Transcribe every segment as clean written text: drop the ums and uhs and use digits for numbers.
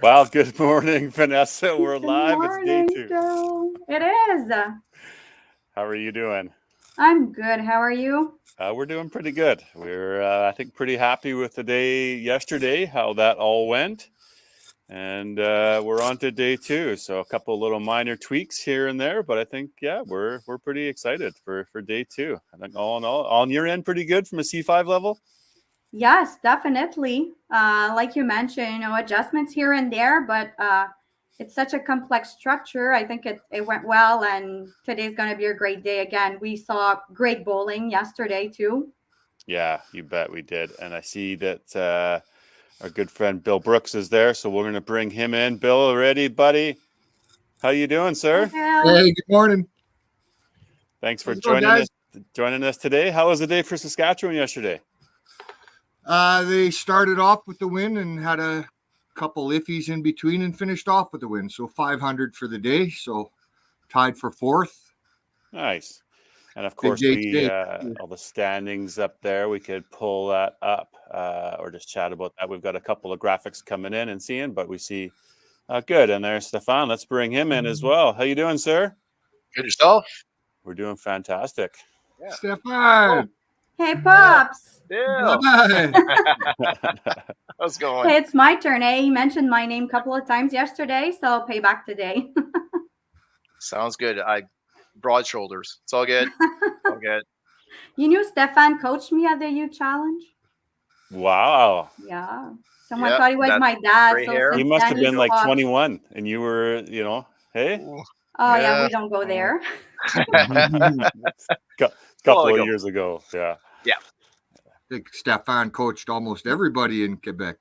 Well, good morning, Vanessa. We're Good live. It's day morning, 2. Joe. It is. How are you doing? I'm good. How are you? We're doing pretty good. We're, I think, pretty happy with the day yesterday, how that all went. And we're on to day 2. So a couple little minor tweaks here and there, but I think, yeah, we're pretty excited for day 2. I think all in all, on your end, pretty good from a C5 level. Yes, definitely. Like you mentioned, adjustments here and there, but it's such a complex structure. I think it went well, and today's going to be a great day again. We saw great bowling yesterday, too. Yeah, you bet we did. And I see that our good friend Bill Brooks is there, so we're going to bring him in. Bill, ready, buddy? How you doing, Hi, sir? Bill. Hey, good morning. Thanks for How's it going, joining us today. How was the day for Saskatchewan yesterday? They started off with the win and had a couple iffies in between and finished off with the win. So 500 for the day. So tied for fourth. Nice. And of Big course, day we today. all the standings up there, we could pull that up or just chat about that. We've got a couple of graphics coming in and seeing, but we see good. And there's Stefan. Let's bring him in as well. How you doing, sir? Good yourself? We're doing fantastic. Yeah. Stefan. Hey, Pops. Bill, Bye. how's it going? Hey, it's my turn, eh? He mentioned my name a couple of times yesterday, so I'll pay back today. Sounds good. Broad shoulders. It's all good. All good. You knew Stefan coached me at the youth challenge? Wow. Yeah. Someone Yeah, thought he was that my dad. gray So hair. You since must then, have he's been like swapped. 21 and you were, hey? Ooh. Oh, yeah, Yeah. we don't go there. Couple of ago. years ago. Yeah. I think Stefan coached almost everybody in Quebec.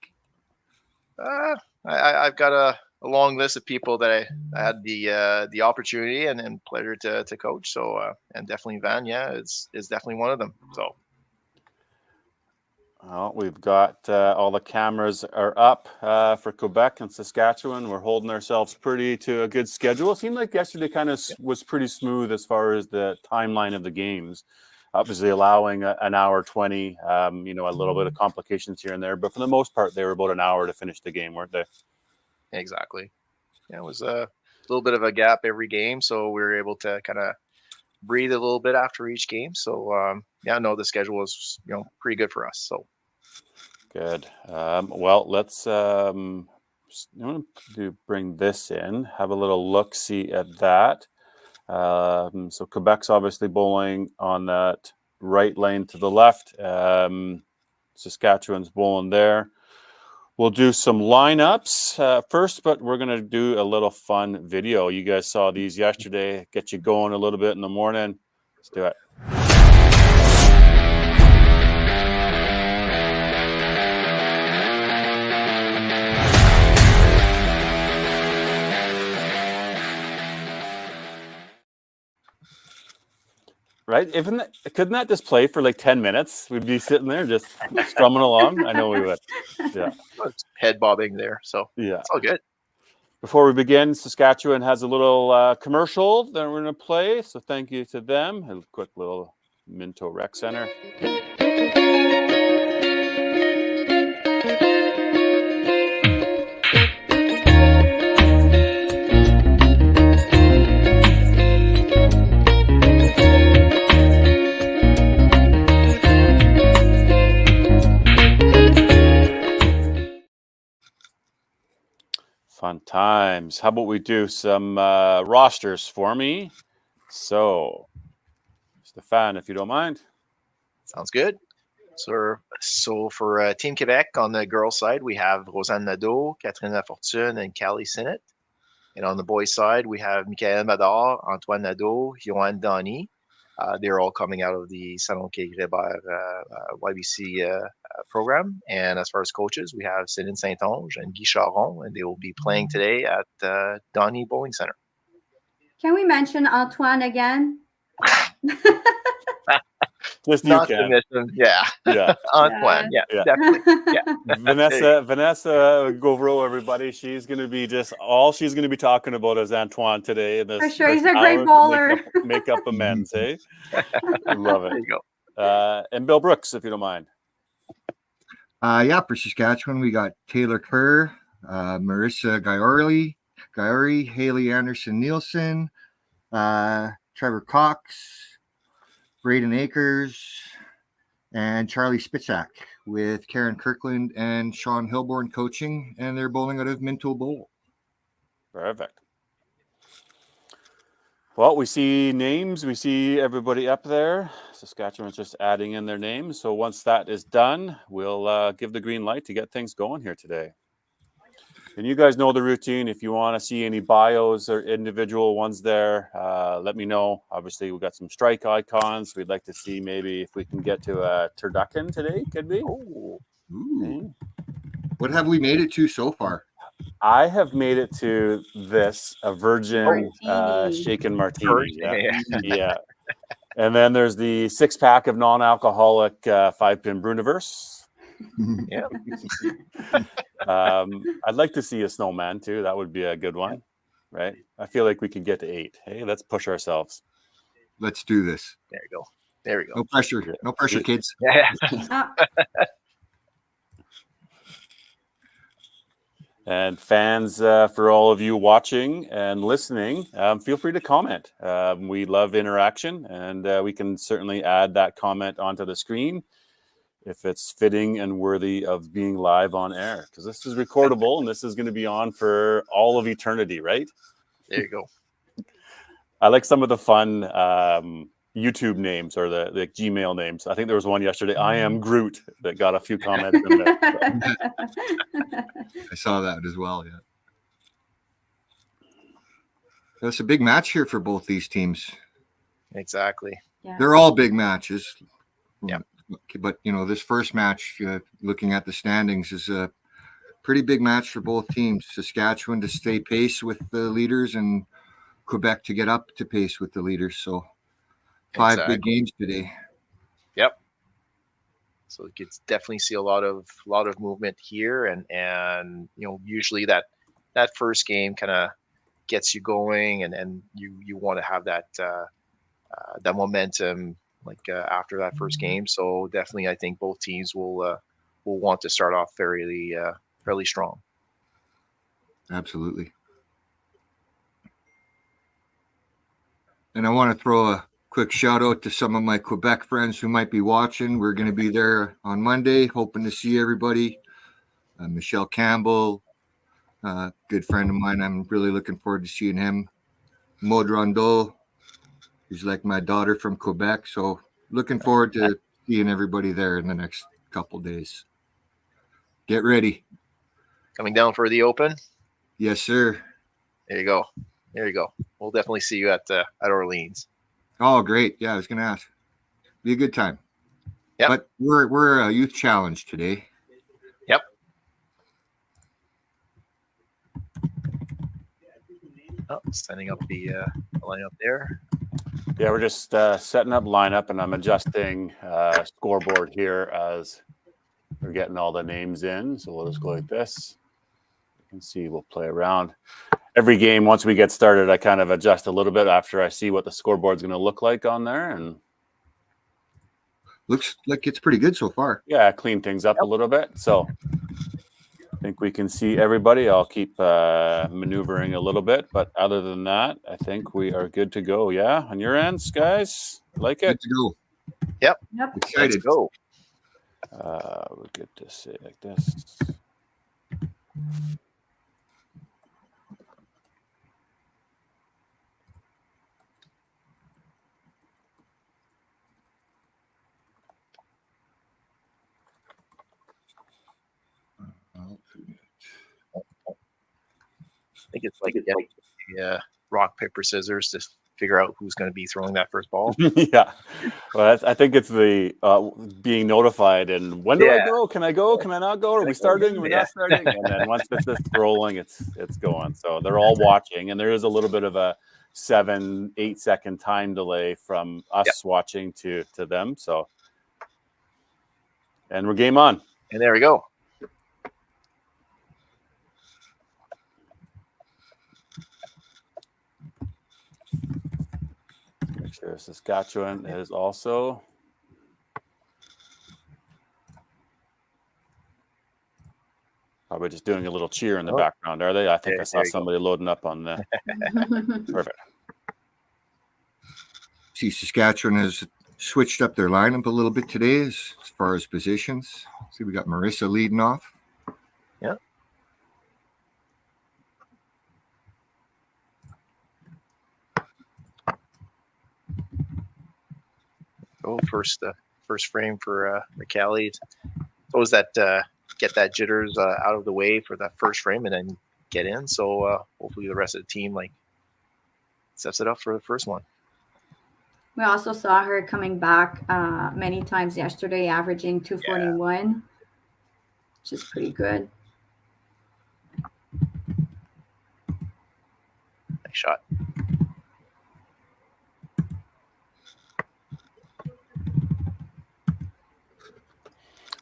I've got a long list of people that I had the opportunity and pleasure to coach. So and definitely Van, is definitely one of them. So Well, we've got all the cameras are up for Quebec and Saskatchewan. We're holding ourselves pretty to a good schedule. It seemed like yesterday kind of was pretty smooth as far as the timeline of the games. Obviously, allowing an hour 20, a little bit of complications here and there, but for the most part, they were about an hour to finish the game, weren't they? exactly. Yeah, it was a little bit of a gap every game, so we were able to kind of breathe a little bit after each game. So the schedule was pretty good for us. So Good. Well, let's bring this in, have a little look-see at that. So Quebec's obviously bowling on that right lane to the left. Saskatchewan's bowling there. We'll do some lineups first, but we're going to do a little fun video. You guys saw these yesterday. Get you going a little bit in the morning. Let's do it. Right? Couldn't that just play for like 10 minutes? We'd be sitting there just strumming along. I know we would. Yeah. head bobbing there. So Yeah. it's all good. Before we begin, Saskatchewan has a little commercial that we're going to play. So thank you to them. A quick little Minto Rec Center. Fun times. How about we do some rosters for me? So, Stefan, if you don't mind. Sounds good. So for Team Quebec on the girls' side, we have Rosanne Nadeau, Catherine Lafortune, and Callie Sinnott. And on the boys' side, we have Michael Madar, Antoine Nadeau, Johan Donny. They're all coming out of the Salon Quai-Grébert YBC program. And as far as coaches, we have Céline Saint-Onge and Guy Charon, and they will be playing today at Donny Bowling Center. Can we mention Antoine again? Just Not you to can. miss them. Yeah. Yeah. Antoine. Yeah, definitely. Yeah. Vanessa Govreau, everybody. She's going to be all she's going to be talking about is Antoine today. In this For sure. He's first a great hour to bowler. Make up amends, eh? I love it. There you go. And Bill Brooks, if you don't mind. For Saskatchewan, we got Taylor Kerr, Marissa Gaiori, Haley Anderson Nielsen, Trevor Cox, Braden Akers, and Charlie Spitzak, with Karen Kirkland and Sean Hilborn coaching, and they're bowling out of Minto Bowl. Perfect. Well, we see names. We see everybody up there. Saskatchewan's just adding in their names. So once that is done, we'll give the green light to get things going here today. And you guys know the routine. If you want to see any bios or individual ones there, let me know. Obviously, we've got some strike icons. We'd like to see maybe if we can get to a turducken today. Could be. Ooh. Okay. What have we made it to so far? I have made it to this, a virgin Martini. shaken martini. Yeah. Yeah. And then there's the 6-pack of non-alcoholic 5-pin Bruniverse. Yeah. I'd like to see a snowman too. That would be a good one, right? I feel like we could get to 8. Hey, let's push ourselves. Let's do this. There you go. There we go. No pressure. No pressure, kids. Yeah. And fans, for all of you watching and listening, feel free to comment. We love interaction, and we can certainly add that comment onto the screen if it's fitting and worthy of being live on air, because this is recordable and this is going to be on for all of eternity, right? There you go. I like some of the fun YouTube names or the Gmail names. I think there was one yesterday, I am Groot, that got a few comments in there. I saw that as well. Yeah. It's a big match here for both these teams. Exactly. Yeah. They're all big matches. Yeah. But, this first match, looking at the standings, is a pretty big match for both teams. Saskatchewan to stay pace with the leaders and Quebec to get up to pace with the leaders. So 5 big games today. Yep. So you could definitely see a lot of movement here, and usually that first game kind of gets you going, and you want to have that momentum after that first game. So definitely, I think both teams will want to start off fairly strong. Absolutely. And I want to throw a quick shout out to some of my Quebec friends who might be watching. We're going to be there on Monday, hoping to see everybody. Michelle Campbell, good friend of mine. I'm really looking forward to seeing him. Maud Rondeau, who's like my daughter from Quebec. So looking forward to seeing everybody there in the next couple days. Get ready. Coming down for the Open. Yes, sir. There you go. There you go. We'll definitely see you at Orleans. Oh, great. Yeah, I was going to ask. Be a good time. Yep. But we're a youth challenge today. Yep. Oh, setting up the lineup there. Yeah, we're just setting up lineup, and I'm adjusting scoreboard here as we're getting all the names in. So we'll just go like this. You can see we'll play around. Every game, once we get started, I kind of adjust a little bit after I see what the scoreboard's going to look like on there. And looks like it's pretty good so far. yeah, clean things up a little bit. So I think we can see everybody. I'll keep maneuvering a little bit. But other than that, I think we are good to go. Yeah, on your ends, guys? Like it? Good to go. Yep. Excited. Let's go. We're good to say like this. I think it's like rock, paper, scissors to figure out who's going to be throwing that first ball. Yeah. Well, I think it's the being notified and when do I go? Can I go? Can I not go? Are we starting? Are we not starting? And then once it's just rolling, it's going. So they're all watching, and there is a little bit of a 7-8 second time delay from us watching to them. So, and we're game on. And there we go. Make sure Saskatchewan is also. Probably probably just doing a little cheer in the Oh. background, are they? I think There- I saw there you go. somebody loading up on the. Perfect. See, Saskatchewan has switched up their lineup a little bit today as far as positions. See, we got Marissa leading off. Yeah. Oh, first frame for Kelly. Suppose that get that jitters out of the way for that first frame and then get in. So hopefully the rest of the team like sets it up for the first one. We also saw her coming back many times yesterday, averaging 241, which is pretty good. Nice shot.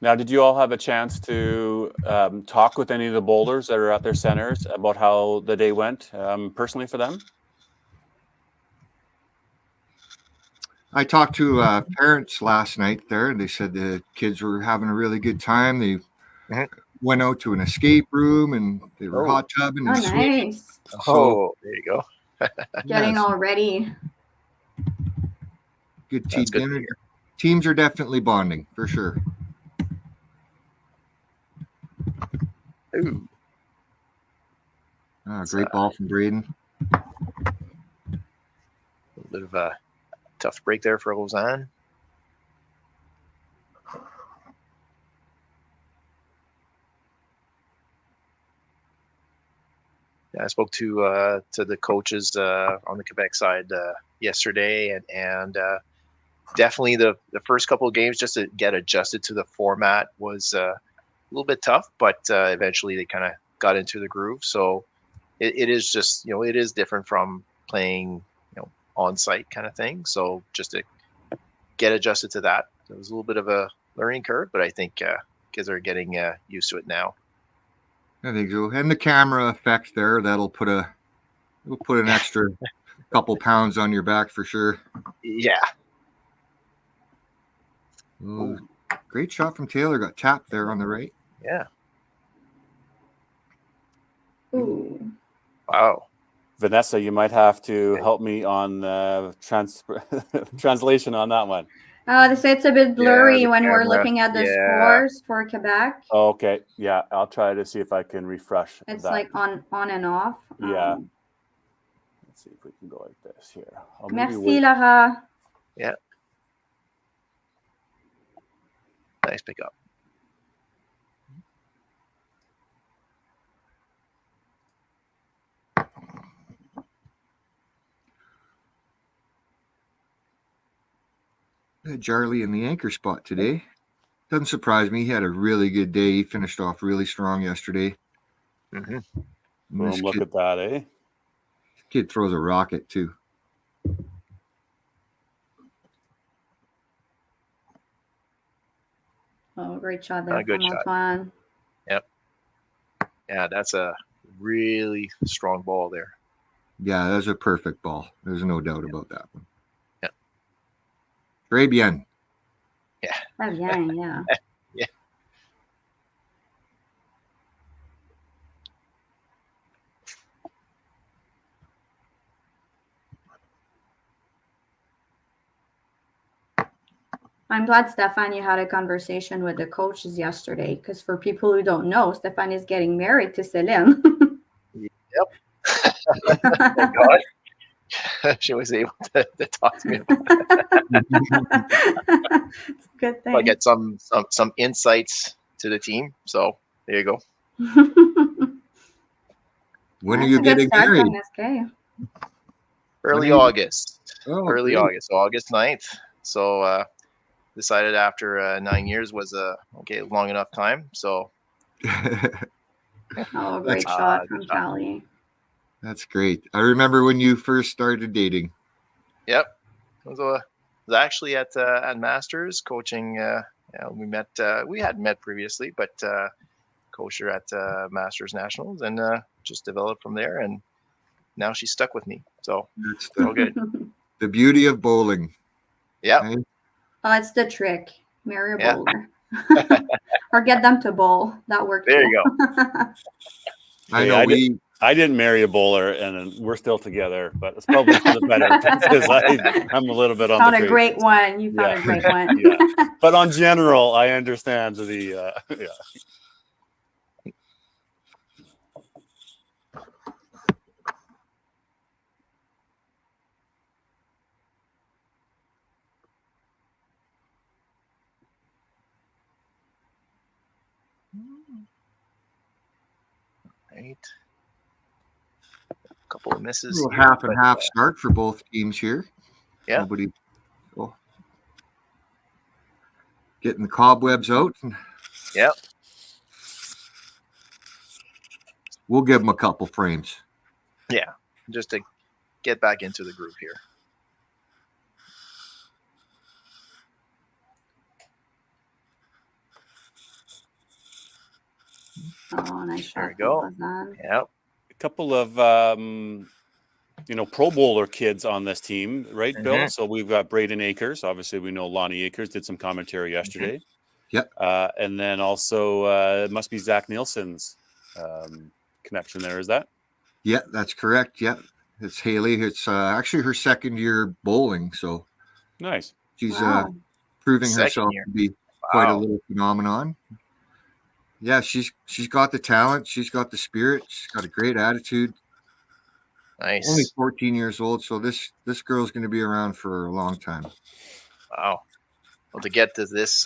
Now, did you all have a chance to talk with any of the bowlers that are at their centers about how the day went personally for them? I talked to parents last night there, and they said the kids were having a really good time. They went out to an escape room, and they were hot tubbing Oh, and swimming. nice. Oh, there you go. Getting Yes, all ready. good That's good to dinner. Teams are definitely bonding for sure. Ooh, Great ball from Braden. a little bit of a tough break there for Roseanne. Yeah, I spoke to the coaches on the Quebec side yesterday, and definitely the first couple of games just to get adjusted to the format was a little bit tough, but eventually they kind of got into the groove. So it is just it is different from playing on site kind of thing. So just to get adjusted to that, it was a little bit of a learning curve, but I think kids are getting used to it now. I think so. And the camera effect there, that'll put an extra couple pounds on your back for sure. Yeah. Ooh, great shot from Taylor. Got tapped there on the right. Yeah. Ooh. Wow. Vanessa, you might have to help me on translation on that one. They say it's a bit blurry the when we're camera. looking at the Yeah. scores for Quebec. Oh, okay. Yeah, I'll try to see if I can refresh It's that. like on and off. Yeah. Let's see if we can go like this here. I'll maybe Merci, wait. Lara. Yeah. Nice pickup. Charlie in the anchor spot today. Doesn't surprise me. He had a really good day. He finished off really strong yesterday. Mm-hmm. And this Boom, look at that, eh? kid throws a rocket too. Oh, great shot there Good from shot. Antoine. Yeah, that's a really strong ball there. Yeah, that's a perfect ball. There's no doubt about that one. Yeah. Très bien. Très bien, yeah. Yeah. I'm glad, Stefan, you had a conversation with the coaches yesterday, because for people who don't know, Stefan is getting married to Celine. Thank God. She was able to talk to me about It's a good I thing. get some insights to the team. So there you go. When are That's you a good getting start married? from SK. Early are you- August. Oh, Early great. August, August 9th. So decided after 9 years was long enough time. So Oh, great shot from good shot. Callie. That's great. I remember when you first started dating. Yep, it was actually at Masters coaching. We met. We had met previously, but coached her at Masters Nationals, and just developed from there. And now she's stuck with me. So That's all good. the beauty of bowling. Yeah. Right? Oh, it's the trick. Marry a Yeah. bowler. or get them to bowl. That worked. There too. you go. I Hey, know I didn't marry a bowler, and we're still together, but it's probably for the better because I'm a little bit on Found the a crazy great side. one. You found Yeah. a great one. Yeah. But on general, I understand the yeah. Right. A couple of misses. little here, half and but, half start for both teams here. Yeah. Nobody getting the cobwebs out. And Yep. we'll give them a couple frames. Yeah. Just to get back into the groove here. Oh, nice shot. There we go. Lausanne. Yep. A couple of Pro Bowler kids on this team, right, Bill? So we've got Braden Akers. Obviously, we know Lonnie Akers did some commentary yesterday. Yep. And then also it must be Zach Nielsen's connection there. Is that? Yeah, that's correct. Yeah, it's Haley. It's actually her second year bowling, so Nice. she's Wow. proving Second herself year. to be quite a Wow. little phenomenon. Yeah, she's got the talent. She's got the spirit. She's got a great attitude. Nice. Only 14 years old, so this girl's going to be around for a long time. Wow. Well, to get to this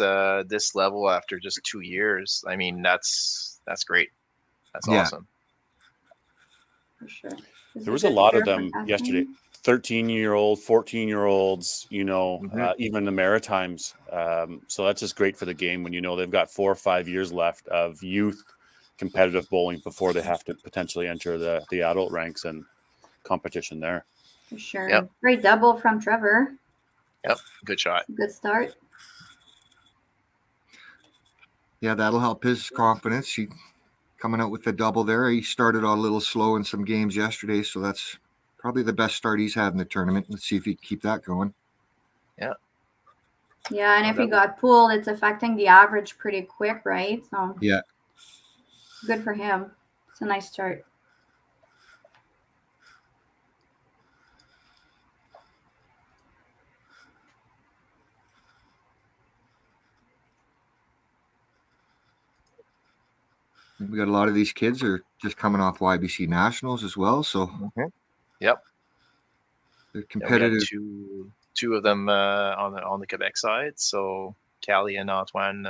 this level after just 2 years, I mean, that's great. That's Yeah. awesome. For sure. This There is was a good lot to of hear them from yesterday. Kathleen. 13-year-old, 14-year-olds, Mhm. even the Maritimes. So that's just great for the game when they've got 4 or 5 years left of youth competitive bowling before they have to potentially enter the adult ranks and competition there. For sure. Yep. Great double from Trevor. Yep. Good shot. Good start. Yeah, that'll help his confidence. He coming out with the double there. He started out a little slow in some games yesterday, so that's probably the best start he's had in the tournament. Let's see if he can keep that going. Yeah, and Oh, if he that got pulled, it's affecting the average pretty quick, right? So Yeah. good for him. It's a nice start. We got a lot of these kids are just coming off YBC Nationals as well, so Mhm. Yep. they're Yeah, we competitive. had two of them on the Quebec side. So Callie and Antoine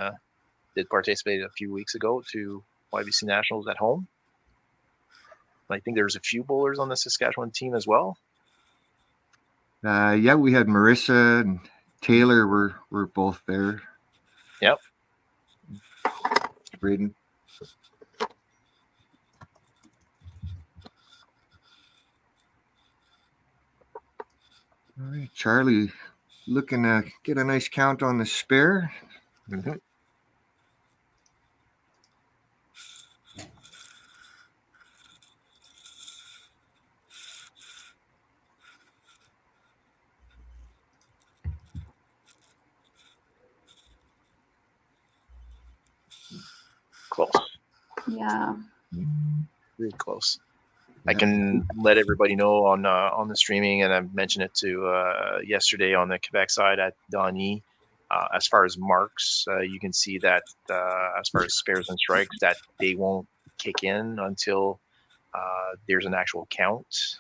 did participate a few weeks ago to YBC Nationals at home. I think there's a few bowlers on the Saskatchewan team as well. Yeah, we had Marissa and Taylor were both there. Yep. Braden. All right, Charlie looking to get a nice count on the spare. Mhm. Close. Yeah. Really close. I can let everybody know on the streaming, and I mentioned it to yesterday on the Quebec side at Donny. As far as marks, you can see that as far as spares and strikes, that they won't kick in until there's an actual count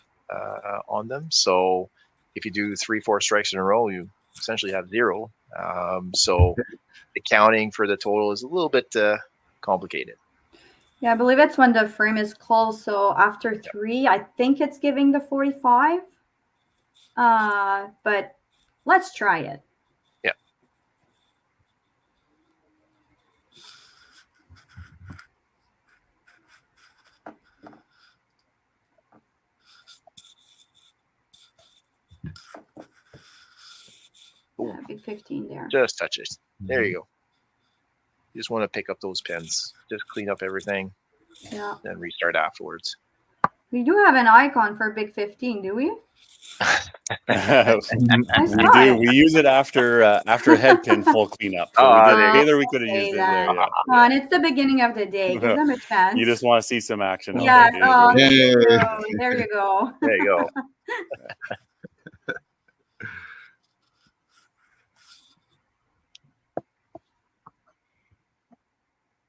on them. So if you do 3-4 strikes in a row, you essentially have 0. So the counting for the total is a little bit complicated. Yeah, I believe it's when the frame is closed. So after 3, I think it's giving the 45. But let's try it. Yeah. Yeah, big 15 there. Just touch it. There you go. You just want to pick up those pins. Just clean up everything, Yeah. then restart afterwards. We do have an icon for big 15, do we? We saw do. it. We use it after head pin full cleanup. So Oh, we there did you Taylor. We could have Okay, used it then. there. Yeah. Come on, it's the beginning of the day. Give them a chance. You just want to see some action. Yes. Out there, Oh, do you? thank Yay. you. There you go. There you go.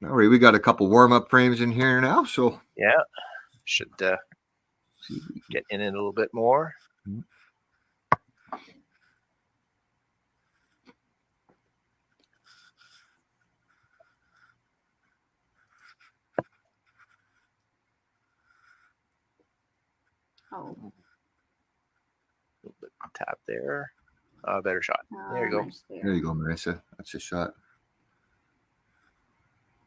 All right, we got a couple warm-up frames in here now, so Yeah. Should get in it a little bit more. Oh, A little bit tap there. Better shot. There you go. nice there you go, Marissa. That's a shot.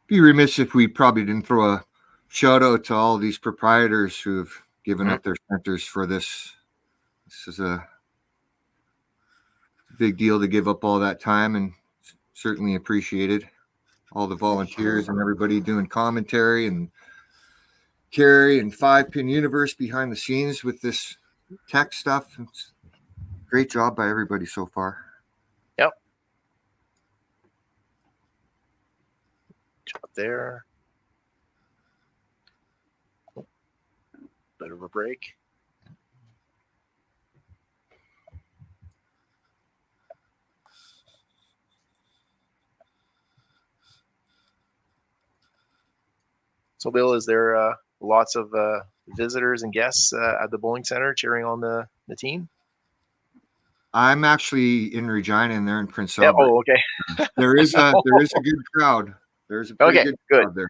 Be remiss if we probably didn't throw a shout out to all these proprietors who have given up their centers for this. This is a big deal to give up all that time, and certainly appreciated all the volunteers and everybody doing commentary, and Carrie and 5-Pin Universe behind the scenes with this tech stuff. It's great job by everybody so far. Yep. Shot there. Bit of a break. So, Bill, is there lots of visitors and guests at the bowling center cheering on the team? I'm actually in Regina and they're in Prince Yeah. Albert. Oh, okay. There is a good crowd. There's a pretty Okay, good good. crowd there.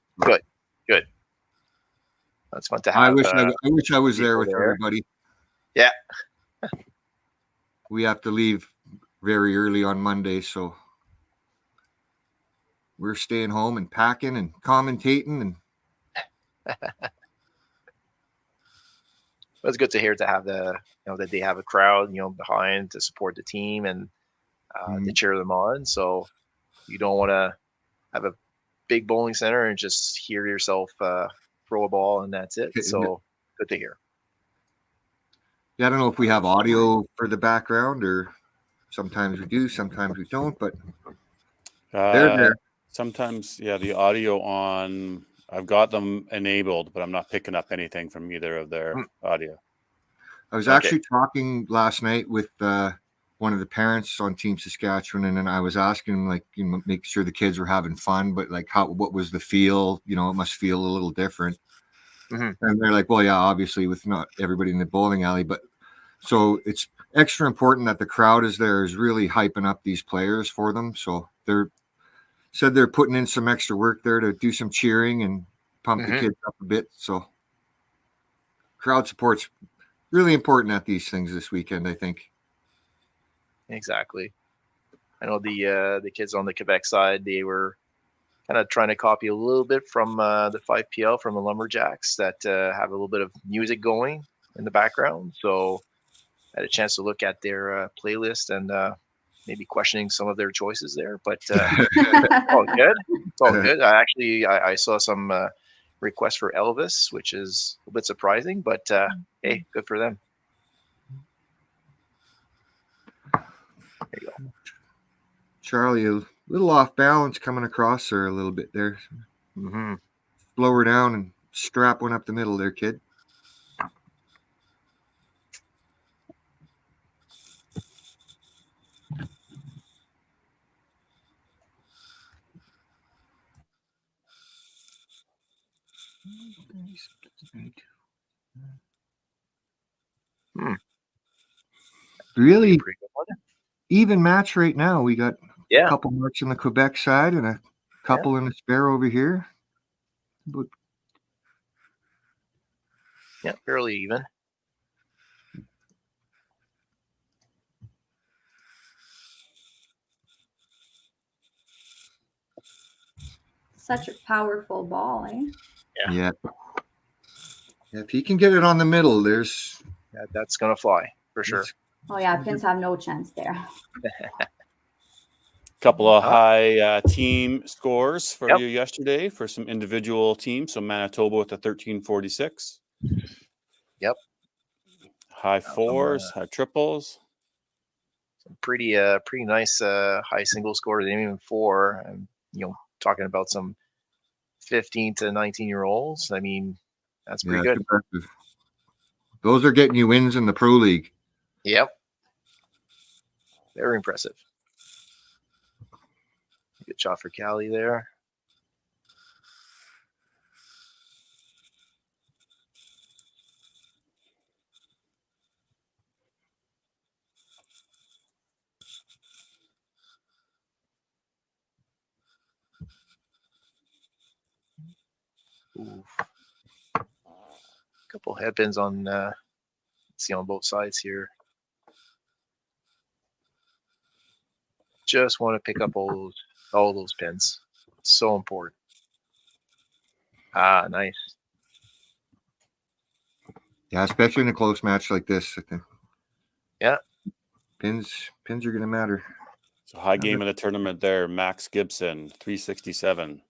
Good. That's fun to have. I wish I was there people with there. everybody. Yeah. We have to leave very early on Monday, so we're staying home and packing and commentating, and It's good to hear to have that they have a crowd behind to support the team and to cheer them on. So you don't want to have a big bowling center and just hear yourself throw a ball and that's it. So good to hear. yeah, I don't know if we have audio for the background, or sometimes we do, sometimes we don't, but they're there. Sometimes, yeah, the audio on. I've got them enabled, but I'm not picking up anything from either of their audio. I was actually talking last night with one of the parents on Team Saskatchewan, and then I was asking him, like, make sure the kids were having fun, but like, what was the feel? It must feel a little different. And they're like, well, yeah, obviously with not everybody in the bowling alley, but so it's extra important that the crowd is really hyping up these players for them. So they're putting in some extra work there to do some cheering and pump the kids up a bit. So crowd support's really important at these things this weekend, I think. Exactly. I know the kids on the Quebec side, they were kind of trying to copy a little bit from the 5PL, from the Lumberjacks, that have a little bit of music going in the background. So I had a chance to look at their playlist and maybe questioning some of their choices there, but it's all good. It's all good. I saw some requests for Elvis, which is a bit surprising, but hey, good for them. There you go. Charlie, a little off balance coming across there a little bit there. Slow her down and strap one up the middle there, kid. Really Pretty good one. even match right now. We got Yeah. a couple marks on the Quebec side and a couple in the spare over here. But Yeah, fairly even. Such a powerful ball, eh? yeah. If he can get it on the middle, there's That's gonna fly for sure. Oh yeah, Pins have no chance there. Couple of high team scores for you yesterday for some individual teams. So Manitoba with a 1346. Yep. High fours, high triples. Some pretty nice high single scores, even 4. And talking about some 15 to 19-year-olds. I mean, that's pretty good. Impressive. Those are getting you wins in the pro league. Yep. Very impressive. Good shot for Callie there. Ooh. Couple headpins on see on both sides here. Just want to pick up all those pins. So important. Ah, nice. Yeah, especially in a close match like this, I think. Yeah. Pins are going to matter. So high game in the tournament there. Max Gibson, 367.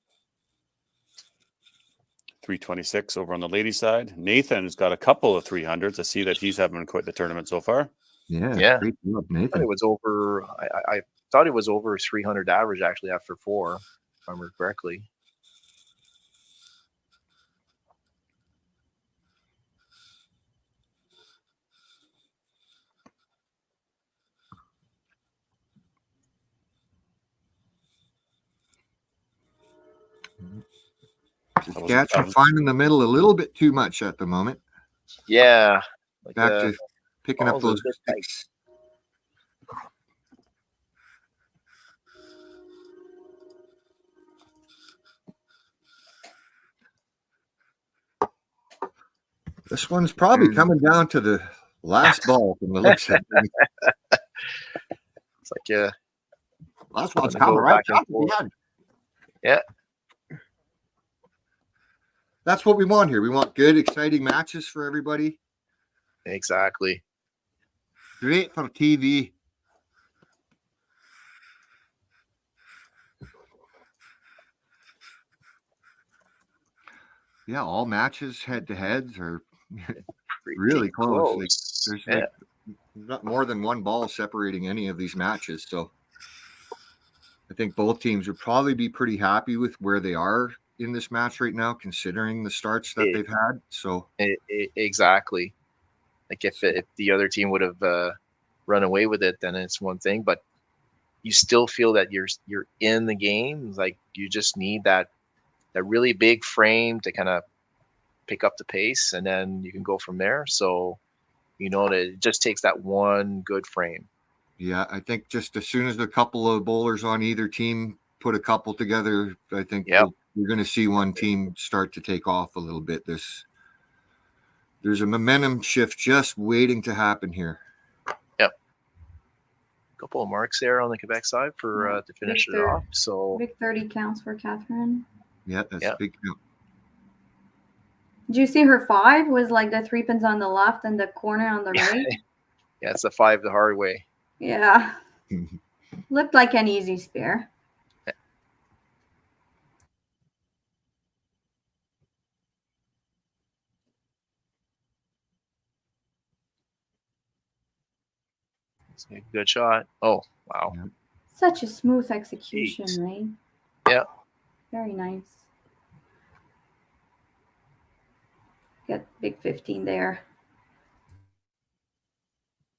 326 over on the ladies' side. Nathan's got a couple of 300s. I see that he's having quite the tournament so far. Yeah. Great job, I thought it was over. I thought it was over 300 average actually after 4, if I remember correctly. Saskatchewan finding the middle a little bit too much at the moment. Yeah. Like back to picking up those sticks. This one's probably coming down to the last ball from the looks of it. It's like last one's coming right down to the end. Yeah. That's what we want here. We want good, exciting matches for everybody. Exactly. Great for TV. Yeah, all matches head-to-heads are really close. Like, there's not more than one ball separating any of these matches. So I think both teams would probably be pretty happy with where they are in this match right now, considering the starts that they've had. So exactly. Like if the other team would have run away with it, then it's one thing. But you still feel that you're in the game. Like you just need that really big frame to kind of pick up the pace, and then you can go from there. So that it just takes that one good frame. Yeah, I think just as soon as a couple of bowlers on either team put a couple together, I think you're going to see one team start to take off a little bit. There's a momentum shift just waiting to happen here. Yep. A couple of marks there on the Quebec side for to finish it off. So big 30 counts for Catherine. Yeah, that's a big count. Did you see her 5 was like the 3 pins on the left and the corner on the right? Yeah, it's the 5 the hard way. Yeah. Looked like an easy spare. It's a good shot. Oh, wow. Such a smooth execution, right? Yeah. Very nice. Get big 15 there.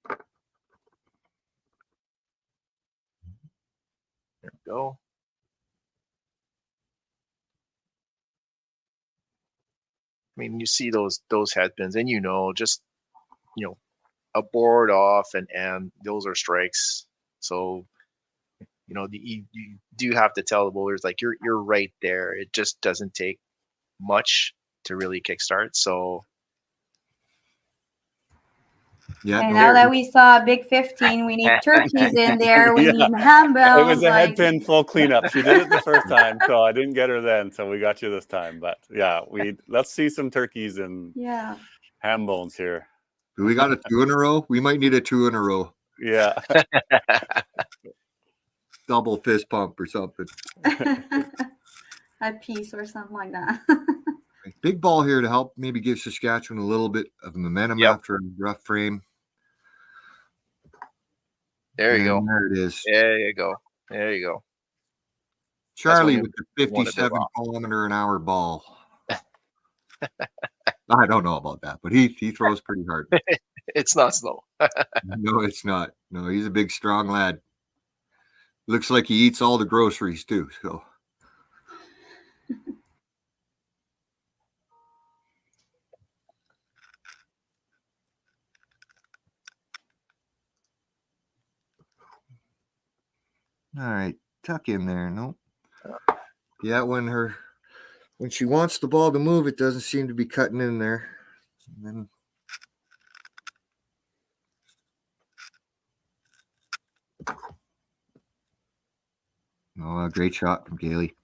There we go. I mean, you see those headpins, and just a board off, and those are strikes. So you do have to tell the bowlers like you're right there. It just doesn't take much to really kickstart. So yeah. And now that we saw a big 15, we need turkeys in there. We need handbells. It was a headpin full cleanup. She did it the first time, so I didn't get her then. So we got you this time. But yeah, let's see some turkeys and ham bones here. Do we got a 2 in a row? We might need a 2 in a row. Yeah. Double fist pump or something. A piece or something like that. Big ball here to help maybe give Saskatchewan a little bit of momentum Yep. after a rough frame. There you And go. there it is. There you go. There you go. Charlie when with the you want to build 57-kilometer-an-hour ball. I don't know about that, but he throws pretty hard. It's not slow. No, it's not. No, he's a big, strong lad. Looks like he eats all the groceries too. So all right, tuck in there. Nope. Yeah, when she wants the ball to move, it doesn't seem to be cutting in there. And then great shot from Gailey.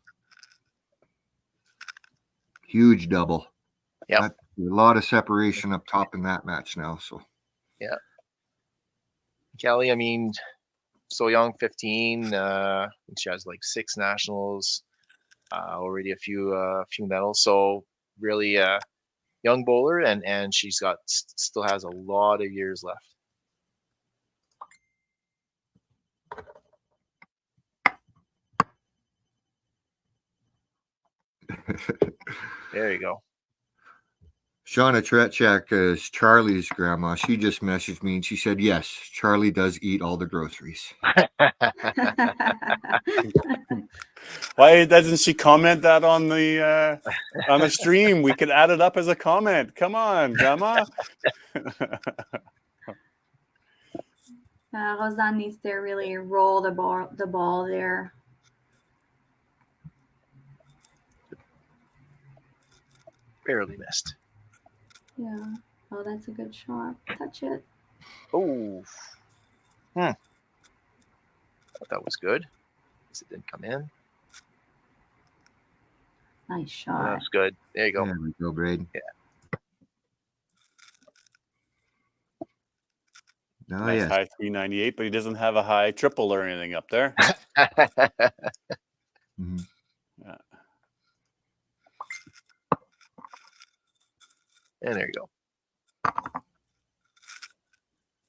Huge double. Yep. A lot of separation up top in that match now. So Kelly, I mean, so young, 15. She has like 6 nationals, already a few medals. So really young bowler, and she's got still has a lot of years left. There you go. Shauna Tretchak is Charlie's grandma. She just messaged me and she said, yes, Charlie does eat all the groceries. Why doesn't she comment that on the stream? We could add it up as a comment. Come on, Grandma. Rosanne needs to really roll the ball there. Barely missed. Yeah. Oh, that's a good shot. Touch it. Oh. Thought that was good. Guess it didn't come in. Nice shot. That's good. There you go. There we go, Braden. Yeah. Oh, Nice yes. high 398, but he doesn't have a high triple or anything up there. Mhm. Yeah. And there you go.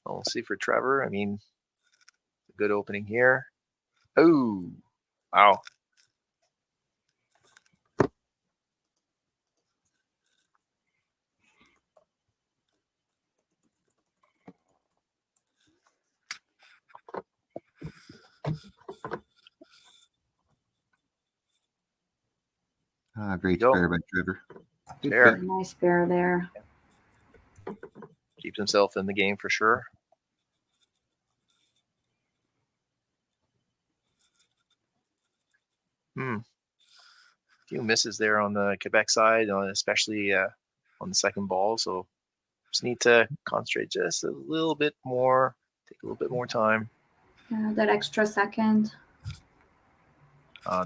We'll see for Trevor. I mean, good opening here. Oh, wow. Great Go. spare by Trevor. Good Fair. pick. Nice pair there. Keeps himself in the game for sure. Few misses there on the Quebec side, especially on the second ball. So just need to concentrate just a little bit more, take a little bit more time. Yeah, that extra second.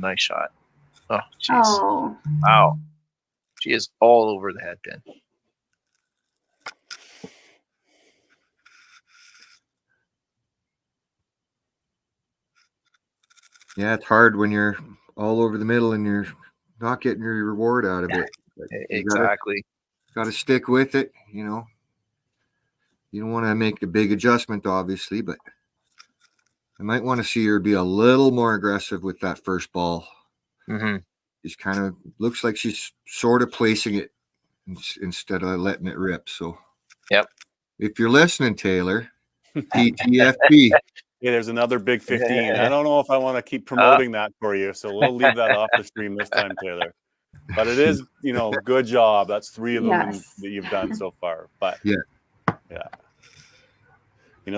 Nice shot. Oh, jeez. Oh, Wow. She is all over the head pin. Yeah, it's hard when you're all over the middle and you're not getting your reward out of it. But you Exactly. Got to stick with it. You know, you don't want to make a big adjustment, obviously, but I might want to see her be a little more aggressive with that first ball. Mm-hmm. Just kind of looks like she's sort of placing it instead of letting it rip. So, Yep. If you're listening, Taylor, PTFP. Hey, there's another big 15. I don't know if I want to keep promoting that for you, so we'll leave that off the stream this time, Taylor. But it is, good job. That's 3 of them yes. that you've done so far. But Yeah.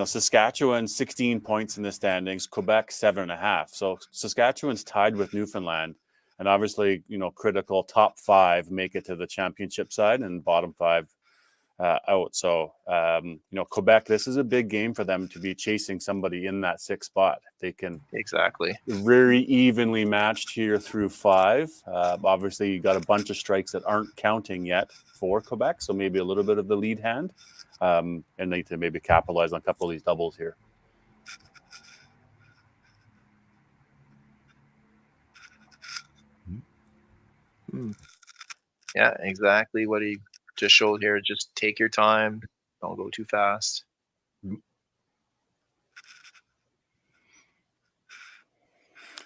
Saskatchewan 16 points in the standings, Quebec 7.5. So Saskatchewan's tied with Newfoundland, and obviously, critical top 5 make it to the championship side, and bottom 5 out. So, Quebec, this is a big game for them to be chasing somebody in that 6th spot. They can Exactly. very evenly matched here through 5. Obviously, you got a bunch of strikes that aren't counting yet for Quebec, so maybe a little bit of the lead hand, and need to maybe capitalize on a couple of these doubles here. Yeah, exactly what he just showed here. Just take your time. Don't go too fast.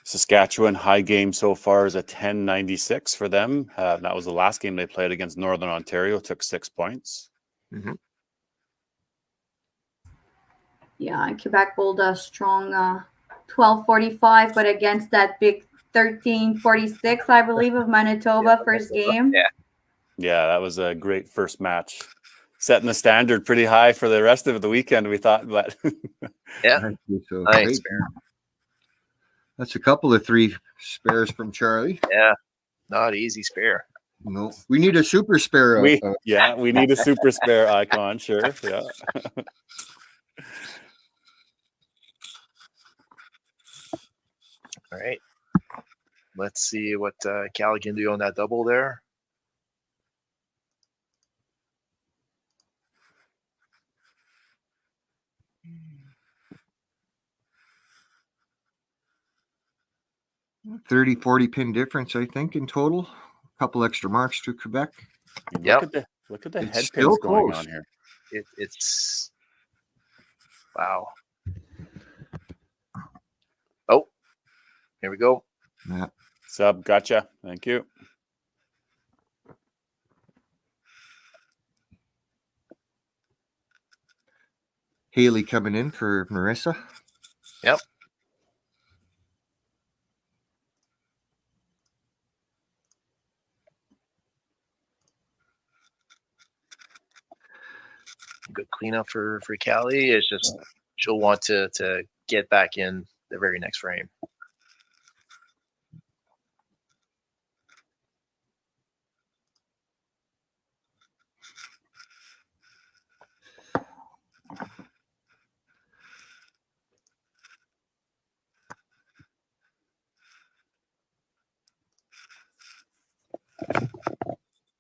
Saskatchewan high game so far is a 10.96 for them. That was the last game they played against Northern Ontario. Took 6 points. Mm-hmm. Yeah, Quebec pulled a strong 12:45, but against that big 13:46, I believe, of Manitoba first game. Yeah. Yeah, that was a great first match. Setting the standard pretty high for the rest of the weekend, we thought, but Yeah. So Nice. great. That's a couple of 3 spares from Charlie. Yeah. Not easy spare. No, we need a super spare. we need a super spare icon, sure. Yeah. All right. Let's see what Callie can do on that double there. $30-40 pin difference, I think, in total. A couple extra marks to Quebec. Yep. Look at the It's head still pins going close. on here. It's wow. Oh, here we go. Yeah. Sub, gotcha. Thank you. Haley coming in for Marissa. Yep. Good cleanup for Callie. It's just she'll want to get back in the very next frame.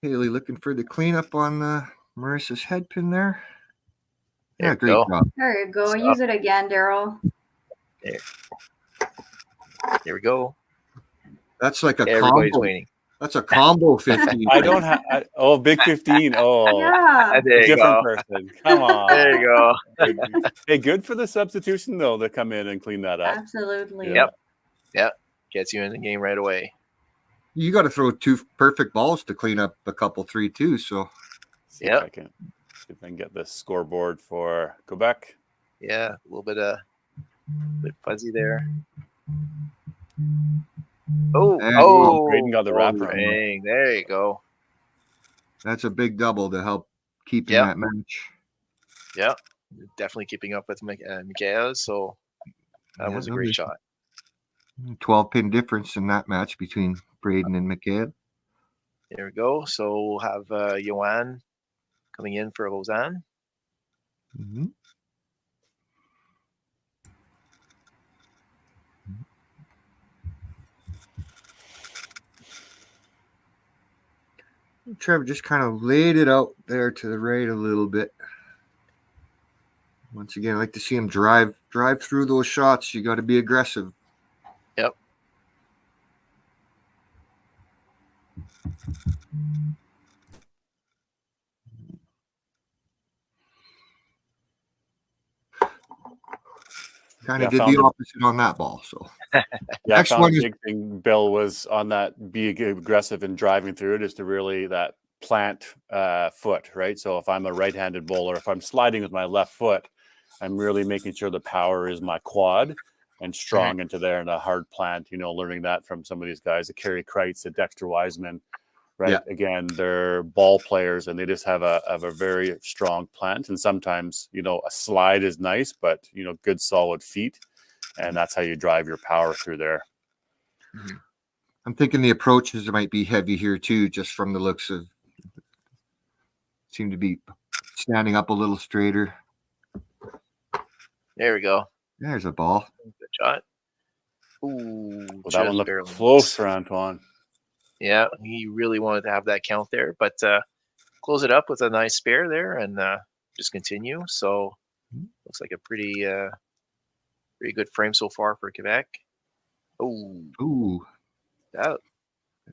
Haley looking for the cleanup on Marissa's head pin there. There Yeah, you great go. job. There you go. Stop. Use it again, Daryl. Here we go. That's like a Everybody's combo. waiting. That's a combo 15. I don't have. Big 15. Oh, Yeah. There you different go. person. Come on. There you go. Hey, good for the substitution though to come in and clean that up. Absolutely. Yeah. Yep. Gets you in the game right away. You got to throw 2 perfect balls to clean up a couple 3-2. So See if I can get this scoreboard for Quebec. Yeah, a little bit fuzzy there. Oh, Braden got the wrapper on. dang, there you go. that's a big double to help keep in Yep. that match. Yeah, definitely keeping up with Michaela. So that was a great shot. 12 pin difference in that match between Braden and Michael. There we go. So we'll have Joanne coming in for Lausanne. Mm-hmm. Trevor just kind of laid it out there to the right a little bit. Once again, I like to see him drive through those shots. You got to be aggressive. Yep. Kind of did the opposite on that ball. So Yeah, next I found one a is big thing, Bill, was on that be aggressive and driving through it is to really that plant foot, right? So if I'm a right-handed bowler, if I'm sliding with my left foot, I'm really making sure the power is my quad and strong into there and a hard plant, learning that from some of these guys, the Kerry Kreitz, the Dexter Wiseman, right? Yeah. Again, they're ball players and they just have a very strong plant. And sometimes, a slide is nice, but, good solid feet. And that's how you drive your power through there. I'm thinking the approaches might be heavy here too, just from the looks of seem to be standing up a little straighter. There we go. There's a ball. Good shot. Ooh, Well, that one looked barely close missed. for Antoine. Yeah, he really wanted to have that count there, but close it up with a nice spare there and just continue. So looks like a pretty good frame so far for Quebec. Ooh, That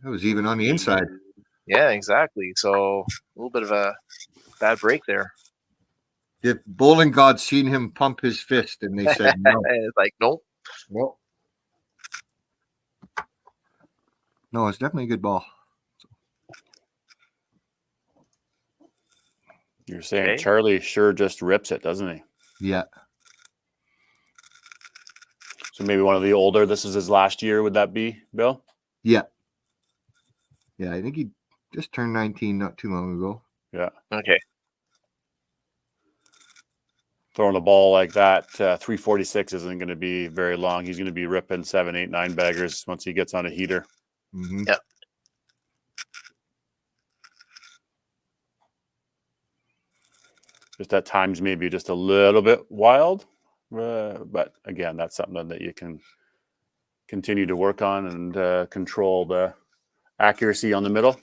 that was even on the inside. Yeah, exactly. So a little bit of a bad break there. If bowling gods seen him pump his fist and they said no. It's like, nope. Well, no, it's definitely a good ball. You're saying Okay. Charlie sure just rips it, doesn't he? Yeah. So maybe one of the older. This is his last year. Would that be, Bill? Yeah. Yeah, I think he just turned 19 not too long ago. Yeah. Okay. Throwing a ball like that, 346 isn't going to be very long. He's going to be ripping 7, 8, 9 baggers once he gets on a heater. Mm-hmm. Yep. Just at times, maybe just a little bit wild. But again, that's something that you can continue to work on and control the accuracy on the middle.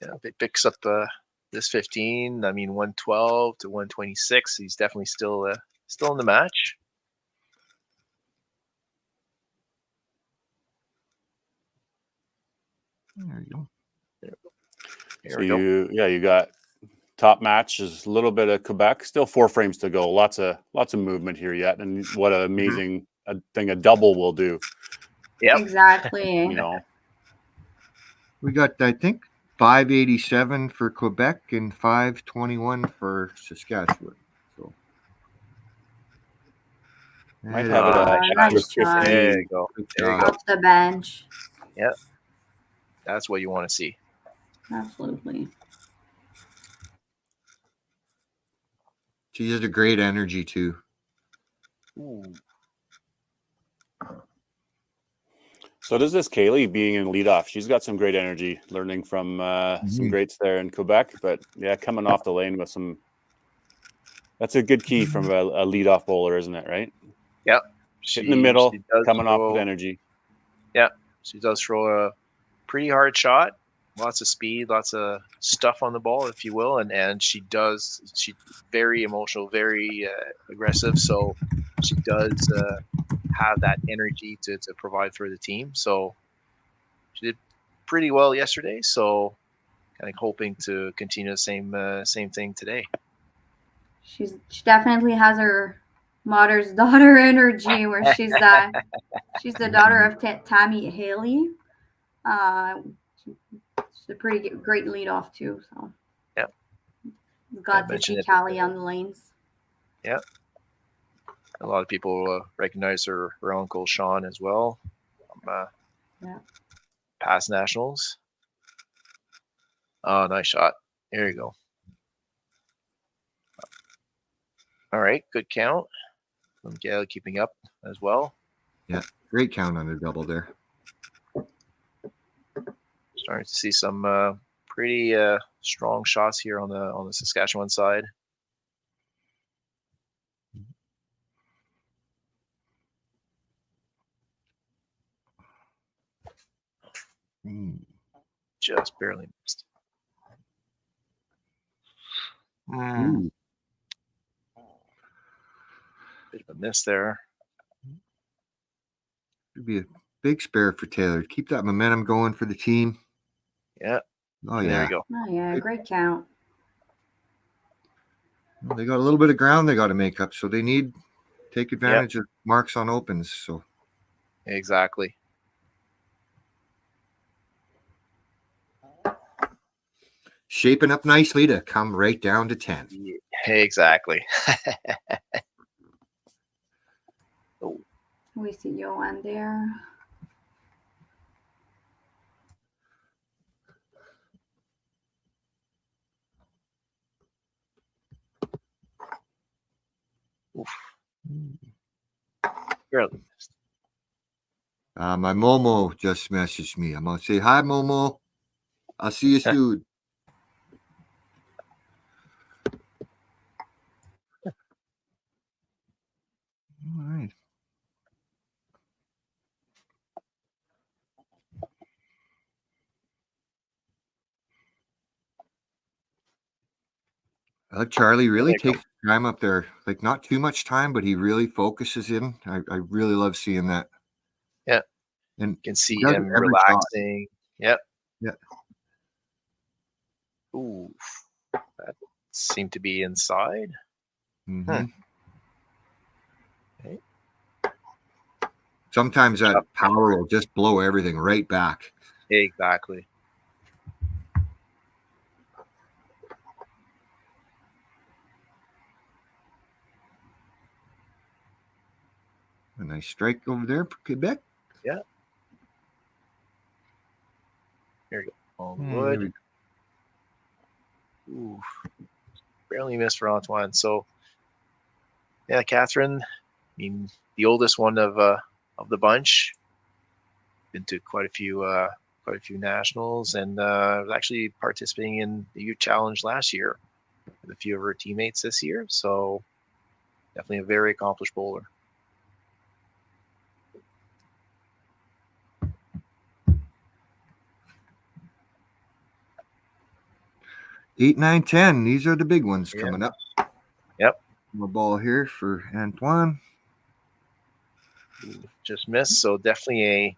Yeah, if it picks up this 15, I mean 112 to 126, he's definitely still in the match. There you go. Here So we go. you got top match is a little bit of Quebec, still 4 frames to go. Lots of movement here yet, and what an amazing thing a double will do. Yep. Exactly. You know, We got, I think, 587 for Quebec and 521 for Saskatchewan. So might have it nice extra shot. 15. There you go. Good There you job. go. Off the bench. That's what you want to see. Absolutely. She has a great energy too. Ooh. So does this Kaylee being in leadoff? She's got some great energy, learning from some greats there in Quebec. But yeah, coming off the lane with some. That's a good key from a leadoff bowler, isn't it? Right? Yep. Hitting the middle, she does coming off with throw- energy. Yeah, she does throw a pretty hard shot. Lots of speed, lots of stuff on the ball, if you will, and she's very emotional, very aggressive. So she does have that energy to provide for the team. So she did pretty well yesterday. So kind of hoping to continue the same thing today. She definitely has her mother's daughter energy, where she's the daughter of Tammy Haley. She's a pretty great leadoff too. So Yep. Glad to mentioned see it Callie on the lanes. Yeah. A lot of people recognize her uncle Sean as well. Past nationals. Oh, nice shot. There you go. All right, good count. Gail keeping up as well. Yeah, great count on the double there. Starting to see some pretty strong shots here on the Saskatchewan side. Just barely missed. Ooh. Bit of a miss there. Could be a big spare for Taylor. Keep that momentum going for the team. Yeah. Oh, There yeah. you go. Oh yeah, great count. Well, they got a little bit of ground they got to make up, so they need to take advantage of marks on opens. So Exactly. shaping up nicely to come right down to 10. Yeah, exactly. We see Johan there. Oof. Barely missed. My Momo just messaged me. I'm going to say, hi, Momo. I'll see you soon. All right. Charlie really takes time up there. Like, not too much time, but he really focuses in. I really love seeing that. Yeah. And You can see does him every relaxing. Yep. Yeah. Ooh, that seemed to be inside. Mhm. Okay. Sometimes Good that job. power will just blow everything right back. Exactly. A nice strike over there for Quebec. Yeah. Here we go. On the There wood. we Ooh, barely missed for Antoine. So, yeah, Catherine, I mean, the oldest one of the bunch, been to quite a few nationals, and was actually participating in the youth challenge last year with a few of her teammates this year. So, definitely a very accomplished bowler. 8, 9, 10. These are the big ones Yeah. coming up. Yep. More ball here for Antoine. Ooh, just missed. So definitely a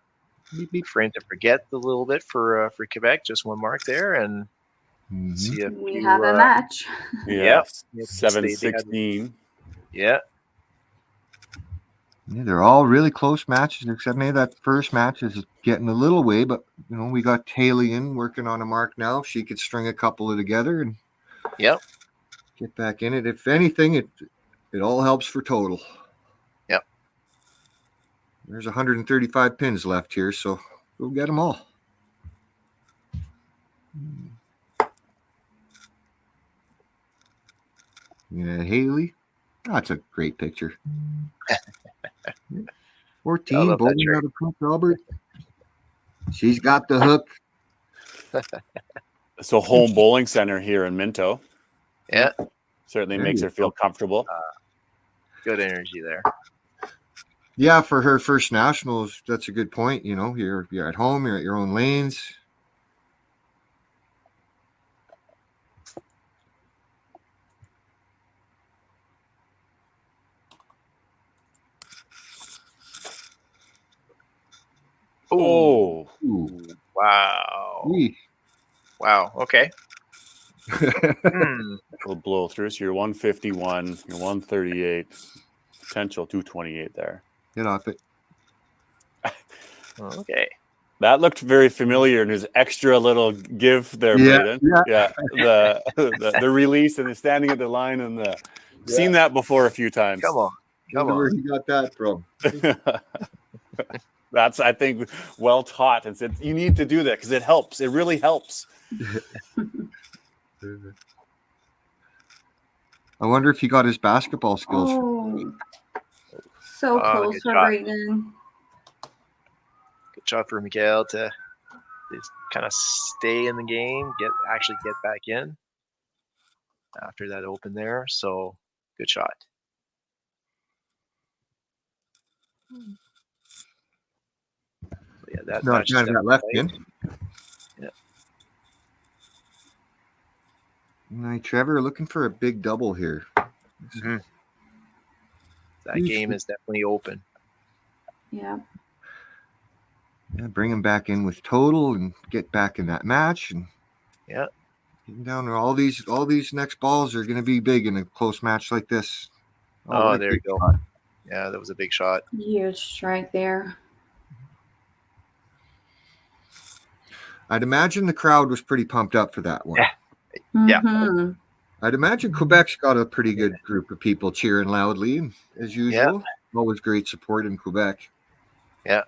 Beep, beep. frame to forget a little bit for Quebec. Just one mark there, and Mhm. see a We few. have a match. Yes. Yep. 7-16. Yeah. Yeah, they're all really close matches, except maybe that first match is getting a little away. But we got Haley in working on a mark now. She could string a couple of together and Yep. get back in it. If anything, it all helps for total. Yep. There's 135 pins left here, so go get them all. Yeah, Haley. That's a great picture. 14, I love that bowling trick. out of Prince Albert. She's got the hook. So home bowling center here in Minto Yeah. certainly There makes you her feel go. comfortable. Good energy there. Yeah, for her first nationals, that's a good point. You're at home, you're at your own lanes. Oh, Ooh. Wow. Wee. Wow. Okay. will blow through. So you're 151, you're 138, potential 228 there. Get off it. Okay. That looked very familiar, and there's extra little give there, Yeah, Braden. yeah. The release and the standing at the line and the seen that before a few times. Come on. Come Wonder where on. he got that from. That's, I think, well taught, and said you need to do that because it helps. It really helps. I wonder if he got his basketball skills. Oh, so close Good for shot. Braden. Good shot for Miguel to just kind of stay in the game, actually get back in after that open there. So good shot. So yeah, that No, match is kind of got left definitely in. Yeah. Night, Trevor, looking for a big double here. Mhm. That game is definitely open. Yeah. Yeah, bring him back in with total and get back in that match. And Yeah. getting down there. All these next balls are going to be big in a close match like this. Oh, what a there you great go. shot. Yeah, that was a big shot. Huge strike there. I'd imagine the crowd was pretty pumped up for that one. Yeah. Mhm. I'd imagine Quebec's got a pretty good group of people cheering loudly, as usual. Always great support in Quebec. Yeah.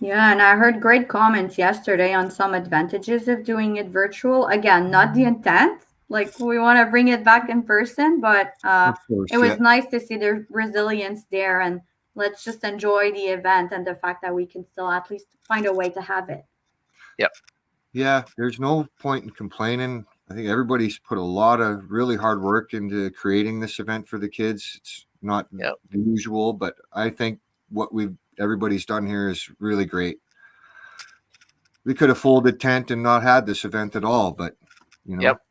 Yeah, and I heard great comments yesterday on some advantages of doing it virtual. Again, not the intent. Like we want to bring it back in person, but Of course, it was yeah. nice to see the resilience there, and let's just enjoy the event and the fact that we can still at least find a way to have it. Yeah, there's no point in complaining. I think everybody's put a lot of really hard work into creating this event for the kids. It's not the usual, but I think what everybody's done here is really great. We could have folded tent and not had this event at all, but Yep.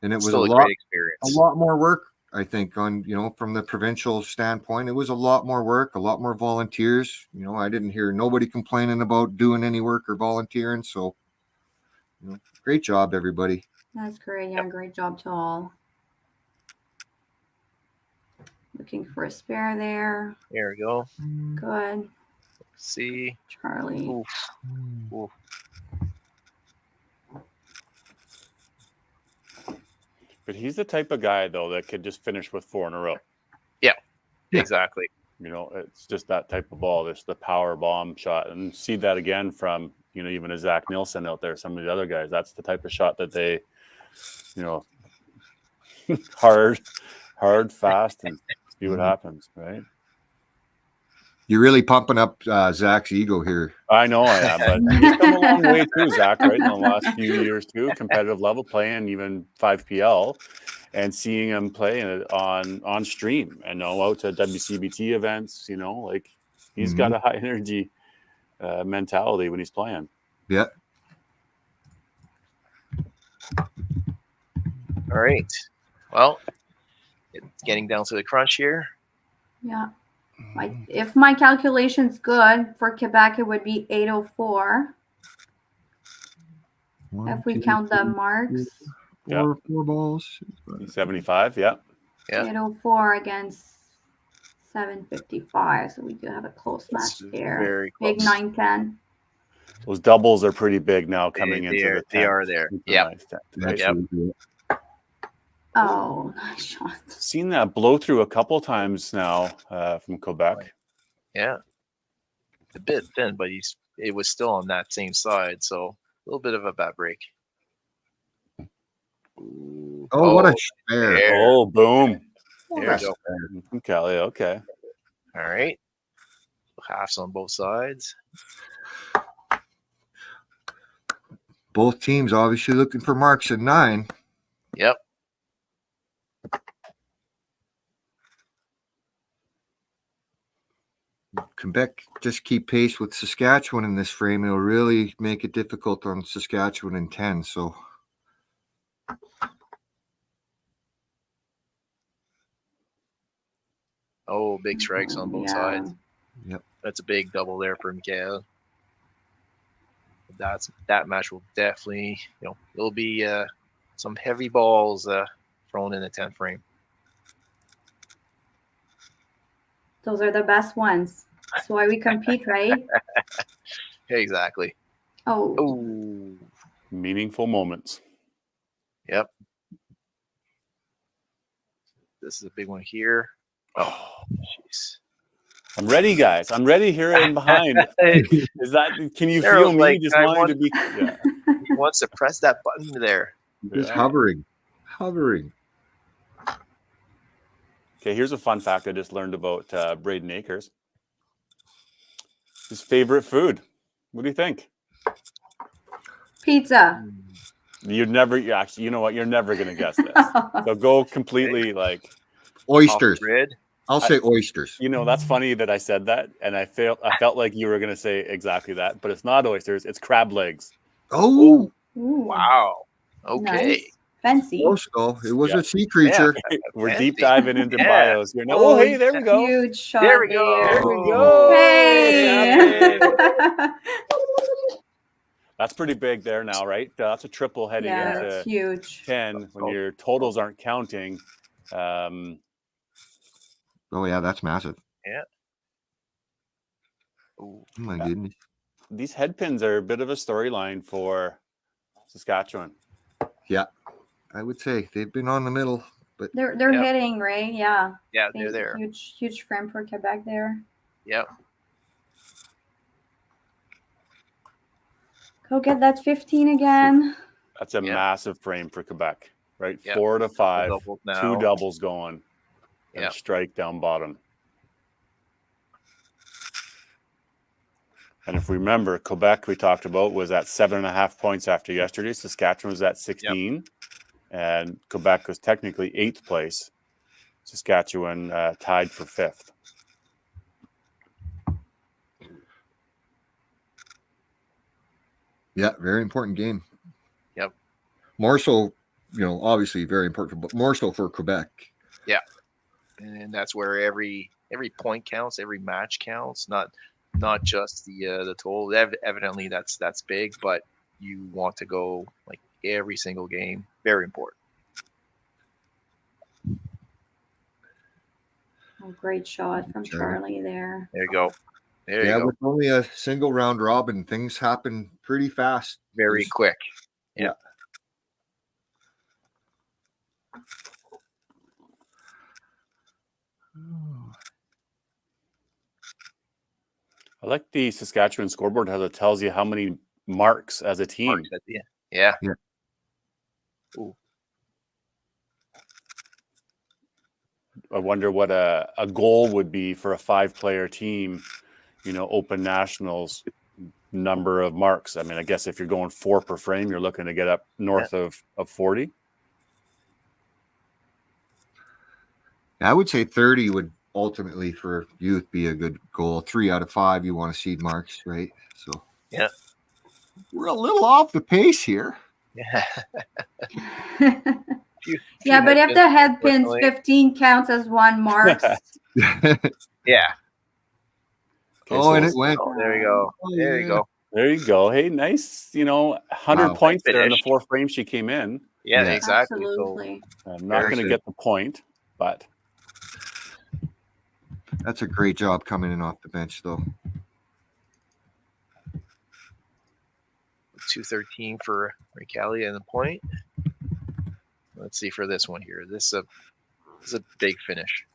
And it was Still a a lot great experience. more work, I think, on from the provincial standpoint. It was a lot more work, a lot more volunteers. I didn't hear nobody complaining about doing any work or volunteering. So Great job, everybody. That's great. Yeah, great job to all. Looking for a spare there. There we go. Good. See. Charlie. Oof. Oof. But he's the type of guy, though, that could just finish with 4 in a row. Yeah. Yeah. Exactly. You know, it's just that type of ball. It's the power bomb shot. And see that again from, you know, even a Zach Nielsen out there, some of the other guys. That's the type of shot that they, you know, hard, fast, and see what happens, right? You're really pumping up Zach's ego here. I know I am, but he's come a long way too, Zach, right? In the last few years too, competitive level, playing even 5PL, and seeing him play on stream and know out to WCBT events. You know, like he's got a high energy mentality when he's playing. Yeah. All right. Well, it's getting down to the crunch here. Yeah. If my calculation's good for Quebec, it would be 804. If we count the marks. Four balls. 75, yeah. 804 against 755. So we do have a close match there. Very close. Big 9-10. Those doubles are pretty big now coming into the 10th. They are there. Yeah. Right? Yep. Oh, nice shot. Seen that blow through a couple times now from Quebec. Yeah. A bit thin, but it was still on that same side, so a little bit of a bad break. Ooh. Oh, what a spare. there. Oh, boom. There you go. From Kelly, okay. All right. Halves on both sides. Both teams obviously looking for marks at 9. Yep. Quebec just keep pace with Saskatchewan in this frame. It'll really make it difficult on Saskatchewan in 10. So Oh, big strikes on both Yeah. sides. Yep. That's a big double there for Mikael. That match will definitely, it'll be some heavy balls thrown in the 10th frame. Those are the best ones. That's why we compete, right? Exactly. Oh, Oh, Meaningful moments. yep. This is a big one here. Oh, jeez. I'm ready, guys. I'm ready here and behind. Is that? Can you There feel was me like, just I wanting want- to be? Yeah. He wants to press that button there. just Yeah. hovering. Okay, here's a fun fact I just learned about Braden Akers. His favorite food. What do you think? pizza. You know what? You're never gonna guess this. So go completely like. Oysters. Off the grid. I'll say oysters. You know, that's funny that I said that, and I felt like you were gonna say exactly that, but it's not oysters. It's crab legs. Oh, Ooh, Wow. Okay. nice. Fancy. close though. It was Yeah. a sea creature. We're Fancy. deep diving into Yeah. bios here. Now, oh, hey, there we go. Huge shot There we go. there. There we go. Hey. That's pretty big there now, right? That's a triple heading Yeah, into that's huge. 10 when your totals aren't counting. Oh yeah, that's massive. Ooh. Oh my goodness. These head pins are a bit of a storyline for Saskatchewan. Yeah, I would say they've been on the middle, but They're Yep. hitting, right? Yeah. Yeah, they're there. Huge frame for Quebec there. Yep. Go get that 15 again. That's a Yeah. massive frame for Quebec, right? Yep. 4 to 5, Doubles now. 2 doubles going, and Yep. a strike down bottom. And if we remember, Quebec we talked about was at 7.5 points after yesterday. Saskatchewan was at 16, and Quebec was technically 8th place. Saskatchewan tied for 5th. yeah, very important game. Yep. More so, obviously very important, but more so for Quebec. And that's where every point counts, every match counts, not just the total. Evidently, that's big, but you want to go like every single game. Very important. Oh, great shot from Charlie. Charlie there. There you go. There Yeah, you go. with only a single round robin, things happen pretty fast. Very quick. Yeah. I like the Saskatchewan scoreboard how it tells you how many marks as a team. Marks at the end. Yeah. Yeah. Ooh. I wonder what a goal would be for a 5-player team, open nationals number of marks. I mean, I guess if you're going 4 per frame, you're looking to get up north of 40. I would say 30 would ultimately for youth be a good goal. 3 out of 5 you want to seed marks, right? So Yeah. We're a little off the pace here. Yeah. Yeah, but if the head pins unfortunately. 15 counts as 1 mark, Yeah. Okay, Oh, so and it went. Oh, there you go. Oh, There yeah. you go. there you go. Hey, nice, 100 Wow. points there in the Finish. 4 frames she came in. Yeah, Yeah. exactly. absolutely. I'm not Very going to good. get the point, but That's a great job coming in off the bench, though. 213 for Ricali and the point. Let's see for this one here. This is a big finish.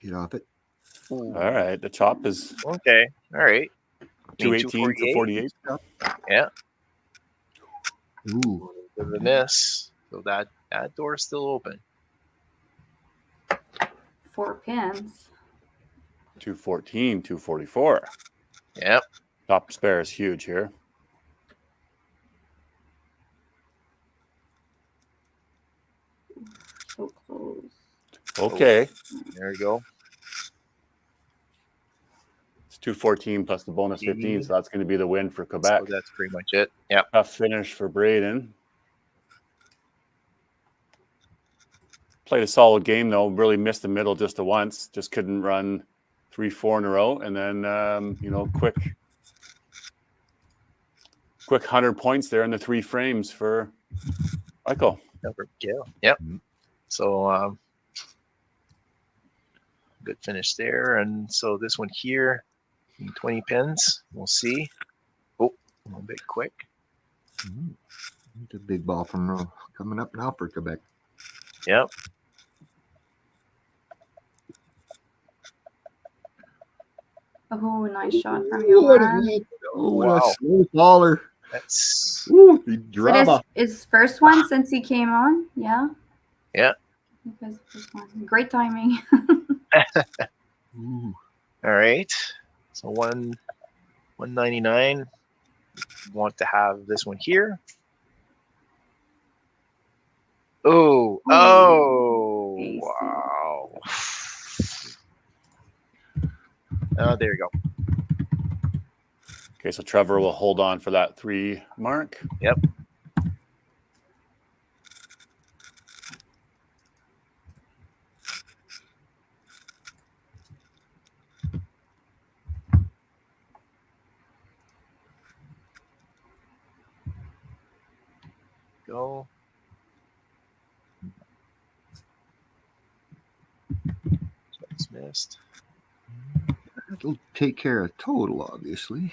Get off it. all right. The chop is Okay. All right. 218 to 48. Yeah. Ooh. Bit of a miss. So that door is still open. 4 pins. 214, 244. Yep. Top spare is huge here. So close. Okay. There you go. It's 214 plus the bonus 15, so that's going to be the win for Quebec. So that's pretty much it. Yep. Tough finish for Braden. Played a solid game, though. Really missed the middle just the once. Just couldn't run 3-4 in a row. And then, quick 100 points there in the 3 frames for Michael. Number Gale. Yep. Mhm. So good finish there. And so this one here, 20 pins. We'll see. Oh, a little bit quick. The big ball from coming up now for Quebec. Yep. Oh, nice shot from Ooh, what a Yolan. hit. Oh, what Wow. a slow baller. That's Ooh, the So drama. this is first one since he came on. Yeah. Yeah. Because first one. Great timing. Ooh. all right. So 199. Want to have this one here. Oh, oh, Ace. wow. Oh, there you go. Okay, so Trevor will hold on for that 3 mark. Yep. Go. It's missed. That'll take care of total, obviously.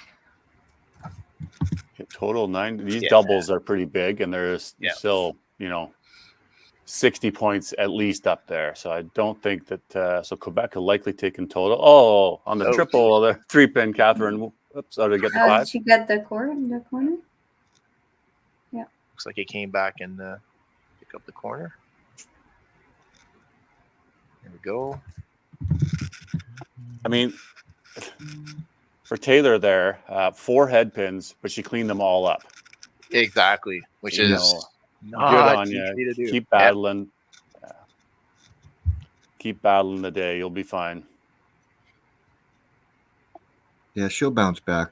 Hit total 9. These Yeah. doubles are pretty big, and there's Yeah. still, 60 points at least up there. So I don't think that. So Quebec will likely take in total. Oh, on the Oh. triple, the 3-pin, Catherine. Oops, oh, to get the 5. Did she get the corner? Looks like it came back and pick up the corner. There we go. I mean, for Taylor there, 4 head pins, but she cleaned them all up. Exactly. Which You is know, not good on easy you. to do. Keep Yeah. battling. Keep battling the day. You'll be fine. Yeah, she'll bounce back.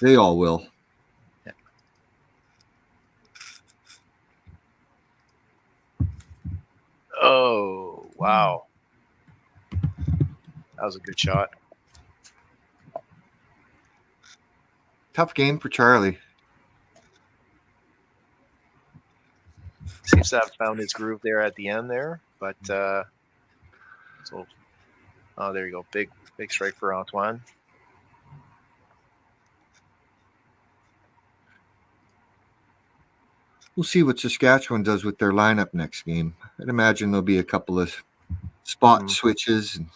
They all will. Oh, wow. That was a good shot. Tough game for Charlie. Seems to have found his groove there at the end there, but so oh, there you go. Big strike for Antoine. We'll see what Saskatchewan does with their lineup next game. I'd imagine there'll be a couple of spot switches. And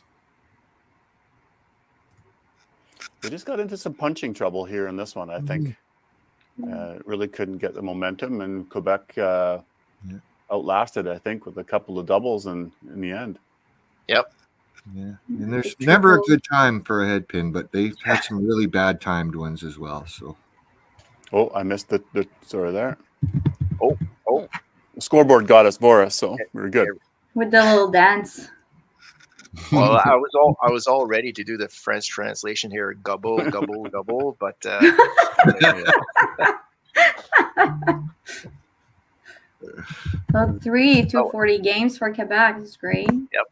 They just got into some punching trouble here in this one, I think. Really couldn't get the momentum, and Quebec outlasted, I think, with a couple of doubles in the end. Yep. Yeah, and there's never a good time for a head pin, but they've had some really bad timed ones as well. So, oh, I missed the sorry there. Oh, the scoreboard got us, Boris, so we were good. With the little dance. Well, I was all ready to do the French translation here, gobble, gobble, gobble, but Well, 240 games for Quebec is great. Yep.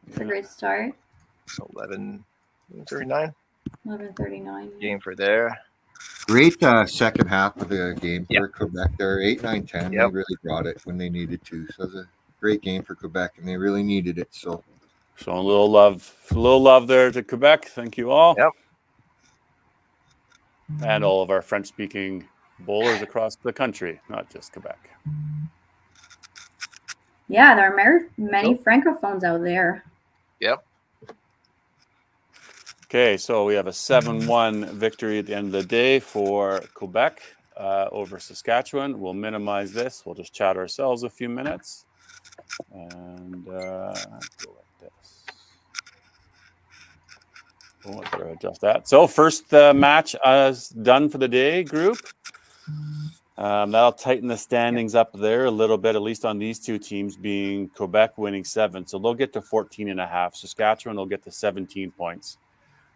It's a great start. 11:39 11:39. game for there. great second half of the game for Quebec there. 8, 9, 10. They really brought it when they needed to. So it was a great game for Quebec, and they really needed it. So showing a little love there to Quebec. Thank you all. Yep. And all of our French-speaking bowlers across the country, not just Quebec. Yeah, there are many francophones out there. Yep. Okay, so we have a 7-1 victory at the end of the day for Quebec over Saskatchewan. We'll minimize this. We'll just chat ourselves a few minutes. And go like this. Oh, I better adjust that. So first match done for the day, group. That'll tighten the standings up there a little bit, at least on these two teams, being Quebec winning 7. So they'll get to 14.5. Saskatchewan will get to 17 points.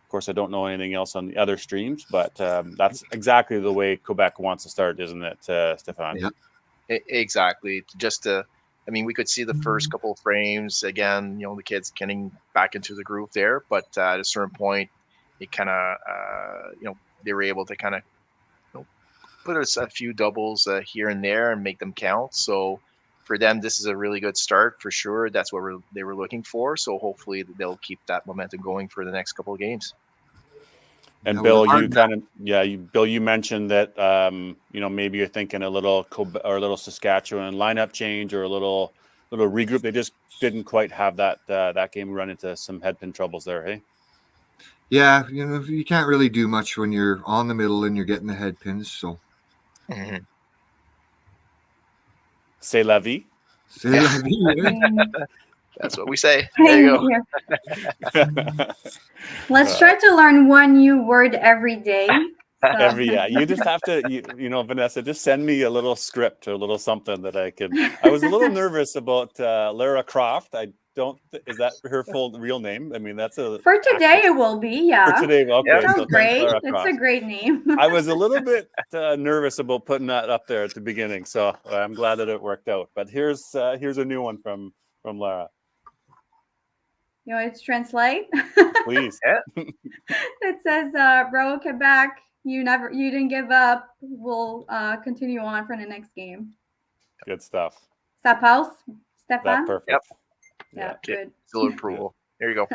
Of course, I don't know anything else on the other streams, but that's exactly the way Quebec wants to start, isn't it, Stefan? Yeah. Exactly. We could see the first couple of frames again. The kids getting back into the groove there, but at a certain point, it kind of, they were able to kind of put a few doubles here and there and make them count. So for them, this is a really good start for sure. That's what they were looking for. So hopefully they'll keep that momentum going for the next couple of games. And Yeah, Bill, you mentioned that maybe you're thinking a little Saskatchewan lineup change or a little regroup. They just didn't quite have that game run into some head pin troubles there, hey? yeah, you can't really do much when you're on the middle and you're getting the head pins. So C'est la vie. say la vie. That's what we say. There you go. Let's try to learn one new word every day. So. You just have to, Vanessa, just send me a little script or a little something that I could. I was a little nervous about Lara Croft. Is that her full real name? I mean, that's for today it will be, yeah. For today, okay. Sounds so great. Lara It's Croft. a great name. I was a little bit nervous about putting that up there at the beginning, so I'm glad that it worked out. But here's a new one from Lara. You want it to translate? Please. It says, bro, Quebec, you didn't give up. We'll continue on for the next game. Good stuff. Ça passe, Stefan? That's perfect. Yep. Yeah, good. Still approval. There you go.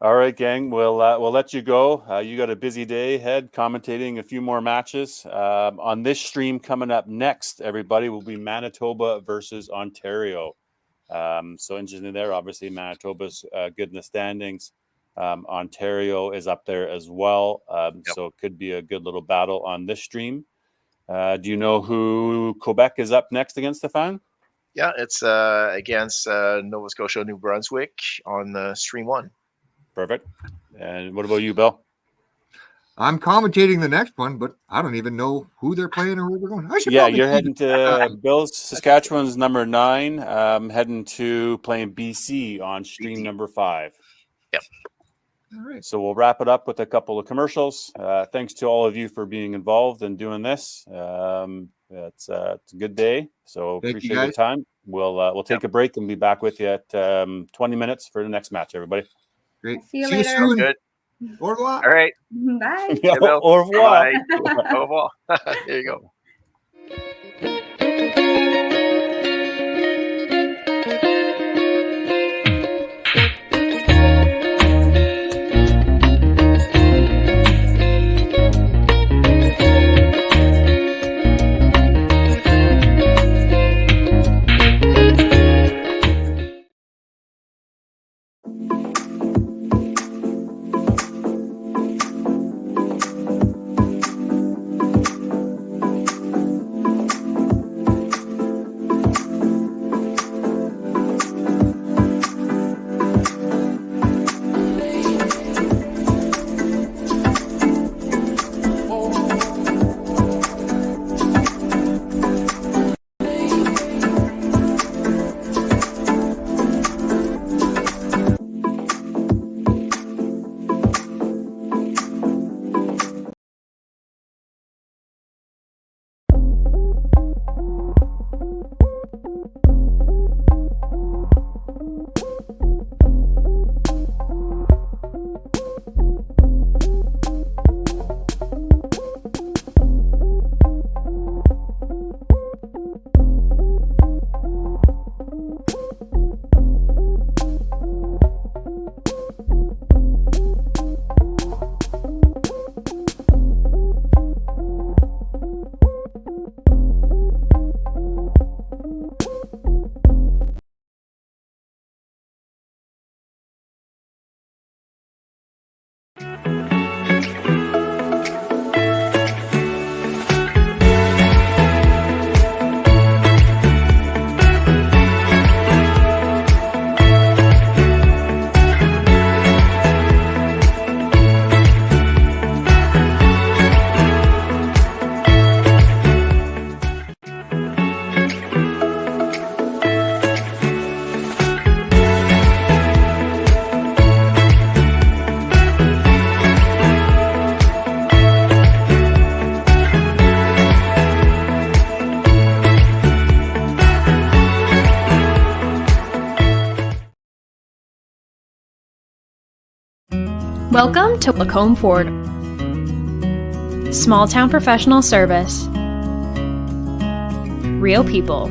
All right, gang. We'll let you go. You got a busy day ahead, commentating a few more matches. On this stream coming up next, everybody, will be Manitoba versus Ontario. So interesting there. Obviously, Manitoba's good in the standings. Ontario is up there as well. So it could be a good little battle on this stream. Do you know who Quebec is up next against, Stefan? Yeah, it's against Nova Scotia, New Brunswick on stream 1. Perfect. And what about you, Bill? I'm commentating the next one, but I don't even know who they're playing or where we're going. You're heading to Bill's Saskatchewan's number 9, heading to playing BC on stream number 5. Yep. All right. So we'll wrap it up with a couple of commercials. Thanks to all of you for being involved and doing this. It's a good day. So Thank you, appreciate your guys. time. We'll take a break and be back with you at 20 minutes for the next match, everybody. Great. See you later. soon. Good. Au revoir. All right. Bye. Yeah, Bill. au revoir. Bye. Au revoir. There you go. Welcome to Lacombe Ford. Small town professional service. Real people.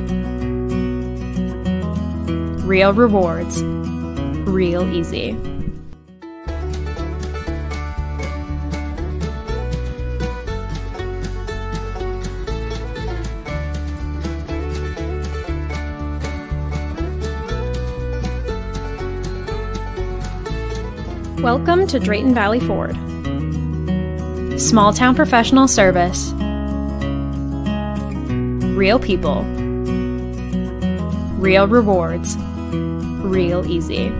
Real rewards. Real easy. Welcome to Drayton Valley Ford. Small town professional service. Real people. Real rewards. Real easy.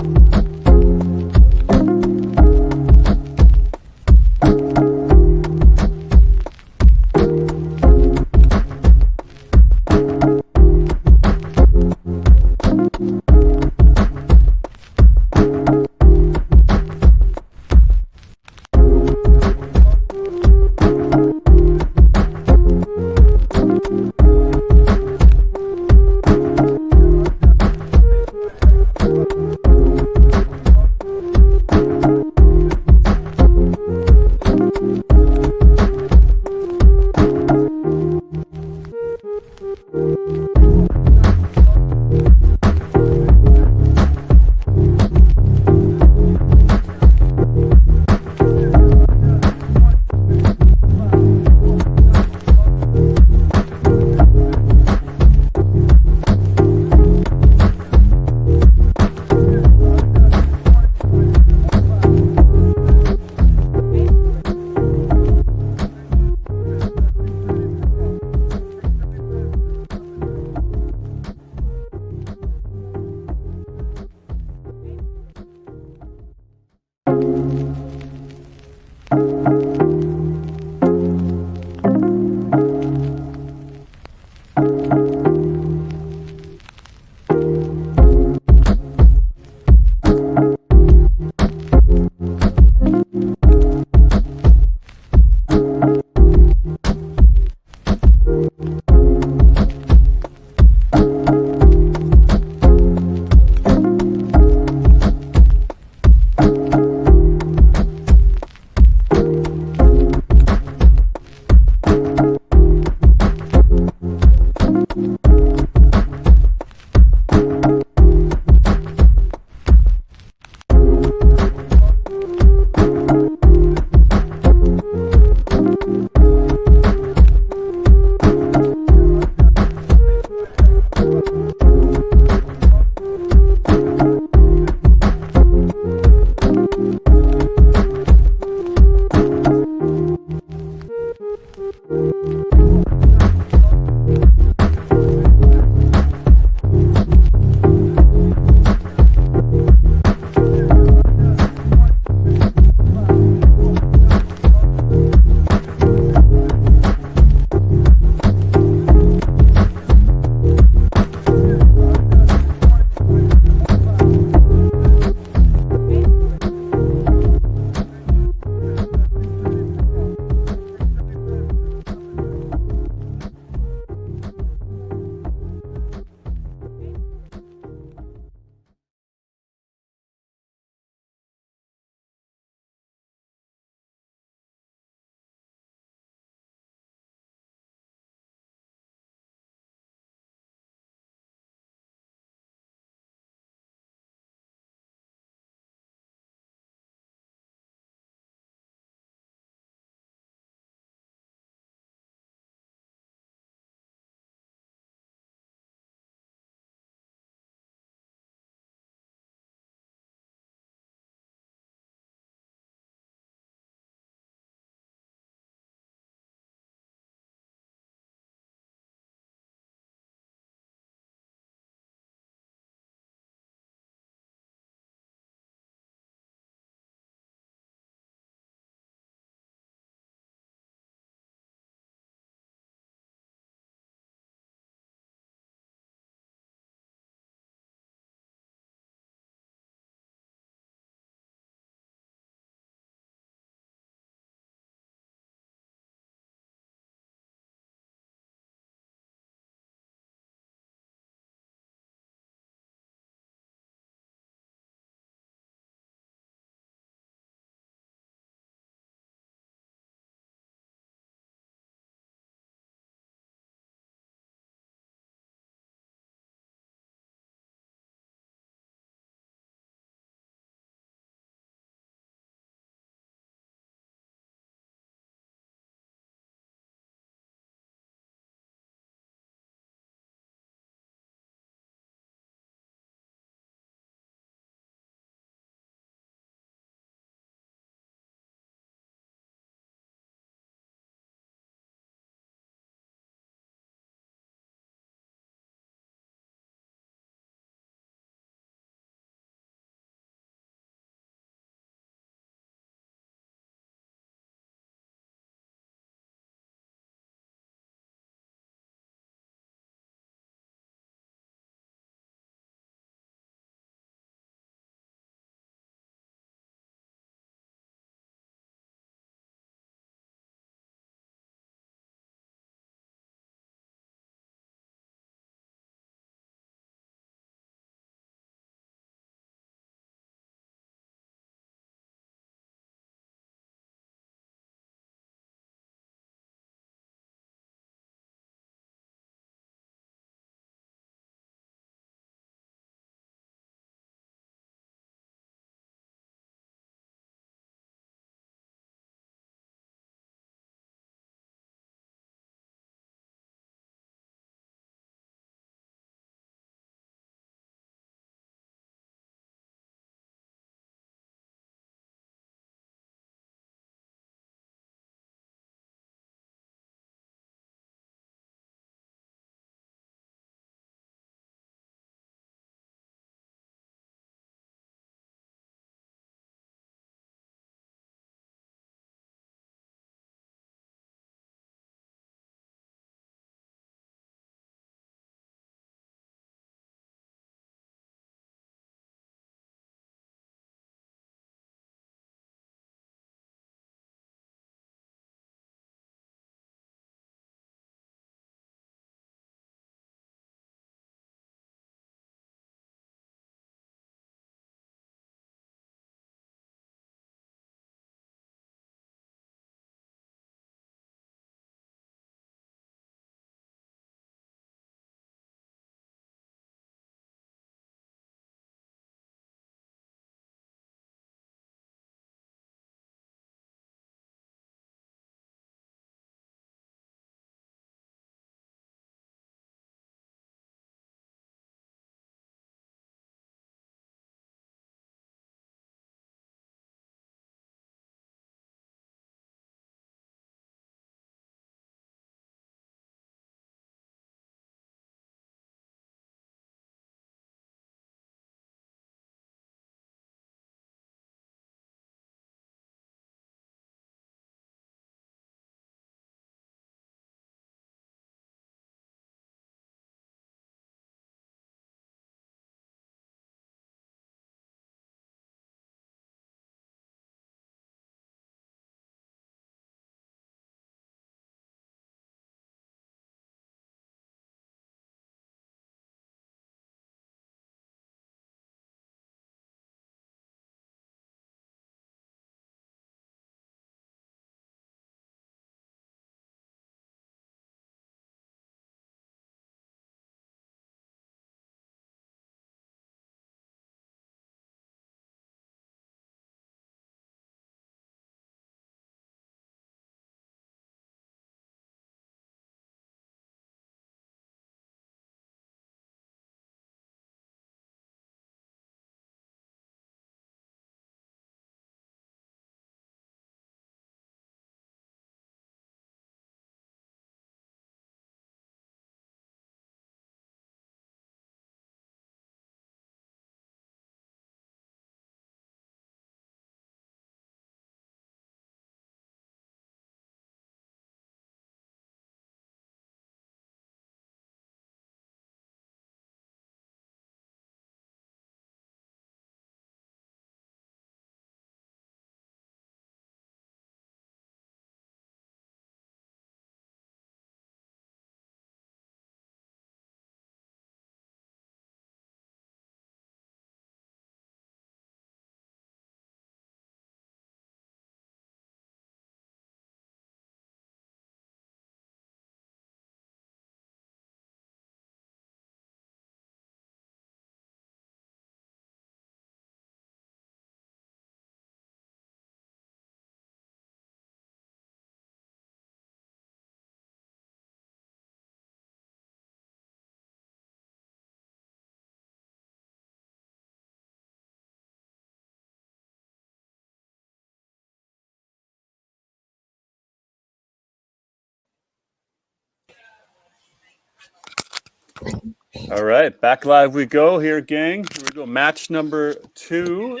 All right, back live we go here, gang. Here we go. Match number 2,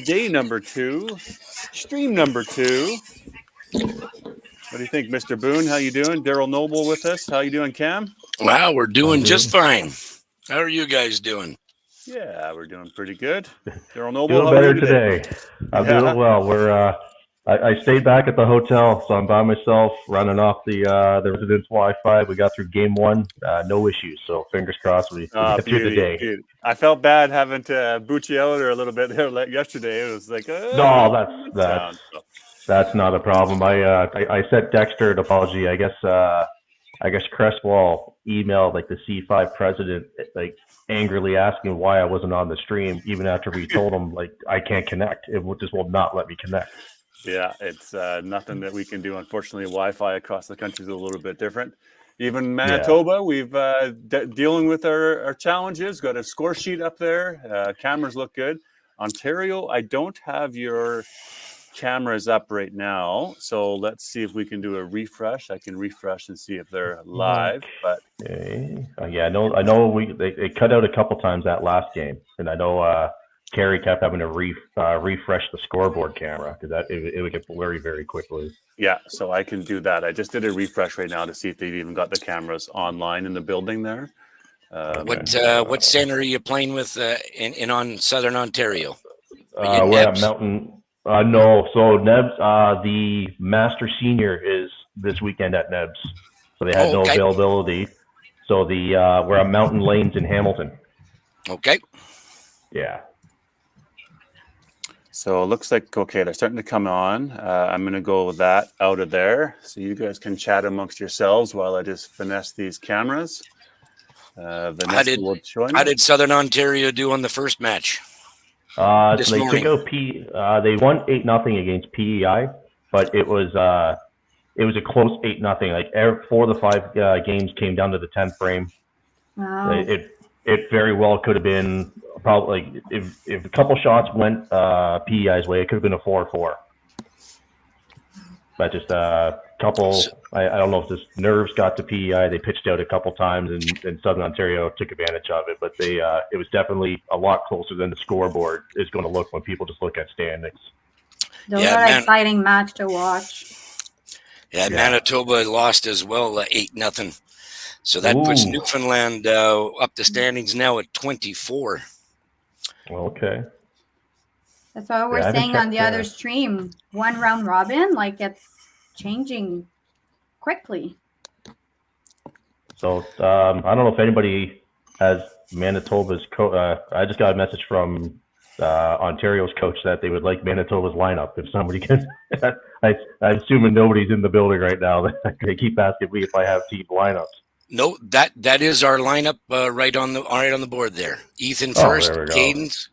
day number 2, stream number 2. What do you think, Mr. Boone? How you doing? Daryl Noble with us. How you doing, Cam? Wow, we're doing just fine. How are you guys doing? Yeah, we're doing pretty good. Daryl Noble, Doing how are better you today? I'm doing well. We're I stayed back at the hotel, so I'm by myself, running off the residence Wi-Fi. We got through game 1, no issues. So fingers crossed we get through the day. Beauty. I felt bad having to boot you out or a little bit there like yesterday. It was like, no, that's not a problem. I sent Dexter an apology. I guess Cresswell emailed like the C5 president, like angrily asking why I wasn't on the stream, even after we told him like I can't connect. It just will not let me connect. Yeah, it's nothing that we can do. Unfortunately, Wi-Fi across the country is a little bit different. Even Manitoba, we've dealing with our challenges. Got a score sheet up there. Cameras look good. Ontario, I don't have your cameras up right now, so let's see if we can do a refresh. I can refresh and see if they're live. But okay. I know they cut out a couple times that last game, and I know Kerry kept having to refresh the scoreboard camera because it would get blurry very quickly. yeah, so I can do that. I just did a refresh right now to see if they've even got the cameras online in the building there. What center are you playing with in on Southern Ontario? We're at Mountain. No, so Nebs, the Master Senior is this weekend at Nebs, so they had no availability. So we're at Mountain Lanes in Hamilton. Okay. Yeah. So it looks like, okay, they're starting to come on. I'm going to go with that out of there. So you guys can chat amongst yourselves while I just finesse these cameras. How did Southern Ontario do on the first match? So they took out they won 8-0 against PEI, but it was a close 8-0. Like 4 of the 5 games came down to the 10th frame. Wow. It very well could have been probably if a couple shots went PEI's way, it could have been a 4-4. But just a couple, I don't know if this nerves got to PEI. They pitched out a couple times, and Southern Ontario took advantage of it. But it was definitely a lot closer than the scoreboard is going to look when people just look at standings. Those are exciting match to watch. Yeah, Manitoba lost as well, 8-0. So that puts Newfoundland up the standings now at 24. Okay. That's what we're saying on the other stream. 1 round robin, like it's changing quickly. So I don't know if anybody has Manitoba's I just got a message from Ontario's coach that they would like Manitoba's lineup. If somebody can, I'm assuming nobody's in the building right now. They keep asking me if I have team lineups. No, that is our lineup right on the board there. Ethan first, Cadence,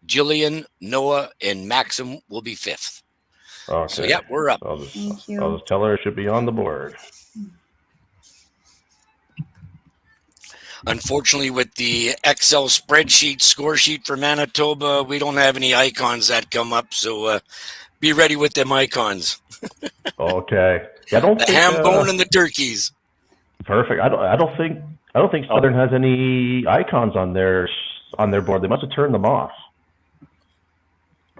Jillian, Noah, and Maxim will be 5th. Okay. So yeah, we're up. I'll just tell her it should be on the board. Unfortunately, with the Excel spreadsheet score sheet for Manitoba, we don't have any icons that come up. So be ready with them icons. Okay. The ham bone and the turkeys. Perfect. I don't think Southern has any icons on their board. They must have turned them off.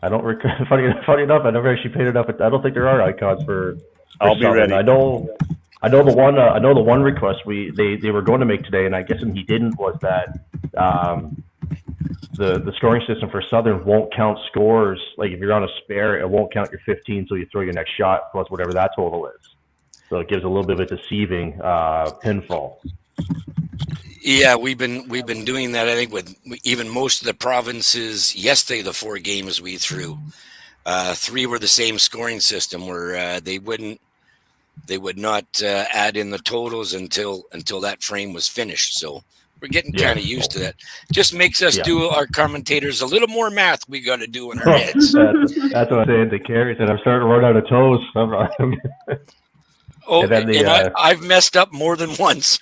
I don't. Funny enough, I never actually paid it up. I don't think there are icons for I'll be ready. I know the one request they were going to make today, and I guess he didn't, was that the scoring system for Southern won't count scores. Like if you're on a spare, it won't count your 15, so you throw your next shot plus whatever that total is. So it gives a little bit of a deceiving pinfall. Yeah, we've been doing that. I think with even most of the provinces yesterday, the 4 games we threw, 3 were the same scoring system where they would not add in the totals until that frame was finished. So we're getting kind of used to that. Just makes us do our commentators a little more math. We got to do in our heads. That's what I'm saying to Carrie. Said I'm starting to run out of toes. I've messed up more than once.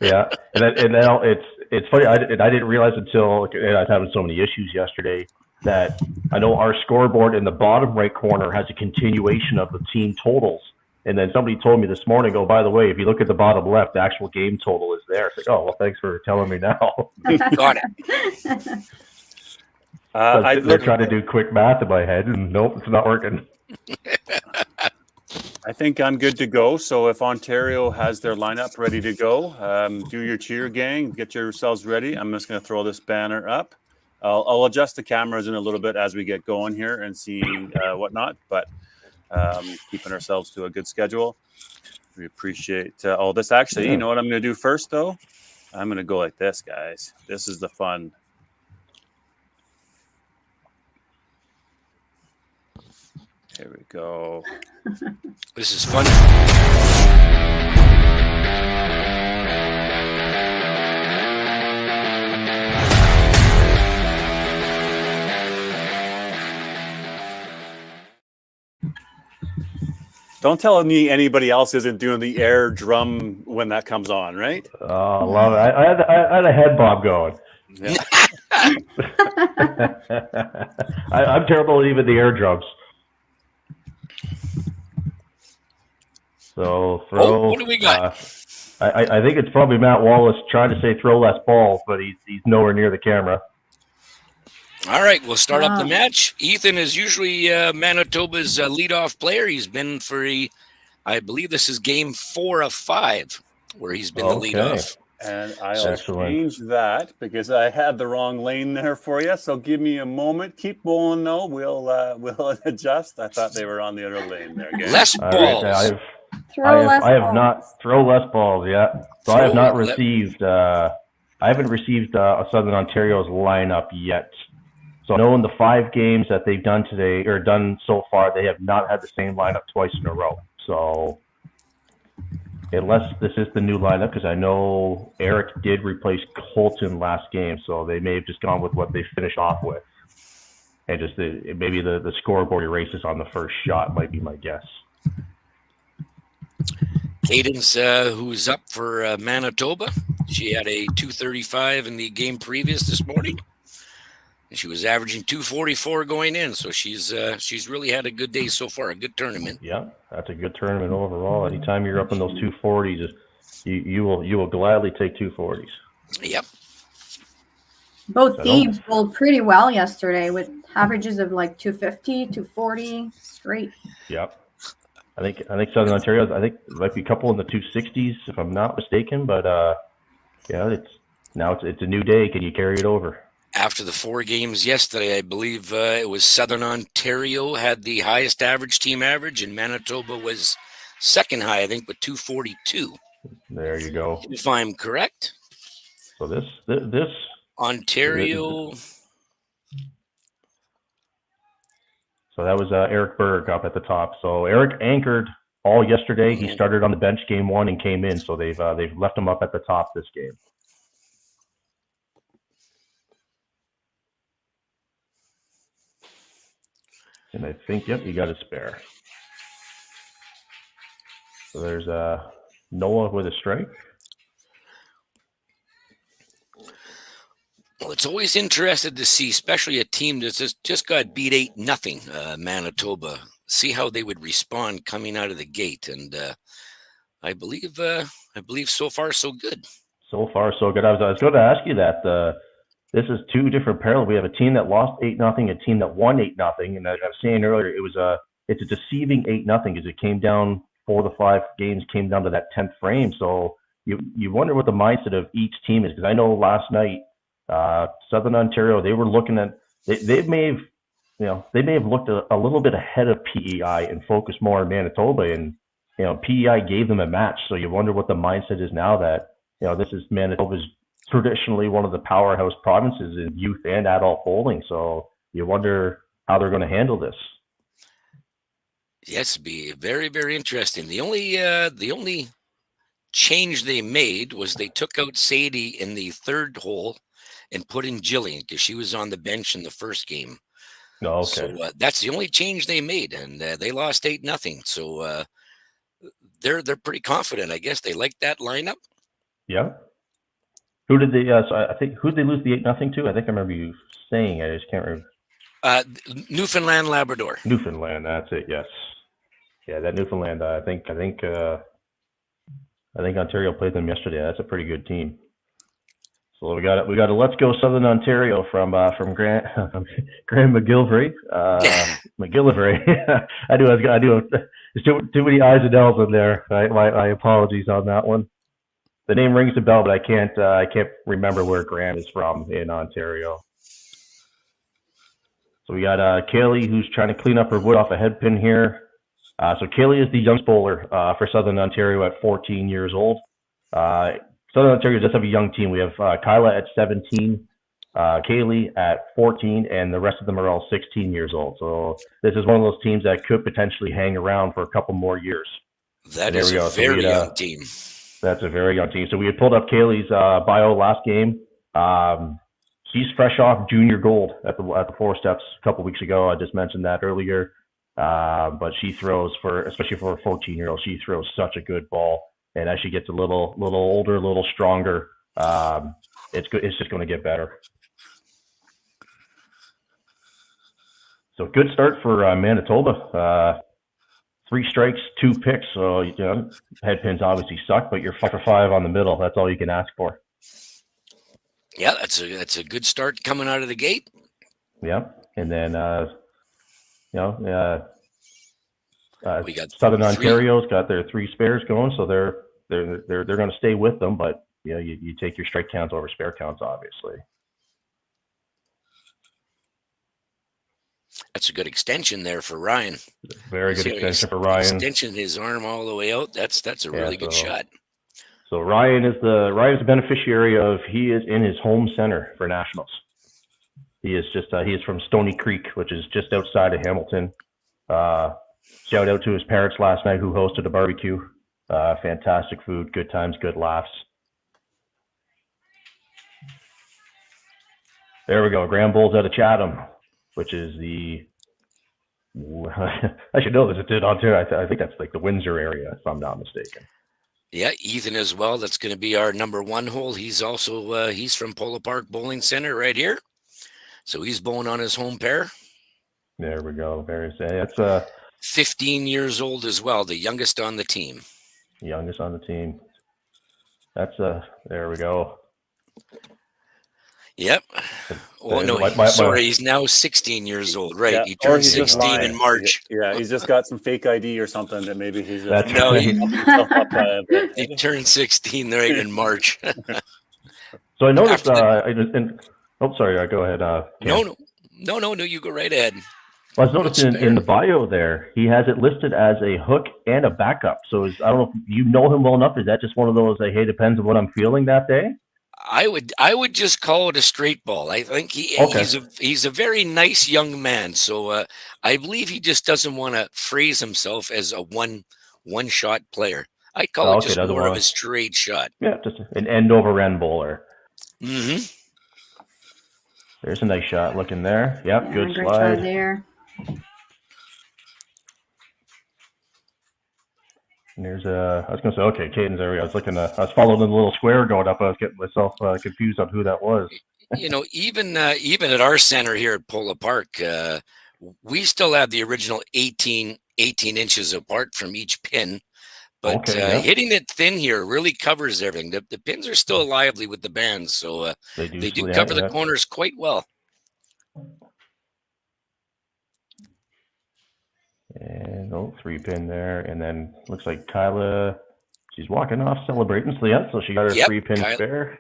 Yeah, and now it's funny. I didn't realize until I was having so many issues yesterday that I know our scoreboard in the bottom right corner has a continuation of the team totals, And then somebody told me this morning, oh, by the way, if you look at the bottom left, the actual game total is there. It's like, oh, well, thanks for telling me now. Got it. They're trying to do quick math in my head, and nope, it's not working. I think I'm good to go. So if Ontario has their lineup ready to go, do your cheer, gang. Get yourselves ready. I'm just going to throw this banner up. I'll adjust the cameras in a little bit as we get going here and see whatnot, but keeping ourselves to a good schedule. We appreciate all this. Actually, you know what I'm going to do first, though? I'm going to go like this, guys. This is the fun. Here we go. This is fun. Don't tell me anybody else isn't doing the air drum when that comes on, right? Oh, love it. I had a head bob going. Yeah. I'm terrible at even the air drums. So throw. What do we got? I think it's probably Matt Wallace trying to say throw less balls, but he's nowhere near the camera. All right, we'll start up the match. Ethan is usually Manitoba's leadoff player. He's been for I believe this is game 4 of 5 where he's been the leadoff. And I'll change that because I had the wrong lane there for you. So give me a moment. Keep bowling, though. We'll adjust. I thought they were on the other lane there. Again. Less balls. I have not throw less balls yet. So I have not received. I haven't received Southern Ontario's lineup yet. So knowing the 5 games that they've done today or done so far, they have not had the same lineup twice in a row. So unless this is the new lineup, because I know Eric did replace Colton last game, so they may have just gone with what they finished off with, and just maybe the scoreboard erases on the first shot might be my guess. Cadence, who's up for Manitoba, she had a 235 in the game previous this morning. She was averaging 244 going in, so she's really had a good day so far, a good tournament. Yeah, that's a good tournament overall. Anytime you're up in those 240s, you will gladly take 240s. Yep. Both teams bowled pretty well yesterday with averages of like 250, 240. It's great. Yep. I think Southern Ontario, I think there might be a couple in the 260s if I'm not mistaken, but yeah, it's a new day. Can you carry it over? After the 4 games yesterday, I believe it was Southern Ontario had the highest average team average, and Manitoba was second high, I think, with 242. There you go. If I'm correct. So this Ontario. So that was Eric Berg up at the top. So Eric anchored all yesterday. He started on the bench game 1 and came in. So they've left him up at the top this game. And I think, yep, you got a spare. So there's Noah with a strike. Well, it's always interesting to see, especially a team that's just got beat 8-0, Manitoba. See how they would respond coming out of the gate, and I believe so far so good. So far so good. I was going to ask you that. This is 2 different parallels. We have a team that lost 8-0, a team that won 8-0, and as I was saying earlier, it's a deceiving 8-0 because it came down 4 of the 5 games came down to that 10th frame. So you wonder what the mindset of each team is, because I know last night Southern Ontario, they were looking at they may have looked a little bit ahead of PEI and focused more on Manitoba, and PEI gave them a match. So you wonder what the mindset is now that this is Manitoba's traditionally one of the powerhouse provinces in youth and adult bowling. So you wonder how they're going to handle this. Yes, be very, very interesting. The only change they made was they took out Sadie in the 3rd hole and put in Jillian because she was on the bench in the first game. Oh, okay. So that's the only change they made, and they lost 8-0. So they're pretty confident. I guess they like that lineup. Yeah. Who did they? So I think who did they lose the 8-0 to? I think I remember you saying. I just can't remember. Newfoundland, Labrador. Newfoundland. That's it. Yes. Yeah, that Newfoundland. I think Ontario played them yesterday. That's a pretty good team. So we got a Let's Go Southern Ontario from Grant McGillivray. McGillivray. I do. There's too many I's and L's in there. My apologies on that one. The name rings a bell, but I can't remember where Grant is from in Ontario. So we got Kaylee, who's trying to clean up her wood off a head pin here. So Kaylee is the youngest bowler for Southern Ontario at 14 years old. Southern Ontario does have a young team. We have Kyla at 17, Kaylee at 14, and the rest of them are all 16 years old. So this is one of those teams that could potentially hang around for a couple more years. That is a very young team. That's a very young team. So we had pulled up Kaylee's bio last game. She's fresh off junior gold at the Four Steps a couple weeks ago. I just mentioned that earlier. But she throws especially for a 14-year-old, she throws such a good ball. And as she gets a little older, a little stronger, it's just going to get better. So good start for Manitoba. 3 strikes, 2 picks. So head pins obviously suck, but you're 5 for 5 on the middle. That's all you can ask for. Yeah, that's a good start coming out of the gate. Yeah, and then we got Southern Ontario's got their 3 spares going, so they're going to stay with them. But you take your strike counts over spare counts, obviously. That's a good extension there for Ryan. Very good extension for Ryan. Extension his arm all the way out. That's a really good shot. So Ryan is the beneficiary of, he is in his home center for nationals. He is from Stony Creek, which is just outside of Hamilton. Shout out to his parents last night who hosted a barbecue. Fantastic food, good times, good laughs. There we go. Grand Bowls out of Chatham, which is I should know this. It's in Ontario. I think that's like the Windsor area, if I'm not mistaken. Yeah, Ethan as well. That's going to be our number 1 hole. He's also he's from Polo Park Bowling Center right here. So he's bowling on his home pair. There we go. That's 15 years old as well, the youngest on the team. Youngest on the team. That's there we go. Yep. Oh no, sorry, he's now 16 years old. Right, yeah. He turned 16 in March. Yeah, he's just got some fake ID or something that maybe he's. He turned 16 right in March. So I noticed. Sorry. Go ahead. No. You go right ahead. Well, I was noticing in the bio there, he has it listed as a hook and a backup. So I don't know if you know him well enough. Is that just one of those, like, hey, depends on what I'm feeling that day? I would just call it a straight ball. I think he's a very nice young man. So I believe he just doesn't want to phrase himself as a one shot player. I call it just more of a straight shot. Yeah, just an end over end bowler. Mm-hmm. There's a nice shot looking there. Yep, good great slide. Shot there. And there's I was going to say, okay, Caden's area. I was following the little square going up. I was getting myself confused on who that was. Even at our center here at Polo Park, we still have the original 18 inches apart from each pin. But hitting it thin here really covers everything. The pins are still lively with the bands, so they do cover the corners quite well. And 3 pin there, and then looks like Kyla, she's walking off celebrating. So she got her 3 pin spare.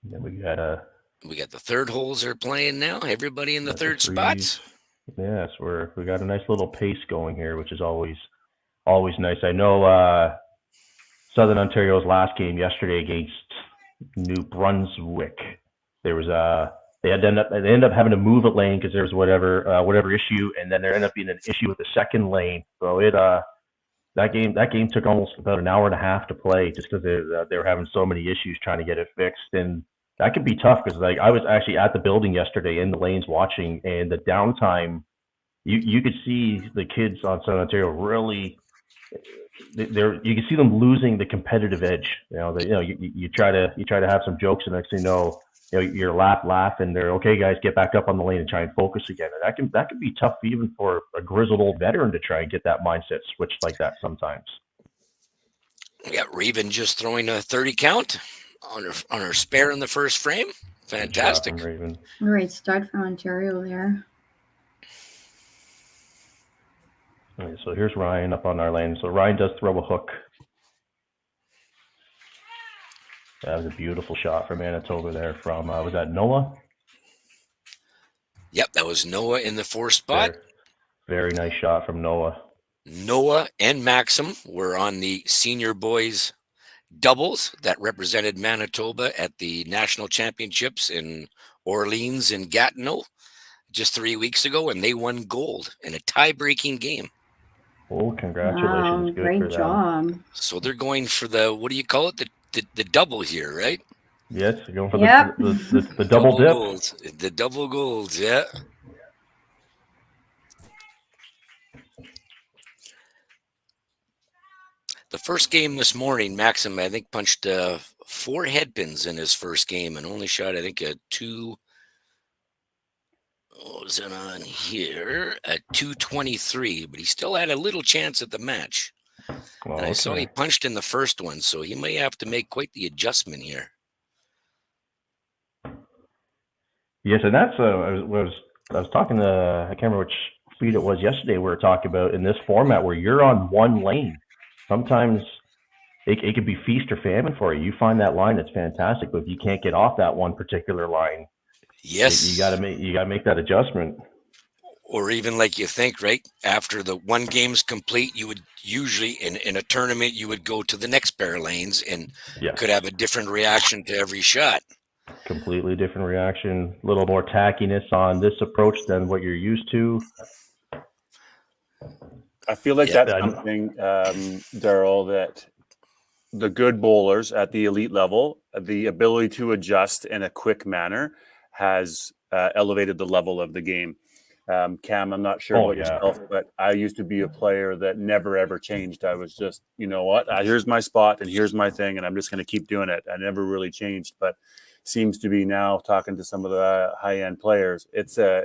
And then we got the third holes are playing now. Everybody in the third spots. Yes, we got a nice little pace going here, which is always nice. I know Southern Ontario's last game yesterday against New Brunswick, there was they ended up having to move a lane because there was whatever issue, and then there ended up being an issue with the second lane. So that game took almost about an hour and a half to play just because they were having so many issues trying to get it fixed. And that could be tough because I was actually at the building yesterday in the lanes watching, and the downtime, you could see the kids on Southern Ontario really you can see them losing the competitive edge. You try to have some jokes, and next thing you know, you're laugh, and they're okay, guys, get back up on the lane and try and focus again. And that can be tough even for a grizzled old veteran to try and get that mindset switched like that sometimes. Yeah, Raven just throwing a 30 count on her spare in the first frame. Fantastic. Raven. Great start from Ontario there. Okay, so here's Ryan up on our lane. So Ryan does throw a hook. That was a beautiful shot from Manitoba there from, was that Noah? Yep, that was Noah in the fourth spot. Very nice shot from Noah. Noah and Maxim were on the senior boys doubles that represented Manitoba at the national championships in Orleans and Gatineau just 3 weeks ago, and they won gold in a tie-breaking game. Oh, congratulations. Wow, Good great for them. job. So they're going for the, what do you call it? The double here, right? Yes, you're going for Yep. the double dip. Golds. The double golds, yeah. The first game this morning, Maxim, I think, punched 4 head pins in his first game and only shot, I think, a 223, but he still had a little chance at the match. Well, And I saw okay. he punched in the first one, so he may have to make quite the adjustment here. Yes, and that's I was talking to, I can't remember which feed it was yesterday. We were talking about in this format where you're on one lane. Sometimes it could be feast or famine for you. You find that line, it's fantastic, but if you can't get off that one particular line, Yes, you gotta make that adjustment. or even like you think, right? After the one game's complete, you would usually in a tournament you would go to the next pair of lanes and Yeah, could have a different reaction to every shot. completely different reaction. A little more tackiness on this approach than what you're used to. I feel like Yeah, that's something, Daryl, that the good bowlers at the elite level, the ability to adjust in a quick manner has elevated the level of the game. Cam, I'm not sure Oh, about yeah. yourself, but I used to be a player that never ever changed. I was just, you know what, here's my spot and here's my thing, and I'm just going to keep doing it. I never really changed, but seems to be now talking to some of the high end players. It's a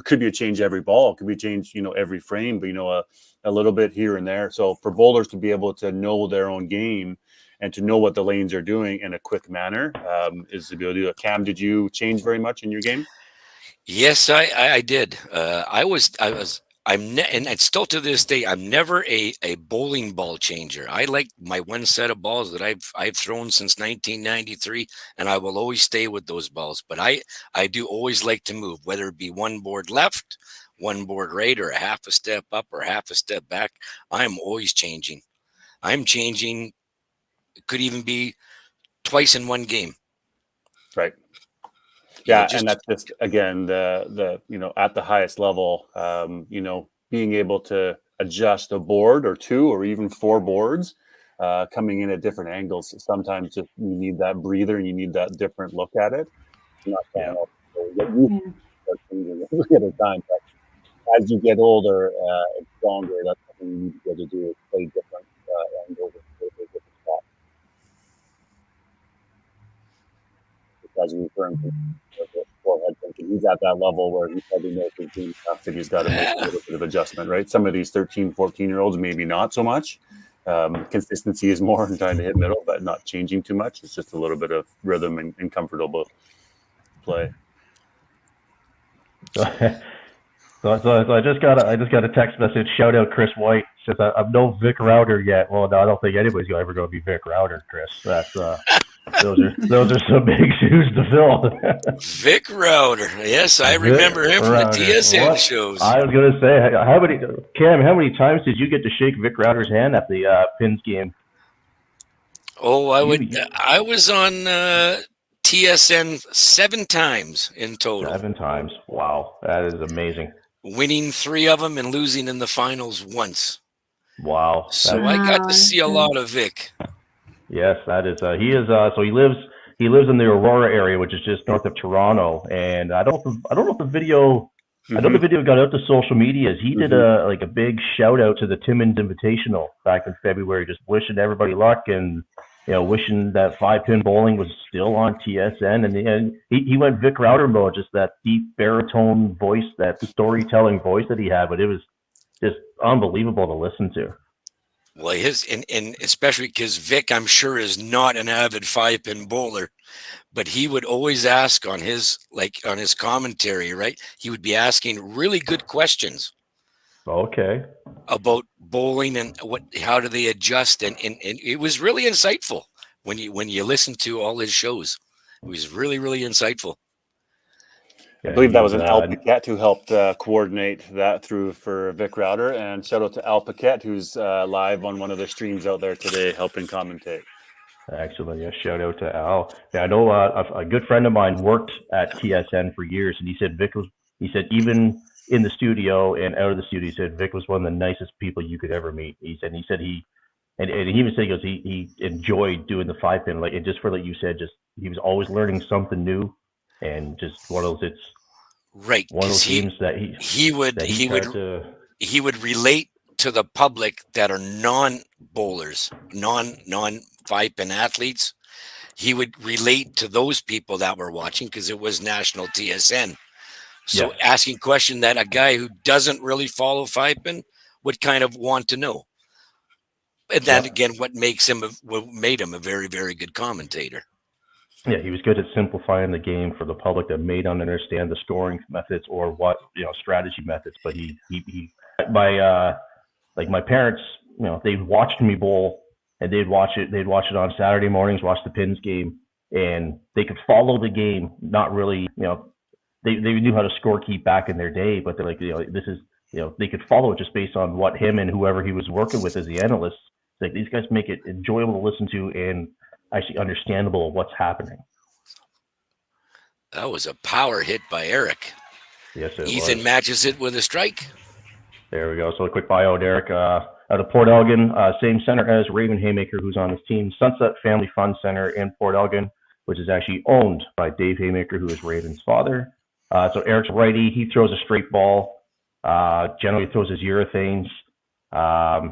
could be a change every ball, it could be a change every frame, but a little bit here and there. So for bowlers to be able to know their own game and to know what the lanes are doing in a quick manner is to be able to do it. Cam, did you change very much in your game? Yes, I did. And still to this day, I'm never a bowling ball changer. I like my one set of balls that I've thrown since 1993, and I will always stay with those balls. But I do always like to move, whether it be one board left, one board right, or a half a step up or half a step back. I'm always changing. I'm changing. It could even be twice in one game. Right. You know, Yeah, just- and that's just again the at the highest level, being able to adjust a board or two or even 4 boards coming in at different angles. Sometimes just you need that breather and you need that different look at it. I'm not saying get used to start changing every other time, but as you get older and stronger, that's something you need to be able to do is play different angles and play different spots. As you're referring to forehead thinking, he's at that level where he probably knows his game stuff and he's got to make a little bit of adjustment, right? Some of these 13, 14-year-olds, maybe not so much. Consistency is more in trying to hit middle, but not changing too much. It's just a little bit of rhythm and comfortable play. So I just got a text message. Shout out Chris White. Says I'm no Vic Router yet. Well, no, I don't think anybody's ever going to be Vic Router, Chris. That's those are some big shoes to fill. Vic Router. Yes, I remember him from the TSN What? shows. I was going to say, how many times did you get to shake Vic Router's hand at the Pins game? Oh, I was on TSN 7 times in total. 7 times. Wow, that is amazing. Winning 3 of them and losing in the finals once. Wow. So I got to see a lot of Vic. Yes, that is. He is. So he lives in the Aurora area, which is just north of Toronto. And I don't know if the video I know the video got out to social medias. He did a big shout out to the Timmins Invitational back in February, just wishing everybody luck and wishing that 5-pin bowling was still on TSN. And he went Vic Router mode, just that deep baritone voice, that storytelling voice that he had, but it was just unbelievable to listen to. Well, and especially because Vic, I'm sure, is not an avid 5-pin bowler, but he would always ask on his commentary, right? He would be asking really good questions. Okay. About bowling and how do they adjust, and it was really insightful when you listen to all his shows. It was really, really insightful. I believe that was an Al Paquette who helped coordinate that for Vic Router, and shout out to Al Paquette, who's live on one of the streams out there today helping commentate. Excellent. Yeah, shout out to Al. Yeah, I know a good friend of mine worked at TSN for years, and he said even in the studio and out of the studio, he said Vic was one of the nicest people you could ever meet. He even said he enjoyed doing the 5-pin, and just for like you said, just he was always learning something new, and just one of those right. One of those games that he would relate to the public that are non-bowlers, non 5-pin athletes. He would relate to those people that were watching because it was national TSN. So asking question that a guy who doesn't really follow 5-pin would kind of want to know. And that again, what made him a very, very good commentator. Yeah, he was good at simplifying the game for the public that may not understand the scoring methods or strategy methods. But my parents, they watched me bowl, and they'd watch it on Saturday mornings, watch the Pins game, and they could follow the game. Not really, they knew how to scorekeep back in their day, but they're like, they could follow it just based on what him and whoever he was working with as the analysts. Like, these guys make it enjoyable to listen to and actually understandable what's happening. That was a power hit by Eric. Yes, it Ethan was. matches it with a strike. There we go. So a quick bio, Derek. Out of Port Elgin, same center as Raven Haymaker, who's on his team. Sunset Family Fun Center in Port Elgin, which is actually owned by Dave Haymaker, who is Raven's father. So Eric's righty. He throws a straight ball. Generally throws his urethanes.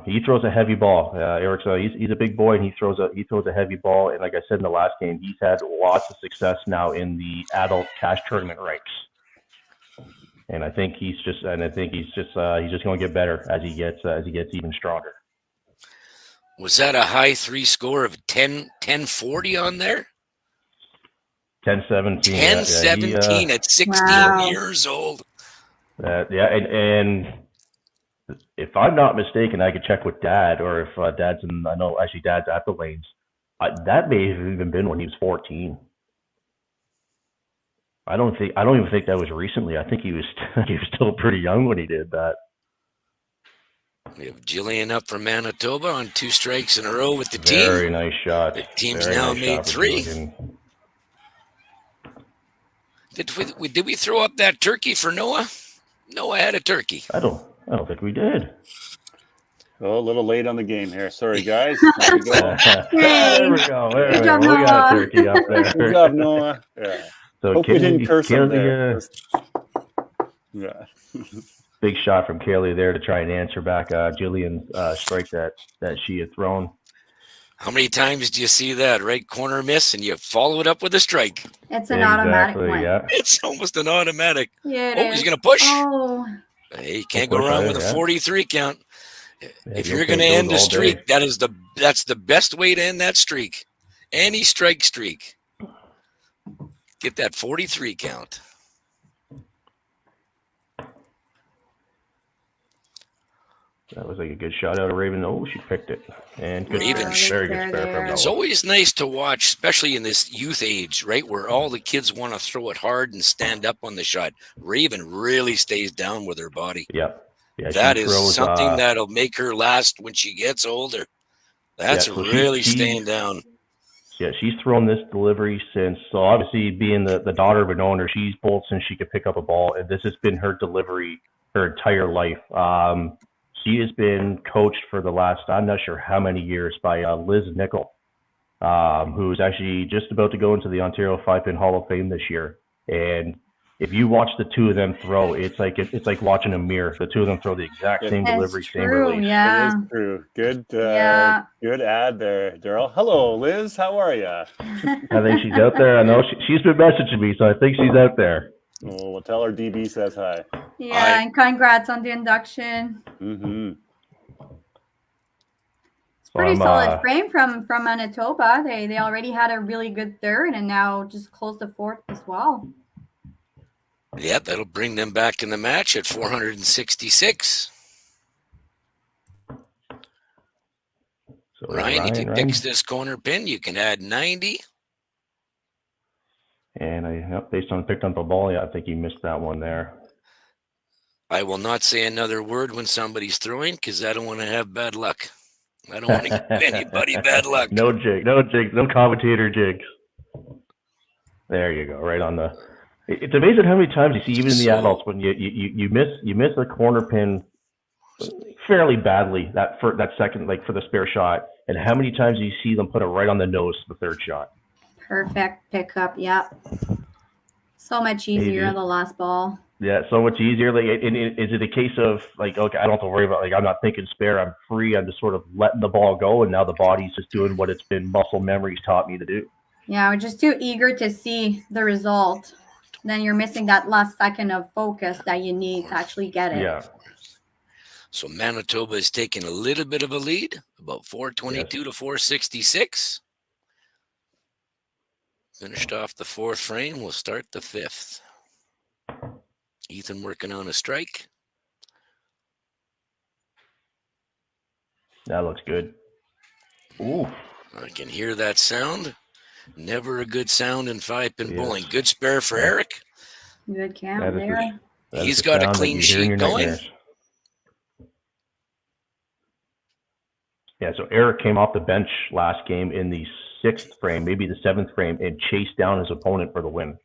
He throws a heavy ball. Eric's he's a big boy, and he throws a heavy ball. And like I said in the last game, he's had lots of success now in the adult cash tournament ranks. And I think he's just going to get better as he gets even stronger. Was that a high 3 score of 1040 on there? 10-17. 10-17 at 16 years old. And if I'm not mistaken, I could check with Dad, or if Dad's at the lanes. That may have even been when he was 14. I don't even think that was recently. I think he was still pretty young when he did that. We have Jillian up from Manitoba on 2 strikes in a row with the team. Very nice shot. The team's now made 3. Did we throw up that turkey for Noah? Noah had a turkey. I don't think we did. Oh, a little late on the game here. Sorry, guys. There we go. We got a turkey up there. Good job, Noah. Yeah. So hope we didn't curse him there. Yeah. Big shot from Kaylee there to try and answer back Jillian's strike that she had thrown. How many times do you see that right corner miss and you follow it up with a strike? It's an automatic one. Yeah. It's almost an automatic. Yeah, he's going to push. Oh. Hey, you can't go wrong with a 43 count. If you're going to end a streak, that's the best way to end that streak. Any strike streak. Get that 43 count. That was like a good shot out of Raven. Oh, she picked it. And good Raven, very good spare from It's always nice to watch, especially in this youth age, right, where all the kids want to throw it hard and stand up on the shot. Raven really stays down with her body. Yep. Yeah, that is something that'll make her last when she gets older. That's really staying down. Yeah, she's thrown this delivery since, so obviously being the daughter of an owner, she's bowled since she could pick up a ball, and this has been her delivery her entire life. She has been coached for the last, I'm not sure how many years, by Liz Nickel, who's actually just about to go into the Ontario 5-Pin Hall of Fame this year. And if you watch the two of them throw, it's like watching a mirror. The two of them throw the exact same That's delivery, same true. release. Yeah. It is true. Good. Yeah. Good ad there, Daryl. Hello, Liz. How are you? I think she's out there. I know she's been messaging me, so I think she's out there. Well, we'll tell her DB says hi. Yeah, and congrats on the induction. Mm-hmm. It's pretty So solid frame from Manitoba. They already had a really good third and now just closed the fourth as well. Yeah, that'll bring them back in the match at 466. So Ryan, if you fix this corner pin, you can add 90. And based on picked up the ball, yeah, I think you missed that one there. I will not say another word when somebody's throwing because I don't want to have bad luck. I don't want to give anybody bad luck. No jigs, no commentator jigs. There you go, right on the. It's amazing how many times you see, even in the adults, when you miss a corner pin fairly badly that second, like for the spare shot, and how many times you see them put it right on the nose the third shot. Perfect pickup. Yep. So much easier on the last ball. Yeah, so much easier. Like, is it a case of like, okay, I don't have to worry about, like, I'm not thinking spare, I'm free, I'm just sort of letting the ball go, and now the body's just doing what it's been muscle memory's taught me to do. Yeah, we're just too eager to see the result. Then you're missing that last second of focus that you need to actually get it. Yeah. So Manitoba is taking a little bit of a lead, about 422 to 466. Finished off the fourth frame. We'll start the fifth. Ethan working on a strike. That looks good. Ooh. I can hear that sound. Never a good sound in 5-pin bowling. Good spare for Eric. Good count there. He's got a clean sheet going. Yeah, so Eric came off the bench last game in the 6th frame, maybe the 7th frame, and chased down his opponent for the win.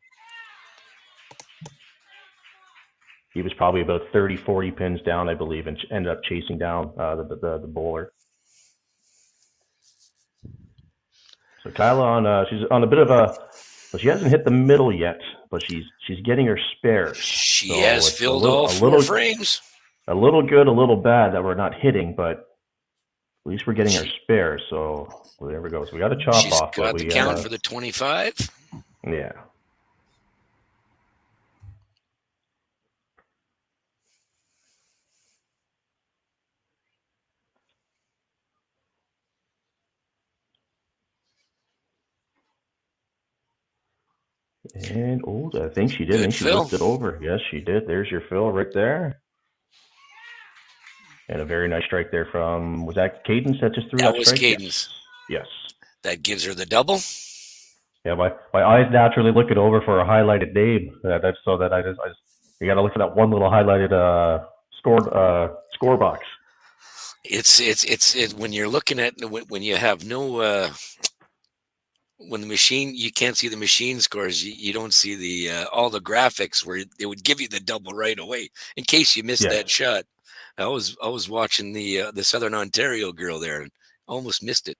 He was probably about 30, 40 pins down, I believe, and ended up chasing down the bowler. So Kyla she's on a bit of a, well, she hasn't hit the middle yet, but she's getting her spares. She so has filled all four frames. A little good, a little bad that we're not hitting, but at least we're getting our spares. So there we go. So we got a chop She's off. got the count for the 25. Yeah. And I think she did. I think she looked it over. Yes, she did. There's your fill right there. And a very nice strike there from, was that Cadence that just threw that strike? That was Cadence. Yes. That gives her the double. Yeah, my eyes naturally looking over for a highlighted name. That's so that I just you got to look for that one little highlighted score box. It's when you're looking at when you have no when the machine, you can't see the machine scores. You don't see the all the graphics where it would give you the double right away in case you missed that shot. I was watching the Southern Ontario girl there and almost missed it.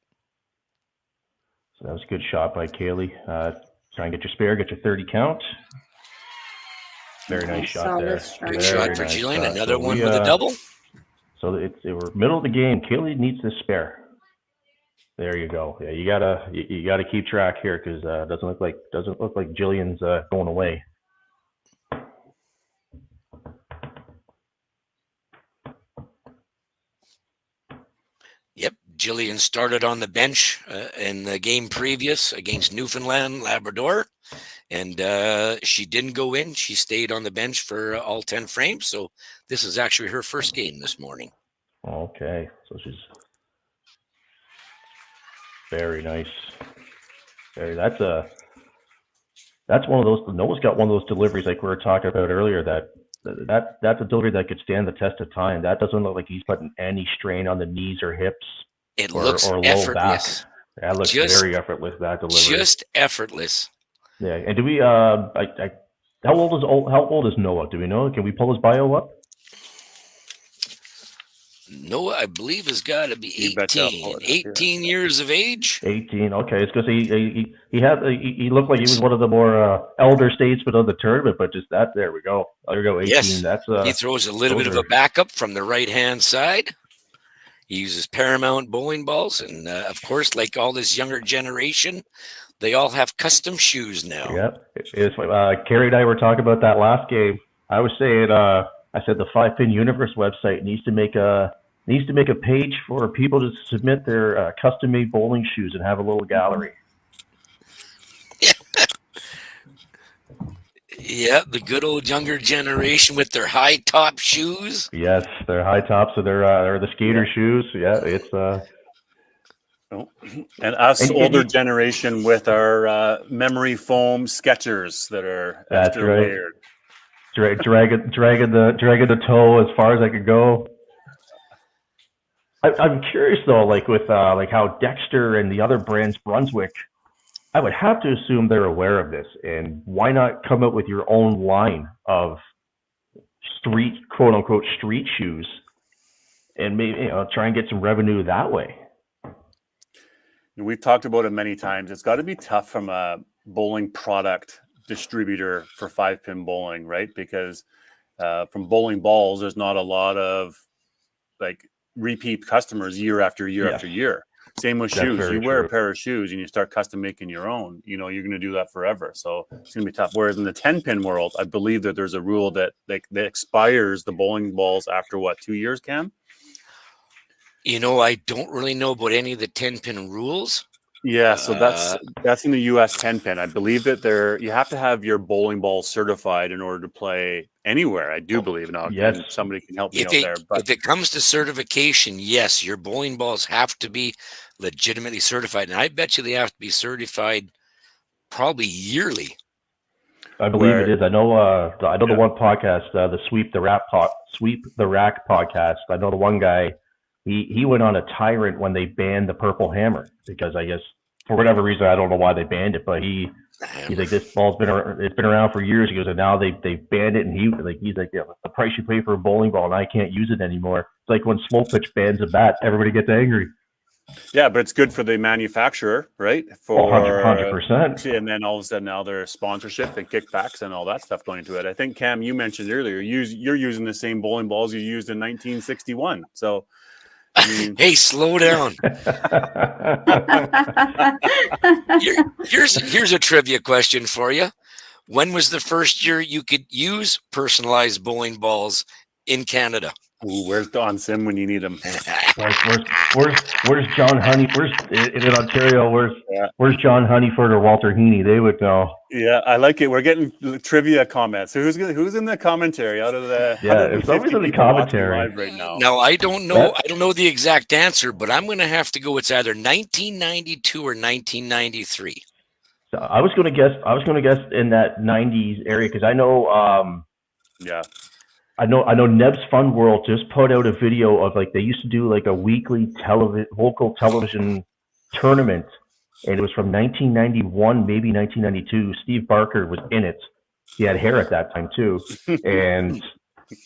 So that was a good shot by Kaylee. Try and get your spare, get your 30 count. Very nice shot there. Good shot for Jillian. Another one with a double. So we're middle of the game. Kaylee needs the spare. There you go. Yeah, you gotta keep track here because doesn't look like Jillian's going away. Yep, Jillian started on the bench in the game previous against Newfoundland, Labrador, and she didn't go in. She stayed on the bench for all 10 frames. So this is actually her first game this morning. Okay, so she's very nice. That's one of those. Noah's got one of those deliveries like we were talking about earlier. That's a delivery that could stand the test of time. That doesn't look like he's putting any strain on the knees or hips. It looks low effortless. Back. That looks very effortless. That delivery. Just effortless. Yeah. And do we? How old is Noah? Do we know? Can we pull his bio up? Noah, I believe, has got to be You betcha I'll 18. pull it up here. 18 years of age. 18. Okay, it's because he looked like he was one of the more elder statesmen of the tournament, but just that. There we go. There we go. 18. Yes. That's He throws a little bit of a backup from the right-hand side. He uses Paramount bowling balls. And, of course, like all this younger generation, they all have custom shoes now. Yeah. It's Carrie and I were talking about that last game. I was saying, I said the 5-Pin Universe website needs to make a page for people to submit their custom-made bowling shoes and have a little gallery. Yeah, the good old younger generation with their high top shoes. Yes, they're high tops, so they're the skater shoes. Yeah, it's And us And- older generation with our memory foam Skechers that are That's extra right. layered. dragging the toe as far as I could go. I'm curious though, like with like how Dexter and the other brands, Brunswick, I would have to assume they're aware of this, and why not come up with your own line of street, quote unquote, street shoes, and maybe try and get some revenue that way. We've talked about it many times. It's got to be tough from a bowling product distributor for 5-pin bowling, right? Because from bowling balls, there's not a lot of like repeat customers year after year after year. Same with That's shoes. very You wear a true. pair of shoes and you start custom making your own, you're going to do that forever. So it's going to be tough. Whereas in the 10-pin world, I believe that there's a rule that that expires the bowling balls after 2 years, Cam? I don't really know about any of the 10-pin rules. Yeah, so that's in the US 10-pin. I believe that you have to have your bowling ball certified in order to play anywhere. I do believe now. Yes. And somebody can help me out If there. But it comes to certification, yes, your bowling balls have to be legitimately certified. And I bet you they have to be certified probably yearly. I believe it is. I know. The one podcast, the Sweep the Rack podcast. I know the one guy. He went on a tyrant when they banned the Purple Hammer because I guess for whatever reason I don't know why they banned it, but he's like, this ball's been around for years. He goes, and now they banned it, and he's like yeah, the price you pay for a bowling ball and I can't use it anymore. It's like when Slow Pitch bans a bat, everybody gets angry. yeah, but it's good for the manufacturer, right? For 100%. And then all of a sudden now there's sponsorship and kickbacks and all that stuff going into it. I think Cam, you mentioned earlier, you're using the same bowling balls you used in 1961. So. I mean, Hey, slow down. Here's a trivia question for you. When was the first year you could use personalized bowling balls in Canada? ooh, where's Don Sim when you need him? Where's John Honey? In Ontario? Where's John Honeyford or Walter Heaney? They would know. Yeah, I like it. We're getting trivia comments. So who's in the commentary out of the? If somebody's in the commentary live right now. No, I don't know. I don't know the exact answer, but I'm going to have to go. It's either 1992 or 1993. So I was going to guess in that 90s area because I know. Yeah. I know Neb's Fun World just put out a video of like they used to do like a weekly local television tournament, and it was from 1991, maybe 1992. Steve Barker was in it. He had hair at that time too, and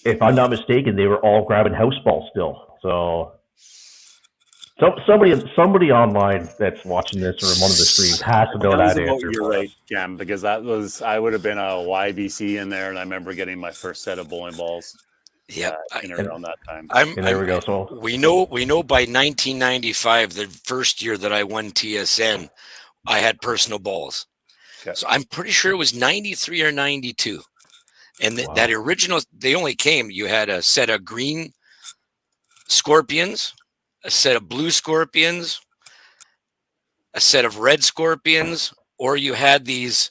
if I'm not mistaken, they were all grabbing house balls still. So somebody online that's watching this or in one of the streams has to know that answer. You're right, Cam, because I would have been a YBC in there, and I remember getting my first set of bowling balls. Yeah, in around that time. And there we go. So we know by 1995, the first year that I won TSN, I had personal balls. Okay. So I'm pretty sure it was 93 or 92. And that original, they only came, you had a set of green scorpions, a set of blue scorpions, a set of red scorpions, or you had these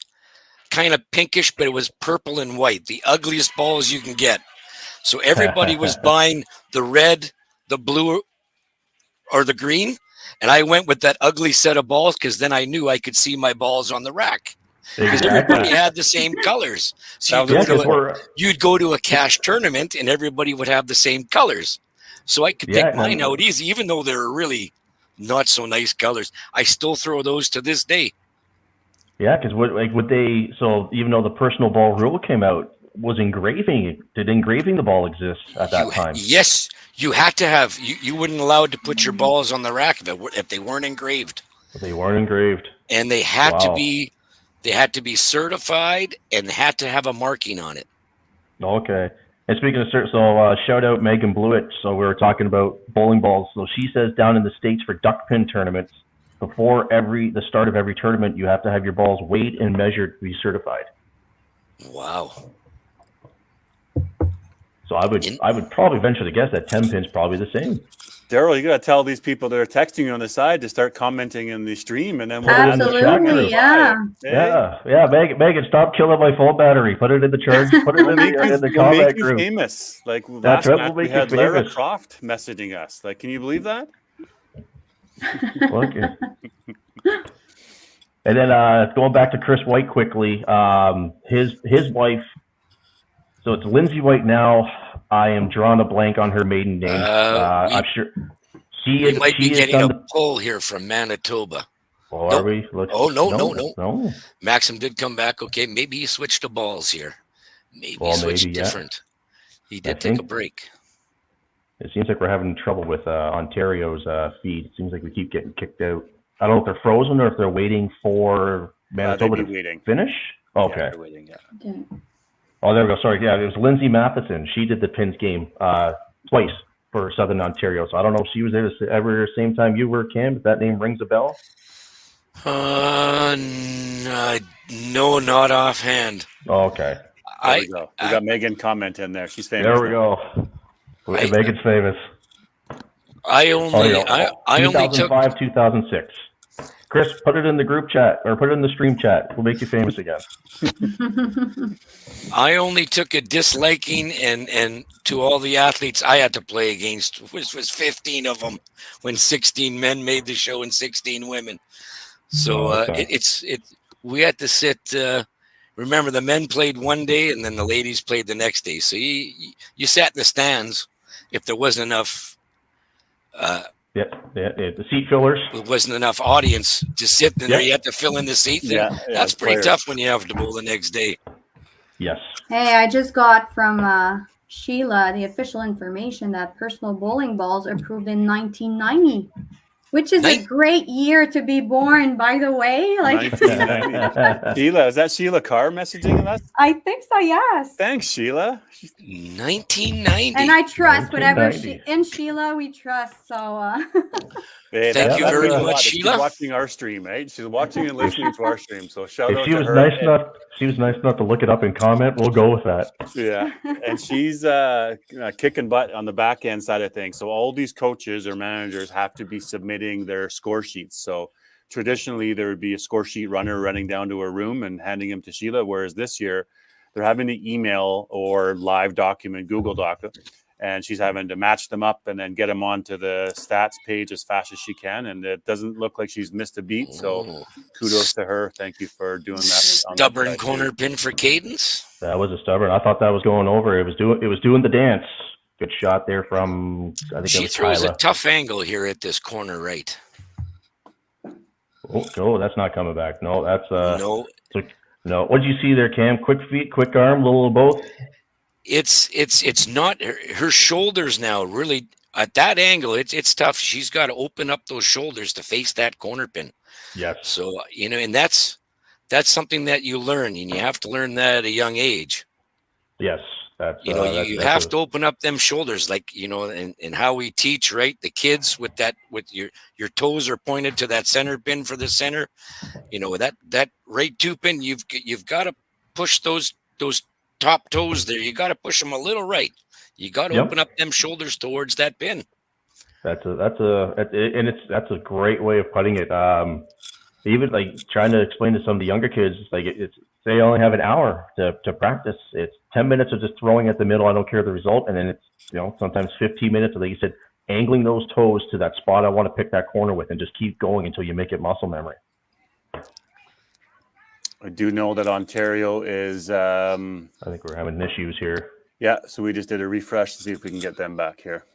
kind of pinkish, but it was purple and white, the ugliest balls you can get. So everybody was buying the red, the blue, or the green. And I went with that ugly set of balls because then I knew I could see my balls on the rack. Because everybody had the same colors. So you'd go to a cash tournament and everybody would have the same colers. So I could pick mine out easy, even though they're really not so nice colors. I still throw those to this day. Yeah, because so even though the personal ball rule came out, did engraving the ball exist at that time? Yes, You had to have you wouldn't allowed to put your balls on the rack if they weren't engraved. They weren't engraved. And they had Wow. to be certified and had to have a marking on it. Okay. And speaking of cert, so shout out Megan Blewett. So we were talking about bowling balls. So she says down in the States for duck pin tournaments, before the start of every tournament, you have to have your balls weighed and measured to be certified. Wow. So I would probably venture to guess that 10 pin's probably the same. Daryl, you got to tell these people that are texting you on the side to start commenting in the stream, and then we'll Absolutely, yeah. Yeah. Megan, stop killing my phone battery. Put it in the charge. Put it in the We'll comment make you group. famous. Like That's last right, match, we'll we make you had Lara famous. Croft messaging us. Like, can you believe that? Okay. And then going back to Chris White quickly, his wife. So it's Lindsay White now. I am drawing a blank on her maiden name. I'm sure we might be getting a poll here from Manitoba. Oh, nope. Are we? No. Maxim did come back. Okay, maybe he switched to balls here. Maybe he switched different. He did take a break. It seems like we're having trouble with Ontario's feed. It seems like we keep getting kicked out. I don't know if they're frozen or if they're waiting for Manitoba to finish. Okay. Yeah, they're waiting, yeah. Oh, there we go. Sorry. Yeah, it was Lindsay Matheson. She did the pins game twice for Southern Ontario. So I don't know if she was there the same time you were, Cam. If that name rings a bell. No, not offhand. Oh, okay. There we go. We got Megan comment in there. She's famous. There we go. Megan's famous. I only took 2005, 2006. Chris, put it in the group chat or put it in the stream chat. We'll make you famous again. I only took a disliking and to all the athletes I had to play against, which was 15 of them when 16 men made the show and 16 women. So we had to sit. Remember, the men played one day and then the ladies played the next day. So you sat in the stands if there wasn't enough. The seat fillers. It wasn't enough audience to sit in there. You had to fill in the seat. That's pretty tough when you have to bowl the next day. Yes. Hey, I just got from Sheila the official information that personal bowling balls approved in 1990, which is a great year to be born, by the way. Like, Sheila, is that Sheila Carr messaging us? I think so, yes. Thanks, Sheila. 1990. And I trust whatever in Sheila we trust. So hey, thank you very much, Sheila. She's watching our stream, right? She's watching and listening to our stream. So shout out to her. She was nice enough to look it up and comment. We'll go with that. Yeah, and she's kicking butt on the back end side of things. So all these coaches or managers have to be submitting their score sheets. So traditionally, there would be a score sheet runner running down to her room and handing them to Sheila. Whereas this year, they're having to email or live document, Google Doc, and she's having to match them up and then get them onto the stats page as fast as she can. And it doesn't look like she's missed a beat. So kudos to her. Thank you for doing that. Stubborn corner pin for Cadence. That was a stubborn. I thought that was going over. It was doing the dance. Good shot there from. I think she throws Kyla. A tough angle here at this corner right. Oh, no, that's not coming back. No, that's no. No. What did you see there, Cam? Quick feet, quick arm, little of both. It's not her shoulders now. Really, at that angle, it's tough. She's got to open up those shoulders to face that corner pin. Yes. So and that's something that you learn, and you have to learn that at a young age. Yes. That's you have to open up them shoulders, like and how we teach, right? The kids with your toes are pointed to that center pin for the center. That right 2 pin, you've got to push those top toes there. You got to push them a little right. You got to open up them shoulders towards that pin. That's a great way of putting it. Even like trying to explain to some of the younger kids, like they only have an hour to practice. It's 10 minutes of just throwing at the middle. I don't care the result. And then it's, sometimes 15 minutes, like you said, angling those toes to that spot I want to pick that corner with and just keep going until you make it muscle memory. I do know that Ontario is... I think we're having issues here. Yeah, so we just did a refresh to see if we can get them back here.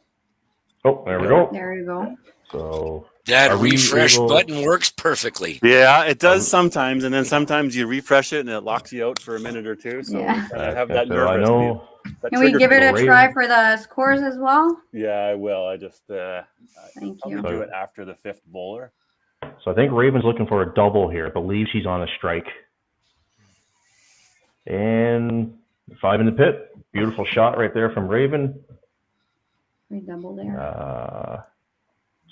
Oh, there we go. There you go. So... That refresh button works perfectly. Yeah, it does sometimes, and then sometimes you refresh it and it locks you out for a minute or two. So I have that nervous. That Can we triggered give it me. a Raven. try for the scores as well? Yeah, I will. I just Thank I'll you. do it after the fifth bowler. So I think Raven's looking for a double here. I believe she's on a strike. And 5 in the pit. Beautiful shot right there from Raven. We double there.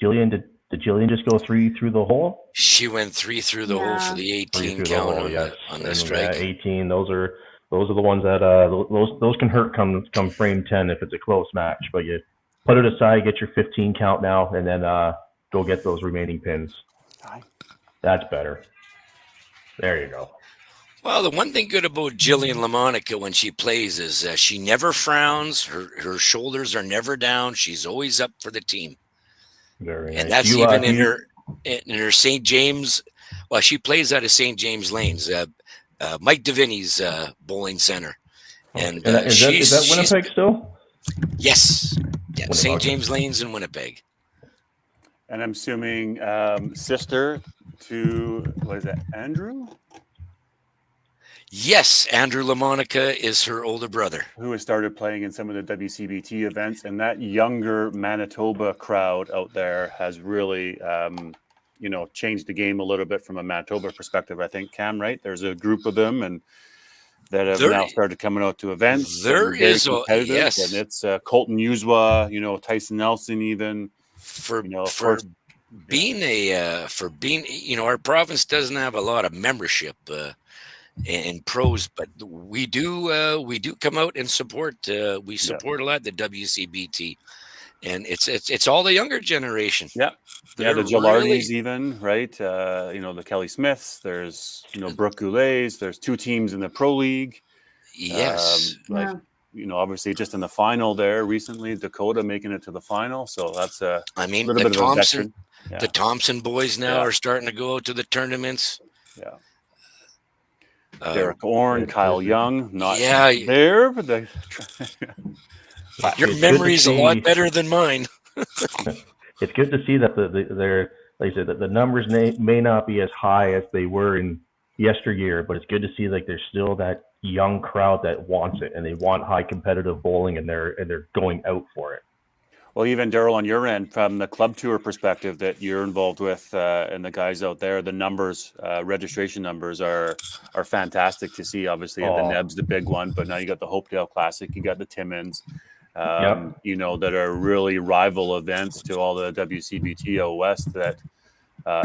Jillian, did Jillian just go 3 through the hole? She went 3 through the hole for the 3 18 through the count hole, on, yes. on the And, strike. 18. Those are the ones that those can hurt come frame 10 if it's a close match. But you put it aside, get your 15 count now, and then go get those remaining pins. That's better. There you go. Well, the one thing good about Jillian LaMonica when she plays is she never frowns. Her shoulders are never down. She's always up for the team. Very And nice. that's even in her St. James. Well, she plays out of St. James Lanes, Mike Deviney's bowling center. And is that Winnipeg still? Yes. Yeah, Winnipeg. St. James Lanes in Winnipeg. And I'm assuming sister to, what is that, Andrew? Yes, Andrew LaMonica is her older brother. Who has started playing in some of the WCBT events. And that younger Manitoba crowd out there has really, changed the game a little bit from a Manitoba perspective, I think, Cam, right? There's a group of them and that have now started coming out to events. There is, competitive, yes. And it's Colton Uswa, Tyson Nelson even. For being our province doesn't have a lot of membership and pros, but we do come out and support. We support a lot the WCBT, and it's all the younger generation. Yeah, They're the Gilardis really, even, right? The Kelly Smiths. There's Brooke Goulets. There's 2 teams in the Pro League. yes. Obviously just in the final there recently, Dakota making it to the final. So that's a little the bit of a veteran. The Thompson boys now are starting to go out to the tournaments. Yeah. Derek Orn, Kyle Young, not Yeah. there, but your It's memory's good a to lot see- better than mine. It's good to see that they're, like I said, that the numbers may not be as high as they were in yesteryear, but it's good to see like there's still that young crowd that wants it and they want high competitive bowling and they're going out for it. Well, even Daryl, on your end, from the club tour perspective that you're involved with, and the guys out there, the numbers, registration numbers are fantastic to see. Obviously, the Neb's the big one, but now you got the Hopedale Classic, you got the Timmins, that are really rival events to all the WCBT out west. That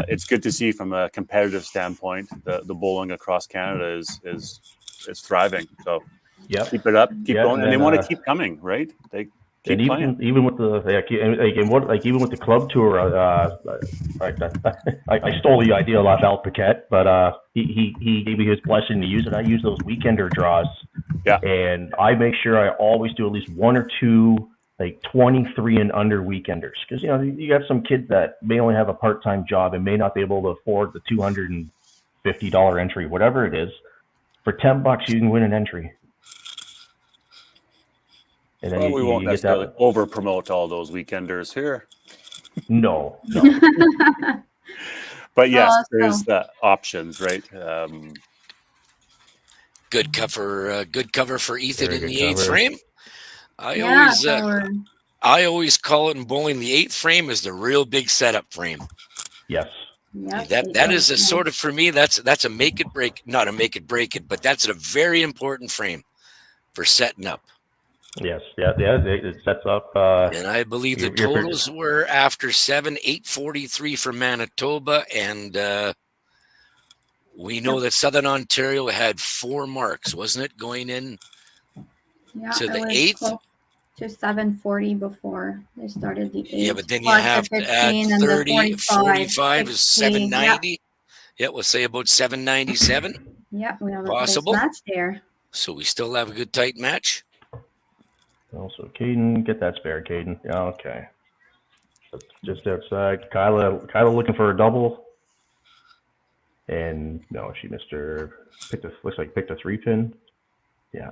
it's good to see from a competitive standpoint. The bowling across Canada is thriving. So keep it up, keep going, and they want to keep coming, right? They keep playing. Even with the even with the club tour, I stole the idea off Al Paquette, but he gave me his blessing to use it. I use those weekender draws, and I make sure I always do at least 1 or 2 like 23 and under weekenders, because you got some kids that may only have a part-time job and may not be able to afford the $250 entry, whatever it is. For $10, you can win an entry. And then we won't necessarily over promote all those weekenders here. No. But yes, there's options, right? Good cover for Ethan Very in the good 8th cover. frame. I always call it in bowling, the 8th frame is the real big setup frame. Yes. Yep, That is a sort of, for me, that's a make it break, not a make it break it, but that's a very important frame for setting up. Yes. Yeah. It sets up. And I believe the you're totals were after 7, 843 for Manitoba, and we know that Southern Ontario had 4 marks, wasn't it, going in to the 8th? To 740 before they started the 8th. Yeah, but then you have to add 30, 45 is 790. Yeah, we'll say about 797. Yeah, we have a possible close match there. So we still have a good tight match. Also, Caden, get that spare, Caden. Yeah, okay. Just outside. Kyla looking for a double. And no, she missed her. Picked a 3-pin. Yeah.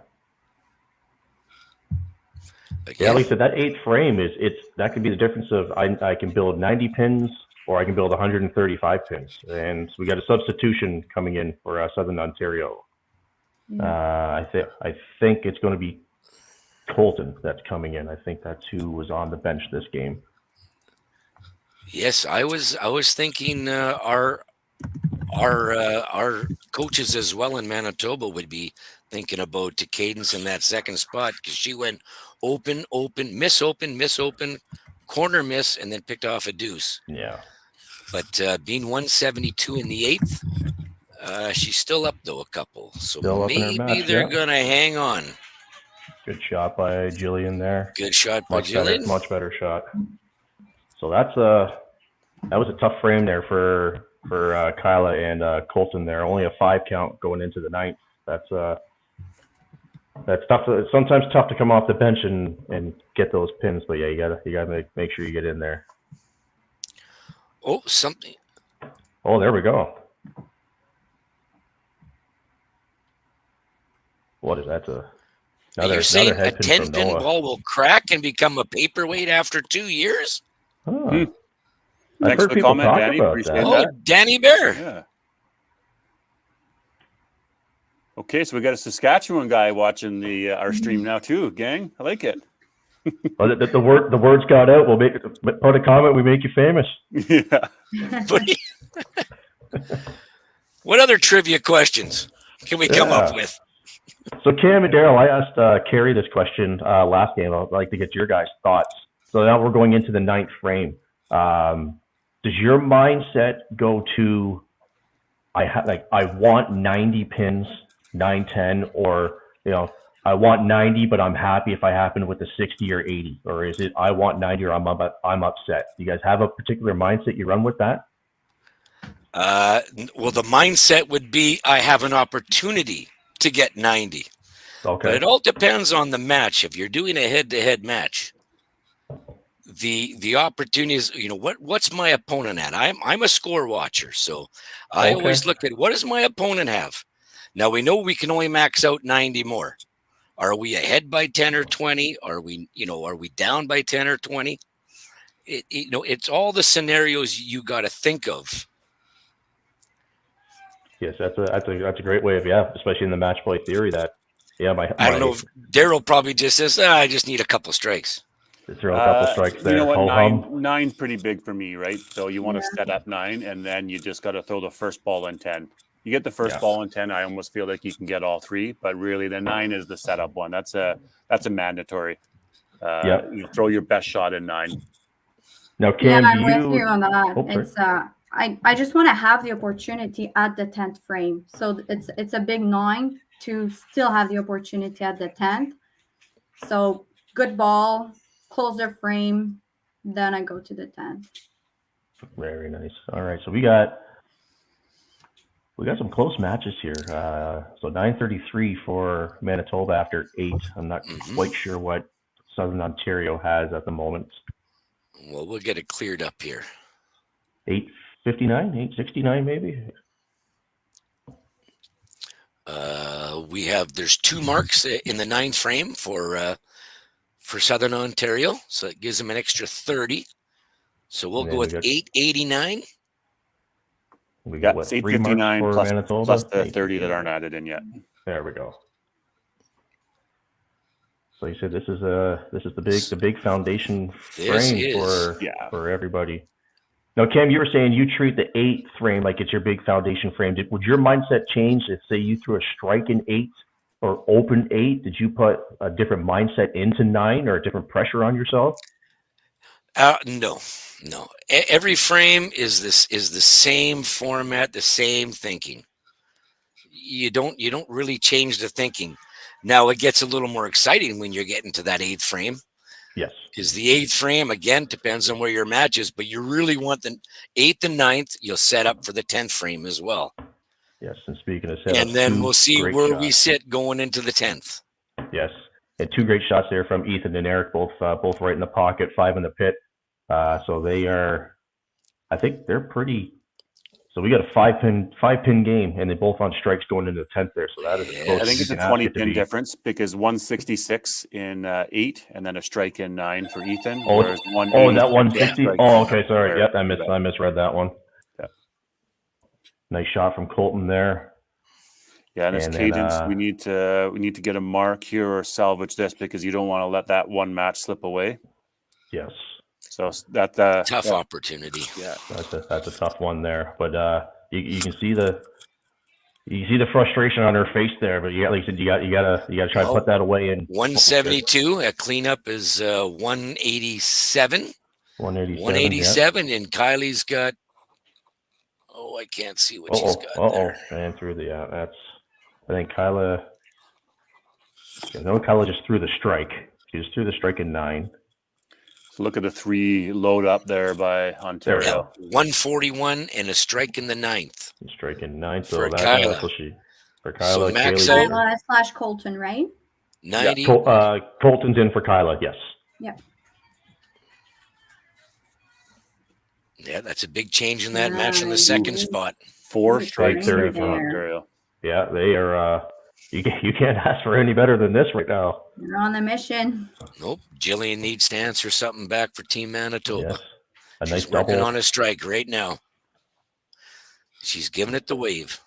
Yeah, like I said, that 8th frame that could be the difference of I can build 90 pins or I can build 135 pins. And so we got a substitution coming in for Southern Ontario. I think it's going to be Colton that's coming in. I think that's who was on the bench this game. Yes, I was thinking our coaches as well in Manitoba would be thinking about to Cadence in that second spot, because she went open, miss, corner miss, and then picked off a deuce. Yeah. But being 172 in the eighth, she's still up though a couple. So Still up in her maybe match, they're yeah. gonna hang on. Good shot by Jillian there. Good shot by Jillian. Much better shot. So that was a tough frame there for Kyla and Colton there. Only a 5 count going into the ninth. That's tough. It's sometimes tough to come off the bench and get those pins, but yeah, you gotta make sure you get in there. Oh, something. Oh, there we go. What is that? You're saying a head pin from 10-pin Noah. ball will crack and become a paperweight after 2 years? Oh. Hmm. I've Thanks heard for the people comment, talk Danny. about Appreciate that. Oh, that. Danny Bear. Yeah. Okay, so we got a Saskatchewan guy watching our stream now too, gang. I like it. Oh, the words got out. We'll put a comment. We make you famous. Yeah. What other trivia questions can we come up with? So Cam and Daryl, I asked Carrie this question last game. I'd like to get your guys' thoughts. So now we're going into the ninth frame. Does your mindset go to I want 90 pins, 9-10, or I want 90, but I'm happy if I happen with the 60 or 80, or is it I want 90 or I'm upset? Do you guys have a particular mindset you run with that? Well, the mindset would be I have an opportunity to get 90. Okay. But it all depends on the match. If you're doing a head-to-head match, the opportunity is, what's my opponent at? I'm a score watcher, so I always look at what does my opponent have. Now we know we can only max out 90 more. Are we ahead by 10 or 20? Are we down by 10 or 20? It's all the scenarios you got to think of. Yes, that's a great way of especially in the match play theory that I don't know if Daryl probably just says I just need a couple strikes. Throw a couple strikes there. You know what? Nine's pretty big for me, right? So you want to set up 9, and then you just got to throw the first ball in 10. You get the first ball in 10, I almost feel like you can get all 3, but really the 9 is the setup one. That's a mandatory. You throw your best shot in 9. Now, Cam, I'm with you on that. Oh, it's I just want to have the opportunity at the 10th frame. So it's a big 9 to still have the opportunity at the 10th. So good ball, close their frame, then I go to the 10th. Very nice. All right, so we got some close matches here. So 9:33 for Manitoba after 8. I'm not quite sure what Southern Ontario has at the moment. Well, we'll get it cleared up here. 8:59, 8:69 maybe. There's 2 marks in the 9th frame for Southern Ontario, so it gives them an extra 30. So we'll go with 889. We got 859 plus the 30 that aren't added in yet. There we go. So you said this is the big foundation frame for everybody. Now, Cam, you were saying you treat the 8th frame like it's your big foundation frame. Would your mindset change if, say, you threw a strike in 8 or open 8? Did you put a different mindset into 9 or a different pressure on yourself? No. Every frame is the same format, the same thinking. You don't really change the thinking. Now it gets a little more exciting when you're getting to that 8th frame. Yes. Because the 8th frame, again, depends on where your match is, but you really want the 8th and 9th, you'll set up for the 10th frame as well. Yes, and speaking of setup, and then we'll see where we sit going into the 10th. Yes, and 2 great shots there from Ethan and Eric, both right in the pocket, 5 in the pit. So they are, I think they're pretty. So we got a 5-pin game, and they both on strikes going into the 10th there. So that is close. I think it's a 20-pin difference because 166 in 8, and then a strike in 9 for Ethan. Oh, that 160. Oh, okay, sorry. Yep, I misread that one. Yeah. Nice shot from Colton there. Yeah, and this And then, cadence, we need to get a mark here or salvage this because you don't want to let that one match slip away. yes, So that Tough opportunity. yeah, that's a tough one there. But you can see the frustration on her face there. But yeah, like you said, you gotta try to put that away. And 172. A cleanup is 187. 187, yeah. and Kylie's got. Oh, I can't see what she's got there. And through the that's. I think Kyla. No, Kyla just threw the strike. She just threw the strike in 9. so look at the 3 load up there by Ontario. 141 and a strike in the 9th. Strike in 9. So For that's Kyla. for Kyla. So max Kaylee, out. / Colton, right? 90. Colton's in for Kyla. Yes. Yep. Yeah, that's a big change in that match in the second spot. 4 strikes there there for for Ontario. Yeah, they are. You can't ask for any better than this right now. You're on the mission. Nope. Jillian needs to answer something back for Team Manitoba. Yes. A She's nice working double. on a strike right now. She's giving it the wave.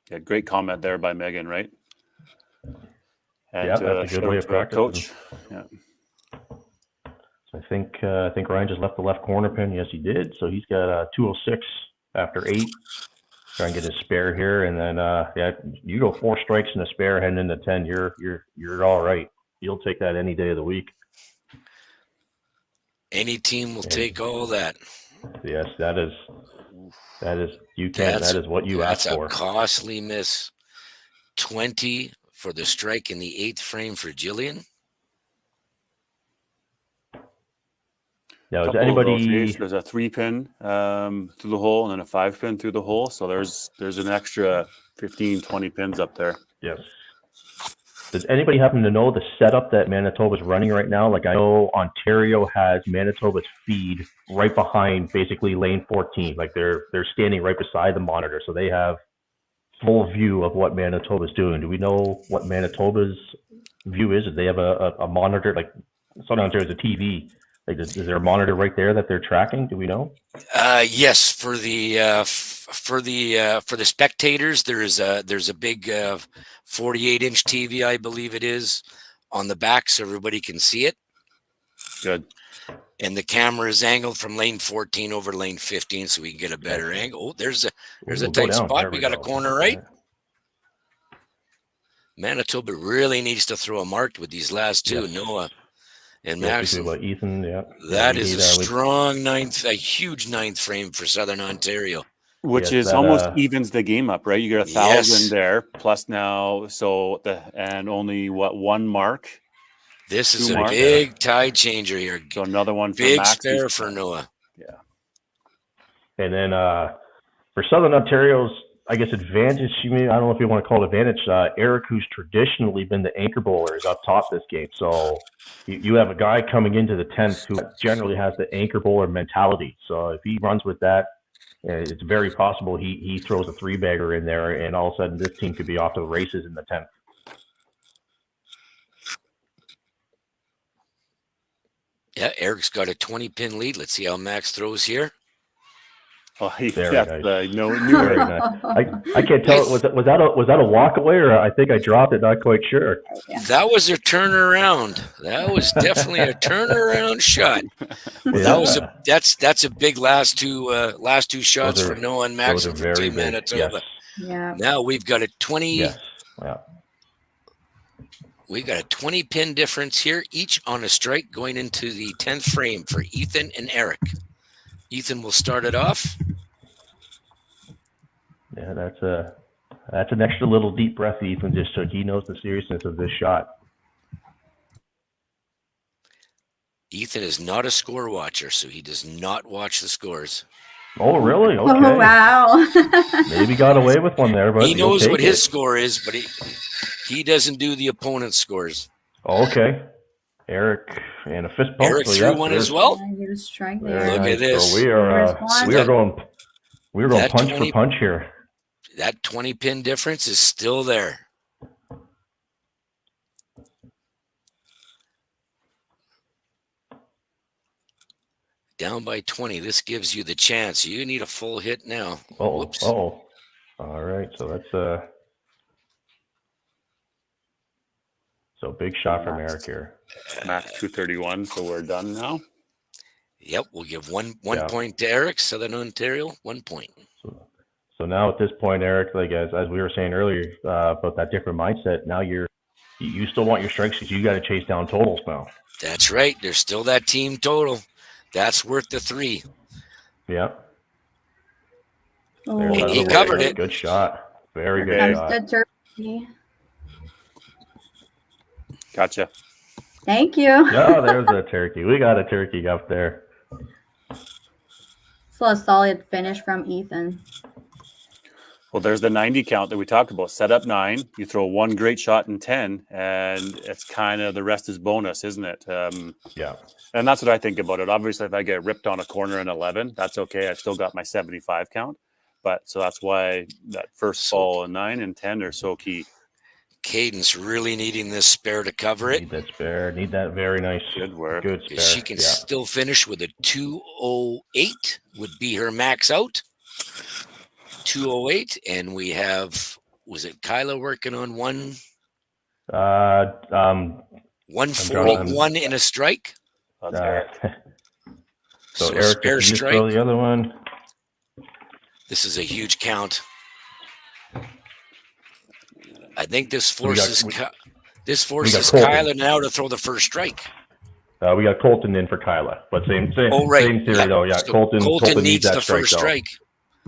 Yeah, great comment there by Megan, right? And Yeah, that's a good way of practicing. coach. Yeah. So I think Ryan just left the left corner pin. Yes, he did. So he's got 206 after 8. Try and get his spare here, and then you go 4 strikes and a spare heading into 10. You're all right. You'll take that any day of the week. Any team will take all that. Yes, that is you can. That is what you asked for. That's a costly miss. 20 for the strike in the 8th frame for Jillian. Now, is Couple of anybody? those, there's a 3-pin through the hole and then a 5-pin through the hole. So there's an extra 15, 20 pins up there. Yes. Does anybody happen to know the setup that Manitoba's running right now? Like, I know Ontario has Manitoba's feed right behind basically lane 14. Like they're standing right beside the monitor, so they have full view of what Manitoba's doing. Do we know what Manitoba's view is? Do they have a monitor? Like Southern Ontario's a TV. Like, is there a monitor right there that they're tracking? Do we know? Yes, for the spectators, there's a big 48-inch TV, I believe it is, on the back, so everybody can see it. Good. And the camera is angled from lane 14 over lane 15, so we can get a better angle. Oh, there's a tight spot. There We got a corner right. Manitoba really needs to throw a mark with these last 2, Yes. Noah and Yes, Max. Ethan, yeah. That is a strong huge 9th frame for Southern Ontario. Which Yes, is that, almost evens the game up, right? You got 1,000 Yes. there plus now, and only 1 mark. This is 2 a marks. big tide changer here. So another one for Big Max. spare for Noah. Yeah. And then for Southern Ontario's, I guess, advantage, I don't know if you want to call it advantage, Eric, who's traditionally been the anchor bowler, is up top this game. So you have a guy coming into the 10th who generally has the anchor bowler mentality. So if he runs with that, it's very possible he throws a 3-bagger in there, and all of a sudden this team could be off to the races in the 10th. Yeah, Eric's got a 20-pin lead. Let's see how Max throws here. Oh, Very yeah, nice. new Very nice. I can't tell. Was that a walk away, or I think I dropped it? Not quite sure. That was a turnaround. That was definitely a turnaround shot. Yeah. That's a big last two shots Those are- for Noah and Max Those are for very Team big. Manitoba. Yes. Yeah. Now we've got a 20. Yes. Yeah. We've got a 20-pin difference here, each on a strike going into the 10th frame for Ethan and Eric. Ethan will start it off. Yeah, that's an extra little deep breath Ethan just took. He knows the seriousness of this shot. Ethan is not a score watcher, so he does not watch the scores. Oh, really? Okay. Oh, wow. Maybe got away with one there, but He knows take what his it. score is, but he doesn't do the opponent's scores. Okay. Eric and a fist bump. Eric so threw yes, one there's- as well. You're a strike Very there. Look nice. at this. So we are There's one. going That punch 20 for punch here. That 20-pin difference is still there. Down by 20. This gives you the chance. You need a full hit now. Oh, Whoops. oh. All right, so that's so big shot from Eric here. Max 231, so we're done now. Yep, we'll give one Yeah. point to Eric, Southern Ontario, 1 point. So now at this point, Eric, like as we were saying earlier about that different mindset, now you still want your strikes because you got to chase down totals now. That's right. There's still that team total. That's worth the 3. Yeah. Oh, There's that He other covered one. it. Good shot. Very good Okay. shot. comes the turkey. Gotcha. Thank you. Oh, there's a turkey. We got a turkey up there. So a solid finish from Ethan. Well, there's the 90 count that we talked about. Set up 9, you throw one great shot in 10, and it's kind of the rest is bonus, isn't it? Yeah. And that's what I think about it. Obviously, if I get ripped on a corner in 11, that's okay. I still got my 75 count. But so that's why that first ball in 9 and 10 are so key. Cadence really needing this spare to cover it. Need that spare. Need that very nice. Good work. Good spare. She can still finish with a 208 would be her max out. 208, and we have, was it Kyla working on 141 in a strike? That's Eric. So So Eric, spare if you just strike. throw the other one. This is a huge count. I think this We got- forces Colton. Kyla now to throw the first strike. We got Colton in for Kyla, but same Oh, right. same theory though. Yeah, So Colton needs that the first though. strike.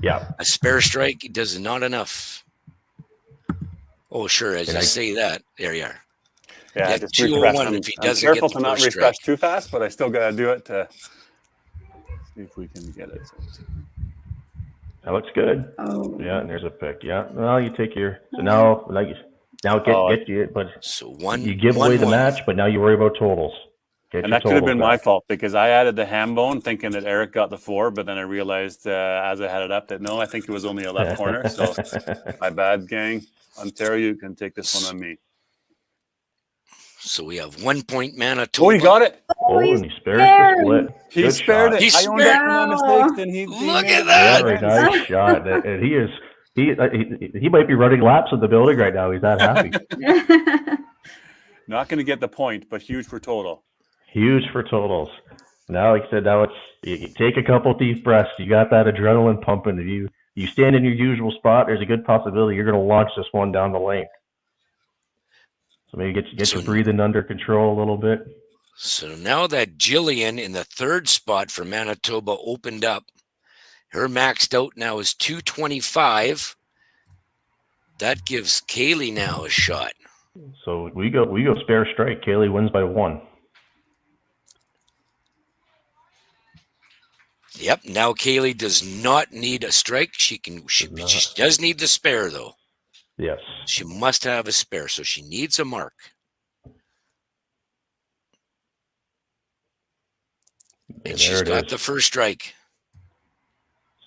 Yeah. A spare strike does not enough. Oh, sure. As And you I- say that, there you are. Yeah, Yeah, just 201 refresh. if he I'm doesn't careful get the to not first refresh strike. too fast, but I still got to do it to see if we can get it. That looks good. Oh. Yeah, and there's a pick. Yeah. Well, you take your now get you, but So one. you give away the 1-1. match, but now you worry about totals. Get And your that could have totals been my back. fault because I added the ham bone thinking that Eric got the 4, but then I realized as I had it up that no, I think it was only a left corner. So my bad, gang. Ontario, you can take this one on me. So we have 1 point Manitoba. Oh, he got it. Oh, he's and he spared the split. He Good spared shot. it. He I owned up to my spared- mistakes, and he Look made at it that. Very nice. nice shot. And he might be running laps in the building right now. He's that happy. Not going to get the point, but huge for total. Huge for totals. Now, like I said, now it's you take a couple deep breaths. You got that adrenaline pumping. If you stand in your usual spot, there's a good possibility you're going to launch this one down the lane. So maybe get your breathing under control a little bit. So now that Jillian in the 3rd spot for Manitoba opened up, her maxed out now is 225. That gives Kaylee now a shot. So we go spare strike. Kaylee wins by 1. Yep. Now Kaylee does not need a strike. She does need the spare though. Yes. She must have a spare, so she needs a mark. And she's got the first strike.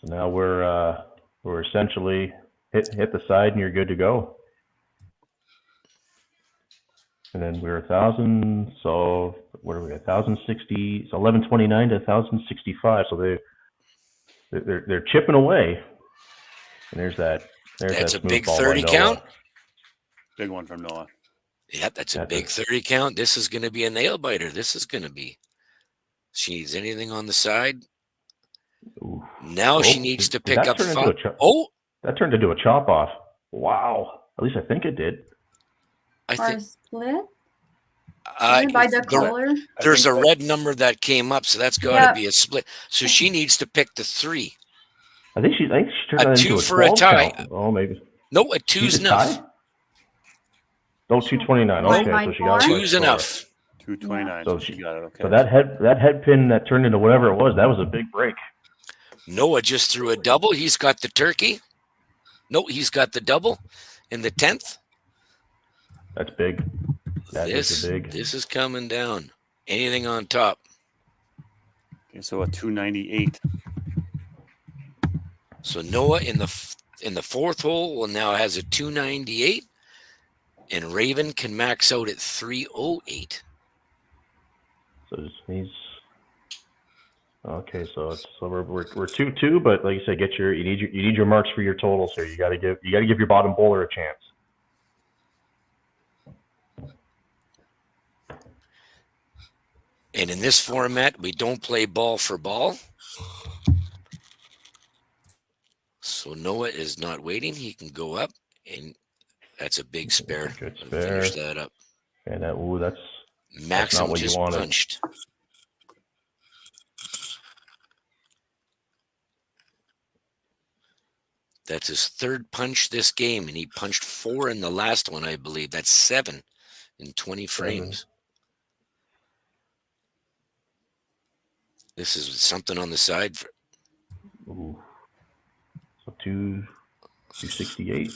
So now we're essentially hit the side and you're good to go. And then we're 1,000. So what are we? 1,060. So 1129 to 1,065. So they're chipping away. And there's that. That's a smooth big ball by 30 Noah. count. Big one from Noah. Yep, that's a big 30 count. This is going to be a nail biter. This is going to be. She needs anything on the side. Ooh. Now she needs to pick up 5. That turned into a chop off. Wow. At least I think it did. I Or think split? uh, By the color? there's a red number that came up, so that's got to Yeah. be a split. So she needs to pick the 3. I think she turned A that 2 into for a 12 tie. count. Oh, maybe. No, a She's 2's a enough. tie? Oh, 229. Why Okay, by so she got 2's enough. 229. So she got it. Okay. So that head pin that turned into whatever it was, that was a big break. Noah just threw a double. He's got the turkey. No, he's got the double in the 10th. That's big. That is big. This is coming down. Anything on top. Okay, so a 298. So Noah in the 4th hole now has a 298, and Raven can max out at 308. So he's Okay, so we're 2-2, but like you said, you need your marks for your totals here. You got to give your bottom bowler a chance. And in this format, we don't play ball for ball. So Noah is not waiting. He can go up, and that's a big spare. Good And spare. finish that up. And that's Maxim not what you just wanted. punched. That's his third punch this game, and he punched 4 in the last one, I believe. That's 7 in 20 frames. This is something on the side. Ooh. So 268.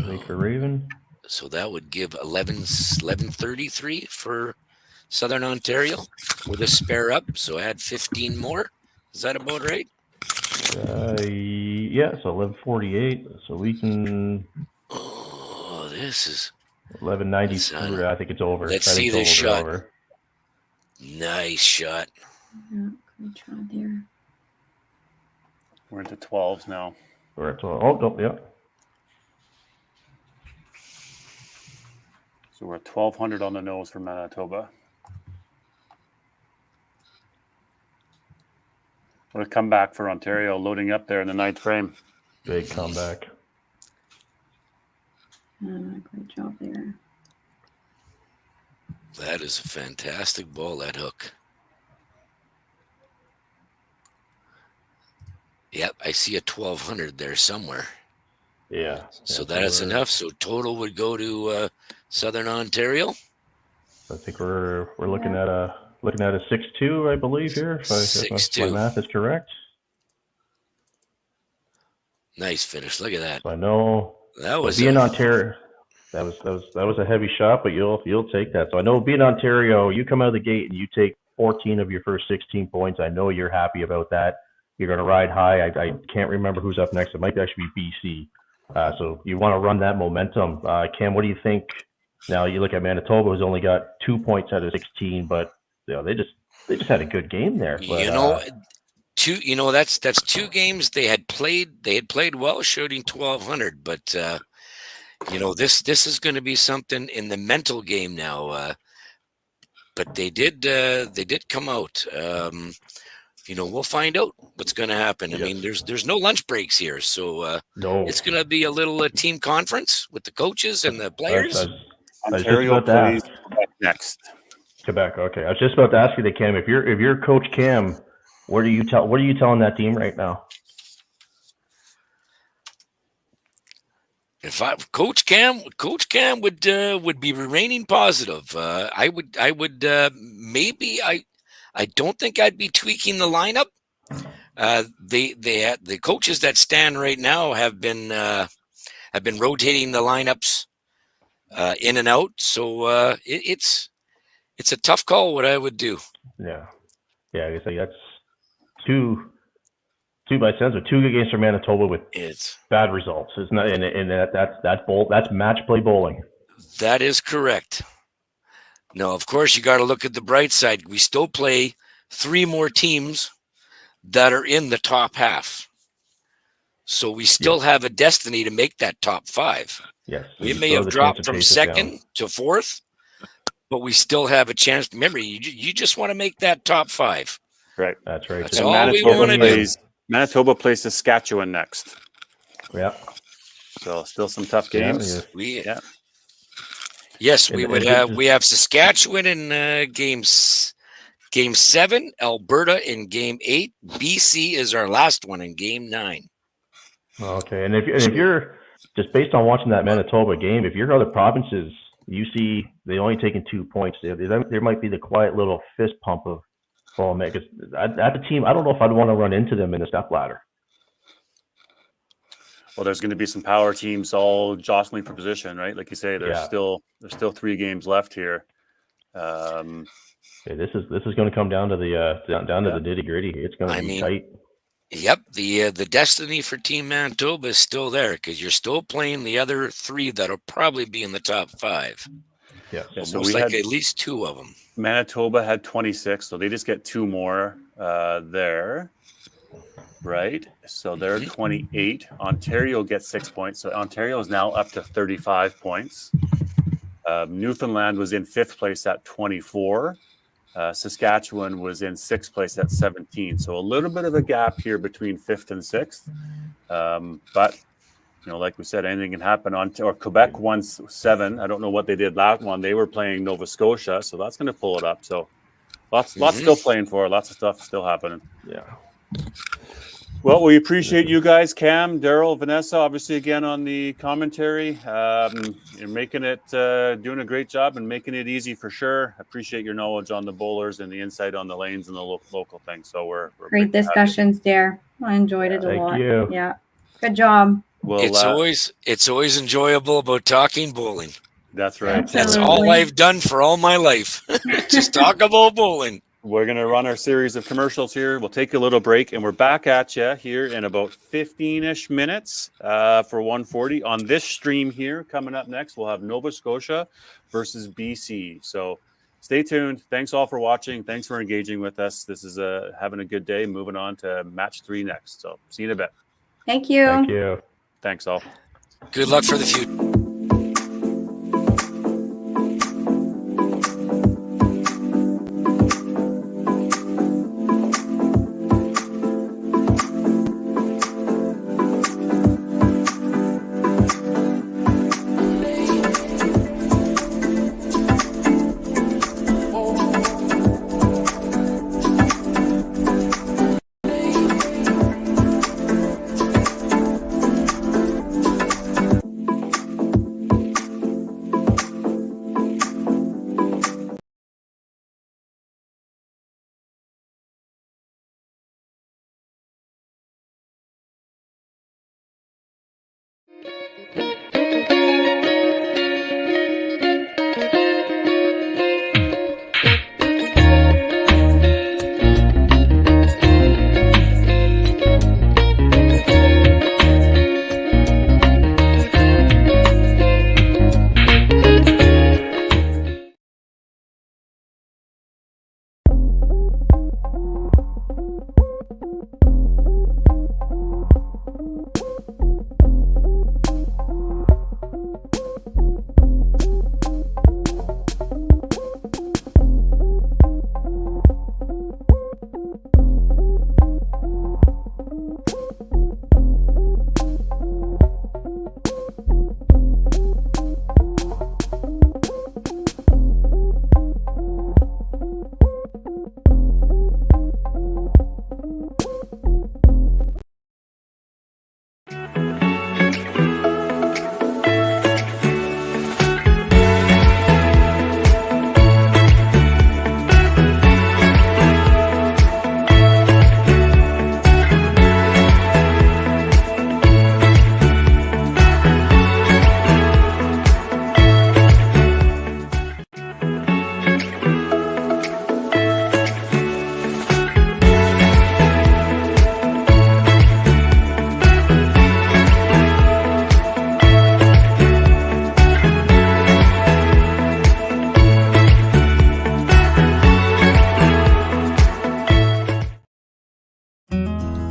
Make for Raven. So that would give 1133 for Southern Ontario with a spare up. So add 15 more. Is that about right? Yeah, so 1148. So we can. Oh, this is 1193. I think it's over. Let's I think see it's this shot. Over. Nice shot. Yeah, great job there. We're into 12s now. We're at 12. Oh, no, yeah. So we're at 1,200 on the nose for Manitoba. What a comeback for Ontario, loading up there in the 9th frame. Big comeback. Great job there. That is a fantastic ball, that hook. Yep, I see a 1,200 there somewhere. Yeah. So that is enough. So total would go to Southern Ontario. I think we're looking at a 6-2, I believe here. If my math is correct. Nice finish. Look at that. So I know That was being Ontario. That was a heavy shot, but you'll take that. So I know being Ontario, you come out of the gate and you take 14 of your first 16 points. I know you're happy about that. You're going to ride high. I can't remember who's up next. It might actually be BC. So you want to run that momentum. Cam, what do you think? Now you look at Manitoba, who's only got 2 points out of 16, but they just had a good game there. But, that's 2 games they had played well, shooting 1,200. But this is going to be something in the mental game now. But they did come out. We'll find out what's going to happen. Yes. I mean, there's no lunch breaks here, so no, it's going to be a little team conference with the coaches and the players. Ontario plays next. Quebec. Okay, I was just about to ask you that, Cam. If you're Coach Cam, what are you telling that team right now? If Coach Cam would be remaining positive. I would maybe I don't think I'd be tweaking the lineup. The coaches that stand right now have been rotating the lineups in and out. So it's a tough call. What I would do. Yeah. I guess that's two by sense of 2 good games for Manitoba with bad results. It's not, and that's match play bowling. That is correct. No, of course you got to look at the bright side. We still play 3 more teams that are in the top half. So we still have a destiny to make that top 5. Yes. We may have dropped from 2nd to 4th, but we still have a chance. Remember, you just want to make that top 5. Right. That's right. That's all we want to do. Manitoba plays Saskatchewan next. Yeah. So still some tough games. Yes, we have Saskatchewan in game 7, Alberta in game 8, BC is our last one in game 9. Okay, and if you're just based on watching that Manitoba game, if you're other provinces, you see they only taken 2 points. There might be the quiet little fist pump of, oh man, because at the team, I don't know if I'd want to run into them in the step ladder. Well, there's going to be some power teams all jostling for position, right? Like you say, there's still 3 games left here. This is going to come down to the to the nitty gritty. It's going to be tight. Yep, the destiny for Team Manitoba is still there because you're still playing the other 3 that'll probably be in the top 5. Yeah, so most likely at least 2 of them. Manitoba had 26, so they just get 2 more. there, right? So they're 28. Ontario gets 6 points. So Ontario is now up to 35 points. Newfoundland was in 5th place at 24. Saskatchewan was in 6th place at 17. So a little bit of a gap here between 5th and 6th. But, you know, like we said, anything can happen. Or Quebec won 7. I don't know what they did last one. They were playing Nova Scotia, so that's going to pull it up. So lots still playing for. Lots of stuff still happening. Yeah. Well, we appreciate you guys, Cam, Daryl, Vanessa, obviously again on the commentary. You're making it, doing a great job and making it easy for sure. Appreciate your knowledge on the bowlers and the insight on the lanes and the local things. So we're Great discussions there. I enjoyed it a lot. Thank you. Yeah, good job. Well, It's always enjoyable about talking bowling. That's right. That's Absolutely. all I've done for all my life. Just talk about bowling. We're going to run our series of commercials here. We'll take a little break, and we're back at you here in about 15-ish minutes for 140. On this stream here, coming up next, we'll have Nova Scotia versus BC. So stay tuned. Thanks all for watching. Thanks for engaging with us. This is having a good day. Moving on to match 3 next. So see you in a bit. Thank you. Thank you. Thanks all. Good luck for the future.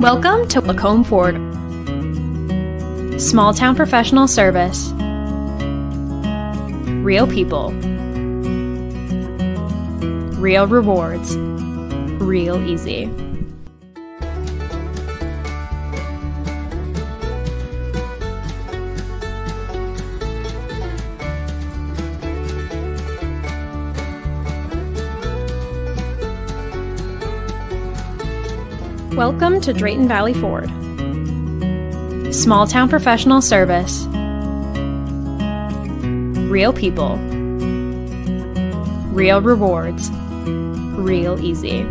Welcome to Lacombe Ford. Small town professional service. Real people. Real rewards. Real easy. Welcome to Drayton Valley Ford. Small town professional service. Real people. Real rewards. Real easy.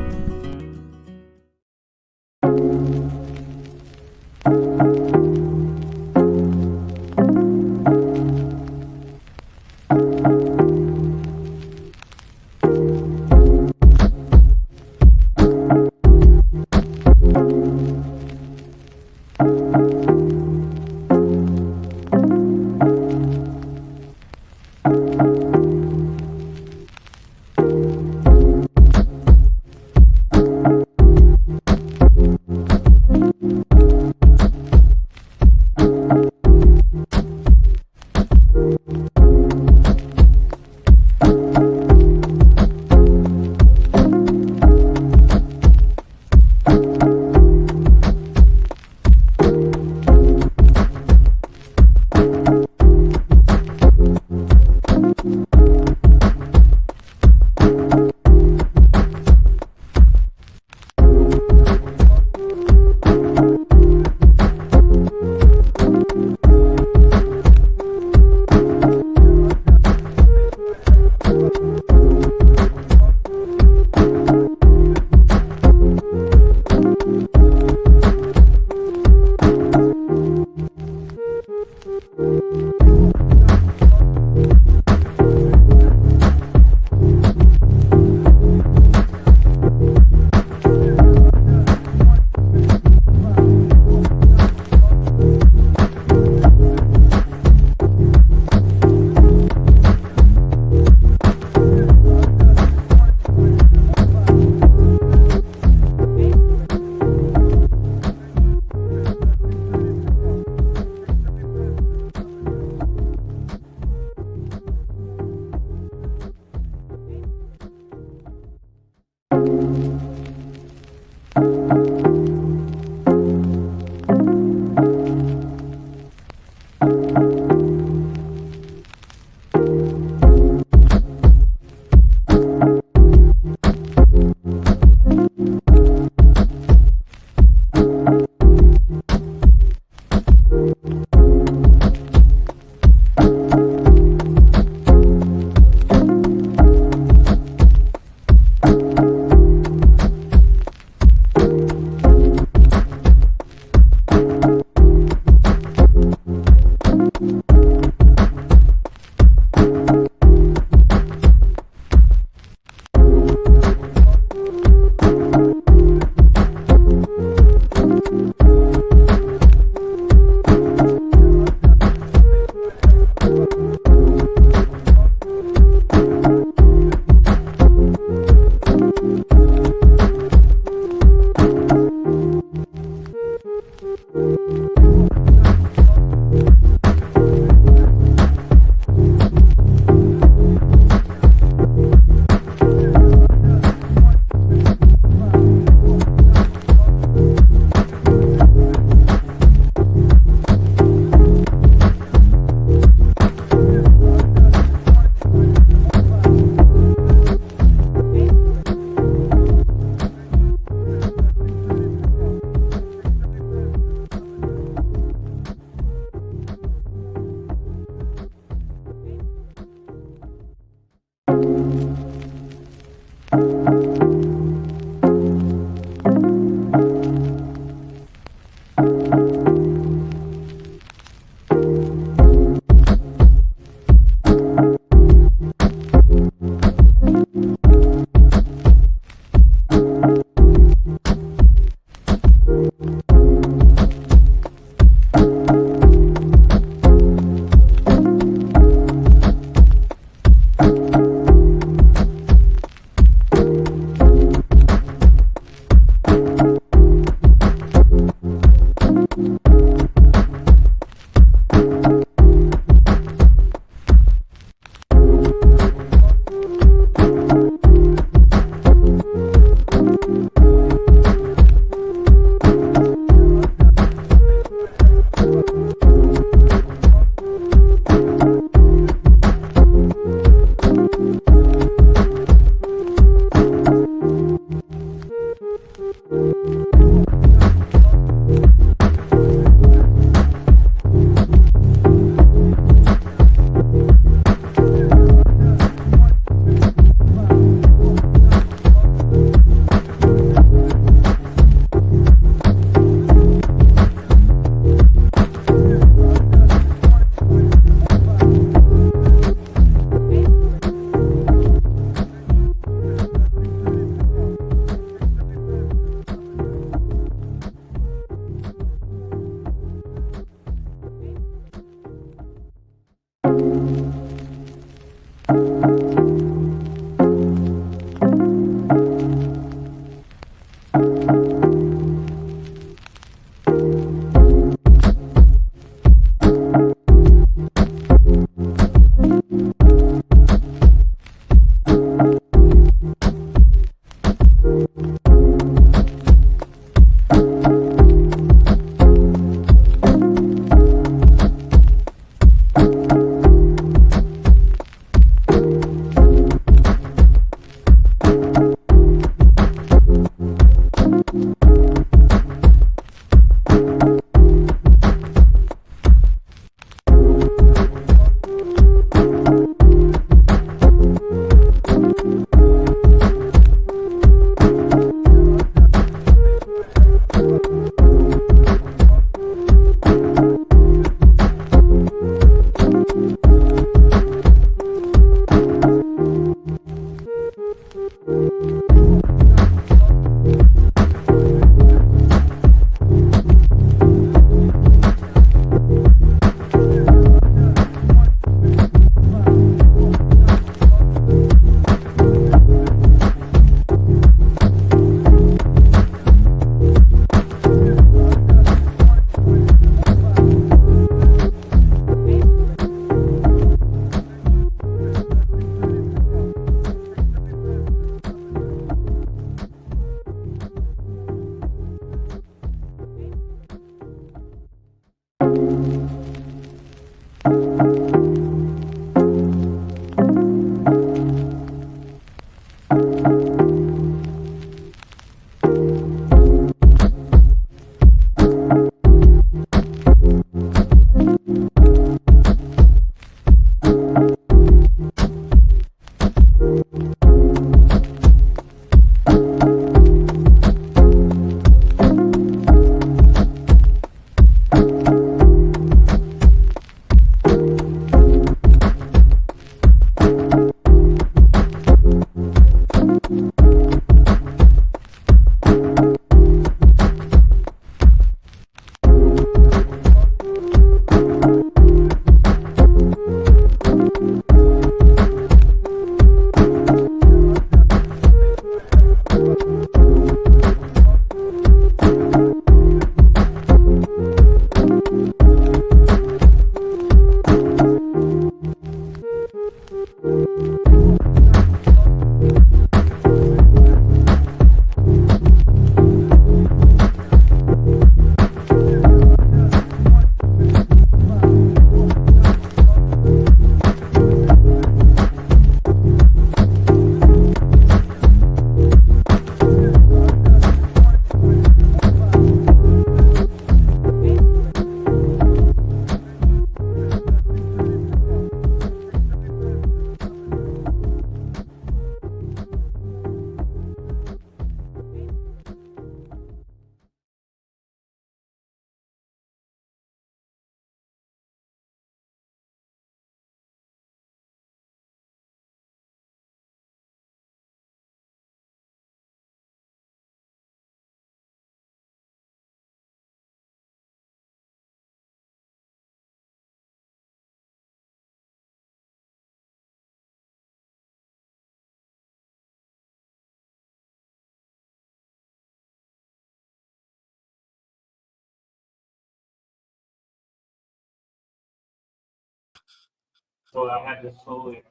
So I had to slowly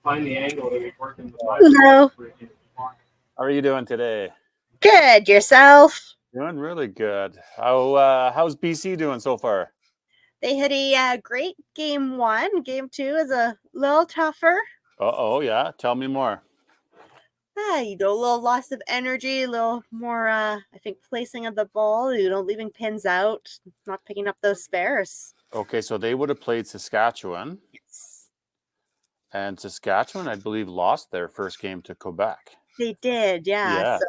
find the angle that was working. Hello. How are you doing today? Good. Yourself? Doing really good. How's BC doing so far? They had a great game one. Game two is a little tougher. Oh yeah. Tell me more. A little loss of energy, a little more, I think, placing of the ball, leaving pins out, not picking up those spares. Okay, so they would have played Saskatchewan. Yes. And Saskatchewan, I believe, lost their first game to Quebec. They did, yeah. So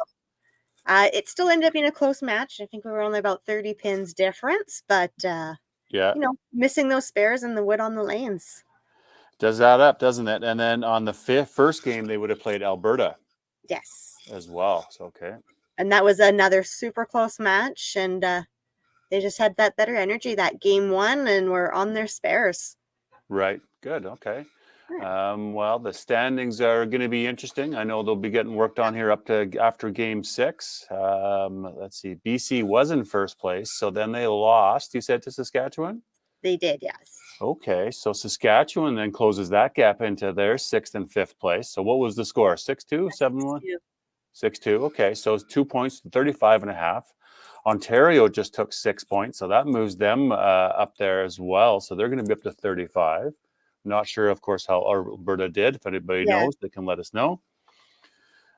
it still ended up being a close match. I think we were only about 30 pins difference, but, missing those spares and the wood on the lanes. Does that up, doesn't it? And then on the first game, they would have played Alberta. Yes. As well. So, okay. And that was another super close match. And they just had that better energy that game one and were on their spares. Right. Good. Okay. Well, the standings are going to be interesting. I know they'll be getting worked on here up to after game 6. Let's see. BC was in first place. So then they lost, you said, to Saskatchewan? They did, yes. Okay. So Saskatchewan then closes that gap into their 6th and 5th place. So what was the score? 6-2, 7-1? 6-2. Okay. So it's 2 points to 35.5. Ontario just took 6 points. So that moves them up there as well. So they're going to be up to 35. Not sure, of course, how Alberta did. If anybody knows, they can let us know.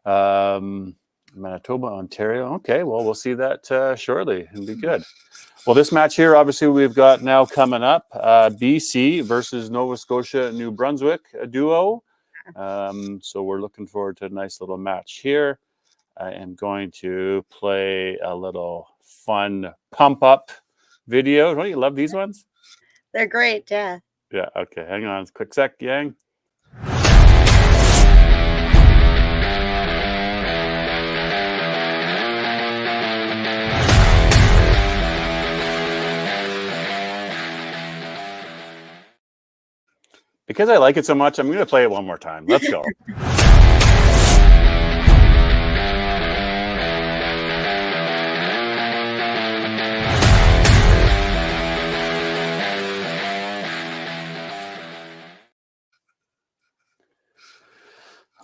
Manitoba, Ontario. Okay, well, we'll see that shortly and be good. Well, this match here, obviously, we've got now coming up BC versus Nova Scotia, New Brunswick, a duo. So we're looking forward to a nice little match here. I am going to play a little fun pump up video. Don't you love these ones? They're great, yeah. Yeah, okay. Hang on a quick sec, Yang. Because I like it so much, I'm going to play it one more time. Let's go.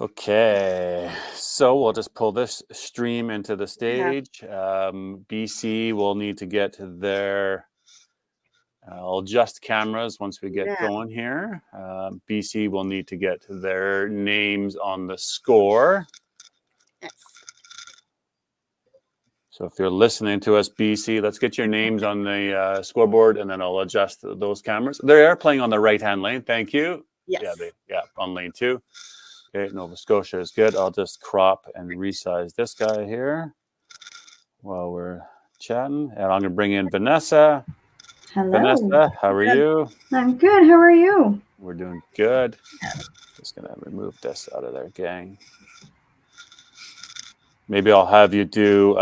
Okay, so we'll just pull this stream into the stage. BC will need to get their I'll adjust cameras once we get going here. BC will need to get their names on the score. Yes. So if you're listening to us, BC, let's get your names on the scoreboard, and then I'll adjust those cameras. They are playing on the right-hand lane. Thank you. Yes. Yeah, on lane 2. Okay, Nova Scotia is good. I'll just crop and resize this guy here while we're chatting. And I'm going to bring in Vanessa. Hello. Vanessa, how are you? I'm good. How are you? We're doing good. Just going to remove this out of there, gang. Maybe I'll have you do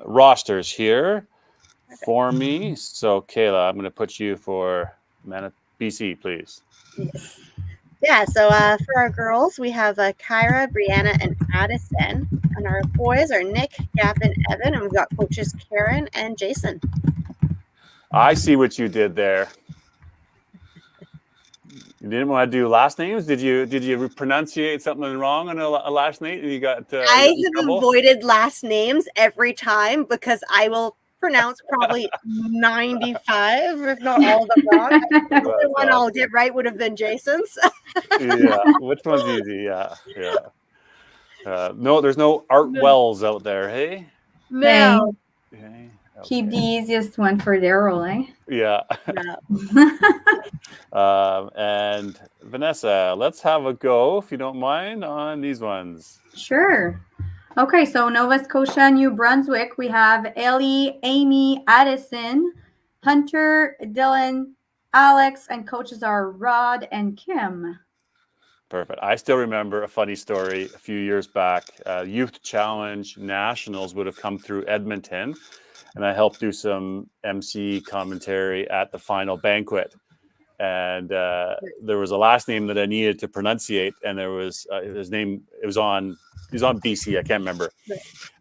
rosters here for me. So, Kayla, I'm going to put you for BC, please. Yeah, so for our girls, we have Kyra, Brianna, and Addison. And our boys are Nick, Gavin, Evan, and we've got coaches Karen and Jason. I see what you did there. You didn't want to do last names? Did you pronunciate something wrong on a last name and you got I have avoided last names every time because I will pronounce probably 95, if not all of them wrong. The only one I'll get right would have been Jason's. Yeah, which one's easy? Yeah. No, there's no Art Wells out there, hey? No. Okay. Keep the easiest one for Daryl, eh? Yeah. And Vanessa, let's have a go, if you don't mind, on these ones. Sure. Okay, so Nova Scotia, New Brunswick, we have Ellie, Amy, Addison, Hunter, Dylan, Alex, and coaches are Rod and Kim. Perfect. I still remember a funny story a few years back. Youth Challenge Nationals would have come through Edmonton, and I helped do some MC commentary at the final banquet. And there was a last name that I needed to pronunciate, and there was his name. He was on BC. I can't remember.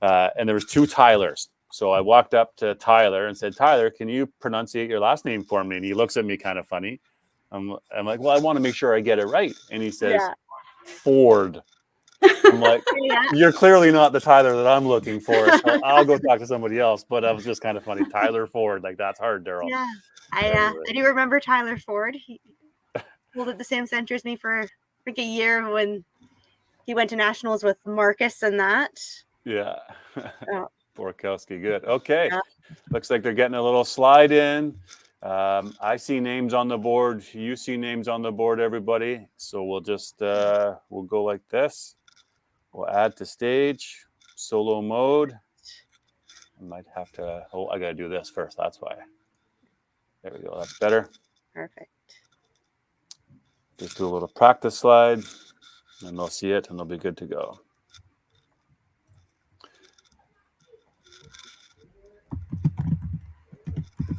And there was 2 Tylers. So I walked up to Tyler and said, "Tyler, can you pronunciate your last name for me?" And he looks at me kind of funny. I'm like, "Well, I want to make sure I get it right." And he says, "Ford." I'm like, "You're clearly not the Tyler that I'm looking for. So I'll go talk to somebody else." But that was just kind of funny. Tyler Ford, like that's hard, Daryl. Yeah, I do remember Tyler Ford. He pulled at the same center as me for I think a year when he went to nationals with Marcus and that. Yeah. Borkowski, good. Okay. Looks like they're getting a little slide in. I see names on the board. You see names on the board, everybody. So we'll just, we'll go like this. We'll add to stage, solo mode. I might have to, I got to do this first. That's why. There we go. That's better. Perfect. Just do a little practice slide and they'll see it and they'll be good to go.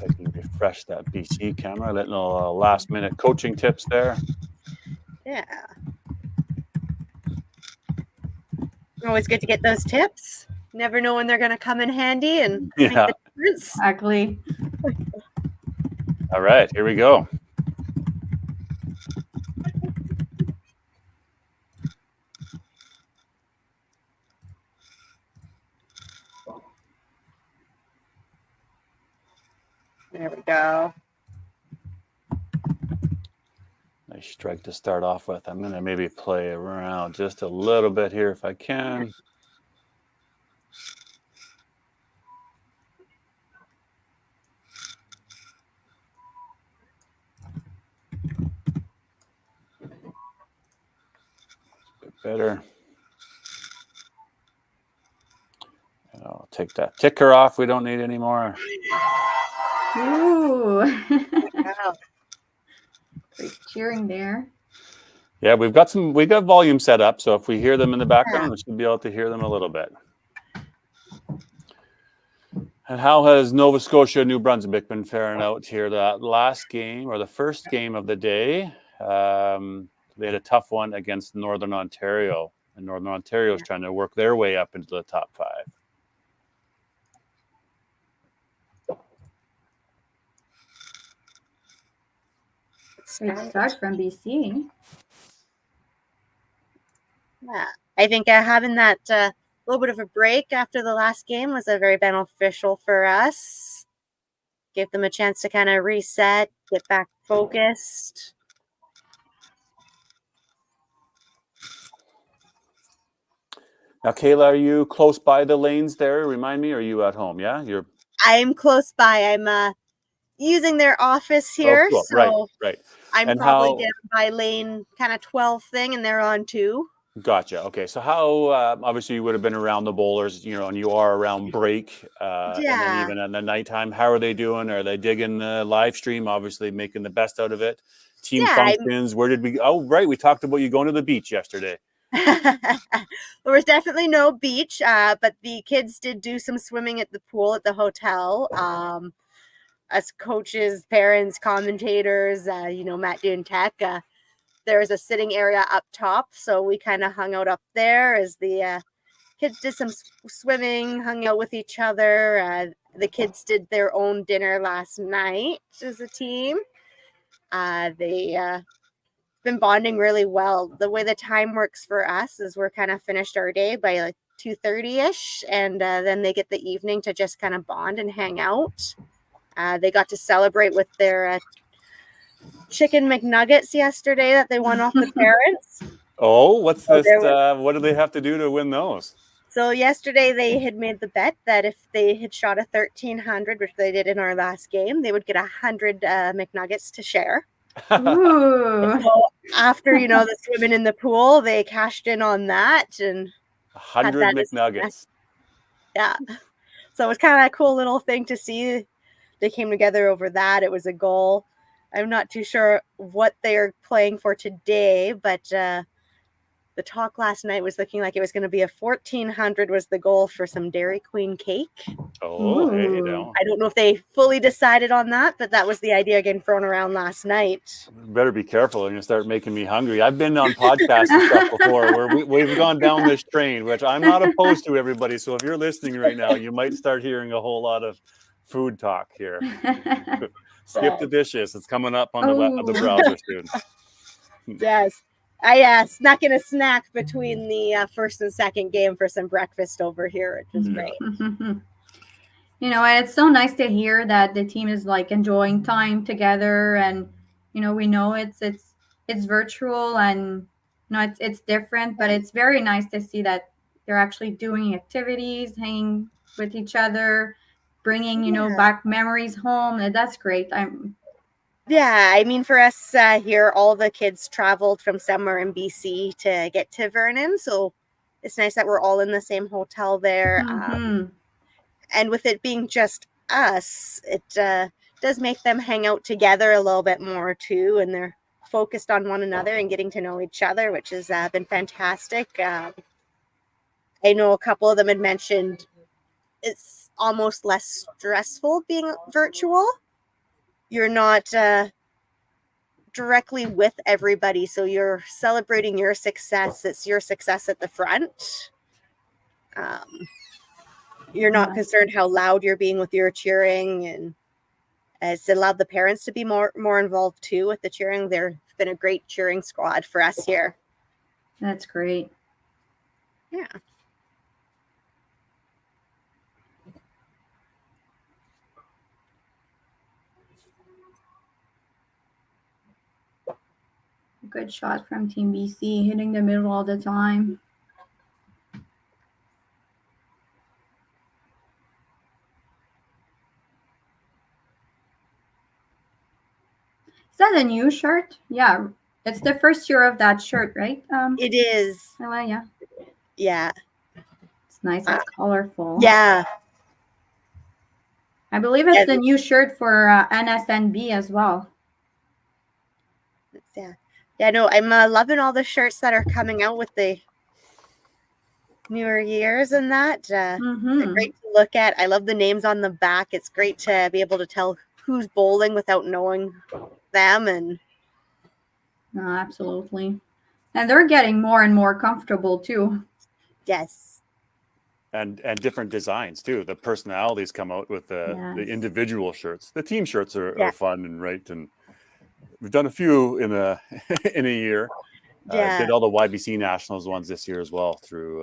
I can refresh that BC camera, letting last minute coaching tips there. Yeah. Always good to get those tips. Never know when they're going to come in handy and make the difference. Exactly. All right, here we go. There we go. Nice strike to start off with. I'm going to maybe play around just a little bit here if I can. A bit better. And I'll take that ticker off. We don't need any more. Ooh. Wow. Great cheering there. Yeah, we got volume set up, so if we hear them in the background, we should be able to hear them a little bit. And how has Nova Scotia, New Brunswick been faring out here? That last game, or the first game of the day, they had a tough one against Northern Ontario, and Northern Ontario is trying to work their way up into the top 5. Great start from BC. Yeah, I think having that little bit of a break after the last game was very beneficial for us. give them a chance to kind of reset, get back focused. Now, Kayla, are you close by the lanes there? Remind me, or are you at home? Yeah, you're. I'm close by. I'm using their office here, cool. so Right. I'm And probably how- down by lane kind of 12 thing, and they're on 2. Gotcha. Okay, so how obviously you would have been around the bowlers, and you are around break, and then Yeah. even in the nighttime. How are they doing? Are they digging the live stream? Obviously, making the best out of it. Team Yeah, functions. Where did we? Oh, right, we talked about you going to the beach yesterday. There was definitely no beach, but the kids did do some swimming at the pool at the hotel. As coaches, parents, commentators, Matt doing tech. There was a sitting area up top, so we kind of hung out up there as the kids did some swimming, hung out with each other. The kids did their own dinner last night as a team. They been bonding really well. The way the time works for us is we're kind of finished our day by like 2:30ish, and then they get the evening to just kind of bond and hang out. They got to celebrate with their chicken McNuggets yesterday that they won off the parents. Oh, what's So this? there was- What do they have to do to win those? So yesterday they had made the bet that if they had shot a 1,300, which they did in our last game, they would get 100 McNuggets to share. Ooh. So after the swimming in the pool, they cashed in on that and 100 that as- McNuggets. yeah. So it was kind of a cool little thing to see. They came together over that. It was a goal. I'm not too sure what they're playing for today, but the talk last night was looking like it was going to be a 1,400 was the goal for some Dairy Queen cake. Oh, hey, Ooh. no. I don't know if they fully decided on that, but that was the idea getting thrown around last night. You better be careful. You're going to start making me hungry. I've been on podcasts and stuff before where we've gone down this train, which I'm not opposed to, everybody. So if you're listening right now, you might start hearing a whole lot of food talk here. Skip the dishes. It's coming up on the browser soon. Yes. I snuck in a snack between the first and second game for some breakfast over here, which is great. And it's so nice to hear that the team is like enjoying time together, and we know it's virtual, and it's different, but it's very nice to see that they're actually doing activities, hanging with each other, bringing back memories home, and that's great. Yeah, I mean, for us here, all the kids traveled from somewhere in BC to get to Vernon, so it's nice that we're all in the same hotel there. And with it being just us, it does make them hang out together a little bit more too, and they're focused on one another and getting to know each other, which has been fantastic. I know a couple of them had mentioned it's almost less stressful being virtual. You're not directly with everybody, so you're celebrating your success. It's your success at the front. You're not concerned how loud you're being with your cheering, and it's allowed the parents to be more involved too with the cheering. They've been a great cheering squad for us here. That's great. Yeah. Good shot from Team BC, hitting the middle all the time. Is that a new shirt? Yeah, it's the first year of that shirt, right? It is. Oh, yeah. Yeah. It's nice. It's colorful. Yeah. I believe it's the new shirt for NSNB as well. Yeah, no, I'm loving all the shirts that are coming out with the newer years and that. They're great to look at. I love the names on the back. It's great to be able to tell who's bowling without knowing them. And absolutely. And they're getting more and more comfortable too. Yes. And different designs too. The personalities come out with the individual shirts. The team shirts are fun and right. And we've done a few in a year. Did all the YBC Nationals ones this year as well through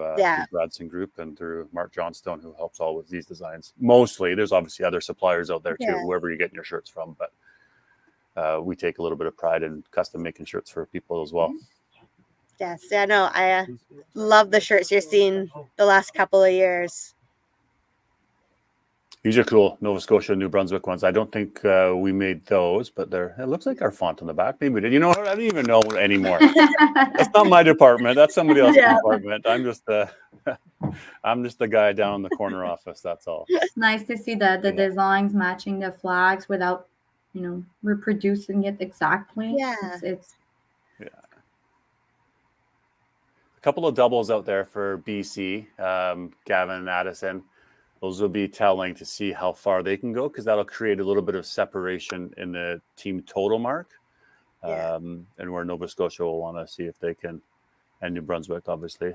Bradson Group and through Mark Johnstone, who helps all with these designs. Mostly, there's obviously other suppliers out there too, whoever you're getting your shirts from, but we take a little bit of pride in custom making shirts for people as well. Yes, yeah, no, I love the shirts you're seeing the last couple of years. These are cool, Nova Scotia, New Brunswick ones. I don't think we made those, but it looks like our font on the back. Maybe we did. You know what? I don't even know anymore. That's not my department. That's somebody else's department. I'm just the guy down in the corner office. That's all. It's nice to see the designs matching the flags without, reproducing it exactly. Yeah. It's a couple of doubles out there for BC, Gavin and Addison. Those will be telling to see how far they can go, because that'll create a little bit of separation in the team total mark. And where Nova Scotia will want to see if they can, and New Brunswick, obviously,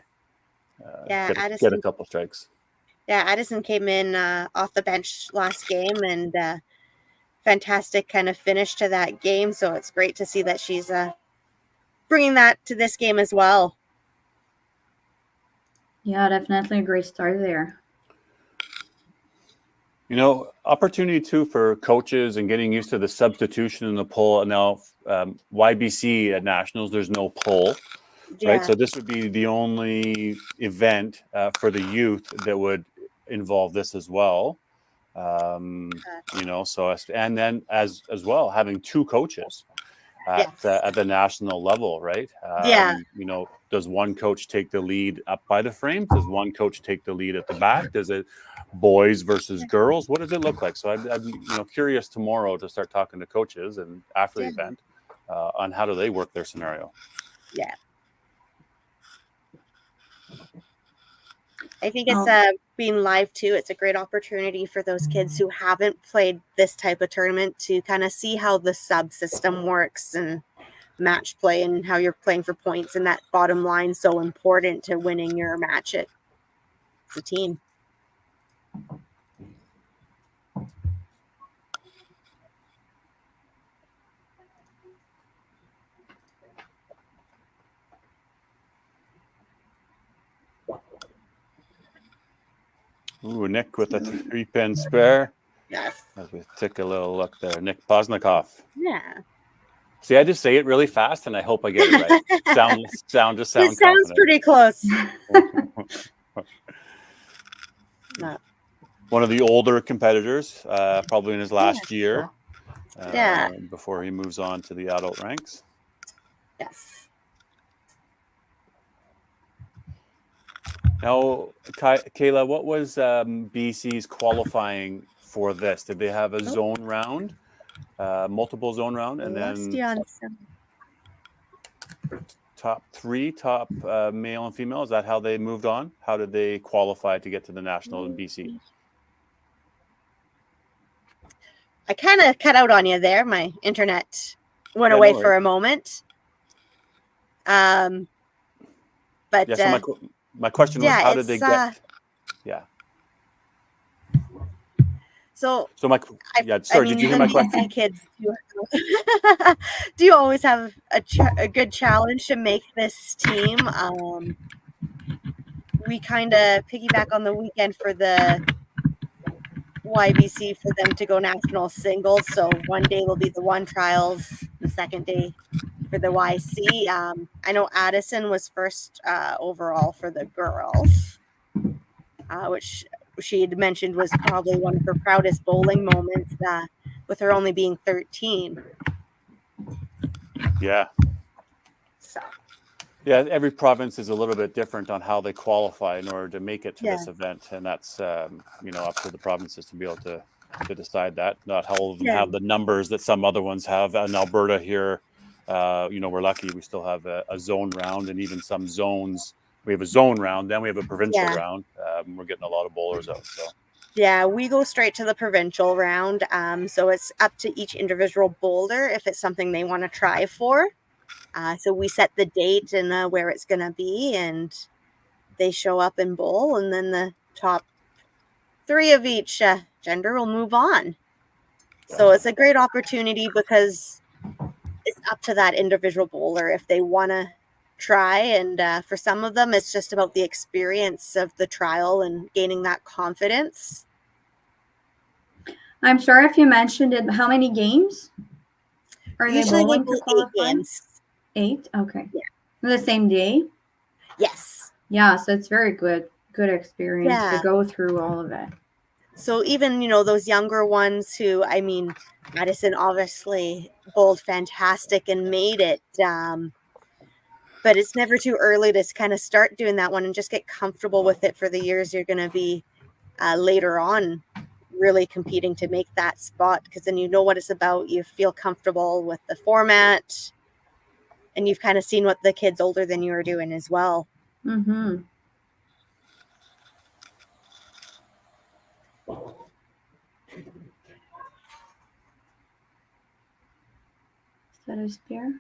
get a couple strikes. Yeah, Addison came in off the bench last game, and fantastic kind of finish to that game. So it's great to see that she's bringing that to this game as well. Yeah, definitely a great start there. Opportunity too for coaches and getting used to the substitution in the poll. Now, YBC at Nationals, there's no poll, right? So this would be the only event for the youth that would involve this as well. So and then as well having two coaches at the national level, right? Does one coach take the lead up by the frame? Does one coach take the lead at the back? Does it boys versus girls? What does it look like? So I'm curious tomorrow to start talking to coaches and after the event on how do they work their scenario. Yeah. I think it's being live too. It's a great opportunity for those kids who haven't played this type of tournament to kind of see how the sub system works and match play and how you're playing for points, and that bottom line so important to winning your match as a team. Ooh, Nick with a 3-pin spare. Yes. As we take a little look there. Nick Posnikoff. Yeah. See, I just say it really fast, and I hope I get it right. sound It sounds confident. pretty close. One of the older competitors, probably in his last year. Before he moves on to the adult ranks. Yes. Now, Kayla, what was BC's qualifying for this? Did they have a zone round? Multiple zone round, and then top male and female. Is that how they moved on? How did they qualify to get to the national in BC? I kind of cut out on you there. My internet went away for a moment. But so my question was, how did they get? So did you hear my question? Kids, do you always have a good challenge to make this team? We kind of piggyback on the weekend for the YBC for them to go national singles. So one day will be the one trials, the second day for the YC. I know Addison was first overall for the girls, which she had mentioned was probably one of her proudest bowling moments, with her only being 13. Yeah. So. Yeah, every province is a little bit different on how they qualify in order to make it to this event, and that's up to the provinces to be able to decide that. Not all of them have the numbers that some other ones have. In Alberta here, we're lucky we still have a zone round, and even some zones. We have a zone round, then we have a provincial round. We're getting a lot of bowlers out. So yeah, we go straight to the provincial round. So it's up to each individual bowler if it's something they want to try for. So we set the date and where it's going to be, and they show up and bowl, and then the top 3 of each gender will move on. So it's a great opportunity because it's up to that individual bowler if they want to try. And for some of them, it's just about the experience of the trial and gaining that confidence. I'm sure if you mentioned it, how many games are Usually they bowling we to do 8 qualify? games. 8? Okay. Yeah. The same day? Yes. Yeah, so it's very good experience to Yeah. go through all of it. So even, those younger ones who, I mean, Madison obviously bowled fantastic and made it. But it's never too early to kind of start doing that one and just get comfortable with it for the years you're going to be later on really competing to make that spot, because then you know what it's about. You feel comfortable with the format, and you've kind of seen what the kids older than you are doing as well. Mm-hmm. Is that a spare?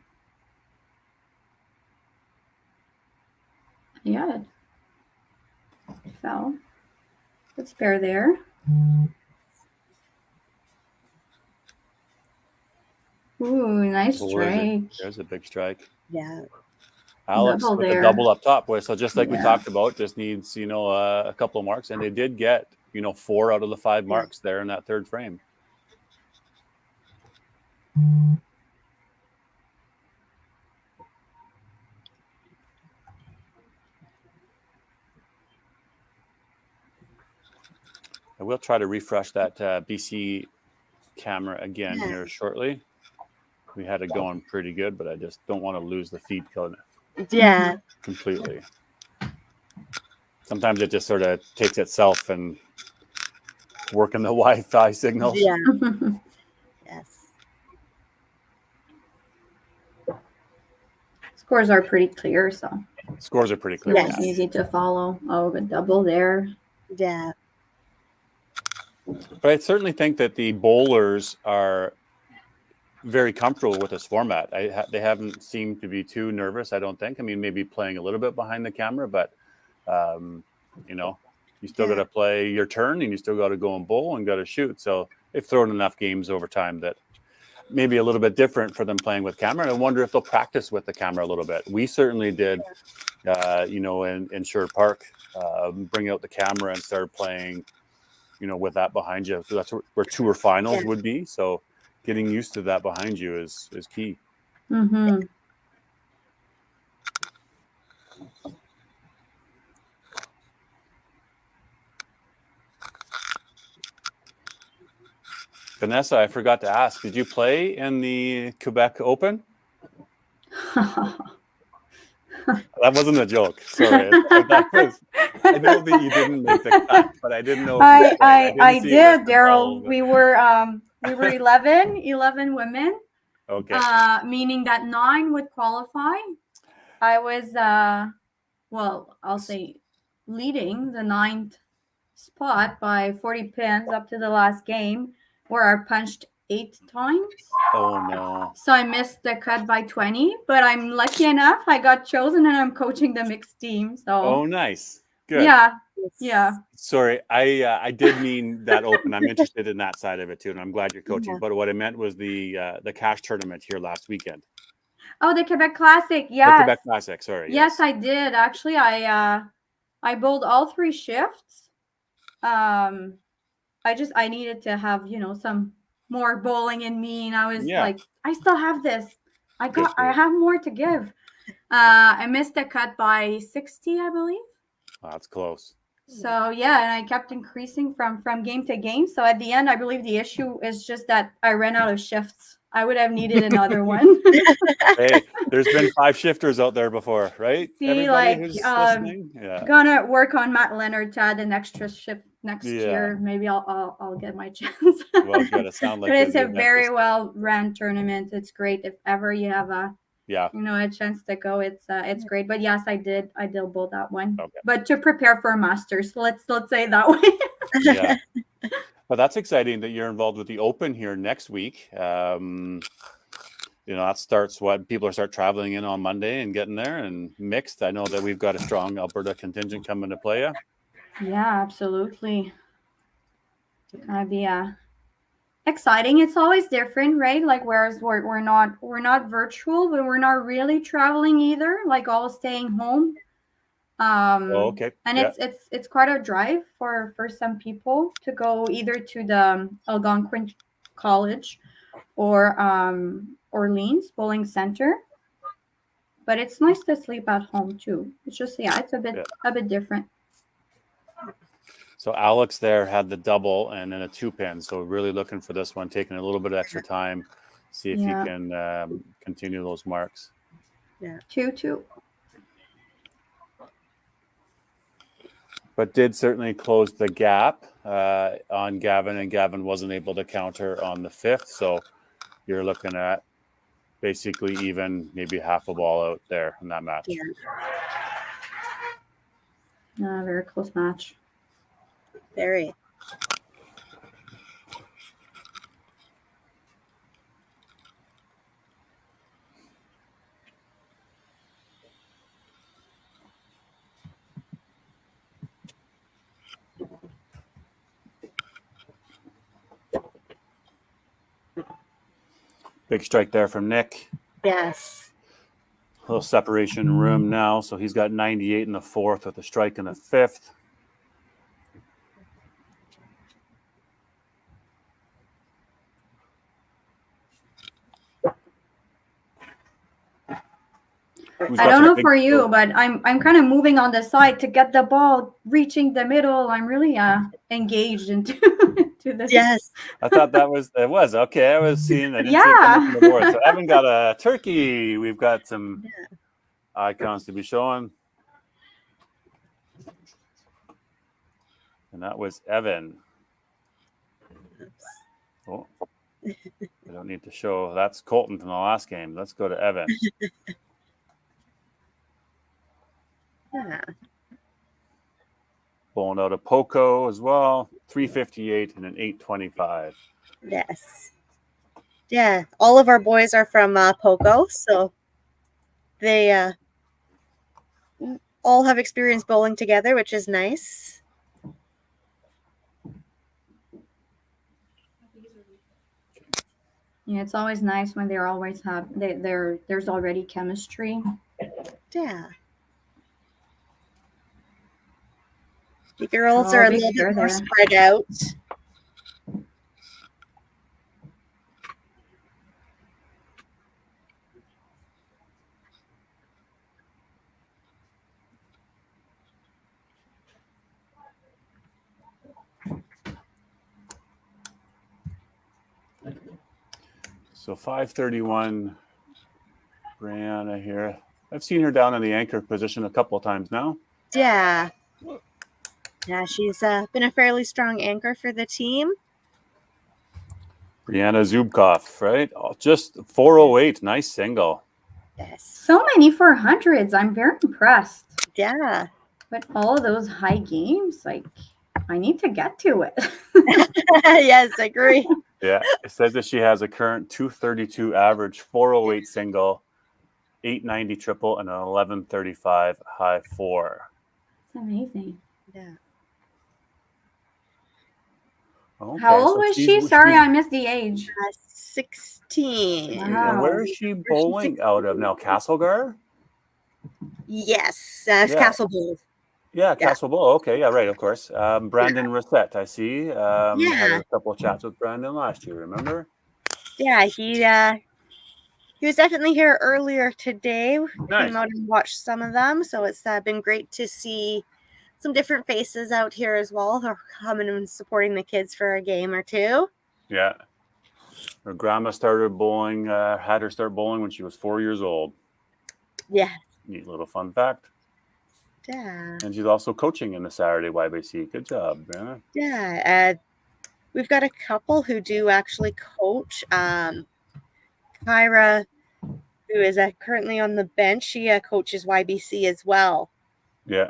Yeah, it fell. Good spare there. Ooh, nice strike. There's a big strike. Yeah. Alex Double with there. a double up top. So just like we Yeah. talked about, just needs, a couple of marks. And they did get, 4 out of the 5 marks there in that third frame. I will try to refresh that BC camera again here shortly. We had it going pretty good, but I just don't want to lose the feed Yeah. completely. Sometimes it just sort of takes itself and working the Wi-Fi signals. Yeah. Yes. Scores are pretty clear, so Scores are pretty clear. Yes. it's easy to follow. Oh, but double there. Yeah. But I certainly think that the bowlers are very comfortable with this format. They haven't seemed to be too nervous, I don't think. I mean, maybe playing a little bit behind the camera, but, you still got to play your turn, and you still got to go and bowl and got to shoot. So they've thrown enough games over time that maybe a little bit different for them playing with camera. And I wonder if they'll practice with the camera a little bit. We certainly did, in Sherwood Park, bring out the camera and start playing, with that behind you. So that's where tour finals would be. So getting used to that behind you is key. Mm-hmm. Vanessa, I forgot to ask, did you play in the Quebec Open? That wasn't a joke. Sorry. I know that you didn't make the cut, but I didn't know. I did, Daryl. We were 11 women. Okay. Meaning that 9 would qualify. I was I'll say leading the 9th spot by 40 pins up to the last game, where I punched 8 times. Oh no. So I missed the cut by 20, but I'm lucky enough I got chosen, and I'm coaching the mixed team. So Oh, nice. Good. Yeah. Sorry, I did mean that Open. I'm interested in that side of it too, and I'm glad you're coaching. Yeah. But what I meant was the cash tournament here last weekend. Oh, the Quebec Classic. The Yes. Quebec Classic. Sorry. Yes, I did. Actually, I bowled all 3 shifts. I needed to have, some more bowling in me, and I was like, I still have this. I have more to give. I missed the cut by 60, I believe. Wow, that's close. So yeah, and I kept increasing from game to game. So at the end, I believe the issue is just that I ran out of shifts. I would have needed another one. Hey, there's been 5 shifters out there before, right? See, Everybody like, who's listening? Yeah. Gonna work on Matt Leonard to add an extra shift next year. Maybe I'll get my chance. Well, good. It sounds like But it's a it'd be very nice. well run tournament. It's great if ever you have a chance to go. It's great. But yes, I did bowl that one. Okay. But to prepare for a Masters, let's say that way. Yeah. But that's exciting that you're involved with the Open here next week. That starts what people start traveling in on Monday and getting there, and mixed. I know that we've got a strong Alberta contingent coming to play you. Yeah, absolutely. It's gonna be a exciting. It's always different, right? Like whereas we're not virtual, but we're not really traveling either. Like all staying home. Okay. And Yeah. it's quite a drive for some people to go either to the Algonquin College or Orleans Bowling Center. But it's nice to sleep at home too. It's just it's a bit different. So Alex there had the double and then a 2-pin. So really looking for this one, taking a little bit of extra time, see if you can continue those marks. Yeah. 2-2. But did certainly close the gap on Gavin, and Gavin wasn't able to counter on the 5th. So you're looking at basically even, maybe half a ball out there in that match. Yeah. Very close match. Very. Big strike there from Nick. Yes. A little separation room now. So he's got 98 in the 4th with a strike in the 5th. I don't know for you, but I'm kind of moving on the side to get the ball reaching the middle. I'm really engaged into this. Yes. I thought it was okay. I was seeing I didn't see it coming from the board. So Evan got a turkey. We've got some icons to be showing. And that was Evan. Oh, I don't need to show. That's Colton from the last game. Let's go to Evan. Yeah. Bowling out a Poco as well. 358 and an 825. Yes. Yeah. All of our boys are from Poco, so they all have experience bowling together, which is nice. Yeah, it's always nice when there's already chemistry. Yeah. The girls are a little bit more spread out. So 531, Brianna here. I've seen her down in the anchor position a couple of times now. Yeah. Yeah, she's been a fairly strong anchor for the team. Brianna Zubkov, right? Oh, just 408. Nice single. Yes. So many 400s. I'm very impressed. Yeah. But all of those high games, like, I need to get to it. Yes, I agree. Yeah, it says that she has a current 232 average, 408 single, 890 triple, and an 1135 high 4. It's amazing. Yeah. Okay, How old was she? Sorry, I missed the age. 16. Wow. And where is she bowling out of now? Castlegar? Yes, Castle Bowl. Yeah, Castle Bowl. Okay, yeah, right, of course. Brandon Rissette, I see. Had a couple of chats with Brandon last year, remember? Yeah, he was definitely here earlier today. Nice. Came out and watched some of them, so it's been great to see some different faces out here as well. They're coming and supporting the kids for a game or two. Yeah. Her grandma started bowling, had her start bowling when she was 4 years old. Yeah. Neat little fun fact. Yeah. And she's also coaching in the Saturday YBC. Good job, Brianna. Yeah. We've got a couple who do actually coach. Kyra, who is currently on the bench, she coaches YBC as well. Yeah.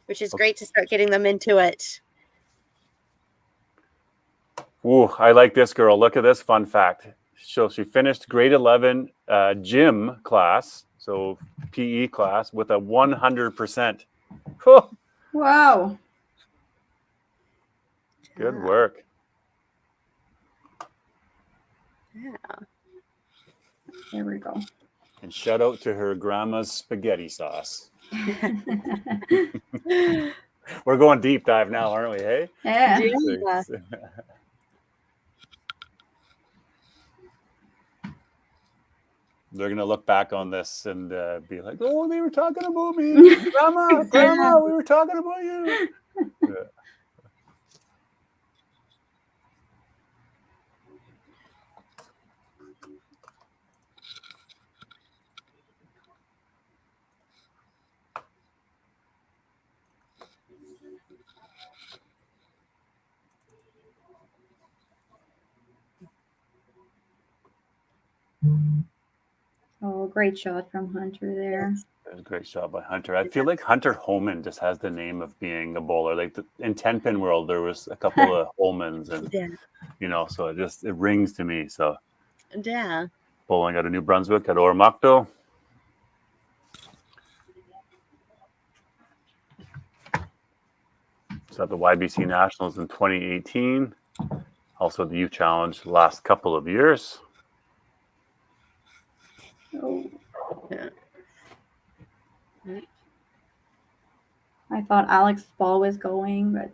Which is great to start getting them into it. Ooh, I like this girl. Look at this fun fact. So she finished grade 11 gym class, so PE class, with a 100%. Wow. Good work. There we go. And shout out to her grandma's spaghetti sauce. We're going deep dive now, aren't we? Hey. Yeah. Yeah. They're gonna look back on this and be like, "Oh, they were talking about me, Grandma. We were talking about you." Yeah. Oh, great shot from Hunter there. That was a great shot by Hunter. I feel like Hunter Holman just has the name of being a bowler. Like in 10-pin world, there was a couple of Holmans, and so it rings to me. So Yeah. bowling out of New Brunswick at Oromocto. So at the YBC Nationals in 2018. Also the Youth Challenge the last couple of years. Oh. Yeah. I thought Alex's ball was going, but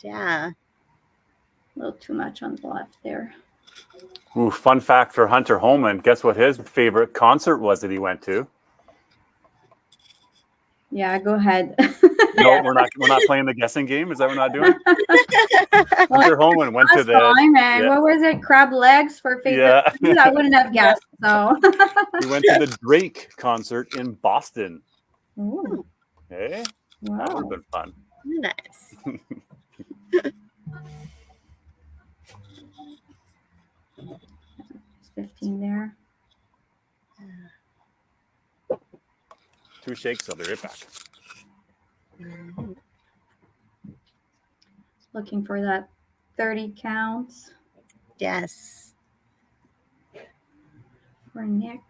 Yeah. a little too much on the left there. Ooh, fun fact for Hunter Holman. Guess what his favorite concert was that he went to? Yeah, go ahead. No, we're not playing the guessing game. Is that what we're not doing? Hunter Holman went to the time, and what was it? Crab legs for favorite food? I wouldn't have guessed. So he went to the Drake concert in Boston. Ooh. Hey, Wow. that would have been fun. Nice. It's 15 there. 2 shakes, I'll be right back. Looking for that 30 counts Yes. for Nick.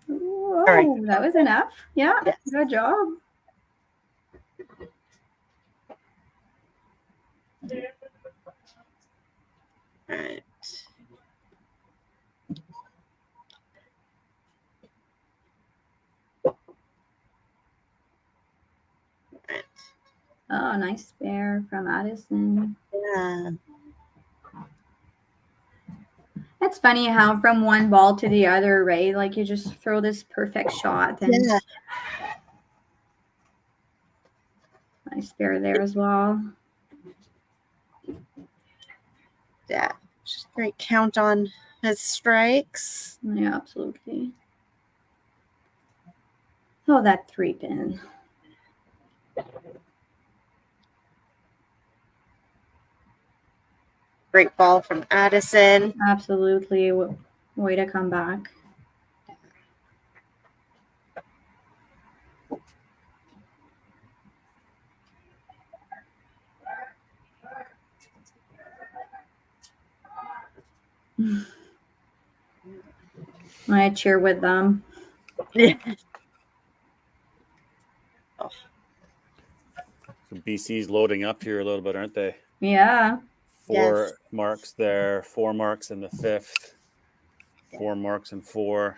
Whoa, right. that was enough. Yeah, Yes. good job. All right. Oh, nice spare from Addison. Yeah. It's funny how from one ball to the other, right? Like you just throw this perfect shot and Yeah. nice spare there as well. Yeah. Just great count on his strikes. Yeah, absolutely. Oh, that 3-pin. Great ball from Addison. Absolutely. Way to come back. I cheer with them. Yeah. So BC's loading up here a little bit, aren't they? Yeah. 4 Yes. marks there, 4 marks in the 5th, 4 marks in 4.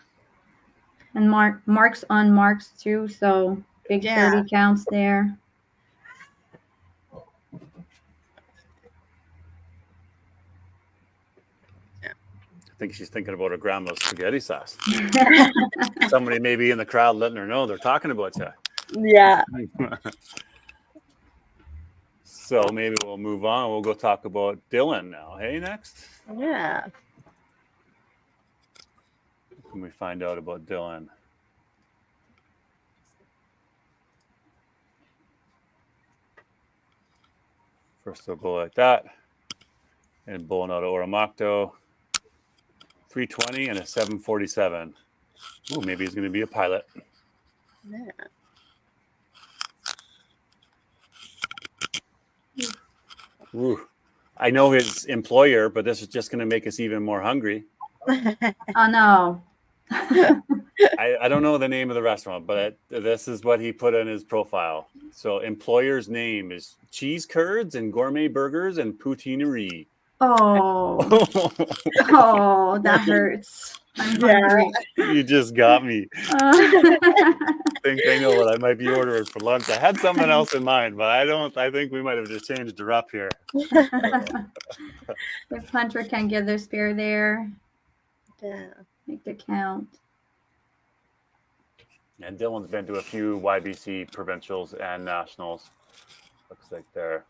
And marks on marks too. So big Yeah. 30 counts there. I think she's thinking about her grandma's spaghetti sauce. Somebody maybe in the crowd letting her know they're talking about you. Yeah. So maybe we'll move on. We'll go talk about Dylan now. Hey, next. Yeah. When we find out about Dylan. First we'll go like that. And bowling out of Oromocto. 320 and a 747. Ooh, maybe he's going to be a pilot. Yeah. Ooh. I know his employer, but this is just going to make us even more hungry. Oh no. I don't know the name of the restaurant, but this is what he put in his profile. So employer's name is Cheese Curds and Gourmet Burgers and Poutineerie. Oh, oh, that hurts. I'm hungry. You just got me. I think I know what I might be ordering for lunch. I had something else in mind, but I think we might have just changed her up here. If Hunter can get their spare there, Yeah. make the count. And Dylan's been to a few YBC provincials and nationals. Looks like they're.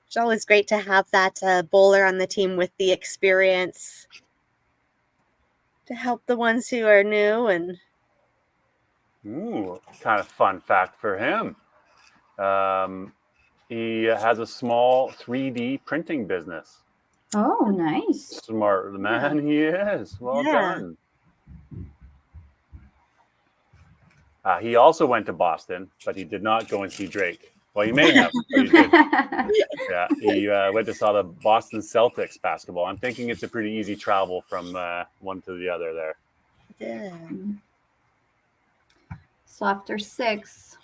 It's always great to have that bowler on the team with the experience to help the ones who are new. And Ooh, kind of fun fact for him. He has a small 3D printing business. Oh, nice. Smart man he is. Well done. He also went to Boston, but he did not go and see Drake. Well, he may have, but he did. Yeah, he went to saw the Boston Celtics basketball. I'm thinking it's a pretty easy travel from one to the other there. yeah. So after 6,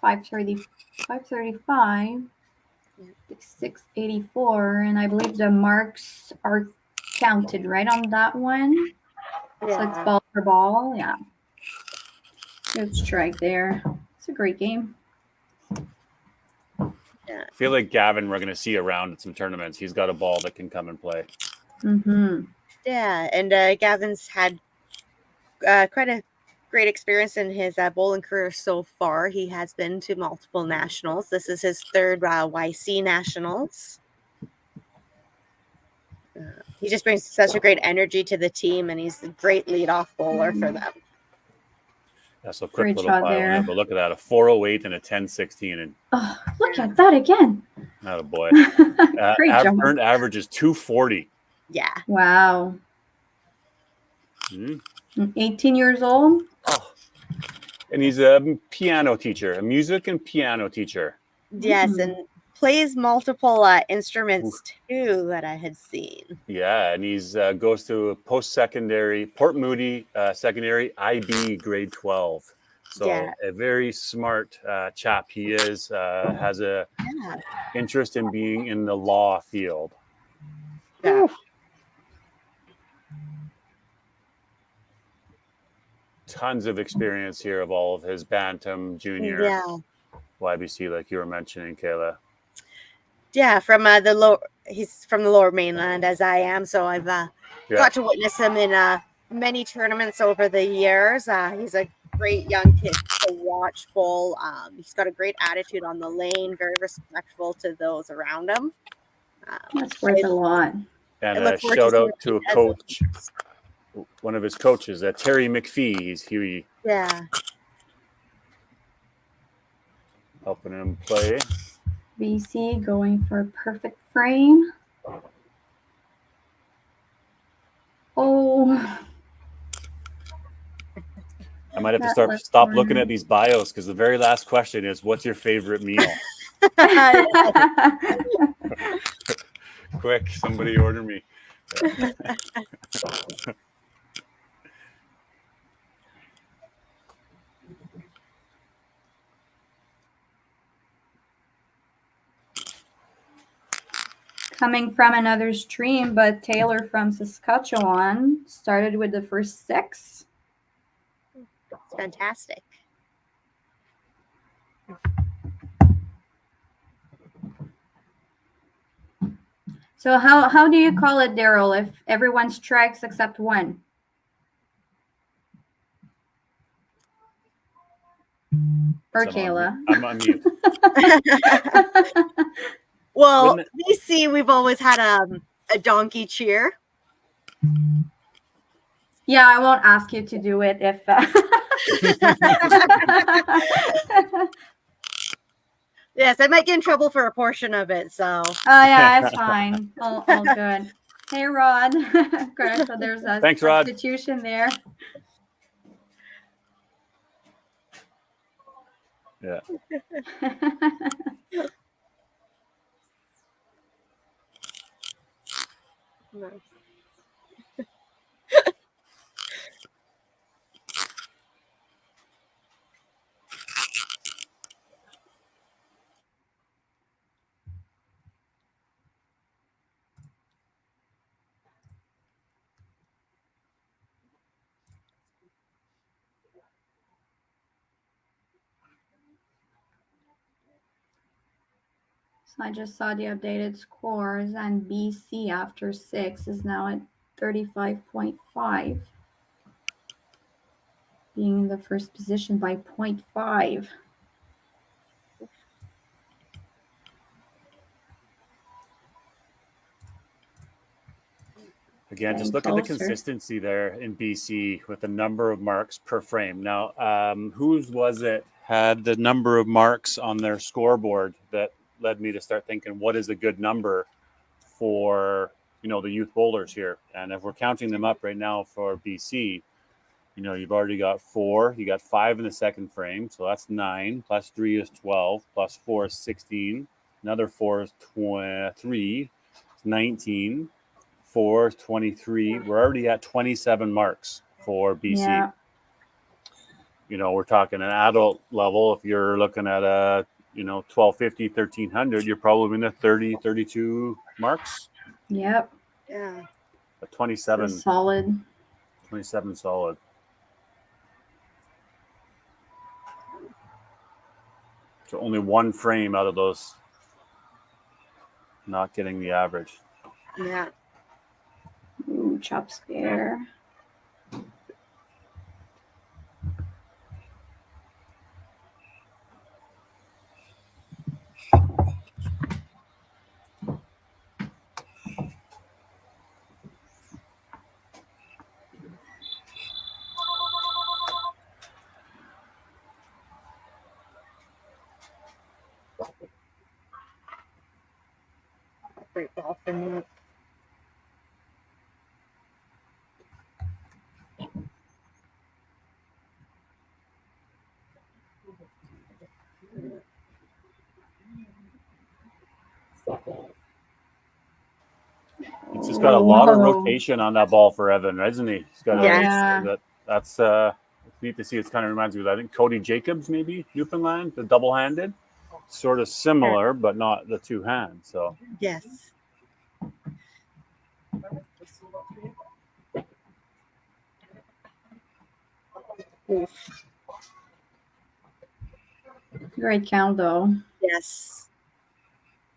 5:30, 5:35, 6:84, and I believe the marks are counted right on that one. So it's ball for ball. Yeah. Good strike there. It's a great game. I feel like Gavin, we're going to see around at some tournaments. He's got a ball that can come and play. Mm-hmm. Yeah, and Gavin's had quite a great experience in his bowling career so far. He has been to multiple nationals. This is his third YC nationals. He just brings such a great energy to the team, and he's a great leadoff bowler for them. Yeah, so quick Great little shot bio there. there, but look at that, a 408 and a 1016. And Oh, look at that again. not a boy. Great jump. Earned average is 240. Yeah. Wow. Mm-hmm. 18 years old. Oh. And he's a piano teacher, a music and piano teacher. Yes, and plays multiple instruments too that I had seen. Yeah, and he's goes to a post-secondary, Port Moody secondary IB grade 12. So a very smart chap he is, has a interest in being in the law field. Yeah. Tons of experience here of all of his Bantam, Junior, YBC, like you were mentioning, Kayla. Yeah, from he's from the lower mainland, as I am, so I've got to witness him in many tournaments over the years. He's a great young kid to watch bowl. He's got a great attitude on the lane, very respectful to those around him. That's worth a lot. And a shout out to a coach, one of his coaches, Terry McPhee. He's here. Yeah. Helping him play. BC going for a perfect frame. Oh. I might have to stop looking at these bios because the very last question is, what's your favorite meal? Quick, somebody order me. Coming from another stream, but Taylor from Saskatchewan started with the first 6. It's fantastic. So how do you call it, Daryl, if everyone strikes except one? Or Kayla? I'm on mute. Well, BC, we've always had a donkey cheer. Yeah, I won't ask you to do it if. Yes, I might get in trouble for a portion of it. So. Oh yeah, it's fine. All good. Hey, Rod. Okay, so there's a Thanks, Rod. substitution there. Yeah. Nice. So I just saw the updated scores, and BC after 6 is now at 35.5, being in the first position by 0.5. Again, Getting just look at the closer. consistency there in BC with the number of marks per frame. Now, whose was it had the number of marks on their scoreboard that led me to start thinking, what is a good number for, the youth bowlers here? And if we're counting them up right now for BC, you've already got 4. You got 5 in the second frame, so that's 9. Plus 3 is 12. Plus 4 is 16. Another 4 is 3. 19. 4, 23. We're already at 27 marks for BC. Yeah. We're talking an adult level. If you're looking at a 1250, 1300, you're probably in the 30, 32 marks. Yep. Yeah. But 27 So solid. 27 solid. So only one frame out of those not getting the average. Yeah. Ooh, chop spare. Great ball for me. He's just got a lot of Whoa. rotation on that ball for Evan, isn't he? He's got Yeah. that's neat to see. It kind of reminds me of, I think, Cody Jacobs, maybe Newfoundland, the double-handed, sort of similar, but not the two hands. So Yes. Oof. Great count, though. Yes.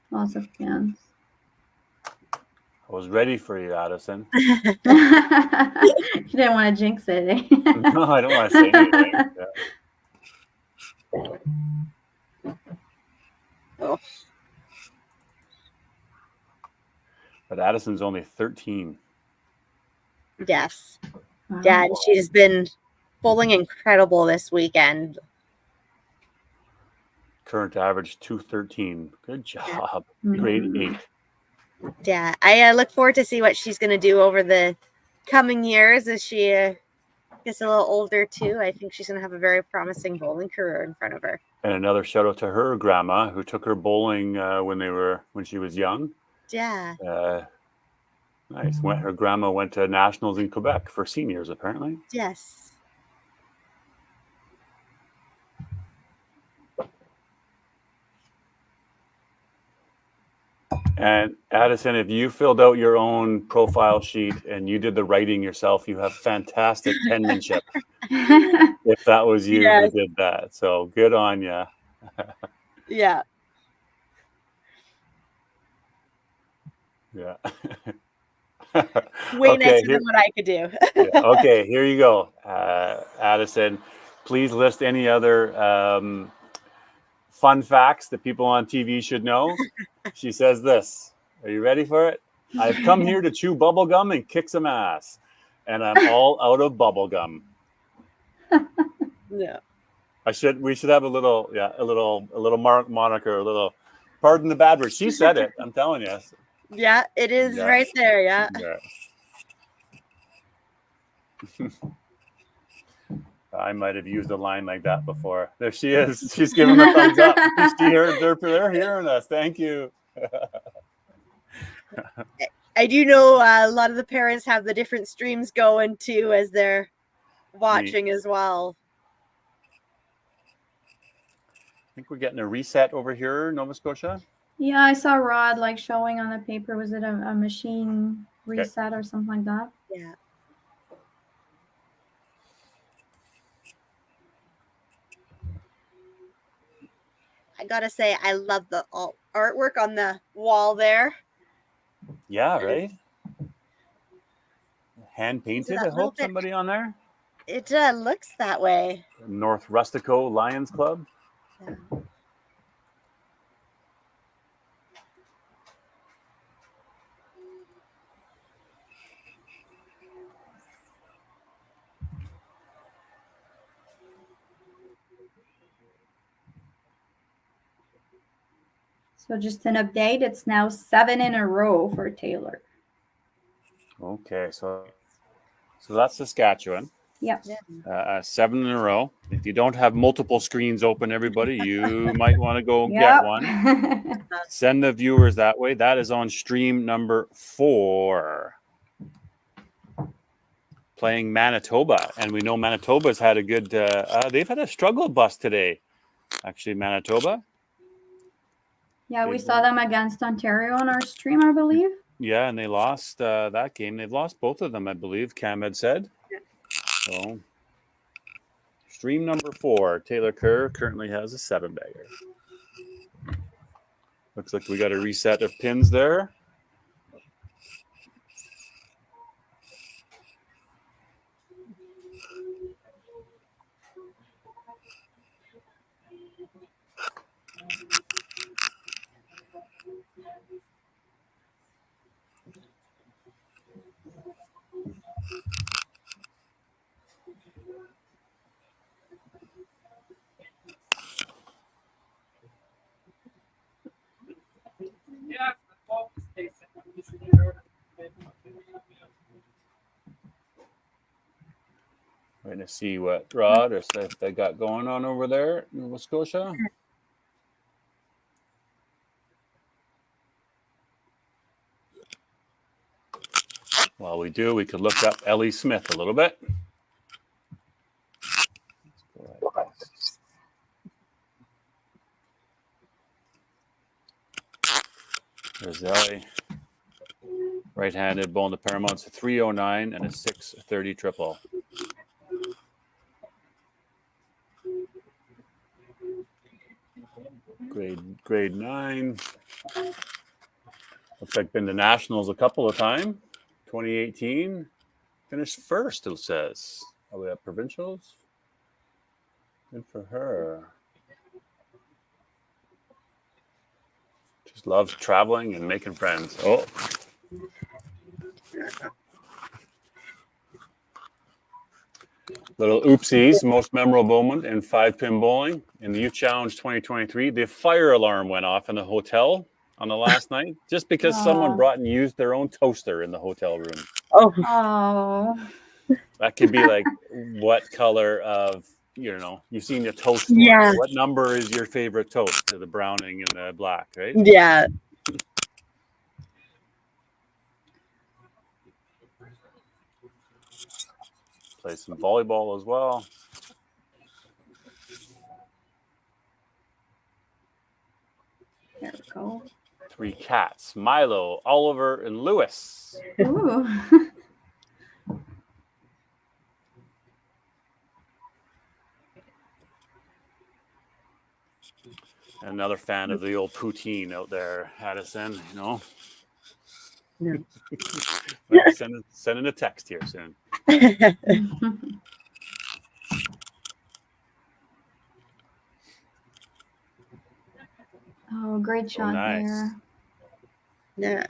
Lots of cans. I was ready for you, Addison. You didn't want to jinx it, eh? No, I don't want to say anything. Yeah. Oh. But Addison's only 13. Yes. Wow. Yeah, and she's been bowling incredible this weekend. Current average 213. Good job. Mhm. Grade 8. Yeah, I look forward to see what she's going to do over the coming years as she gets a little older too. I think she's going to have a very promising bowling career in front of her. And another shout out to her grandma who took her bowling when she was young. Yeah. Nice. Her grandma went to nationals in Quebec for seniors, apparently. Yes. And Addison, if you filled out your own profile sheet and you did the writing yourself, you have fantastic penmanship. If that was you who did that. So good on you. Yeah. Yeah. Way nicer than what I could do. Yeah, okay, here you go. Addison, please list any other fun facts that people on TV should know. She says this. Are you ready for it? I've come here to chew bubble gum and kick some ass, and I'm all out of bubble gum. Yeah. We should have a little moniker, a little, pardon the bad word. She said it. I'm telling you. Yeah, it is right there. Yeah. I might have used a line like that before. There she is. She's giving the thumbs up. They're hearing us. Thank you. I do know a lot of the parents have the different streams going too as they're watching as well. I think we're getting a reset over here, Nova Scotia. Yeah, I saw Rod like showing on the paper. Was it a machine reset or something like that? Yeah. I gotta say, I love the artwork on the wall there. Yeah, right. Hand painted. that I little hope bit- somebody on there. It looks that way. North Rustico Lions Club. Yeah. So just an update. It's now 7 in a row for Taylor. Okay, so that's Saskatchewan. Yep. 7 in a row. If you don't have multiple screens open, everybody, you might want to go get Yep. one. Send the viewers that way. That is on stream number 4. Playing Manitoba, and we know Manitoba's had a good. They've had a struggle bus today. Actually, Manitoba. Yeah, we saw them against Ontario on our stream, I believe. Yeah, and they lost that game. They've lost both of them, I believe. Cam had said. So, stream number 4. Taylor Kerr currently has a 7-bagger. Looks like we got a reset of pins there. We're going to see what Rod or Seth they got going on over there in Nova Scotia. While we do, we could look up Ellie Smith a little bit. There's Ellie. Right-handed, bowling the Paramounts, a 309 and a 630 triple. Grade 9. Looks like been to nationals a couple of times. 2018. Finished first, it says. Are we at provincials? Good for her. Just loves traveling and making friends. Oh. Little oopsies, most memorable moment in 5-pin bowling in the Youth Challenge 2023. The fire alarm went off in the hotel on the last night just because someone brought and used their own toaster in the hotel room. Oh. That could be like, what color of, you've seen the toast. Yeah. One. What number is your favorite toast? The browning and the black, right? Yeah. Play some volleyball as well. There we go. 3 cats: Milo, Oliver, and Lewis. Ooh. Another fan of the old poutine out there, Addison, Yeah. Sending a text here soon. Oh, great shot nice. there. Yeah.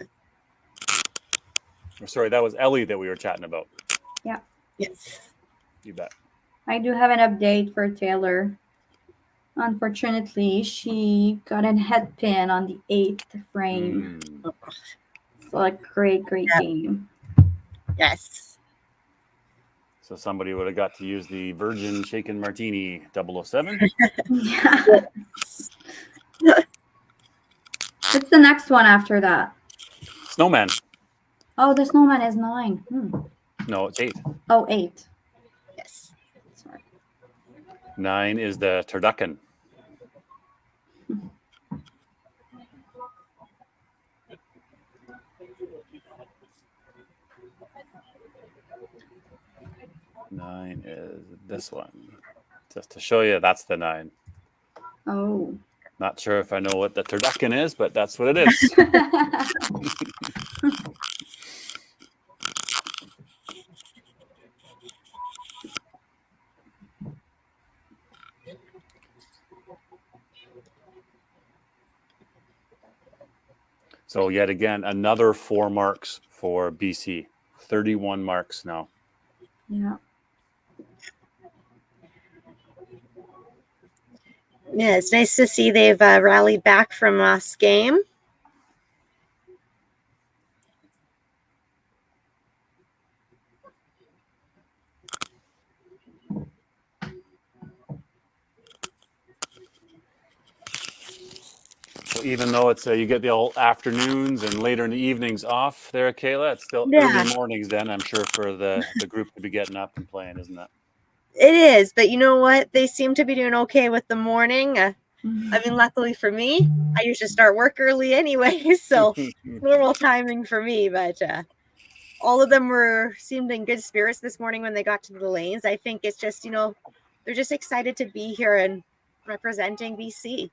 Sorry, that was Ellie that we were chatting about. Yeah. Yes. You bet. I do have an update for Taylor. Unfortunately, she got a head pin on the 8th frame. So a great game. Yes. So somebody would have got to use the Virgin Shaken Martini 007. Yeah. It's the next one after that. Snowman. Oh, the snowman is 9. No, it's 8. Oh, 8. Yes. Sorry. 9 is the turducken. Nine is this one. Just to show you, that's the 9. Oh. Not sure if I know what the turducken is, but that's what it is. So yet again, another 4 marks for BC. 31 marks now. Yeah. Yeah, it's nice to see they've rallied back from last game. So even though it's you get the old afternoons and later in the evenings off there, Kayla, it's still Yeah. early mornings then, I'm sure, for the group to be getting up and playing, isn't it? It is, but you know what? They seem to be doing okay with the morning. I mean, luckily for me, I usually start work early anyway, so normal timing for me. But all of them seemed in good spirits this morning when they got to the lanes. I think it's just, they're just excited to be here and representing BC.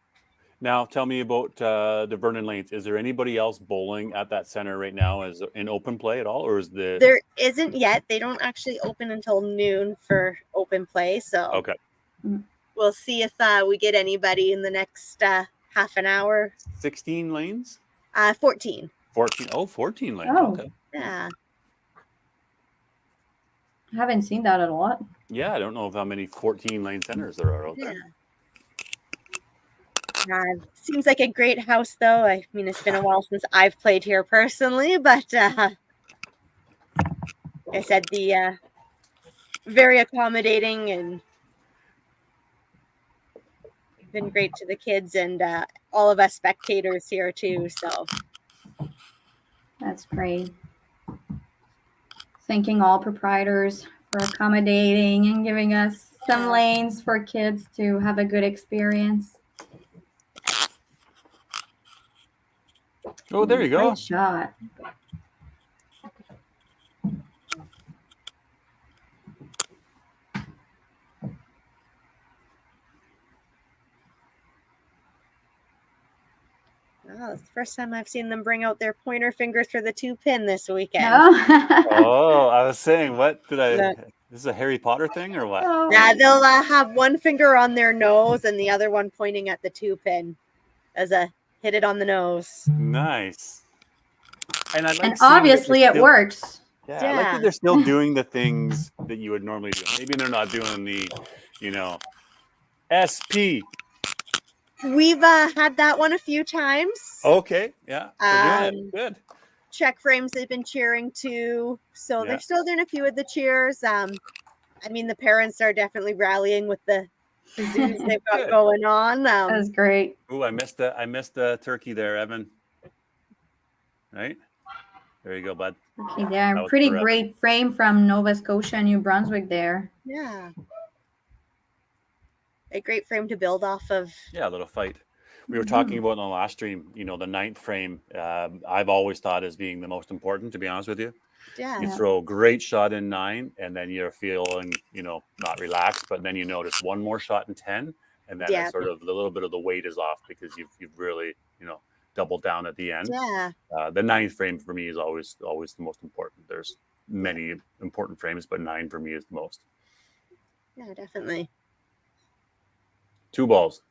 Now, tell me about the Vernon Lanes. Is there anybody else bowling at that center right now as in open play at all, or is the There isn't yet. They don't actually open until noon for open play, so okay? we'll see if we get anybody in the next half an hour. 16 lanes? 14. 14. Oh, 14 lanes. Oh. Okay. Yeah. I haven't seen that a lot. Yeah, I don't know how many 14 lane centers there are out there. Seems like a great house, though. I mean, it's been a while since I've played here personally, but like I said, the very accommodating and been great to the kids and all of us spectators here too. So That's great. Thanking all proprietors for accommodating and giving us some lanes for kids to have a good experience. Oh, there you go. Great shot. wow, it's the first time I've seen them bring out their pointer fingers for the 2-pin this weekend. Oh, I was saying, what did I? Yeah. This is a Harry Potter thing or what? Oh. Yeah, they'll have one finger on their nose and the other one pointing at the 2-pin as a hit it on the nose. Nice. And I like And seeing that obviously they're it still- works. Yeah, I like that they're still doing the things that you would normally do. Maybe they're not doing the, SP. We've had that one a few times. Okay, yeah, they're doing it. Good. Check frames they've been cheering to, so Yeah. they're still doing a few of the cheers. I mean, the parents are definitely rallying with the zoos they've got Good. going on. That was great. Ooh, I missed the turkey there, Evan. Right? There you go, bud. Okay, That there. was Pretty forever. great frame from Nova Scotia, New Brunswick there. Yeah, a great frame to build off of. Yeah, a little fight. We were talking about in the last stream, the 9th frame. I've always thought as being the most important, to be honest with you. Yeah, You throw a great shot in 9, and then you're feeling, not relaxed, but then you notice one more shot in 10, and then it's sort of a little bit of the weight is off because you've really, doubled down at the end. yeah, The 9th frame for me is always the most important. There's many important frames, but 9 for me is the most. yeah, definitely. 2 balls,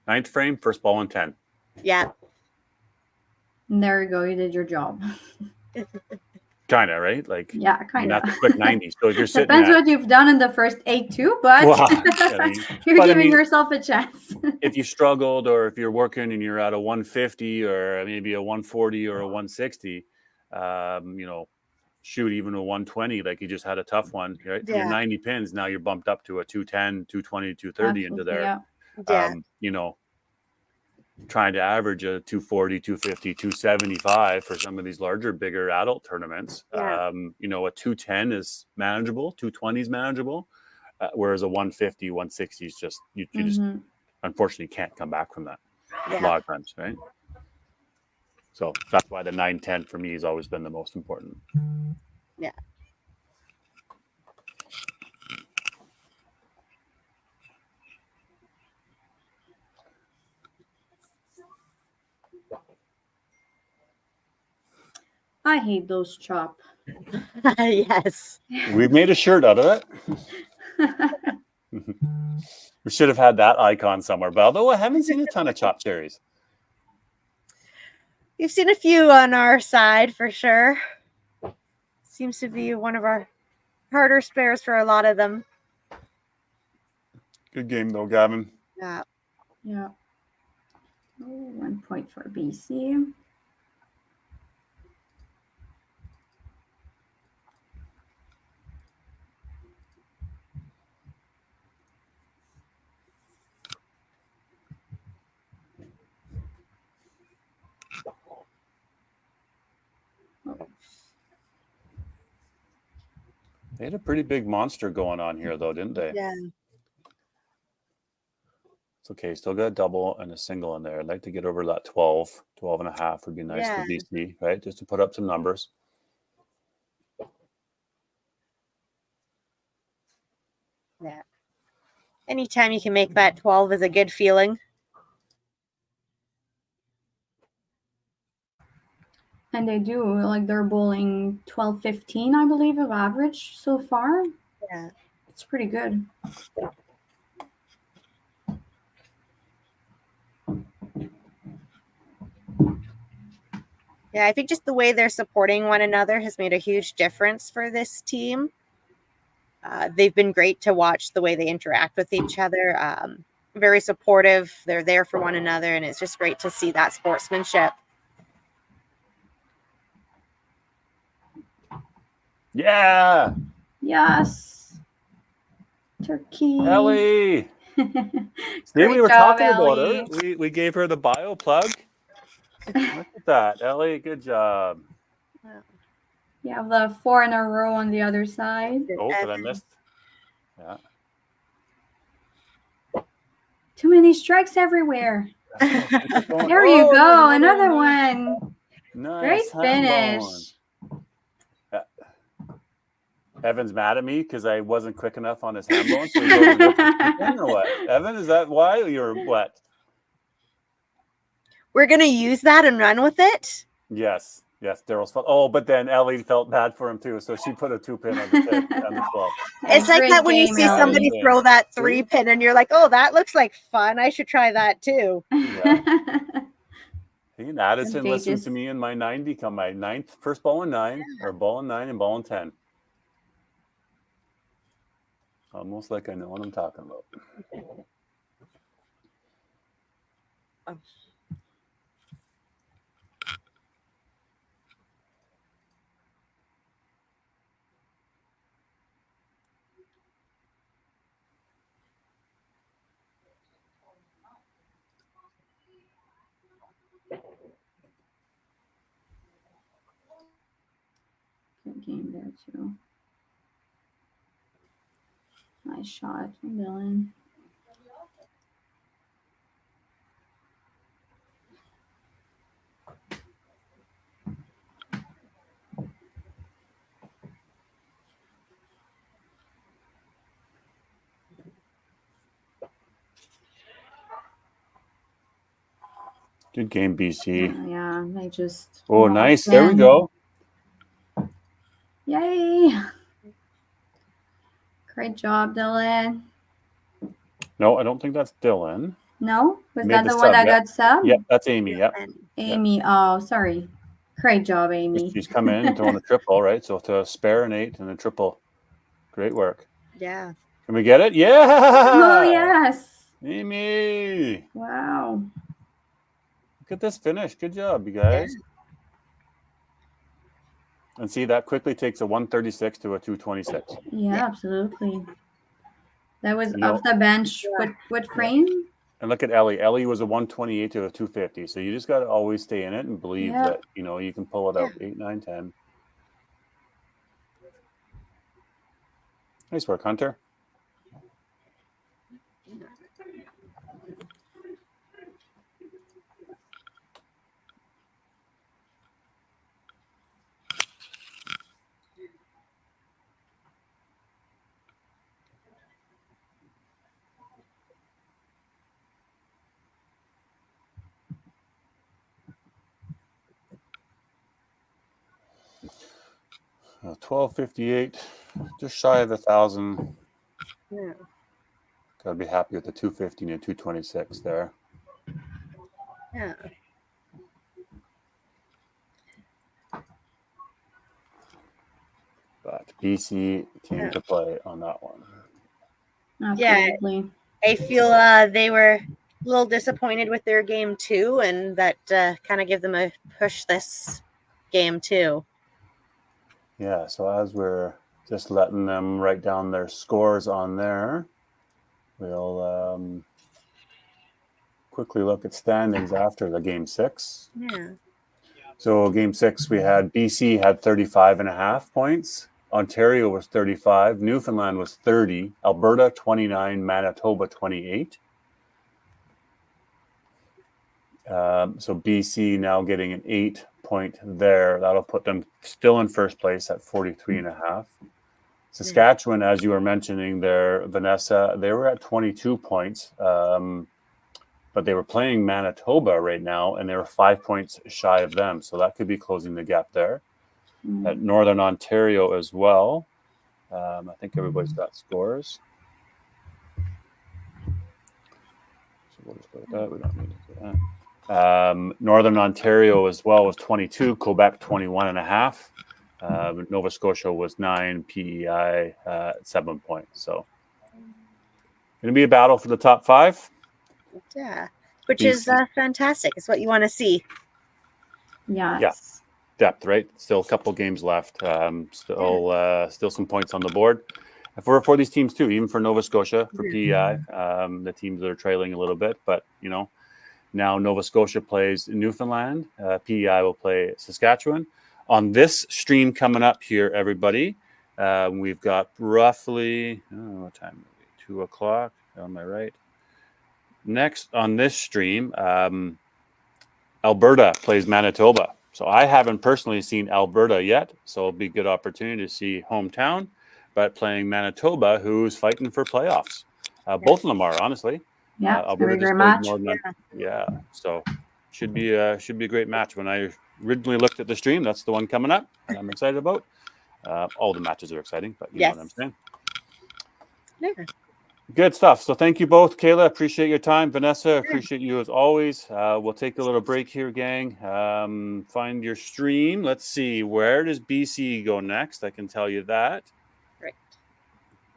9th frame, first ball and 10. Yeah, And there you go. You did your job. Kind of, right? Like, Yeah, kind not of. the quick 90. So if you're sitting Depends at, what you've done in the first 8 too, but Well, I mean, you're but I giving mean- yourself a chance. if you struggled or if you're working and you're at a 150 or maybe a 140 or a 160, shoot, even a 120, like you just had a tough one, right? Yeah. You're 90 pins. Now you're bumped up to a 210, 220, 230 into Absolutely, there. yeah. yeah, trying to average a 240, 250, 275 for some of these larger, bigger adult tournaments. Yeah. You know, a 210 is manageable, 220 is manageable, whereas a 150, 160 is just, you just unfortunately can't come back from that a lot of times, right? So that's why the 910 for me has always been the most important. Yeah. I hate those chop. Yes. We've made a shirt out of it. We should have had that icon somewhere, but although I haven't seen a ton of chopped cherries. We've seen a few on our side for sure. Seems to be one of our harder spares for a lot of them. Good game though, Gavin. Yeah. Yeah. Oh, 1 point for BC. They had a pretty big monster going on here though, didn't they? Yeah. It's okay. Still got a double and a single in there. I'd like to get over that 12 and a half would be nice for BC, right? Just to put up some numbers. Yeah. Anytime you can make that 12 is a good feeling. And they do, like, they're bowling 12-15, I believe, of average so far. Yeah. It's pretty good. Yeah, I think just the way they're supporting one another has made a huge difference for this team. They've been great to watch the way they interact with each other. Very supportive. They're there for one another, and it's just great to see that sportsmanship. Yeah. Yes. Turkey. Ellie. See, we were talking about her. We gave her the bio plug. Look at that. Ellie, good job. You have the 4 in a row on the other side. Oh, but I missed. Yeah. Too many strikes everywhere. There you go. Another one. Nice. Great finish. Yeah. Evan's mad at me because I wasn't quick enough on his handbone. So he goes, or what? Evan, is that why you're what? We're going to use that and run with it? Yes. Yes, Daryl's fault. Oh, but then Ellie felt bad for him too, so she put a 2-pin on the 12. It's like that when you see somebody throw that 3-pin and you're like, oh, that looks like fun. I should try that too. Yeah. Hey, Addison listens to me in my 90, come my ninth, first ball in 9, or ball in 9 and ball in 10. Almost like I know what I'm talking about. Oh. Good game there too. Nice shot from Dylan. Good game, BC. Yeah, they just. Oh, nice. There we go. Yay. Great job, Dylan. No, I don't think that's Dylan. No? Was that the one that got sub? Yep, that's Amy. Yep. Amy. Oh, sorry. Great job, Amy. She's come in throwing a triple, right? So to spare an 8 and a triple. Great work. Yeah. Can we get it? Yeah. Oh, yes. Amy. Wow. Look at this finish. Good job, you guys. Yeah. And see, that quickly takes a 136 to a 226. Yeah, absolutely. That was off the bench. What frame? And look at Ellie. Ellie was a 128 to a 250. So you just got to always stay in it and believe that, you can pull it out. 8, 9, 10. Nice work, Hunter. Uh, 1258, just shy of 1,000. Yeah. Got to be happy with the 215 and 226 there. Yeah. But BC came to play on that one. Absolutely. I feel they were a little disappointed with their game too, and that kind of give them a push this game too. Yeah, so as we're just letting them write down their scores on there, we'll quickly look at standings after the game 6. Yeah. So game 6, we had BC had 35.5 points. Ontario was 35. Newfoundland was 30. Alberta 29. Manitoba 28. So BC now getting an 8 point there. That'll put them still in first place at 43.5. Saskatchewan, as you were mentioning there, Vanessa, they were at 22 points, but they were playing Manitoba right now, and they were 5 points shy of them. So that could be closing the gap there. At Northern Ontario as well. I think everybody's got scores. So we'll just go with that. We don't need to do that. Northern Ontario as well was 22. Quebec 21.5. Nova Scotia was 9. PEI 7 points. So going to be a battle for the top 5. Yeah, which is fantastic. It's what you want to see. Yes. Yeah. Depth, right? Still a couple games left. Still some points on the board for these teams too. Even for Nova Scotia, for PEI, the teams that are trailing a little bit. But now Nova Scotia plays Newfoundland. PEI will play Saskatchewan. On this stream coming up here, everybody, we've got roughly what time? 2 o'clock. Am I right? Next on this stream, Alberta plays Manitoba. So I haven't personally seen Alberta yet, so it'll be a good opportunity to see hometown, but playing Manitoba, who's fighting for playoffs. Both of them are, honestly. Yeah, Alberta very much. So should be a great match. When I originally looked at the stream, that's the one coming up, and I'm excited about. All the matches are exciting, but you know what I'm saying. Yeah. Good stuff. So thank you both, Kayla. Appreciate your time. Vanessa, appreciate you as always. We'll take a little break here, gang. Find your stream. Let's see. Where does BC go next? I can tell you that. Right.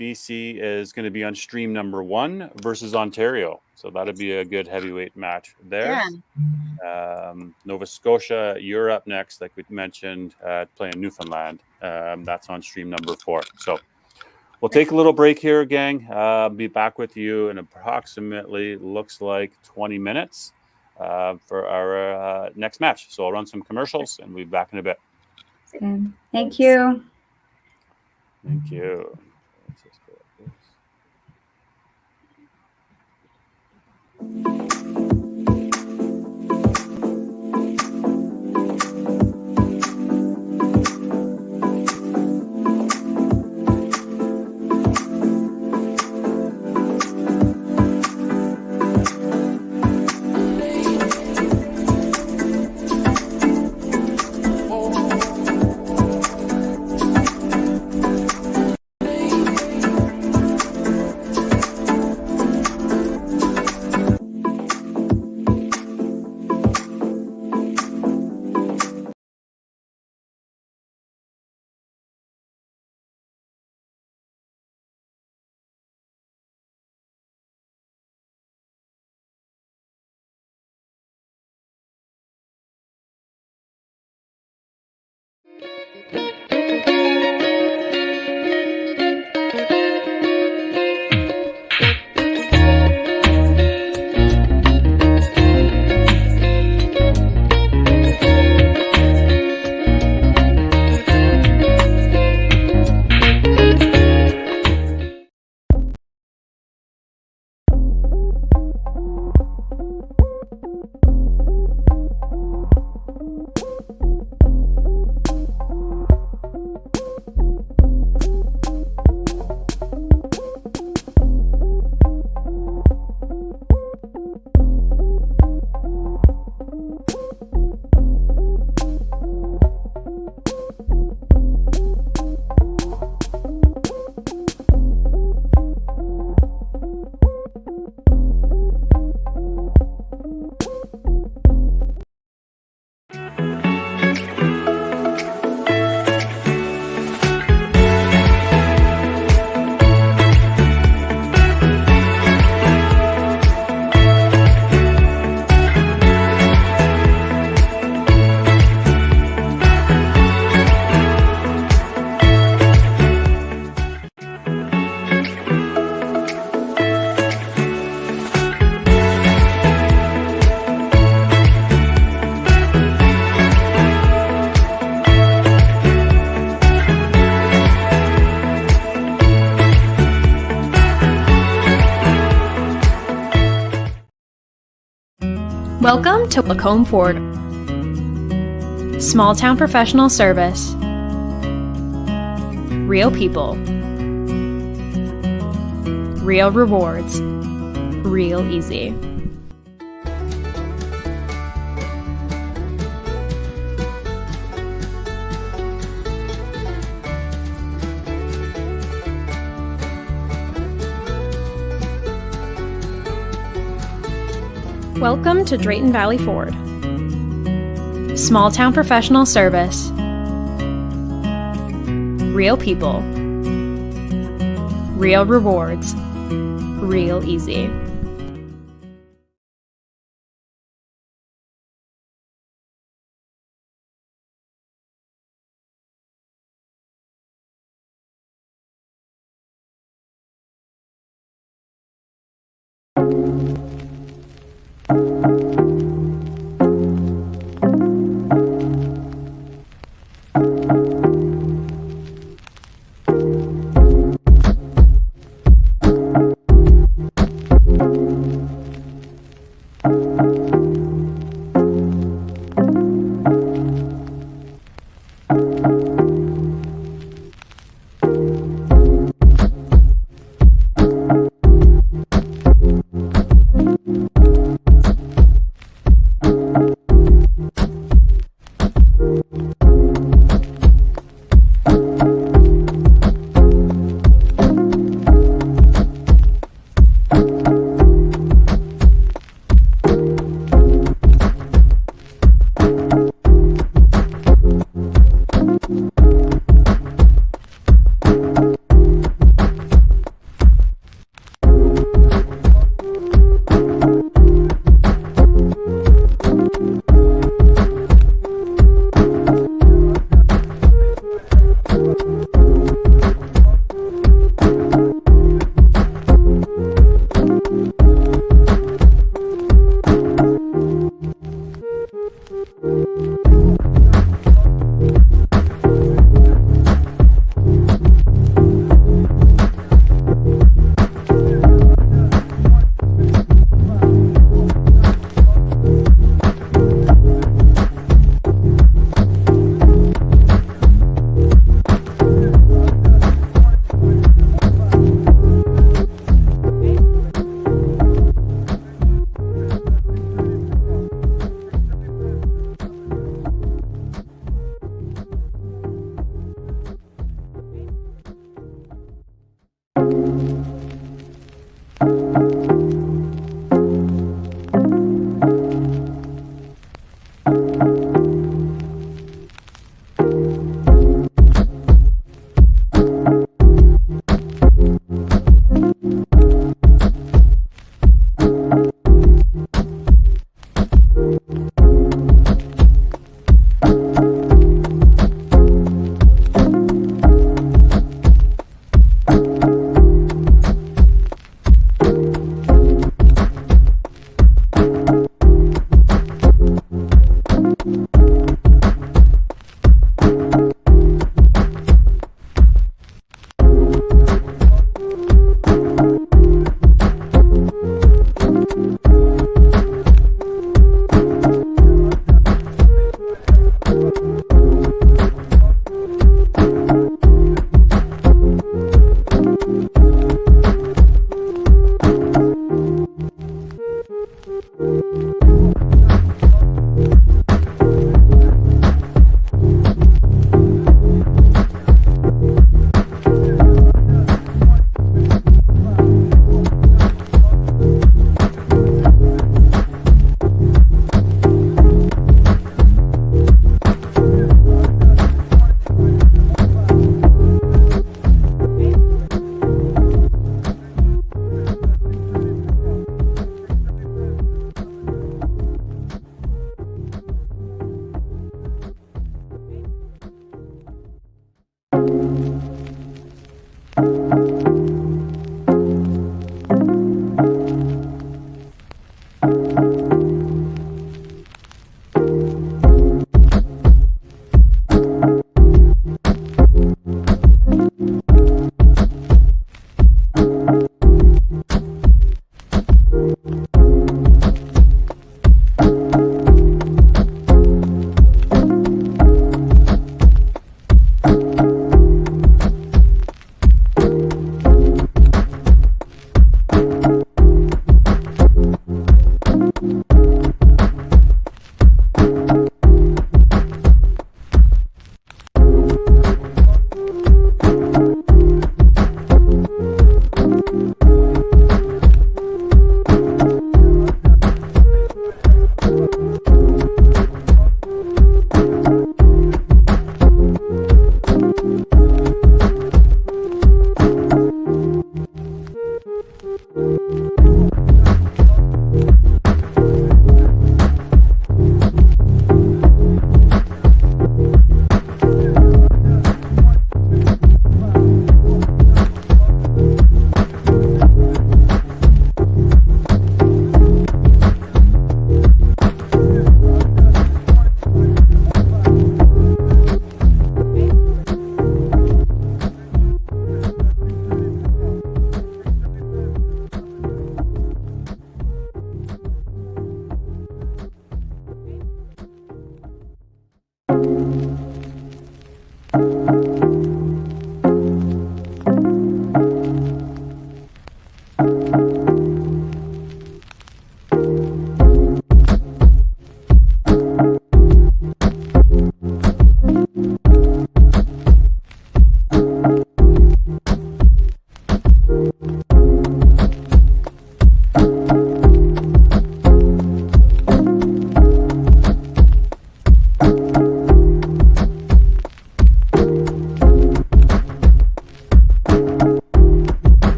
BC is going to be on stream number 1 versus Ontario. So that'll be a good heavyweight match there. Yeah. Nova Scotia, you're up next, like we mentioned, playing Newfoundland. That's on stream number 4. So we'll take a little break here, gang. Be back with you in approximately, looks like 20 minutes for our next match. So I'll run some commercials and we'll be back in a bit. Thank you. Thank you. Let's just go like this. Welcome to Lacombe Ford. Small town professional service. Real people. Real rewards. Real easy. Welcome to Drayton Valley Ford. Small town professional service. Real people. Real rewards. Real easy.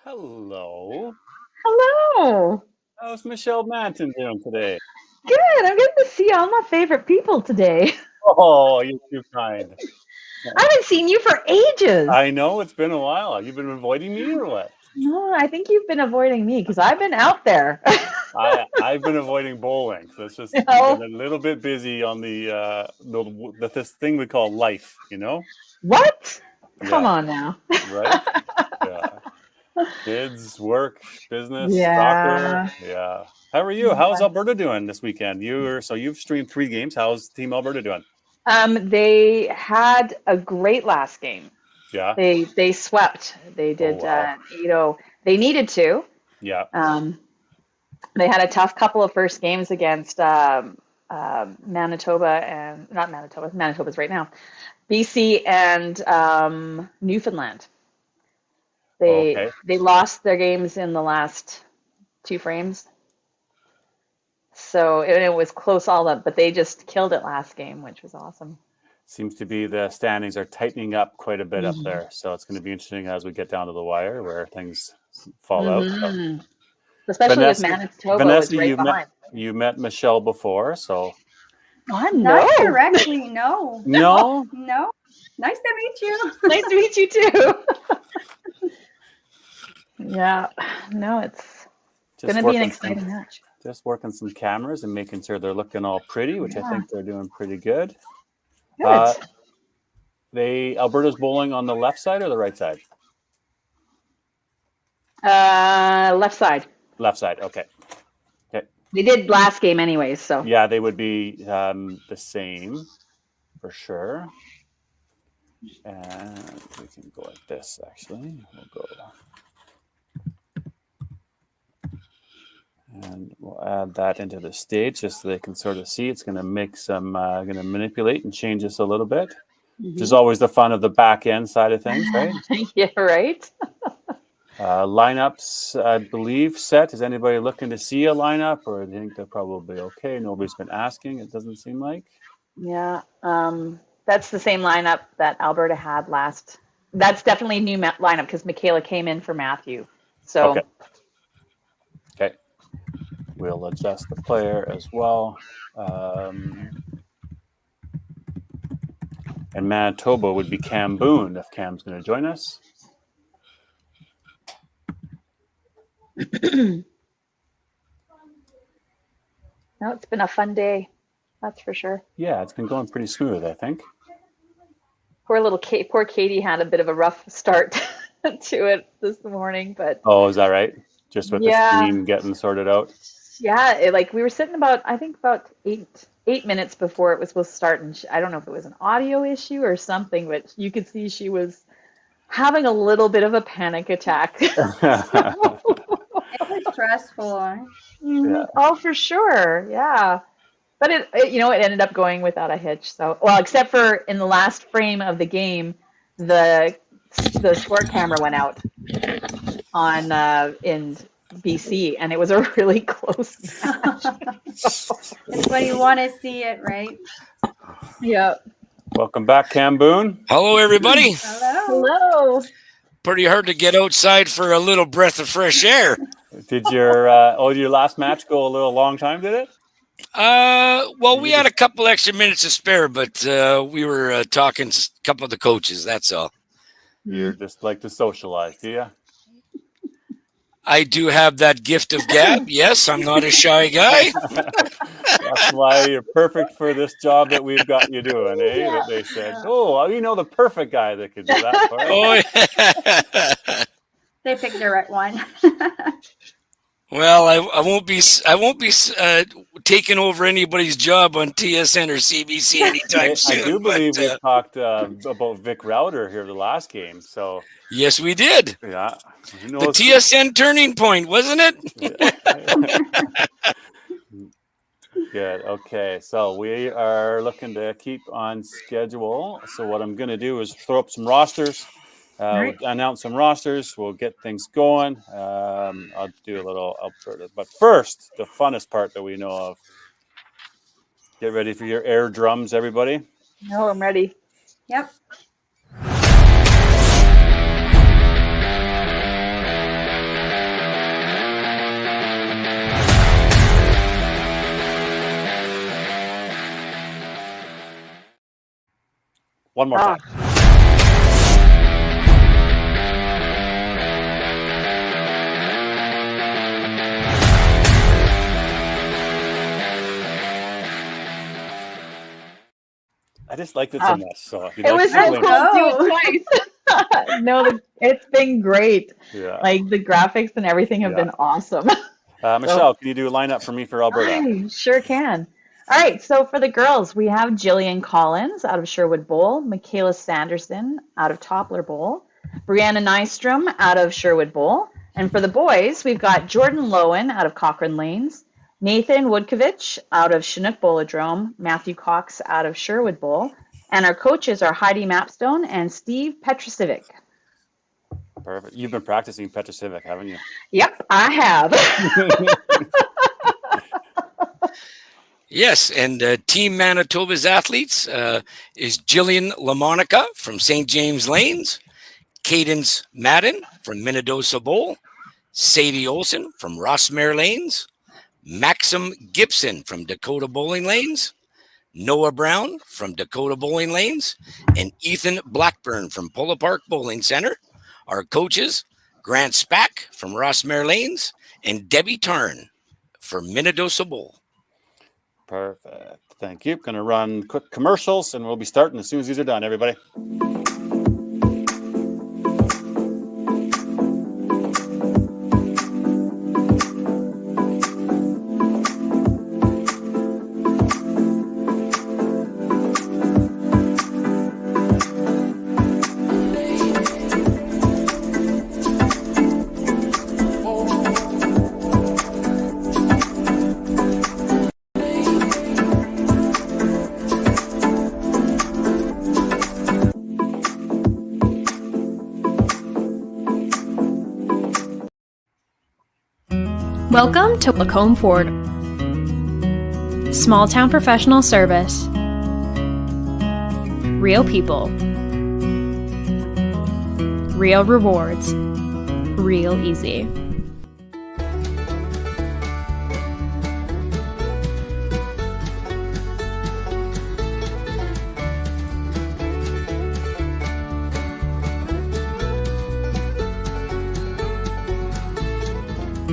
Hello. Hello. How's Michelle Manton doing today? Good. I'm getting to see all my favorite people today. Oh, you're too kind. I haven't seen you for ages. I know it's been a while. You've been avoiding me or what? No, I think you've been avoiding me because I've been out there. I've been avoiding bowling, so it's just been a little bit busy on this thing we call life. You know? What? Yeah. Come on now. Right? Yeah. Kids, work, business, Yeah. soccer. Yeah. How are you? How's Alberta doing this weekend? You've streamed 3 games. How's Team Alberta doing? They had a great last game. Yeah. They swept. They did. Wow. They needed to. Yeah. They had a tough couple of first games against Manitoba and not Manitoba. Manitoba's right now. BC and Newfoundland. They lost their games in the last 2 frames. So it was close all up, but they just killed it last game, which was awesome. Seems to be the standings are tightening up quite a bit up there. So it's going to be interesting as we get down to the wire where things fall out. So. Especially with Manitoba. Vanessa, right you met Michelle before, so. Not directly, no. No? No. Nice to meet you. Nice to meet you too. Yeah. No, it's going to be an exciting match. Just working some cameras and making sure they're looking all pretty, which I think they're doing pretty good. Good. Alberta's bowling on the left side or the right side? Left side. Left side. Okay. They did last game anyways, so. Yeah, they would be the same for sure. And we can go like this, actually. We'll go. And we'll add that into the stage just so they can sort of see. It's going to make some, going to manipulate and change this a little bit, which is always the fun of the back end side of things, right? Yeah, right. Lineups, I believe, set. Is anybody looking to see a lineup, or do you think they're probably okay? Nobody's been asking, it doesn't seem like. Yeah, that's the same lineup that Alberta had last. That's definitely a new lineup because Michaela came in for Matthew. So. Okay. We'll adjust the player as well. And Manitoba would be Cam Boone if Cam's going to join us. No, it's been a fun day. That's for sure. Yeah, it's been going pretty smooth, I think. Poor Katie had a bit of a rough start to it this morning, but. Oh, is that right? Just with the screen getting sorted out? Yeah, we were sitting about 8 minutes before it was supposed to start, and I don't know if it was an audio issue or something, but you could see she was having a little bit of a panic attack. It was stressful. Yeah. Oh, for sure, yeah. But it ended up going without a hitch. So, well, except for in the last frame of the game, the sport camera went out in BC, and it was a really close match. It's when you want to see it, right? Yeah. Welcome back, Cam Boone. Hello, everybody. Hello. Pretty hard to get outside for a little breath of fresh air. Did your last match go a little long time, did it? Well, we had a couple extra minutes to spare, but we were talking to a couple of the coaches, that's all. You're just like to socialize, do you? I do have that gift of gab. Yes, I'm not a shy guy. That's why you're perfect for this job that we've got you doing, eh? Yeah. That they said, the perfect guy that could do that for us. Oh, yeah. They picked the right one. Well, I won't be taking over anybody's job on TSN or CBC anytime soon. I do believe we talked about Vic Rauter here the last game. So yes, we did. Yeah, the TSN turning point, wasn't it? Good. Okay, so we are looking to keep on schedule. So what I'm going to do is throw up some rosters. Right. Announce some rosters. We'll get things going. I'll do a little Alberta. But first, the funnest part that we know of. Get ready for your air drums, everybody. No, I'm ready. Yep. One more time. I just liked it so much. So it was so cool to do it twice. No, it's been great. Yeah. Like the graphics and everything have been awesome. Michelle, can you do a lineup for me for Alberta? I sure can. All right, so for the girls, we have Jillian Collins out of Sherwood Bowl, Michaela Sanderson out of Toppler Bowl, Brianna Nystrom out of Sherwood Bowl, and for the boys, we've got Jordan Lowen out of Cochrane Lanes, Nathan Woodkovich out of Chinook Bolodrome, Matthew Cox out of Sherwood Bowl, and our coaches are Heidi Mapstone and Steve Petrosivic. Perfect. You've been practicing Petrosivic, haven't you? Yep, I have. Yes, and Team Manitoba's athletes is Jillian LaMonica from St. James Lanes, Cadence Madden from Minnedosa Bowl, Sadie Olson from Rossmere Lanes, Maxim Gibson from Dakota Bowling Lanes, Noah Brown from Dakota Bowling Lanes, and Ethan Blackburn from Polo Park Bowling Center. Our coaches, Grant Spack from Rossmere Lanes, and Debbie Tarn from Minnedosa Bowl. Perfect. Thank you. Going to run quick commercials, and we'll be starting as soon as these are done, everybody. Welcome to Lacombe Ford. Small town professional service. Real people. Real rewards. Real easy.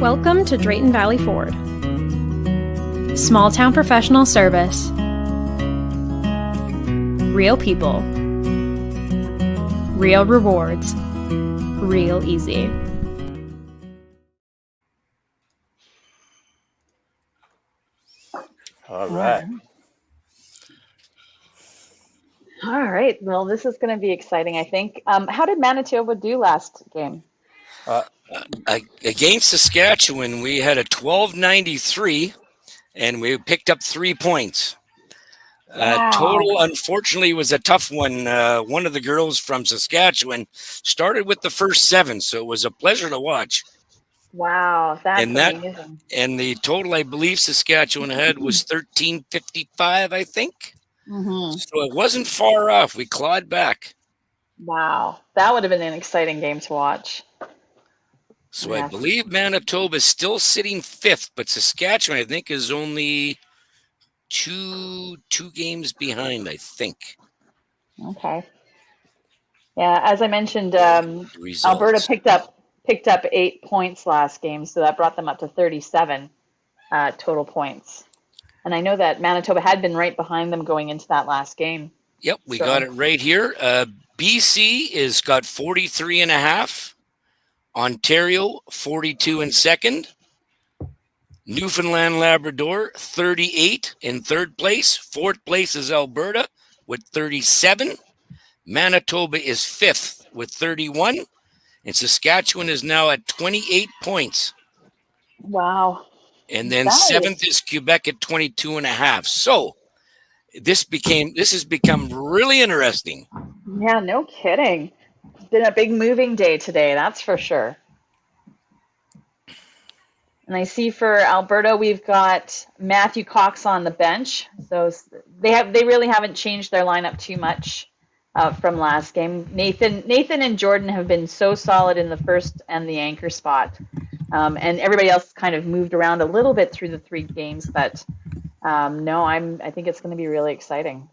Welcome to Drayton Valley Ford. Small town professional service. Real people. Real rewards. Real easy. All right. All right. Well, this is going to be exciting, I think. How did Manitoba do last game? Against Saskatchewan, we had a 12.93, and we picked up 3 points. Wow. Total, unfortunately, was a tough one. One of the girls from Saskatchewan started with the first 7, so it was a pleasure to watch. Wow, that's amazing. And the total, I believe, Saskatchewan had was 13.55, I think. Mm-hmm. So it wasn't far off. We clawed back. Wow, that would have been an exciting game to watch. So I believe Manitoba is still sitting 5th, but Saskatchewan, I think, is only two games behind, I think. Okay. Yeah, as I mentioned, Alberta picked up 8 points last game, so that brought them up to 37 total points. And I know that Manitoba had been right behind them going into that last game. Yep, we got it right here. BC is got 43.5. Ontario, 42 in second. Newfoundland, Labrador, 38 in third place. Fourth place is Alberta with 37. Manitoba is 5th with 31. And Saskatchewan is now at 28 points. Wow. And then 7th is Quebec at 22.5. So this has become really interesting. Yeah, no kidding. It's been a big moving day today, that's for sure. And I see for Alberta, we've got Matthew Cox on the bench. So they really haven't changed their lineup too much from last game. Nathan and Jordan have been so solid in the first and the anchor spot. And everybody else kind of moved around a little bit through the 3 games, but I think it's going to be really exciting.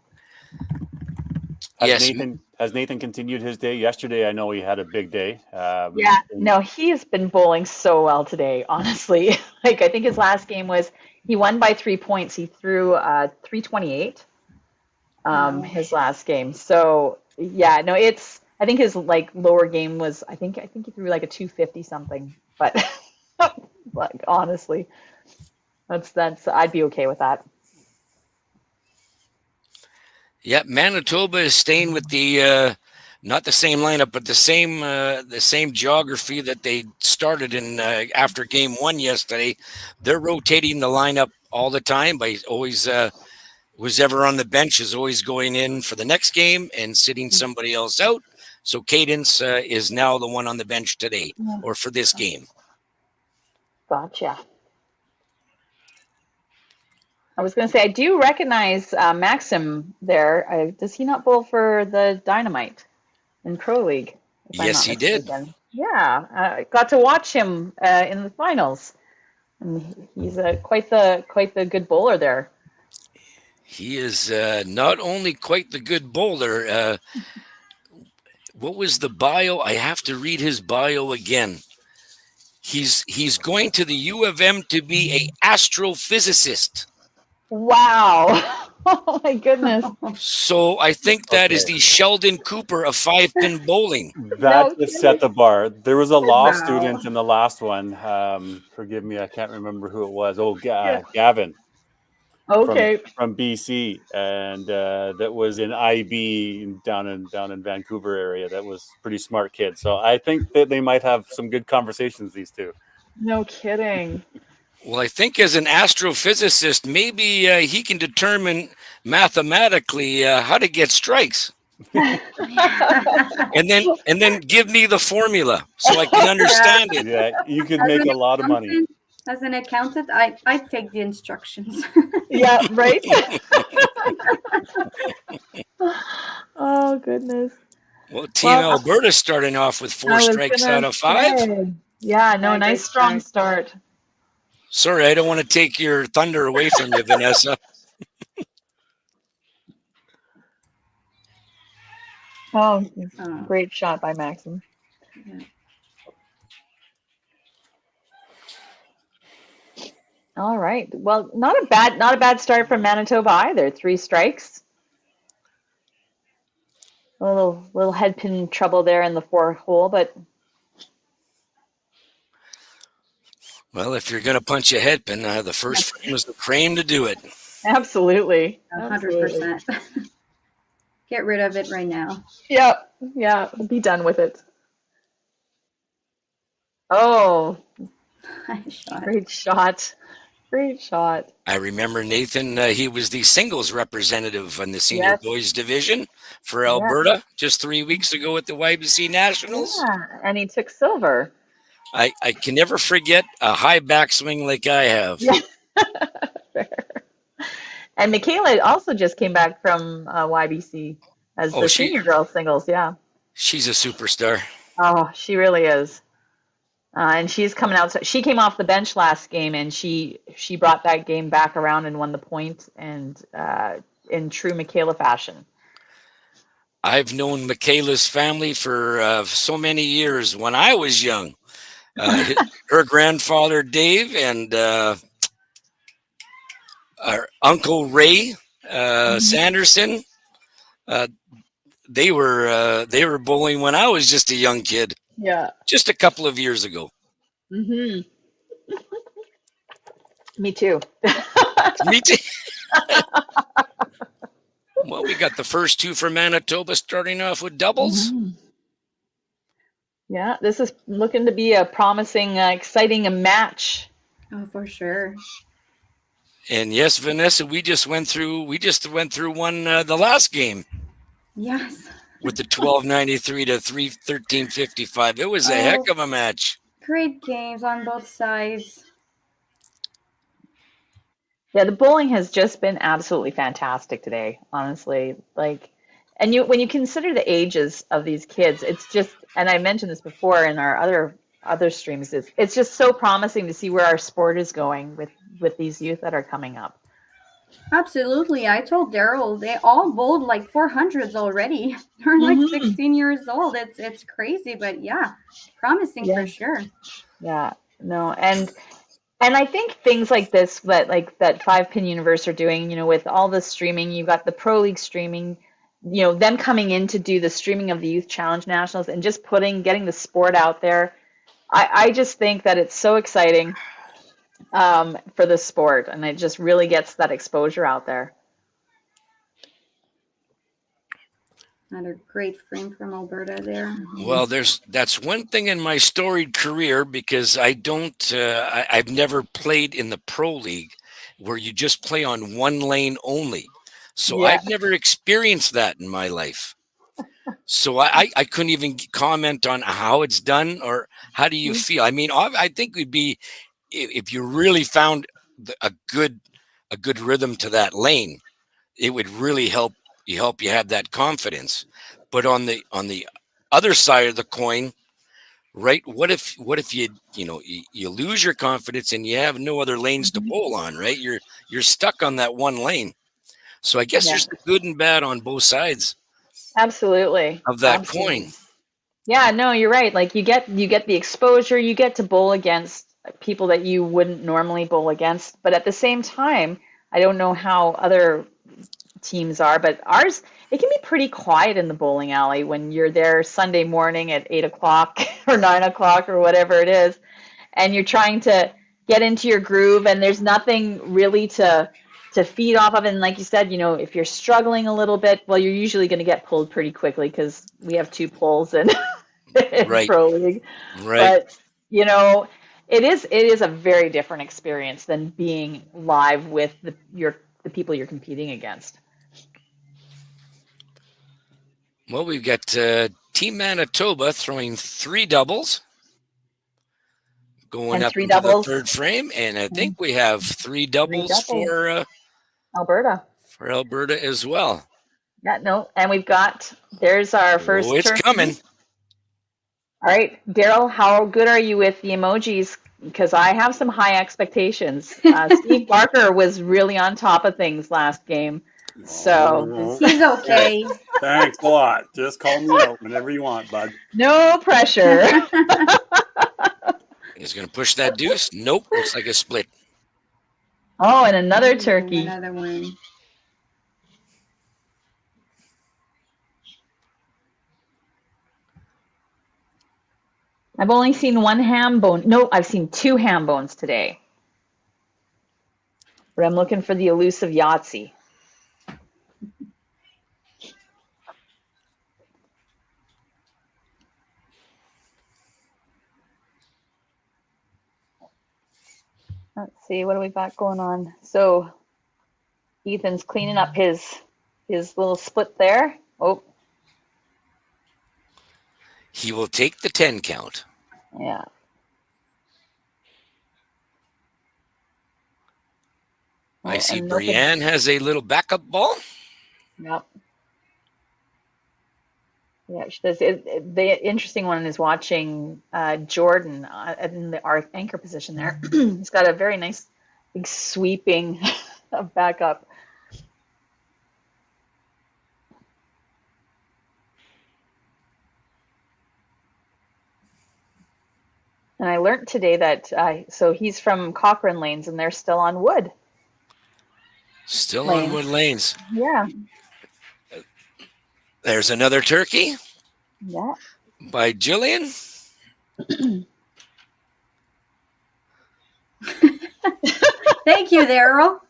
Has Nathan continued his day? Yesterday, I know he had a big day. Yeah, no, he has been bowling so well today, honestly. Like, I think his last game was, he won by 3 points. He threw 328 his last game. So, yeah, no, I think his like lower game was, I think he threw like a 250 something. But like, honestly, that's I'd be okay with that. Yeah, Manitoba is staying with the not the same lineup, but the same geography that they started in after game 1 yesterday. They're rotating the lineup all the time. By always who's ever on the bench is always going in for the next game and sitting somebody else out. So Cadence is now the one on the bench today or for this game. Gotcha. I was going to say, I do recognize Maxim there. Does he not bowl for the Dynamite in Pro League? Yes, he did. Yeah, I got to watch him in the finals, and he's quite the good bowler there. He is not only quite the good bowler. What was the bio? I have to read his bio again. He's going to the U of M to be an astrophysicist. Wow. Oh my goodness. So I think that is the Sheldon Cooper of 5-pin bowling. That just set the bar. There was a law student in the last one. Forgive me, I can't remember who it was. Oh, Gavin. Okay. From BC, and that was in IB down in Vancouver area. That was pretty smart kid. So I think that they might have some good conversations, these two. No kidding. Well, I think as an astrophysicist, maybe he can determine mathematically how to get strikes, and then give me the formula so I can understand it. Yeah, you could make a lot of money. As an accountant, I take the instructions. Yeah, right. Oh goodness. Well, Team Alberta starting off with 4 strikes out of 5. Yeah, no, nice strong start. Sorry, I don't want to take your thunder away from you, Vanessa. Oh, great shot by Maxim. Yeah. All right. Well, not a bad start from Manitoba either. 3 strikes. A little head pin trouble there in the 4th hole, but Well, if you're going to punch a head pin, the first frame was the frame to do it. absolutely. 100%. Get rid of it right now. Yeah, be done with it. Oh, great shot. Great shot. I remember Nathan, he was the singles representative in the senior boys division for Alberta just 3 weeks ago at the YBC Nationals. Yeah, and he took silver. I can never forget a high backswing like I have. Yeah. And Michaela also just came back from YBC as the senior girls singles. Yeah. She's a superstar. Oh, she really is. And she's coming out. So she came off the bench last game, and she brought that game back around and won the point, and in true Michaela fashion. I've known Michaela's family for so many years. When I was young, her grandfather Dave and our Uncle Ray Sanderson, they were bowling when I was just a young kid. Yeah. Just a couple of years ago. Mm-hmm. Me too. Me too. Well, we got the first 2 for Manitoba starting off with doubles. Mm-hmm. Yeah, this is looking to be a promising, exciting match. Oh, for sure. And yes, Vanessa, we just went through one the last game. Yes. With the 1293 to 1355. It was a heck of a match. Great games on both sides. Yeah, the bowling has just been absolutely fantastic today, honestly. And when you consider the ages of these kids, it's just, and I mentioned this before in our other streams, it's just so promising to see where our sport is going with these youth that are coming up. Absolutely. I told Daryl they all bowled like 400s already. They're like 16 years old. It's crazy, but yeah, promising for sure. Yeah. No. And I think things like this, that like that 5-pin universe are doing, with all the streaming, you've got the Pro League streaming, them coming in to do the streaming of the Youth Challenge Nationals and just getting the sport out there. I just think that it's so exciting for the sport, and it just really gets that exposure out there. Another great frame from Alberta there. Well, that's one thing in my storied career, because I've never played in the Pro League where you just play on one lane only. So I've never experienced that in my life. So I couldn't even comment on how it's done, or how do you feel? I mean, I think it would be, if you really found a good rhythm to that lane, it would really help you have that confidence. But on the other side of the coin, right? What if you lose your confidence and you have no other lanes to bowl on, right? You're stuck on that one lane. So I guess there's the good and bad on both sides. Absolutely. Of that coin. Yeah, no, you're right. Like you get the exposure, you get to bowl against people that you wouldn't normally bowl against. But at the same time, I don't know how other teams are, but ours, it can be pretty quiet in the bowling alley when you're there Sunday morning at 8 o'clock or 9 o'clock or whatever it is, and you're trying to get into your groove, and there's nothing really to feed off of. And like you said, if you're struggling a little bit, well, you're usually going to get pulled pretty quickly, because we have 2 pulls in Pro League. Right. But it is a very different experience than being live with the people you're competing against. Well, we've got Team Manitoba throwing 3 doubles, going up into the third frame, and I think we have 3 doubles for Alberta. For Alberta as well. Yeah, no, and there's our first. Oh, it's coming. All right, Daryl, how good are you with the emojis? Because I have some high expectations. Steve Barker was really on top of things last game. So he's okay. Thanks a lot. Just call me out whenever you want, bud. No pressure. He's going to push that deuce. Nope. Looks like a split. Oh, and another turkey. Another one. I've only seen 1 ham bone. No, I've seen 2 ham bones today. But I'm looking for the elusive Yahtzee. Let's see, what do we got going on? So Ethan's cleaning up his little split there. Oh. He will take the 10 count. Yeah. I see Brienne has a little backup ball. Yep. Yeah, she does. The interesting one is watching Jordan in the anchor position there. He's got a very nice big sweeping backup. And I learned today that so he's from Cochrane Lanes, and they're still on wood. Still on wood lanes. Yeah. There's another turkey. Yeah. By Jillian. Thank you, Daryl.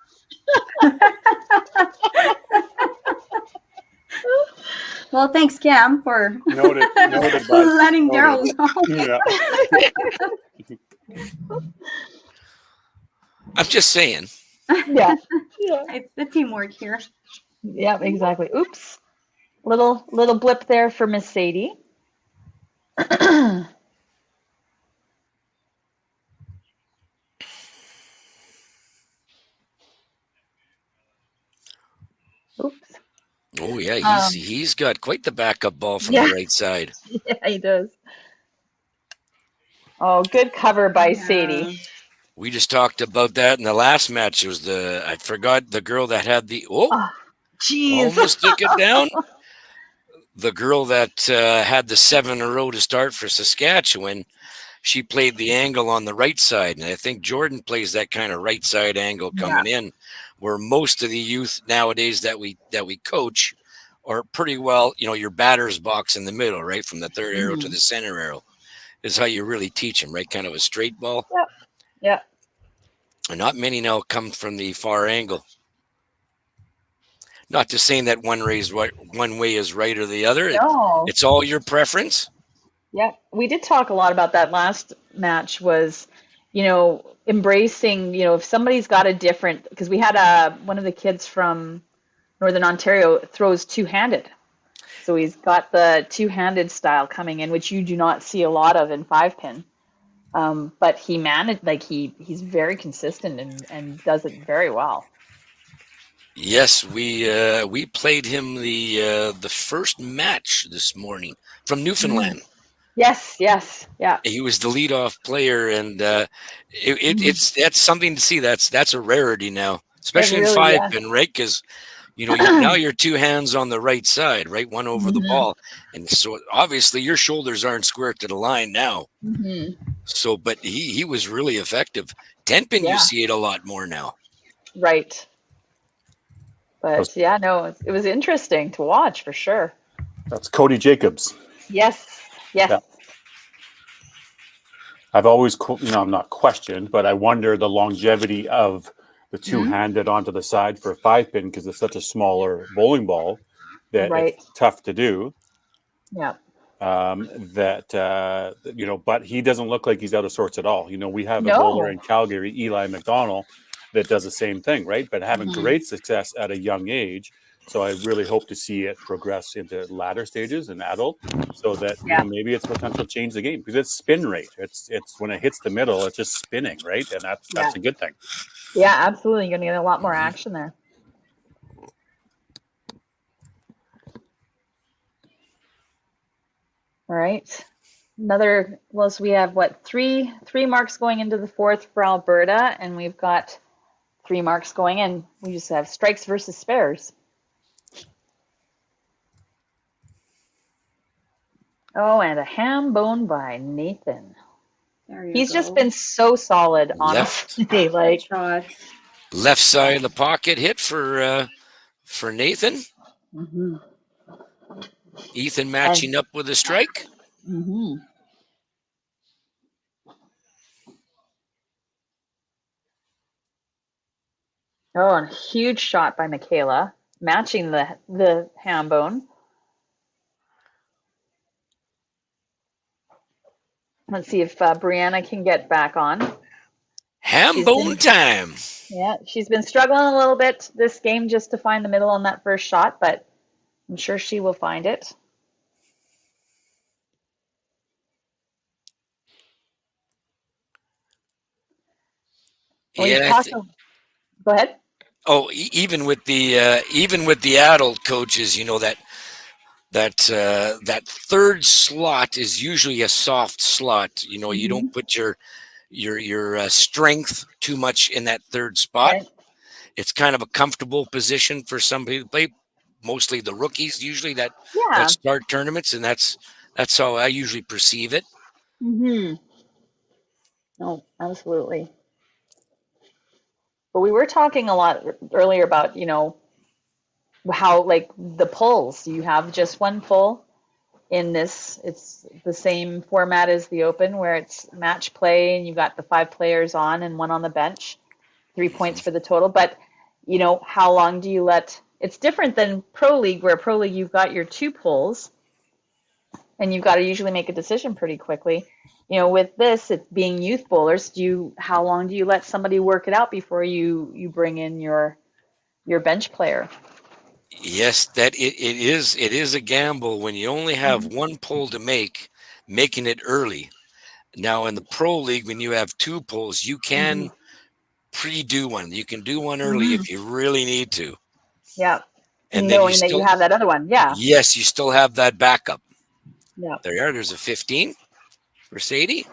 Well, thanks, Cam, for noted, letting Daryl know. Yeah. I'm just saying. Yeah. It's the teamwork here. Yeah, exactly. Oops. Little blip there for Miss Sadie. Oops. Oh yeah, he's got quite the backup ball from the right side. Yeah, he does. Oh, good cover by Sadie. We just talked about that in the last match. It was I forgot the girl that had Jeez. almost took it down. The girl that had the 7 in a row to start for Saskatchewan, she played the angle on the right side. And I think Jordan plays that kind of right side angle coming in, where most of the youth nowadays that we coach are pretty well, your batter's box in the middle, right? From the third arrow to the center arrow is how you really teach them, right? Kind of a straight ball. Yep. Yeah. And not many now come from the far angle. Not to say that one way is right or the other. No. It's all your preference. Yeah, we did talk a lot about that last match was, embracing, if somebody's got a different, because we had one of the kids from Northern Ontario throws two-handed. So he's got the two-handed style coming in, which you do not see a lot of in 5-pin. But he managed, he's very consistent and does it very well. Yes, we played him the first match this morning from Newfoundland. Yes, yeah. He was the leadoff player, and that's something to see. That's a rarity now, especially in 5-pin, right? Because now you're two hands on the right side, right, one over the ball, and so obviously your shoulders aren't square to the line now. So, but he was really effective. 10-pin, you see it a lot more now, right? But it was interesting to watch for sure. That's Cody Jacobs. Yes. Yeah. I've always, I'm not questioned, but I wonder the longevity of the two-handed onto the side for a 5-pin because it's such a smaller bowling ball that it's tough to do. Yeah. But he doesn't look like he's out of sorts at all. We have a bowler in Calgary, Eli McDonald, that does the same thing, right? But having great success at a young age. So I really hope to see it progress into latter stages and adult, so that maybe it's potential change the game because it's spin rate. It's when it hits the middle, it's just spinning, right? And that's a good thing. Yeah, absolutely. You're going to get a lot more action there. All right. So we have three marks going into the fourth for Alberta, and we've got 3 marks going in. We just have strikes versus spares. Oh, and a ham bone by Nathan. He's just been so solid, honestly. Left side of the pocket hit for Nathan. Ethan matching up with a strike. Oh, and a huge shot by Michaela, matching the ham bone. Let's see if Brianna can get back on. Ham bone time. Yeah, she's been struggling a little bit this game just to find the middle on that first shot, but I'm sure she will find it. Go ahead. Oh, even with the adult coaches, that third slot is usually a soft slot. You don't put your strength too much in that third spot. Right. It's kind of a comfortable position for some people to play. Mostly the rookies usually that start tournaments, and that's how I usually perceive it. No, absolutely. But we were talking a lot earlier about, how the pulls, you have just one pull in this. It's the same format as the Open where it's match play and you've got the 5 players on and 1 on the bench, 3 points for the total. But, how long do you it's different than Pro League, where Pro League you've got your 2 pulls and you've got to usually make a decision pretty quickly. With this, it's being youth bowlers. How long do you let somebody work it out before you bring in your bench player? Yes, that it is a gamble when you only have 1 pull to making it early. Now in the Pro League, when you have 2 pulls, you can pre-do one. You can do one early if you really need to. Yeah. And knowing that you have that other one. Yeah. Yes, you still have that backup. Yeah. There's a 15 for Sadie.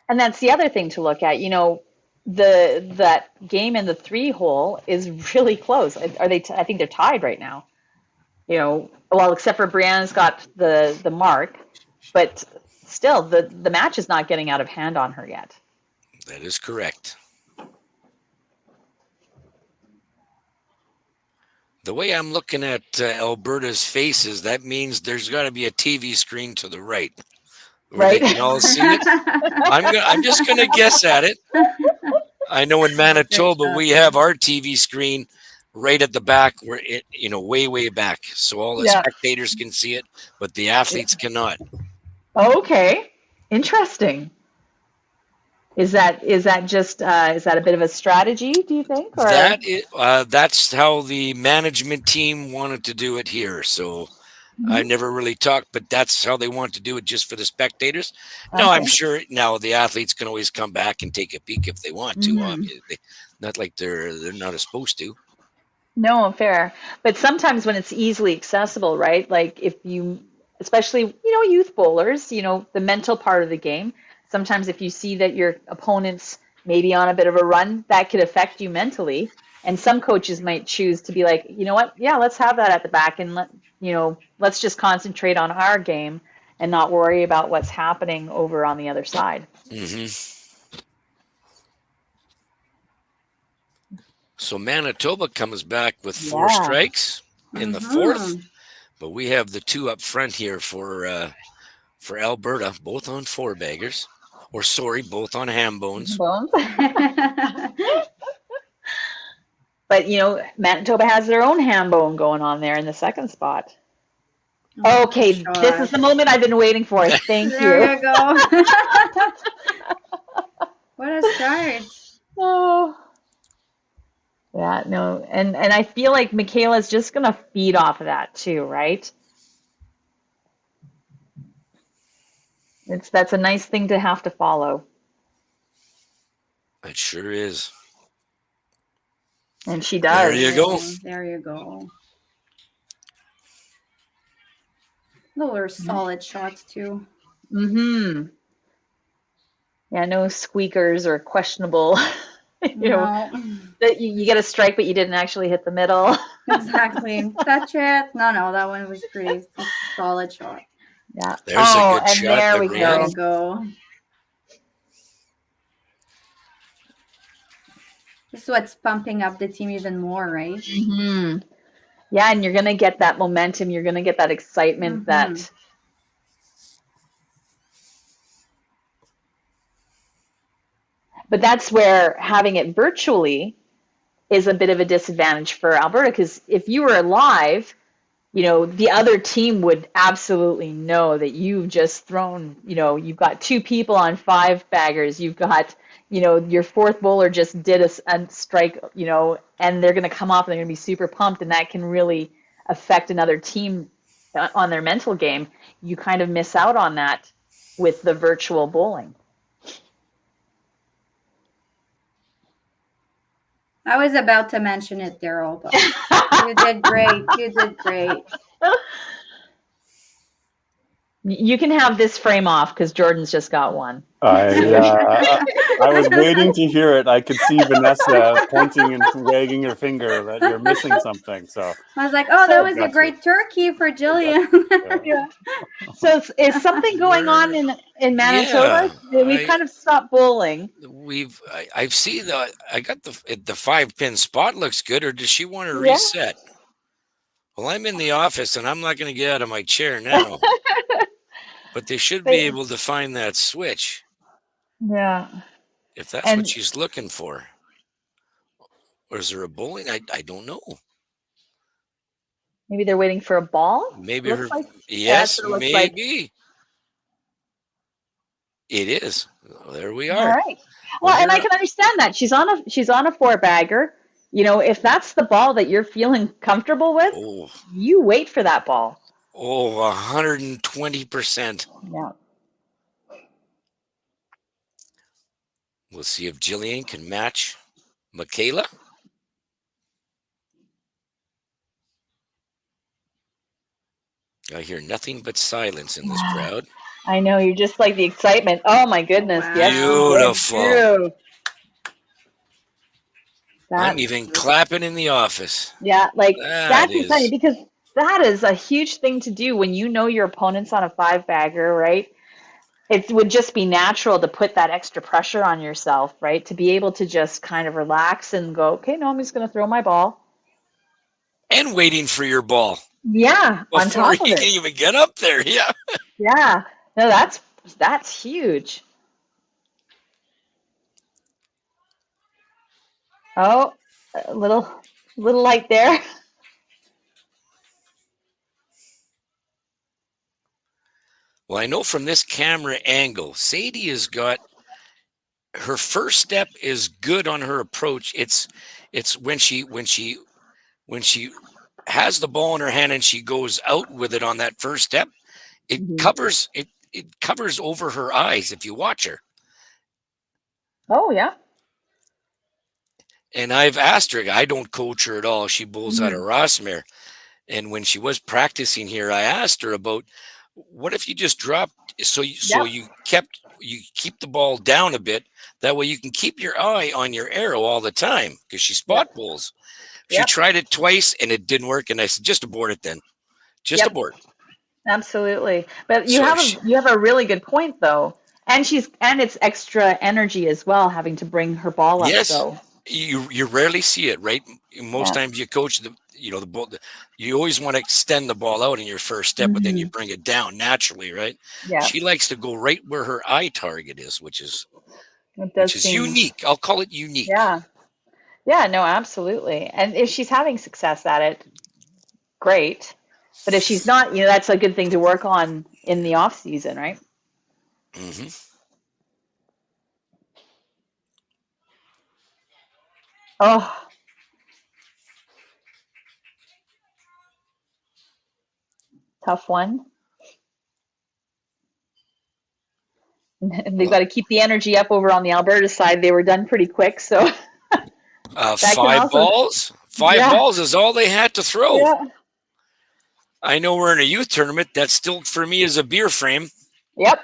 And that's the other thing to look at. That game in the 3-hole is really close. Are they? I think they're tied right now. Well, except for Brianna's got the mark, but still, the match is not getting out of hand on her yet. That is correct. The way I'm looking at Alberta's faces, that means there's got to be a TV screen to the right. Where Right. they can all see it. I'm just going to guess at it. I know in Manitoba we have our TV screen right at the back, where it, way back, so all the spectators can see it, but the athletes cannot. Okay, interesting. Is that just is that a bit of a strategy, do you think? Or? That's how the management team wanted to do it here. So I never really talked, but that's how they want to do it, just for the spectators. Okay. No, I'm sure now the athletes can always come back and take a peek if they want to. Obviously, not like they're not supposed to. No, fair. But sometimes when it's easily accessible, right? Like if you, especially youth bowlers, the mental part of the game. Sometimes if you see that your opponent's maybe on a bit of a run, that could affect you mentally. And some coaches might choose to be like, you know what? Yeah, let's have that at the back, and let's just concentrate on our game and not worry about what's happening over on the other side. So Manitoba comes back with 4 strikes in the 4th, but we have the 2 up front here for Alberta, both on 4-baggers. Or both on ham bones. But Manitoba has their own ham bone going on there in the 2nd spot. Okay, this is the moment I've been waiting for. Thank you. There you go. What a start. Oh. Yeah, no, and I feel like Michaela's just gonna feed off of that too, right? That's a nice thing to have to follow. It sure is. And she does. There you go. There you go. Those are solid shots too. Yeah, no squeakers or questionable. That you get a strike, but you didn't actually hit the middle. Exactly. Touch it. No, that one was pretty solid shot. Yeah. There's a good shot. There we go. There you go. This is what's pumping up the team even more, right? Yeah, and you're going to get that momentum. You're going to get that excitement that... But that's where having it virtually is a bit of a disadvantage for Alberta, because if you were live, the other team would absolutely know that you've just thrown, you've got 2 people on 5-baggers. You've got, your 4th bowler just did a strike, and they're going to come off and they're going to be super pumped, and that can really affect another team on their mental game. You kind of miss out on that with the virtual bowling. I was about to mention it, Daryl, but you did great. You did great. You can have this frame off because Jordan's just got one. I was waiting to hear it. I could see Vanessa pointing and wagging her finger that you're missing something. So I was like, "Oh, that was a great turkey for Jillian." Yeah. So is something going on in Manitoba? Yeah, We've kind of stopped bowling. I've seen I got the 5-pin spot looks good, or does she want to reset? Well, I'm in the office and I'm not going to get out of my chair now. But they should be able to find that switch. Yeah. If that's what she's looking for. Or is there a bowling? I don't know. Maybe they're waiting for a ball? Maybe yes, maybe. Like. It is. There we are. All right. Well, and I can understand that. She's on a 4-bagger. If that's the ball that you're feeling comfortable with, you wait for that ball. 120%. Yeah. We'll see if Jillian can match Michaela. I hear nothing but silence in this crowd. I know, you're just like the excitement. Oh my goodness. Wow. Yes, you did, Beautiful. Drew. I'm That, even clapping in the office. yeah, like That that's is. exciting because that is a huge thing to do when you know your opponent's on a 5-bagger, right? It would just be natural to put that extra pressure on yourself, right? To be able to just kind of relax and go, okay, no, I'm just going to throw my ball. And waiting for your ball Yeah, on before top of you it. can even get up there. Yeah. Yeah, no, that's huge. Oh, a little light there. Well, I know from this camera angle, Sadie has got her first step is good on her approach. It's when she has the ball in her hand and she goes out with it on that first step, it Mhm. covers over her eyes if you watch her. Oh, yeah. And I've asked her, I don't coach her at all. She bowls out of Mhm. Rossmere. And when she was practicing here, I asked her about what if you just dropped so Yep. you keep the ball down a bit. That way you can keep your eye on your arrow all the time because she spot bowls. She Yep. tried it twice and it didn't work. And I said, just abort it then. Just Yep. abort. Absolutely. But you So have a really good point though. And it's extra energy as well, having to bring her ball up. Yes. So You rarely see it, right? Most Yeah. times you coach the ball. You always want to extend the ball out in your first step, but then you bring it down naturally, right? Yeah, She likes to go right where her eye target is, which is it does seem unique. I'll call it unique. Yeah. Yeah, no, absolutely. And if she's having success at it, great. But if she's not, that's a good thing to work on in the off season, right? Mm-hmm. Oh, tough one. They've got to keep the energy up over on the Alberta side. They were done pretty quick, so Five balls is all they had to throw. Yeah. I know we're in a youth tournament. That still for me is a beer frame. Yep.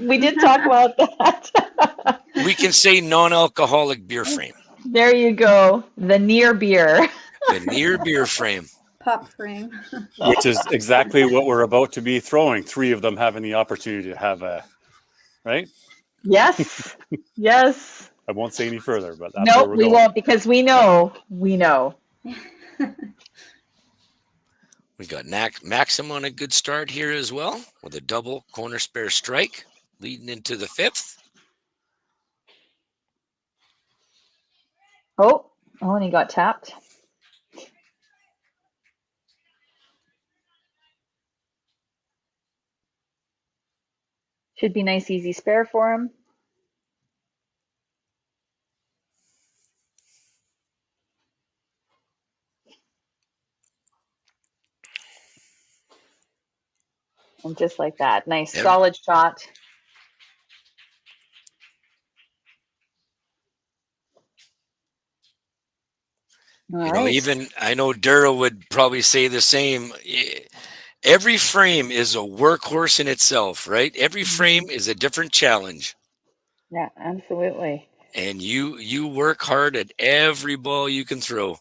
We did talk about that. We can say non-alcoholic beer frame. There you go. The near beer. The near beer frame. Pop frame. Which is exactly what we're about to be throwing. 3 of them having the opportunity to have a, right? Yes. Yes. I won't say any further, but that's Nope, where we're we going. won't because we know. We know. We got Maxim on a good start here as well with a double corner spare strike leading into the 5th. Oh, and he got tapped. Should be nice, easy spare for him. And just like that, nice, solid shot. All right. Even I know Daryl would probably say the same. Every frame is a workhorse in itself, right? Every frame is a different challenge. Yeah, absolutely. And you work hard at every ball you can throw.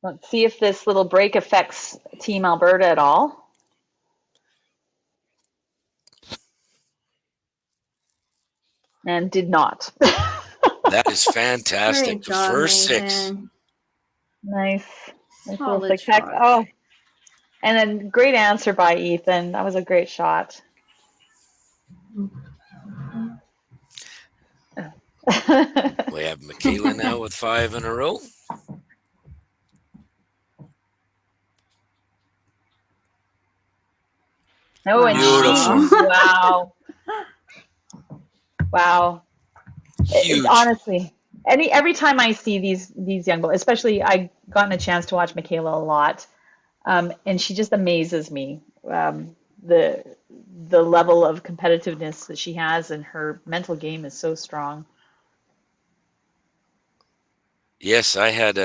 Let's see if this little break affects Team Alberta at all. And did not. That is fantastic. Great job, First 6. Nathan. Nice. Solid Heck. shot. Oh, and then great answer by Ethan. That was a great shot. We have Michaela now with 5 in a row. Oh, and Beautiful. Wow. Wow. Huge. Honestly, every time I see these young boys, especially I've gotten a chance to watch Michaela a lot, and she just amazes me. The level of competitiveness that she has and her mental game is so strong. Yes, I had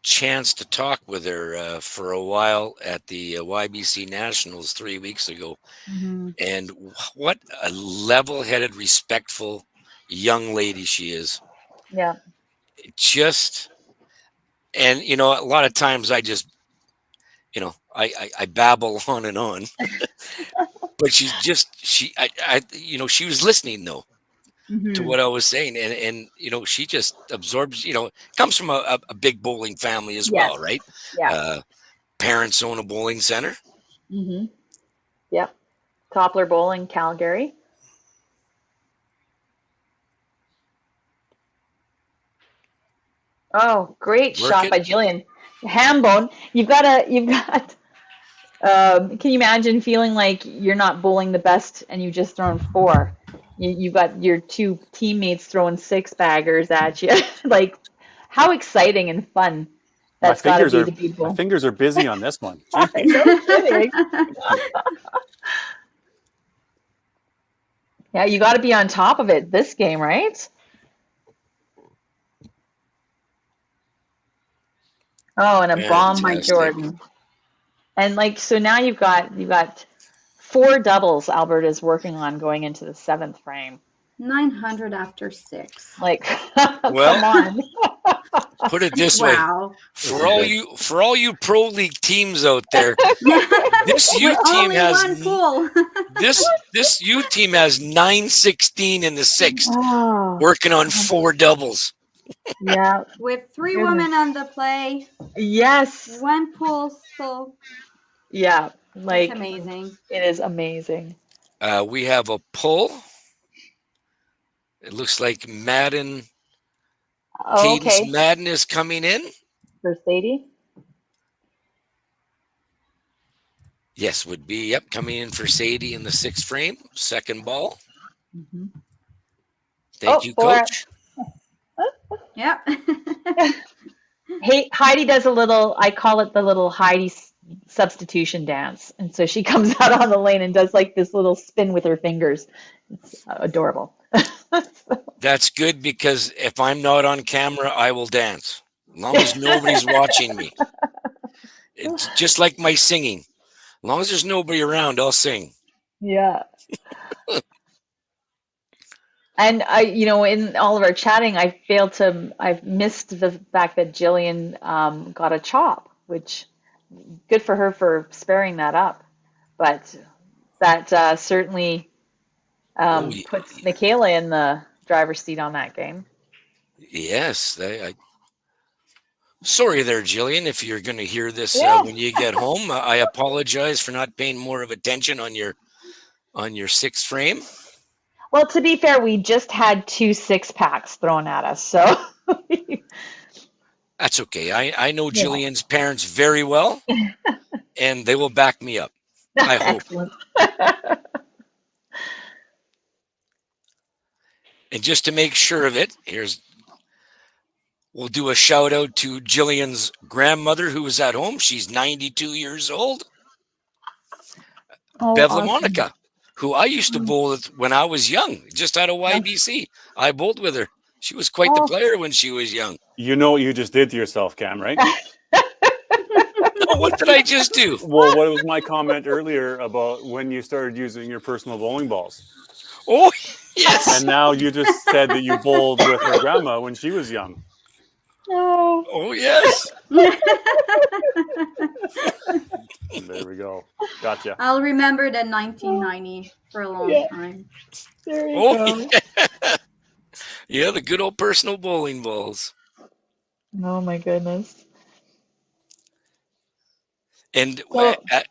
chance to talk with her for a while at the YBC Nationals 3 weeks ago. Mhm. And what a level-headed, respectful young lady she is. Yeah. Just, and a lot of times I just, I babble on and on, but she was listening though to Mhm. what I was saying, and she just absorbs. Comes from a big bowling family as Yes. well, right? Yeah. Parents own a bowling center. Mhm. Yep. Toppler Bowling, Calgary. Oh, great shot Working. by Jillian. Ham bone. You've got. Can you imagine feeling like you're not bowling the best and you've just thrown 4? You've got your 2 teammates throwing 6-baggers at you. Like, how exciting and fun that's got to be to be My bowling. fingers are busy on this one. No kidding. Yeah, you got to be on top of it this game, right? Oh, and a bomb by Fantastic. Jordan. And so now you've got 4 doubles Alberta's working on going into the 7th frame. 900 after 6. Like, Well, come on. Put it this Wow. way: for all you pro league teams out there, this U With team only has one pool. this U team has 916 in the 6th, Oh, working on 4 doubles. yeah. With 3 Goodness. women on the play, Yes. 1 pool, so Yeah. it's amazing. It is amazing. We have a pull. It looks like Madden. Oh, Cadence okay. Madden is coming in. For Sadie. Yes, would be. Yep, coming in for Sadie in the 6th frame. Second ball. Mhm. Thank you, for- Coach. Yep. Hey, Heidi does I call it the little Heidi substitution dance. And so she comes out on the lane and does like this little spin with her fingers. It's adorable. That's good, because if I'm not on camera, I will dance. As long as nobody's watching me. It's just like my singing. As long as there's nobody around, I'll sing. Yeah. And in all of our chatting, I've missed the fact that Jillian got a chop, which good for her for sparing that up. But that certainly puts Michaela in the driver's seat on that game. Yes. Sorry there, Jillian, if you're going to hear this Yeah. when you get home. I apologize for not paying more of attention on your 6th frame. Well, to be fair, we just had 2 6-packs thrown at us, so That's okay. I know Jillian's parents very well, and they will back me up. I hope. Excellent. And just to make sure of it, we'll do a shout out to Jillian's grandmother, who is at home. She's 92 years old. Oh, Bev awesome. LaMonica, who I used to bowl with when I was young, just out of YBC. I bowled with her. She was quite the player when she was young. You know what you just did to yourself, Cam, right? No, what did I just do? Well, what was my comment earlier about when you started using your personal bowling balls? Oh, yes. And now you just said that you bowled with her grandma when she was young. Oh, yes. There we go. Gotcha. I'll remember the 1990 for a long time. There you Oh, go. yeah, the good old personal bowling balls. Oh my goodness. And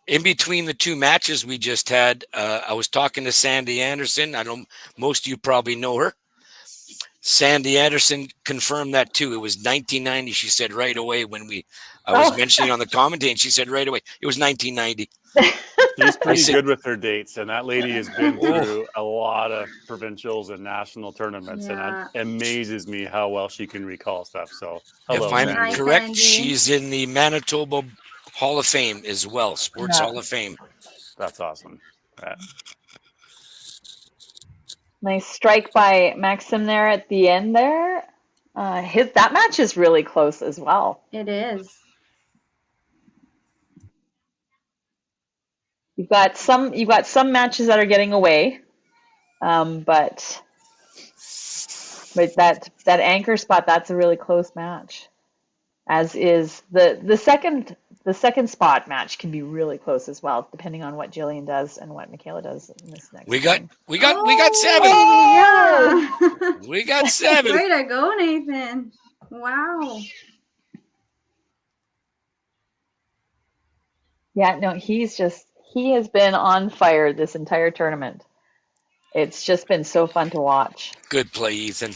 in between the 2 matches we just had, I was talking to Sandy Anderson. I don't. Most of you probably know her. Sandy Anderson confirmed that too. It was 1990. She said right away when I was mentioning on the commentating. She said right away it was 1990. She's pretty good with her dates, and that lady has been through a lot of provincials and national tournaments, and it amazes me how well she can recall stuff. So, hello, if I'm Sandy. correct, Sandy. she's in the Manitoba Hall of Fame as well, Sports Hall of Fame. That's awesome. Nice strike by Maxim there at the end there. That match is really close as well. It is. You've got some matches that are getting away, but that anchor spot, that's a really close match. As is the second spot match can be really close as well, depending on what Jillian does and what Michaela does in this next. We got 7. Oh, yeah. We got 7. Way to go, Nathan. Wow. Yeah, no, he has been on fire this entire tournament. It's just been so fun to watch. Good play, Ethan.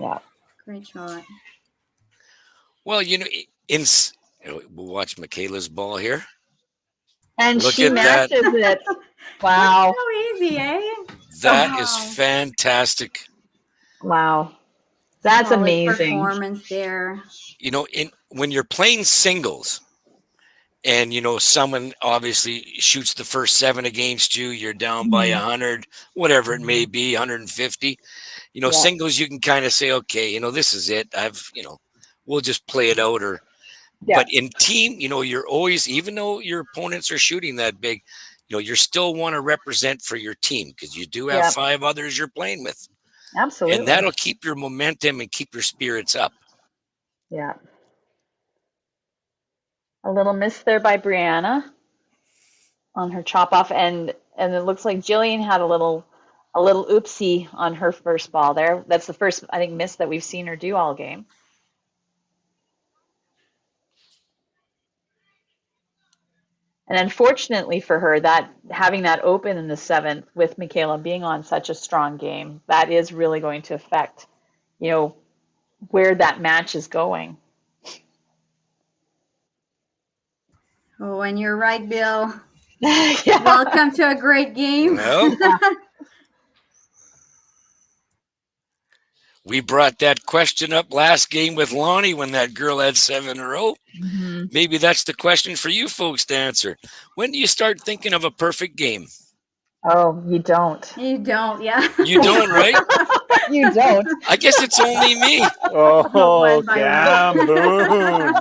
Yeah. Great shot. Well, we'll watch Michaela's ball here. And Look she at that. matches it. Wow. So easy, eh? That is fantastic. Wow. That's Solid amazing. Performance there. When you're playing singles and, someone obviously shoots the first 7 against you, you're down by 100, whatever it may be, 150. Singles, you can kind of say, okay, this is it. We'll just play it out. But in team, you're always, even though your opponents are shooting that big, you still want to represent for your team because you do have 5 others you're playing with. Absolutely. And that'll keep your momentum and keep your spirits up. Yeah. A little miss there by Brianna on her chop off, and it looks like Jillian had a little oopsie on her first ball there. That's the first, I think, miss that we've seen her do all game. And unfortunately for her, that having that open in the 7th with Michaela being on such a strong game, that is really going to affect, where that match is going. Oh, and you're right, Bill. Yeah. Welcome to a great game. Well, we brought that question up last game with Lonnie when that girl had 7 in a row. Mm-hmm. Maybe that's the question for you folks to answer. When do you start thinking of a perfect game? Oh, you don't. You don't, yeah. You don't, right? You don't. I guess it's only me. Oh, Cam, boom.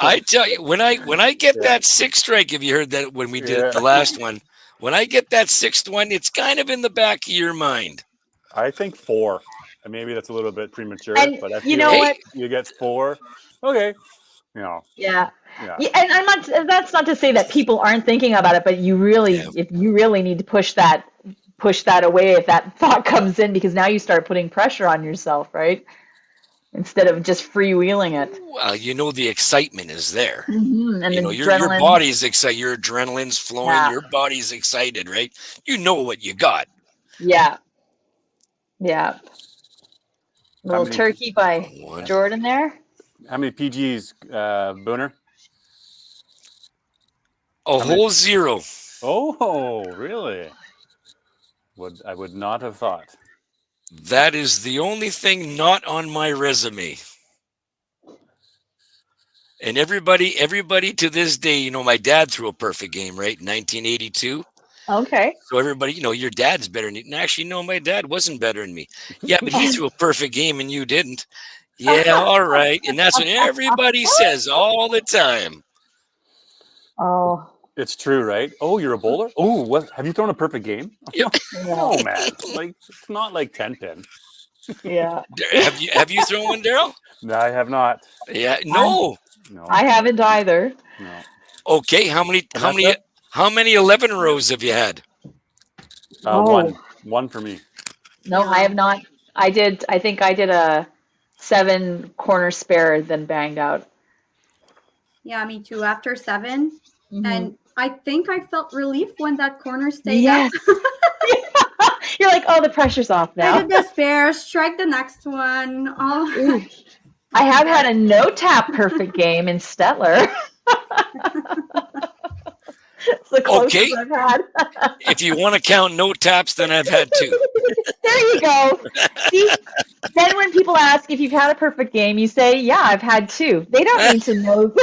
I tell you, when I get that 6th strike, have you heard that when we did the last one? When I get that 6th one, it's kind of in the back of your mind. I think 4. Maybe that's a little bit premature, And but I you feel know like what? you get 4. Okay. Yeah. Yeah. And I'm not. That's not to say that people aren't thinking about it, but you really, if you really need to push that away if that thought comes in, because now you start putting pressure on yourself, right? Instead of just freewheeling it. Well, the excitement is there. Mm-hmm. And your body's excited. Your adrenaline's flowing. Yeah. Your body's excited, right? You know what you got. Yeah. Yeah. Little turkey by Jordan there. How many PGs, Booner? A whole 0. Oh, really? I would not have thought. That is the only thing not on my resume. And everybody to this day, my dad threw a perfect game, right? 1982. Okay. So everybody, your dad's better than you. And actually, no, my dad wasn't better than me. Yeah, but he threw a perfect game and you didn't. Yeah, all right. And that's what everybody says all the time. Oh. It's true, right? Oh, you're a bowler? Oh, what? Have you thrown a perfect game? Yep. Oh, man. It's not like 10-10. Yeah. Have you thrown one, Daryl? No, I have not. Yeah. No. I haven't either. No. Okay. How many 11 rows have you had? One for me. No, I have not. I think I did a 7 corner spare, then banged out. Yeah, me too. After 7. Mm-hmm. And I think I felt relief when that corner stayed Yes. up. You're like, oh, the pressure's off now. I did the spare, strike the next one. Oh. I have had a no tap perfect game in Stettler. It's the closest I've had. If you want to count no taps, then I've had 2. There you go. See, then when people ask if you've had a perfect game, you say, yeah, I've had 2. They don't need to know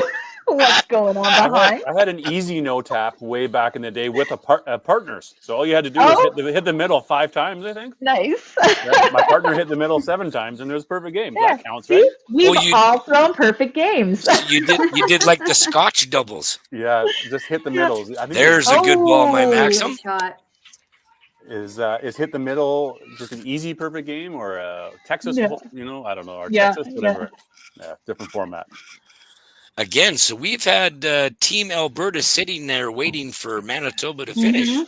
what's going on behind. I had an easy no tap way back in the day with partners. So all you had to do was hit the middle 5 times, I think. Nice. Yeah, my partner hit the middle 7 times, and it was a perfect game. Yeah. That counts, See? right? We've all thrown perfect games. You did like the Scotch doubles. Yeah, just hit the middles. I think There's a good ball, my Maxim. Shot. Is hit the middle just an easy perfect game or Texas? Yeah. I don't know. Or Yeah, Texas, whatever. Yeah, different format. Again, so we've had Team Alberta sitting there waiting for Manitoba to finish.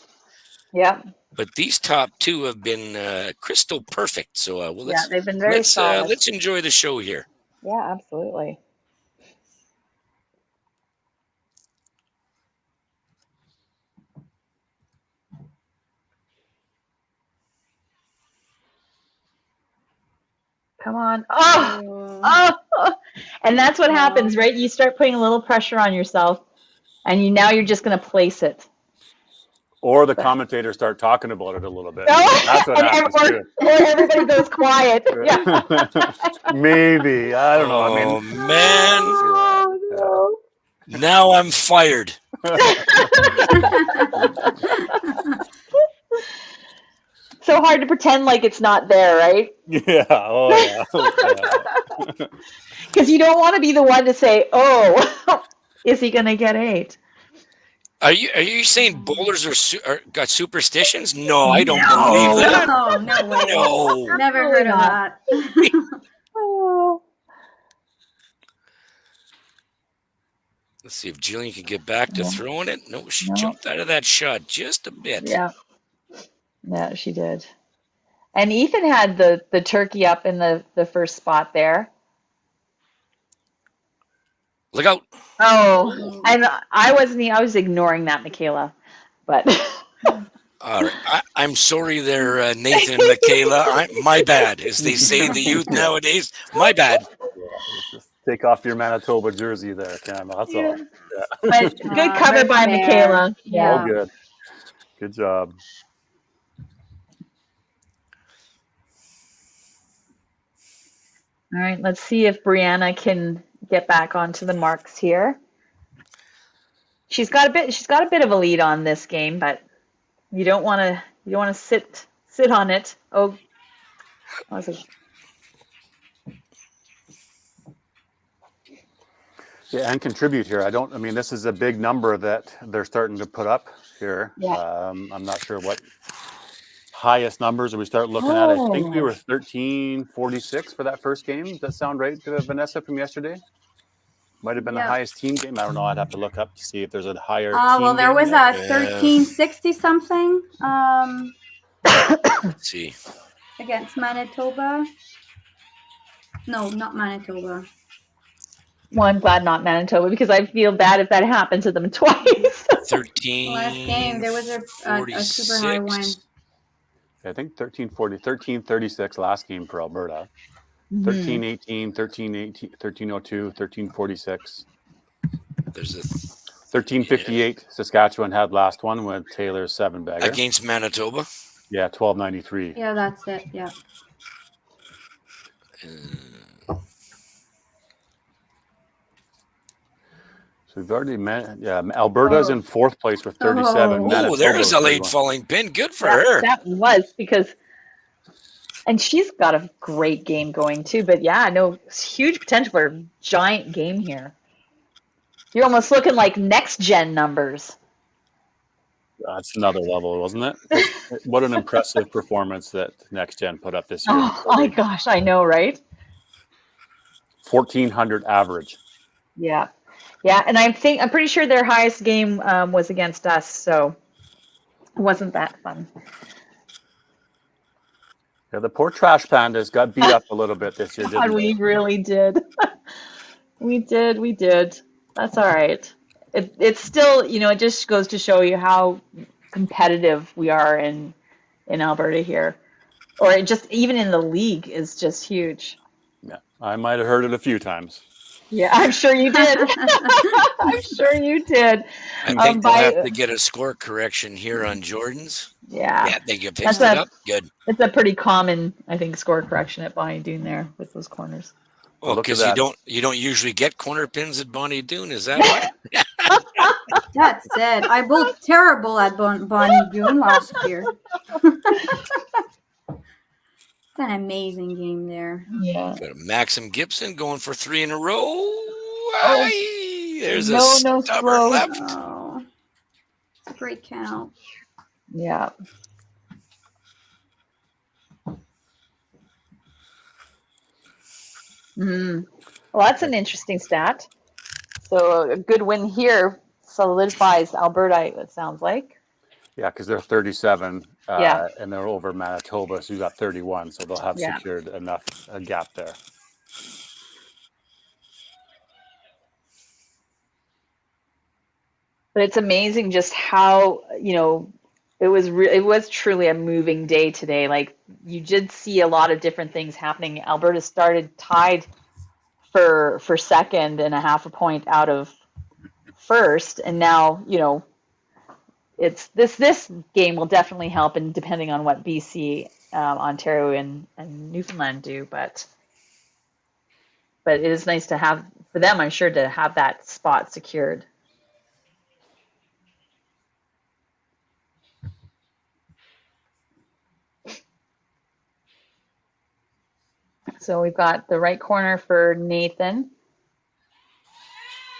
Yeah. But these top 2 have been crystal perfect. So they've been very solid. Let's enjoy the show here. Yeah, absolutely. Come on. Oh. And that's what happens, right? You start putting a little pressure on yourself, and now you're just going to place it. Or the commentators start talking about it a little bit. Oh, That's what happens too. Or everybody goes quiet. Yeah. Maybe. I don't know. Oh, man. Oh, no. Now I'm fired. So hard to pretend like it's not there, right? Yeah. Oh, yeah. Because you don't want to be the one to say, "Oh, is he going to get 8?" Are you saying bowlers are got superstitions? No, I don't believe that. No way. No. Never heard of that. Oh. Let's see if Jillian can get back to throwing it. No, she jumped out of that shot just a bit. Yeah, she did. And Ethan had the turkey up in the first spot there. Look out. Oh, and I was ignoring that, Michaela. But All right. I'm sorry there, Nathan and Michaela. My bad, as they say the youth nowadays. My bad. Just take off your Manitoba jersey there, Cam. That's all. Yeah. But good cover by Michaela. All good. Good job. All right, let's see if Brianna can get back onto the marks here. She's got a bit of a lead on this game, but you don't want to sit on it. Oh, Yeah, and contribute here. I mean, this is a big number that they're starting to put up here. Yeah. I'm not sure what highest numbers we start looking at. I think we were 1346 for that first game. Does that sound right to Vanessa from yesterday? Might have been the highest team game. I don't know. I'd have to look up to see if there's a higher well, there was a 1360 something Let's see. against Manitoba. No, not Manitoba. well, I'm glad not Manitoba because I feel bad if that happened to them twice. 13. Last game, there was a super high one. I think 1336 last game for Alberta. 1318, 1318, 1302, 1346. There's a 1358 Saskatchewan had last one with Taylor's 7-bagger. against Manitoba. Yeah, 1293. Yeah, that's it. Yeah. So we've already met. Yeah, Alberta's in 4th place with 37. Oh, there's a late falling pin. Good for her. That was because, and she's got a great game going too. But yeah, no, huge potential for a giant game here. You're almost looking like next gen numbers. That's another level, wasn't it? What an impressive performance that Next Gen put up this year. Oh my gosh, I know, right? 1400 average. Yeah, yeah, and I'm pretty sure their highest game was against us, so it wasn't that fun. Yeah, the poor Trash Pandas got beat up a little bit this year, didn't God, we really did. We did. That's all right. It's still, it just goes to show you how competitive we are in Alberta here, or even in the league is just huge. Yeah, I might have heard it a few times. Yeah, I'm sure you did. I'm sure you did. I think they'll have to get a score correction here on Jordan's. Yeah, they get fixed it up. Good. It's a pretty common, I think, score correction at Bonnie Doon there with those corners. Well, look at because that. you don't usually get corner pins at Bonnie Doon, is that why? That's it. I bowled terrible at Bonnie Doon last year. It's an amazing game there. Yeah. Got Maxim Gibson going for 3 in a row. Oh, Aye, there's no, a no stubborn slow. left. Oh, it's a great count. Yeah. Well, that's an interesting stat. So a good win here solidifies Alberta, it sounds like. Yeah, because they're 37 Yeah. and they're over Manitoba, so you got 31, so they'll have Yeah. secured enough a gap there. But it's amazing just how, it was truly a moving day today. Like you did see a lot of different things happening. Alberta started tied for second and a half a point out of first, and now, it's this game will definitely help, and depending on what BC, Ontario, and Newfoundland do, but it is nice to have for them, I'm sure, to have that spot secured. So we've got the right corner for Nathan,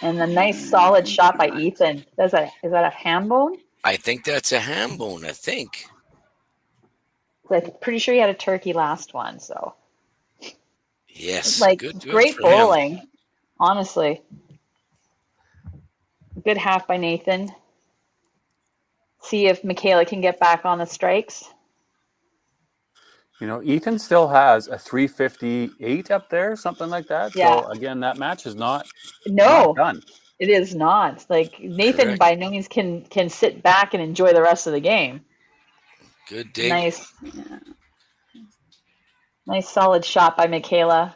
and a nice solid shot by Ethan. Is that a ham bone? I think that's a ham bone, I think. I'm pretty sure he had a turkey last one, so. Yes. Like, good great for him. bowling, honestly. Good half by Nathan. See if Michaela can get back on the strikes. Ethan still has a 358 up there, something like that. Yeah. So again, that match is not done. It is not. Like Nathan Correct. by no means can sit back and enjoy the rest of the game. Good dig. Nice solid shot by Michaela.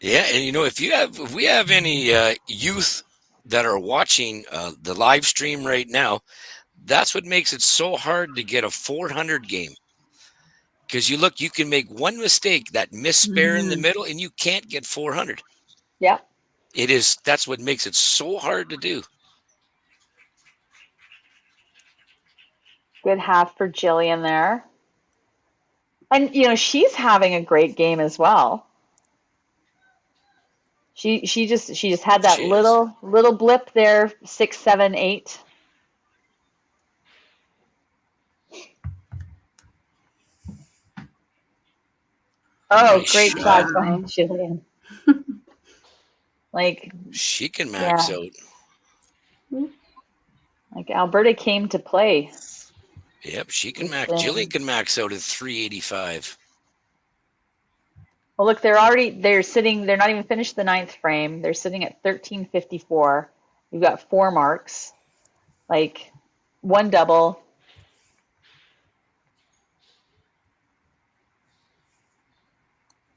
Yeah, and if we have any youth that are watching the live stream right now, that's what makes it so hard to get a 400 game. Because you can make one mistake, that miss spare in the middle, and you can't get 400. Yeah. That's what makes it so hard to do. Good half for Jillian there. And she's having a great game as well. She just had that little blip there, 6, 7, 8. Oh, Nice great shot. shot by Jillian. Like She can max out. Like Alberta came to play. Yep, she can max. Jillian can max out at 385. Well, look, they're not even finished the 9th frame. They're sitting at 1354. You've got 4 marks, like 1 double.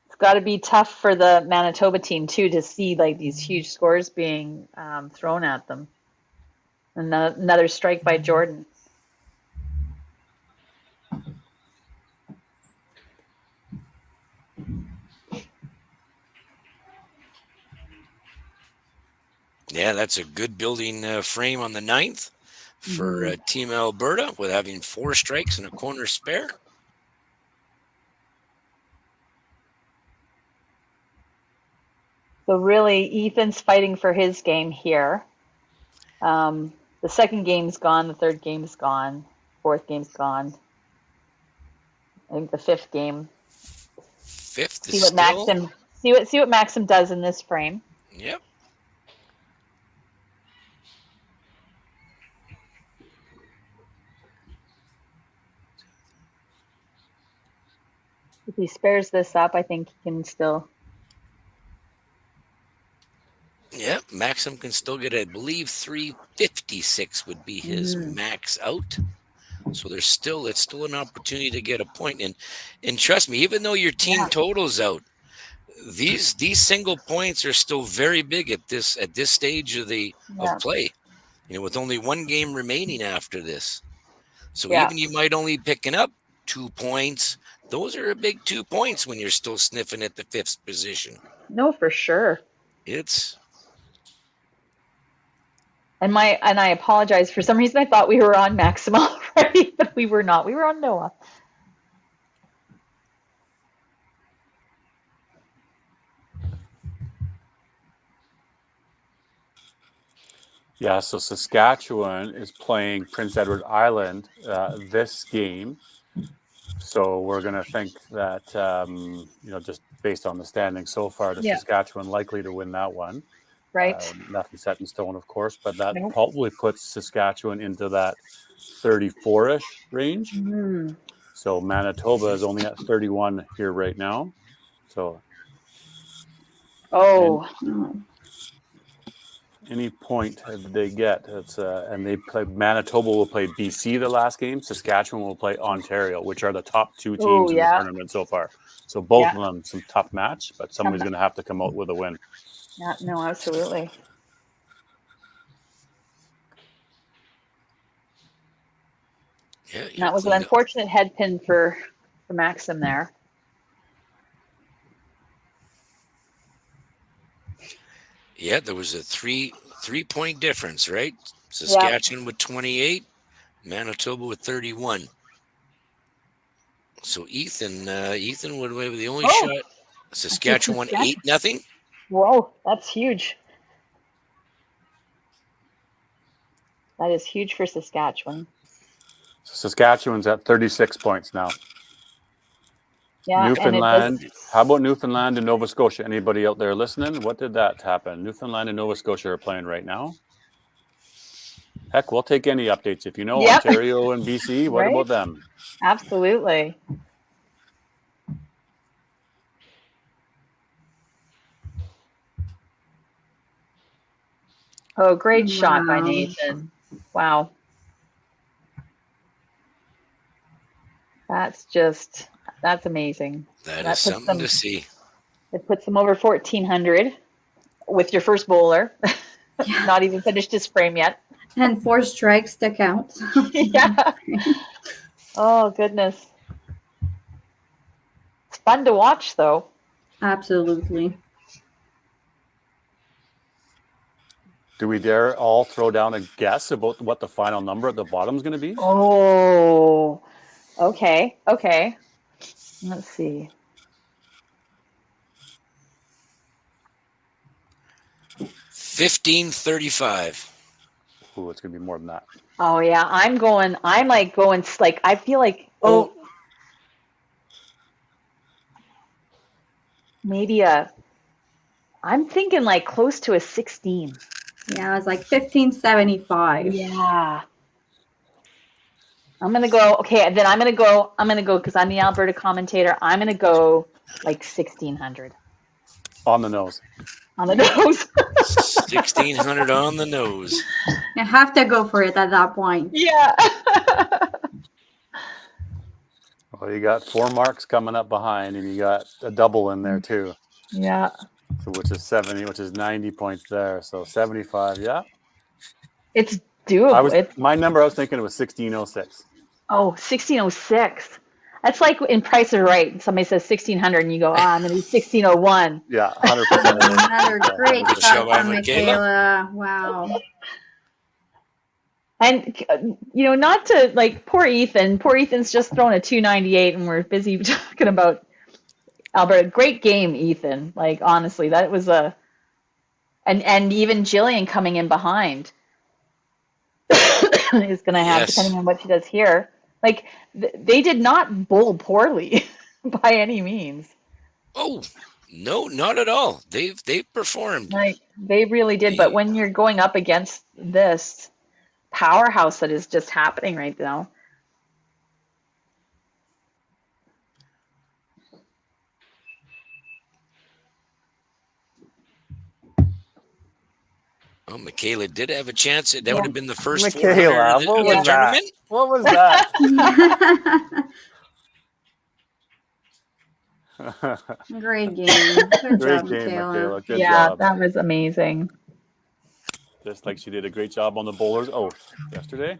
It's got to be tough for the Manitoba team too to see like these huge scores being thrown at them. Another strike by Jordan. Yeah, that's a good building frame on the 9th for Team Alberta with having 4 strikes and a corner spare. So really, Ethan's fighting for his game here. The 2nd game's gone. The 3rd game's gone. 4th game's gone. I think the 5th game. 5th See is what still. Maxim. See what Maxim does in this frame. Yep. If he spares this up, I think he can still. Yep, Maxim can still get, I believe, 356 would be his max out. So it's still an opportunity to get a point. And trust me, even though your team total's out, these single points are still very big at this stage of play. With only 1 game remaining after this. So even you might only be picking up 2 points, those are a big 2 points when you're still sniffing at the 5th position. No, for sure. It's And I apologize. For some reason, I thought we were on Maxima already, but we were not. We were on Noah. Yeah, so Saskatchewan is playing Prince Edward Island this game. So we're going to think that, just based on the standings so far, the Saskatchewan likely to win that one. Right. Nothing set in stone, of course, but that Nope. probably puts Saskatchewan into that 34-ish range. So Manitoba is only at 31 here right now. So any point that they get, and they play. Manitoba will play BC the last game. Saskatchewan will play Ontario, which are the top 2 teams in the tournament so far. So both of them some tough match, but somebody's going to have to come out with a win. Yeah, no, absolutely. Yeah, that was an unfortunate head pin for Maxim there. Yeah, there was a three-point difference, right? Saskatchewan with 28, Manitoba with 31. So Ethan would have the only shot. Saskatchewan 8-0. Whoa, that's huge. That is huge for Saskatchewan. Saskatchewan's at 36 points now. Yeah, Newfoundland. How about Newfoundland and Nova Scotia? Anybody out there listening? What did that happen? Newfoundland and Nova Scotia are playing right now. Heck, we'll take any updates. If you know Ontario and BC, what about them? Absolutely. Oh, great shot by Nathan. Wow. That's amazing. That is something to see. It puts them over 1,400 with your first bowler. Not even finished his frame yet. And 4 strikes to count. Yeah. Oh, goodness. It's fun to watch, though. Absolutely. Do we dare all throw down a guess about what the final number at the bottom is going to be? Oh, okay. Let's see. 1535. Ooh, it's going to be more than that. Oh, yeah. I feel like, maybe I'm thinking like close to a 16. Yeah, it's like 1575. Yeah. I'm going to go, okay, then I'm going to go, because I'm the Alberta commentator, I'm going to go like 1600. On the nose. On the nose. 1600 on the nose. You have to go for it at that point. Yeah. Well, you got 4 marks coming up behind, and you got a double in there too. Yeah. So which is 70, which is 90 points there. So 75, yeah. It's doable. My number I was thinking it was 1606. Oh, 1606. That's like in Price is Right. Somebody says 1600 and you go, I'm going to be 1601. Yeah, 100%. Another great shot from Michaela. Wow. And, not to like poor Ethan. Poor Ethan's just thrown a 298 and we're busy talking about Alberta. Great game, Ethan. Like, honestly, that was and even Jillian coming in behind is going to have, depending on what she does here. Like, they did not bowl poorly by any means. Oh, no, not at all. They've performed. Like, they really did. But when you're going up against this powerhouse that is just happening right now. Oh, Michaela did have a chance. That would have been the first Michaela, what was that? What was that? Great game. Good job, game, Michaela. Good job. job. That was amazing. Just like she did a great job on the bowlers. Oh, yesterday.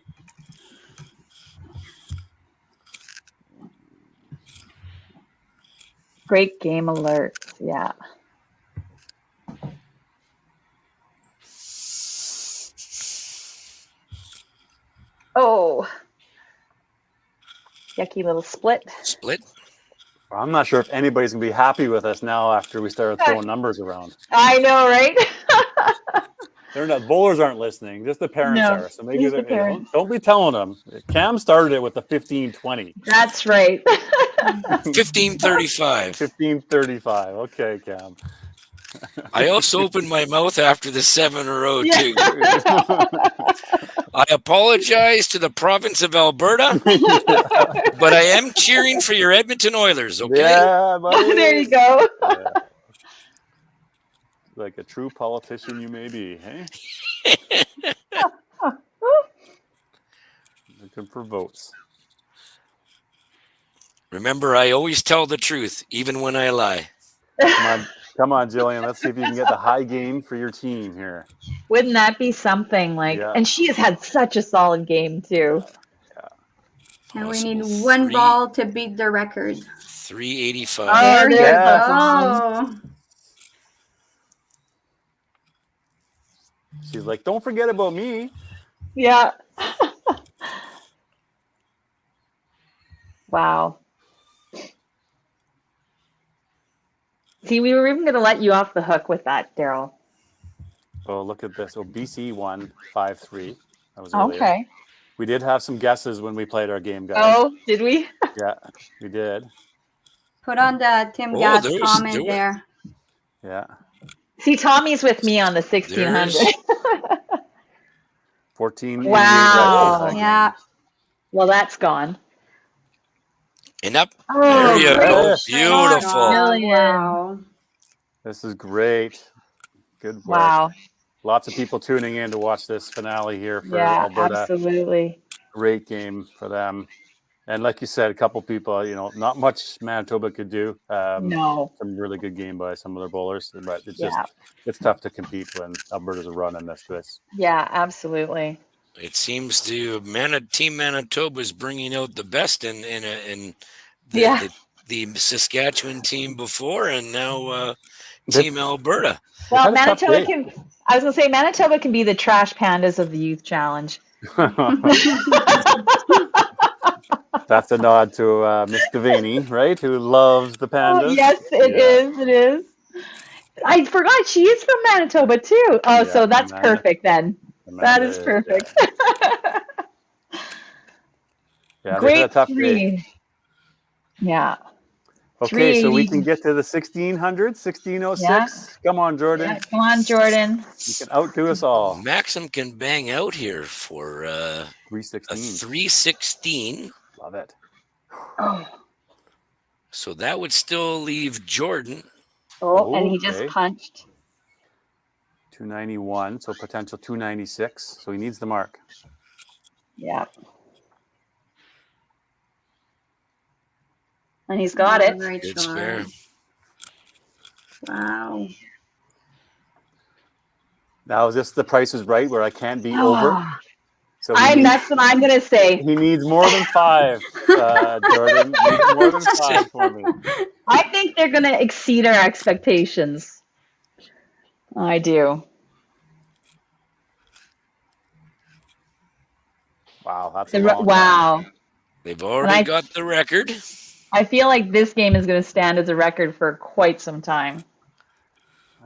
Great game alert. Yeah. Oh. Yucky little split. Split. I'm not sure if anybody's gonna be happy with us now after we started throwing numbers around. I know, right? They're not. Bowlers aren't listening. Just the parents No, are. So maybe just the they're, parents. don't be telling them. Cam started it with the 15-20. That's right. 1535. 15-35. Okay, Cam. I also opened my mouth after the 7 in a row, too. I apologize to the province of Alberta, but I am cheering for your Edmonton Oilers, okay? Yeah, buddy. There you go. Yeah. Like a true politician you may be, hey? Looking for votes. Remember, I always tell the truth, even when I lie. Come on, Jillian. Let's see if you can get the high game for your team here. Wouldn't that be something like? Yeah. And she has had such a solid game too. And we need one ball to beat the record. 385. Oh, There you Yeah. go. She's like, don't forget about me. Yeah. Wow. See, we were even going to let you off the hook with that, Daryl. Oh, look at this. Oh, BC won 5-3. That was earlier. Okay. We did have some guesses when we played our game, guys. Oh, did we? Yeah, we did. Put on the Tim Gass comment there. Yeah. See, Tommy's with me on the 1600. 14. Wow. Yeah. Well, that's gone. And up. Oh, There you go. yes. Beautiful. Wow. This is great. Good work. Wow. Lots of people tuning in to watch this finale here for Yeah, Alberta. absolutely. Great game for them. And like you said, a couple people, not much Manitoba could do. No. Some really good game by some of their bowlers, but it's just it's tough to compete when Alberta's a run in this. Yeah, absolutely. It seems to Team Manitoba is bringing out the best in the Saskatchewan team before, and now Team Alberta. Well, Manitoba Manitoba can be the trash pandas of the youth challenge. That's a nod to Miss Devaney, right? Who loves the pandas. Oh, yes, it is. It is. I forgot she is from Manitoba too. Oh, so that's perfect then. That is perfect. Yeah, Great a tough three. day. Yeah. Okay, so we can get to the 1600, 1606. Yeah. Come on, Jordan. Yeah, come on, Jordan. You can outdo us all. Maxim can bang out here for 316. a 316. Love it. So that would still leave Jordan. Oh, and he just okay. punched. 291, so potential 296. So he needs the mark. Yeah. And he's got it. Great Good shot. spare. Wow. Now, is this the Price is Right where I can't be over? So That's what I'm gonna say. He needs more than 5, Jordan. He needs more than 5 for me. I think they're gonna exceed our expectations. I do. Wow, that's Wow. They've already got the record. I feel like this game is going to stand as a record for quite some time.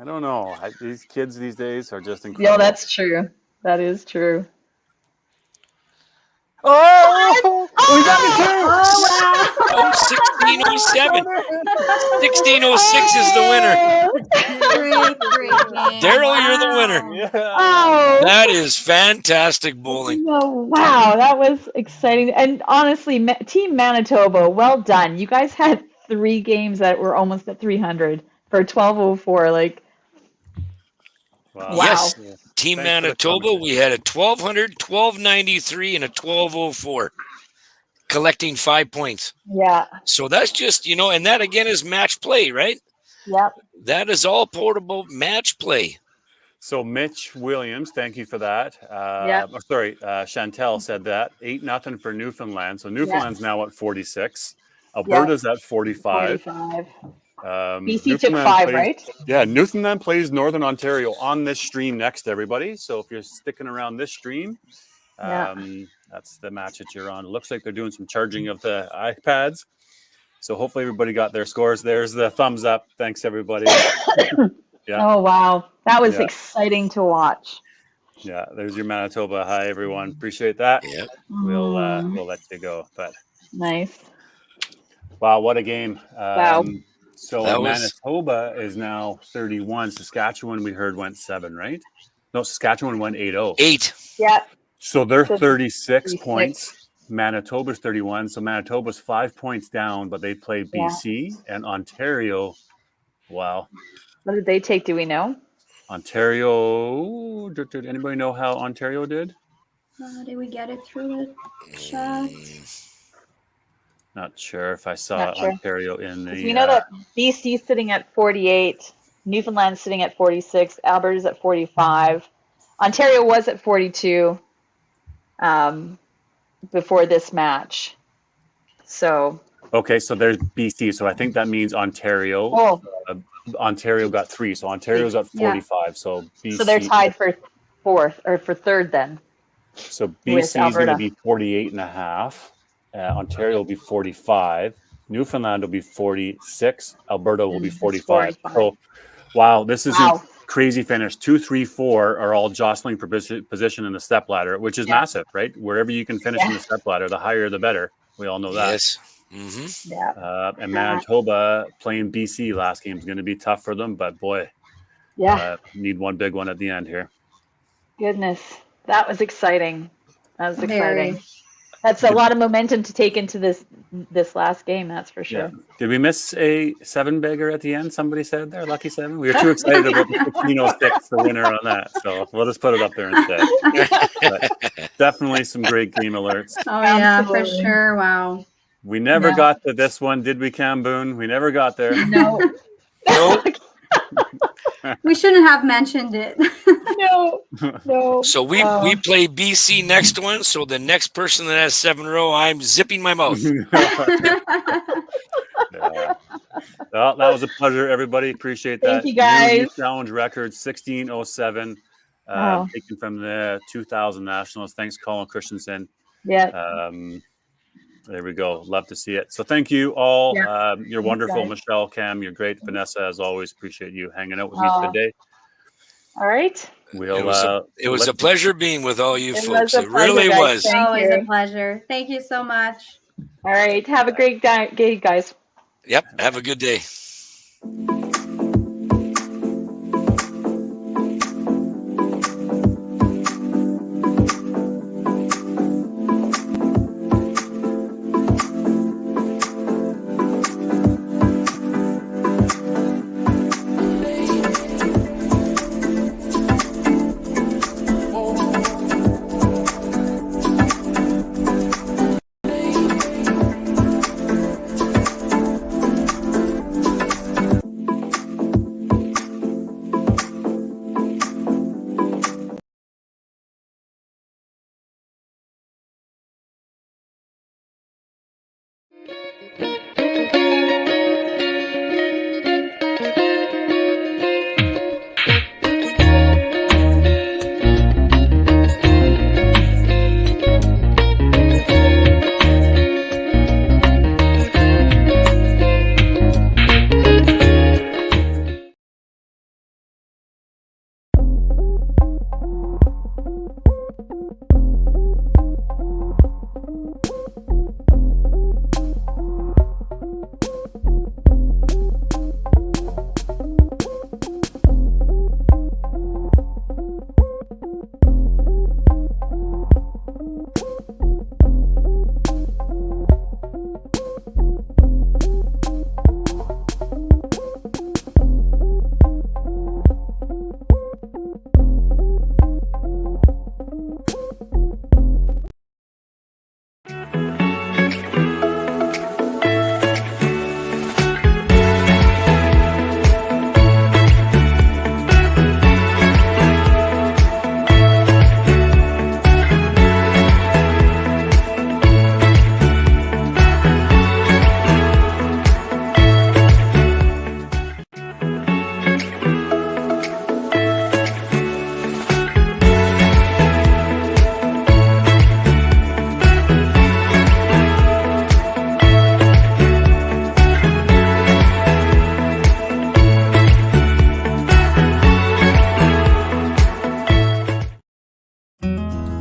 I don't know. These kids these days are just incredible. Yeah, that's true. That is true. Oh! We got it too! Oh, 1607. 1606 is the winner. Great game. Daryl, you're the winner. Yeah. Oh, That is fantastic bowling. wow. That was exciting. And honestly, Team Manitoba, well done. You guys had 3 games that were almost at 300 for 1204. Like, Wow. Yes. Yeah. Team Thanks for the Manitoba, comment. we had a 1200, 1293, and a 1204, collecting 5 points. yeah. So that's just, and that again is match play, right? Yep. That is all portable match play. So Mitch Williams, thank you for that. Yep. Chantel said that 8-0 for Newfoundland. So Newfoundland's now at 46. Alberta's at 45. 45. BC took Newfoundland 5, plays- right? Yeah, Newfoundland plays Northern Ontario on this stream next, everybody. So if you're sticking around this stream, Yeah. that's the match that you're on. It looks like they're doing some charging of the iPads. So hopefully everybody got their scores. There's the thumbs up. Thanks, everybody. Yeah. Oh, wow. That was Yeah. exciting to watch. Yeah, there's your Manitoba. Hi, everyone. Appreciate that. Yeah. We'll let you go. But Nice. wow, what a game. Wow. So That was- Manitoba is now 31. Saskatchewan, we heard, went 7, right? No, Saskatchewan went 8-0. 8. Yeah. So they're So 36 36. points. Manitoba's 31. So Manitoba's 5 points down, but they play Yeah. BC and Ontario. Wow. What did they take? Do we know? Ontario. Did anybody know how Ontario did? Did we get it through the chat? Not sure if I saw Not sure. Ontario in the. We know that BC's sitting at 48, Newfoundland's sitting at 46, Alberta's at 45, Ontario was at 42 before this match. So, Okay, so there's BC. So I think that means Ontario. oh, Ontario got 3. So Ontario's at Yeah. 45. So BC. so they're tied for fourth or for third then. So with BC is going to Alberta. be 48.5. Ontario will be 45. Newfoundland will be 46. Alberta will be 45. 45. So, wow, this is Wow. a crazy finish. 2, 3, 4 are all jostling for position in the step ladder, which is Yeah. massive, right? Wherever you can finish in the step ladder, the higher the better. We all know that. Yes. Mm-hmm. Yeah. And Manitoba playing BC last game is going to be tough for them, but boy, Yeah. need one big one at the end here. Goodness. That was exciting. That was exciting. Very. That's a lot of momentum to take into this last game, that's for Yeah. sure. Did we miss a 7-bagger at the end? Somebody said there, lucky 7. We were too excited about the 1606, the winner on that. So we'll just put it up there instead. But definitely some great game alerts. Oh yeah, for Absolutely. sure. Wow. We never No. got to this one, did we, Cam Boone? We never got there. No. No. We shouldn't have mentioned it. No. No. So we play BC next one. So the next person that has 7 row, I'm zipping my mouth. Yeah. Well, that was a pleasure, everybody. Appreciate that. Thank you, guys. New challenge record 1607, Wow. taken from the 2000 Nationals. Thanks, Colin Christensen. Yeah. There we go. Love to see it. So thank you all. Yeah. You're Thanks, wonderful, guys. Michelle, Cam. You're great. Vanessa, as always, appreciate you hanging out with me Aw. today. All right. We'll, It was a pleasure being with all you It folks. was a It really pleasure, guys. was. Thank Always you. a pleasure. Thank you so much. All right. Have a great day, guys. Yep. Have a good day.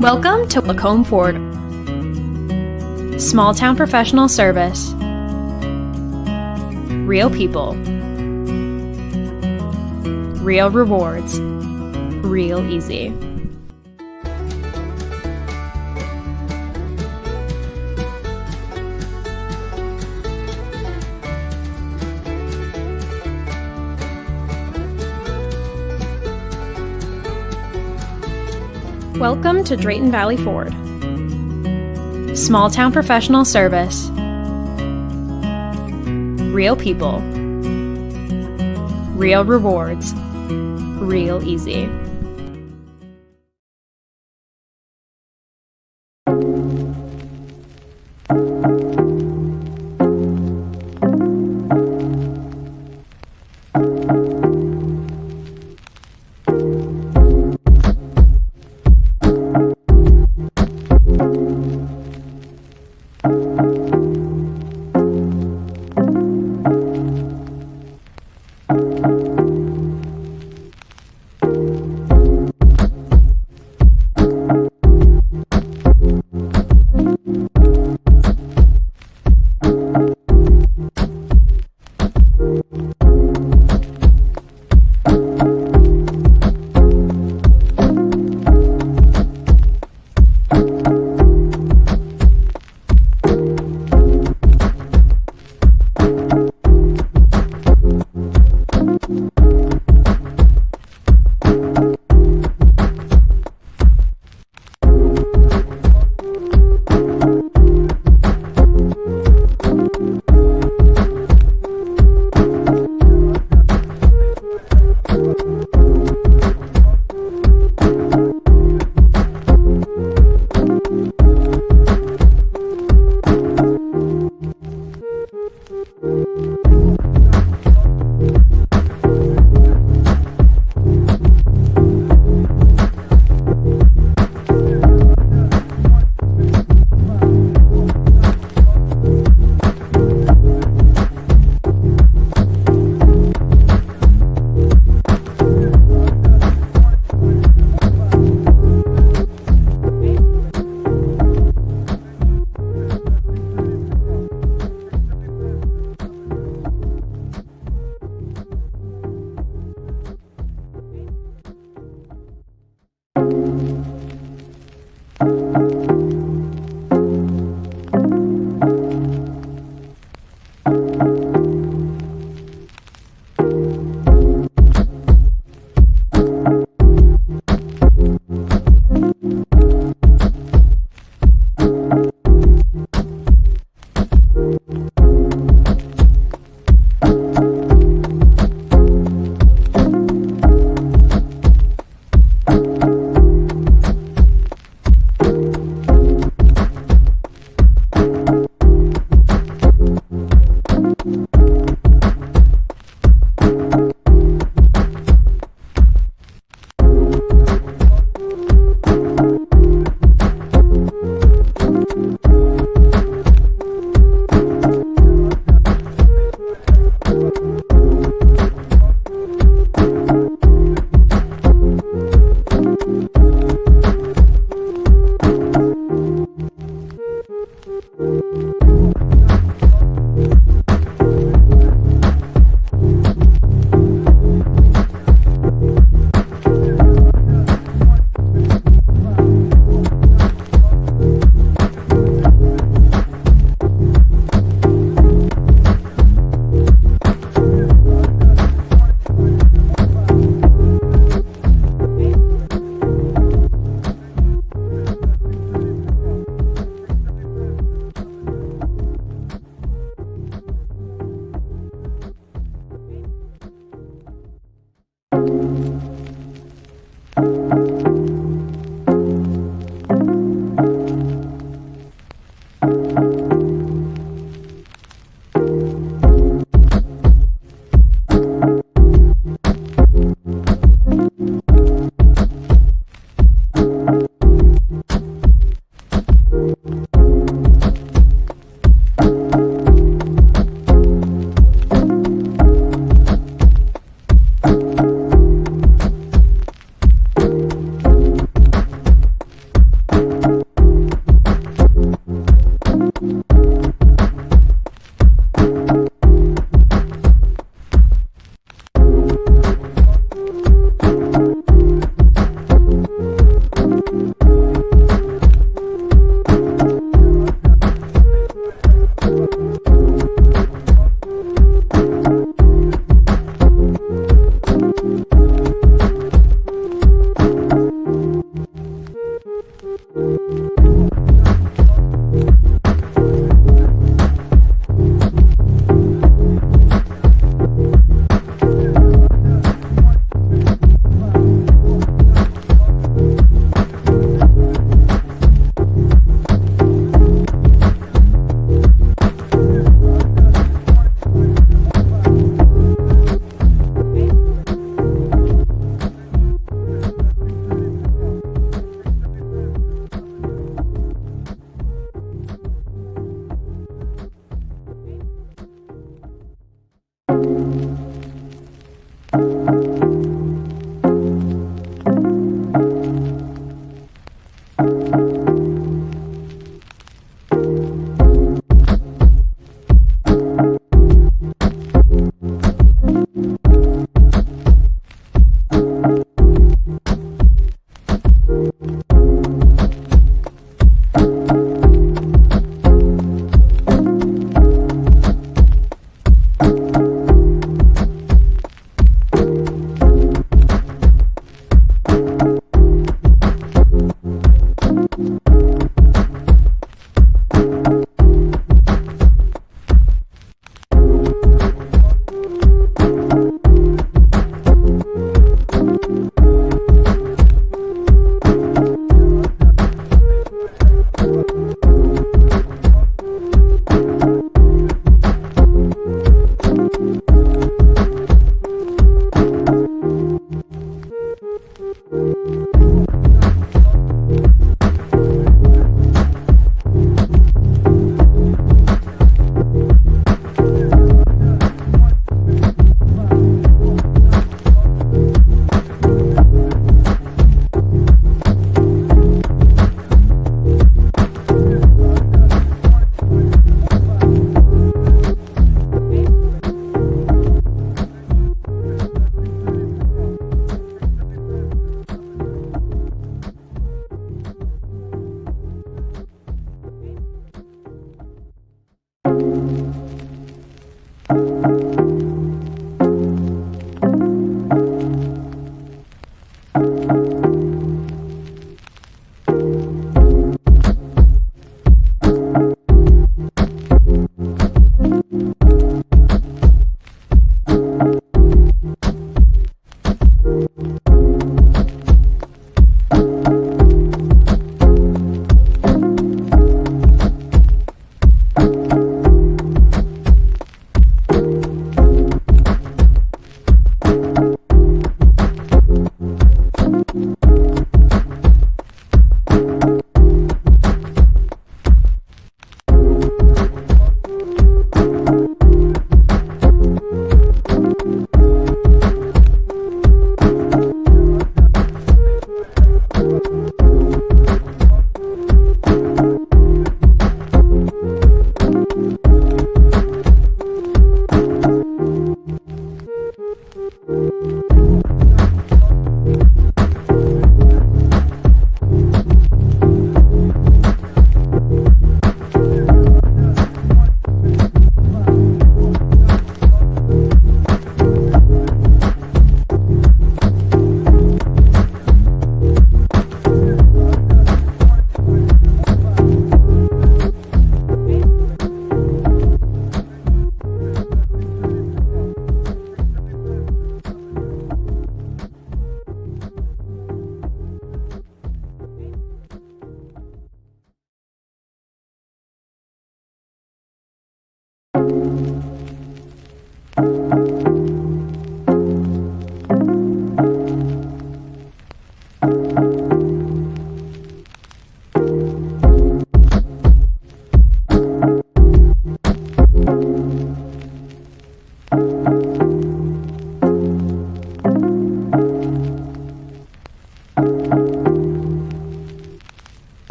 Welcome to Lacombe Ford. Small town professional service. Real people. Real rewards. Real easy. Welcome to Drayton Valley Ford. Small town professional service. Real people. Real rewards. Real easy.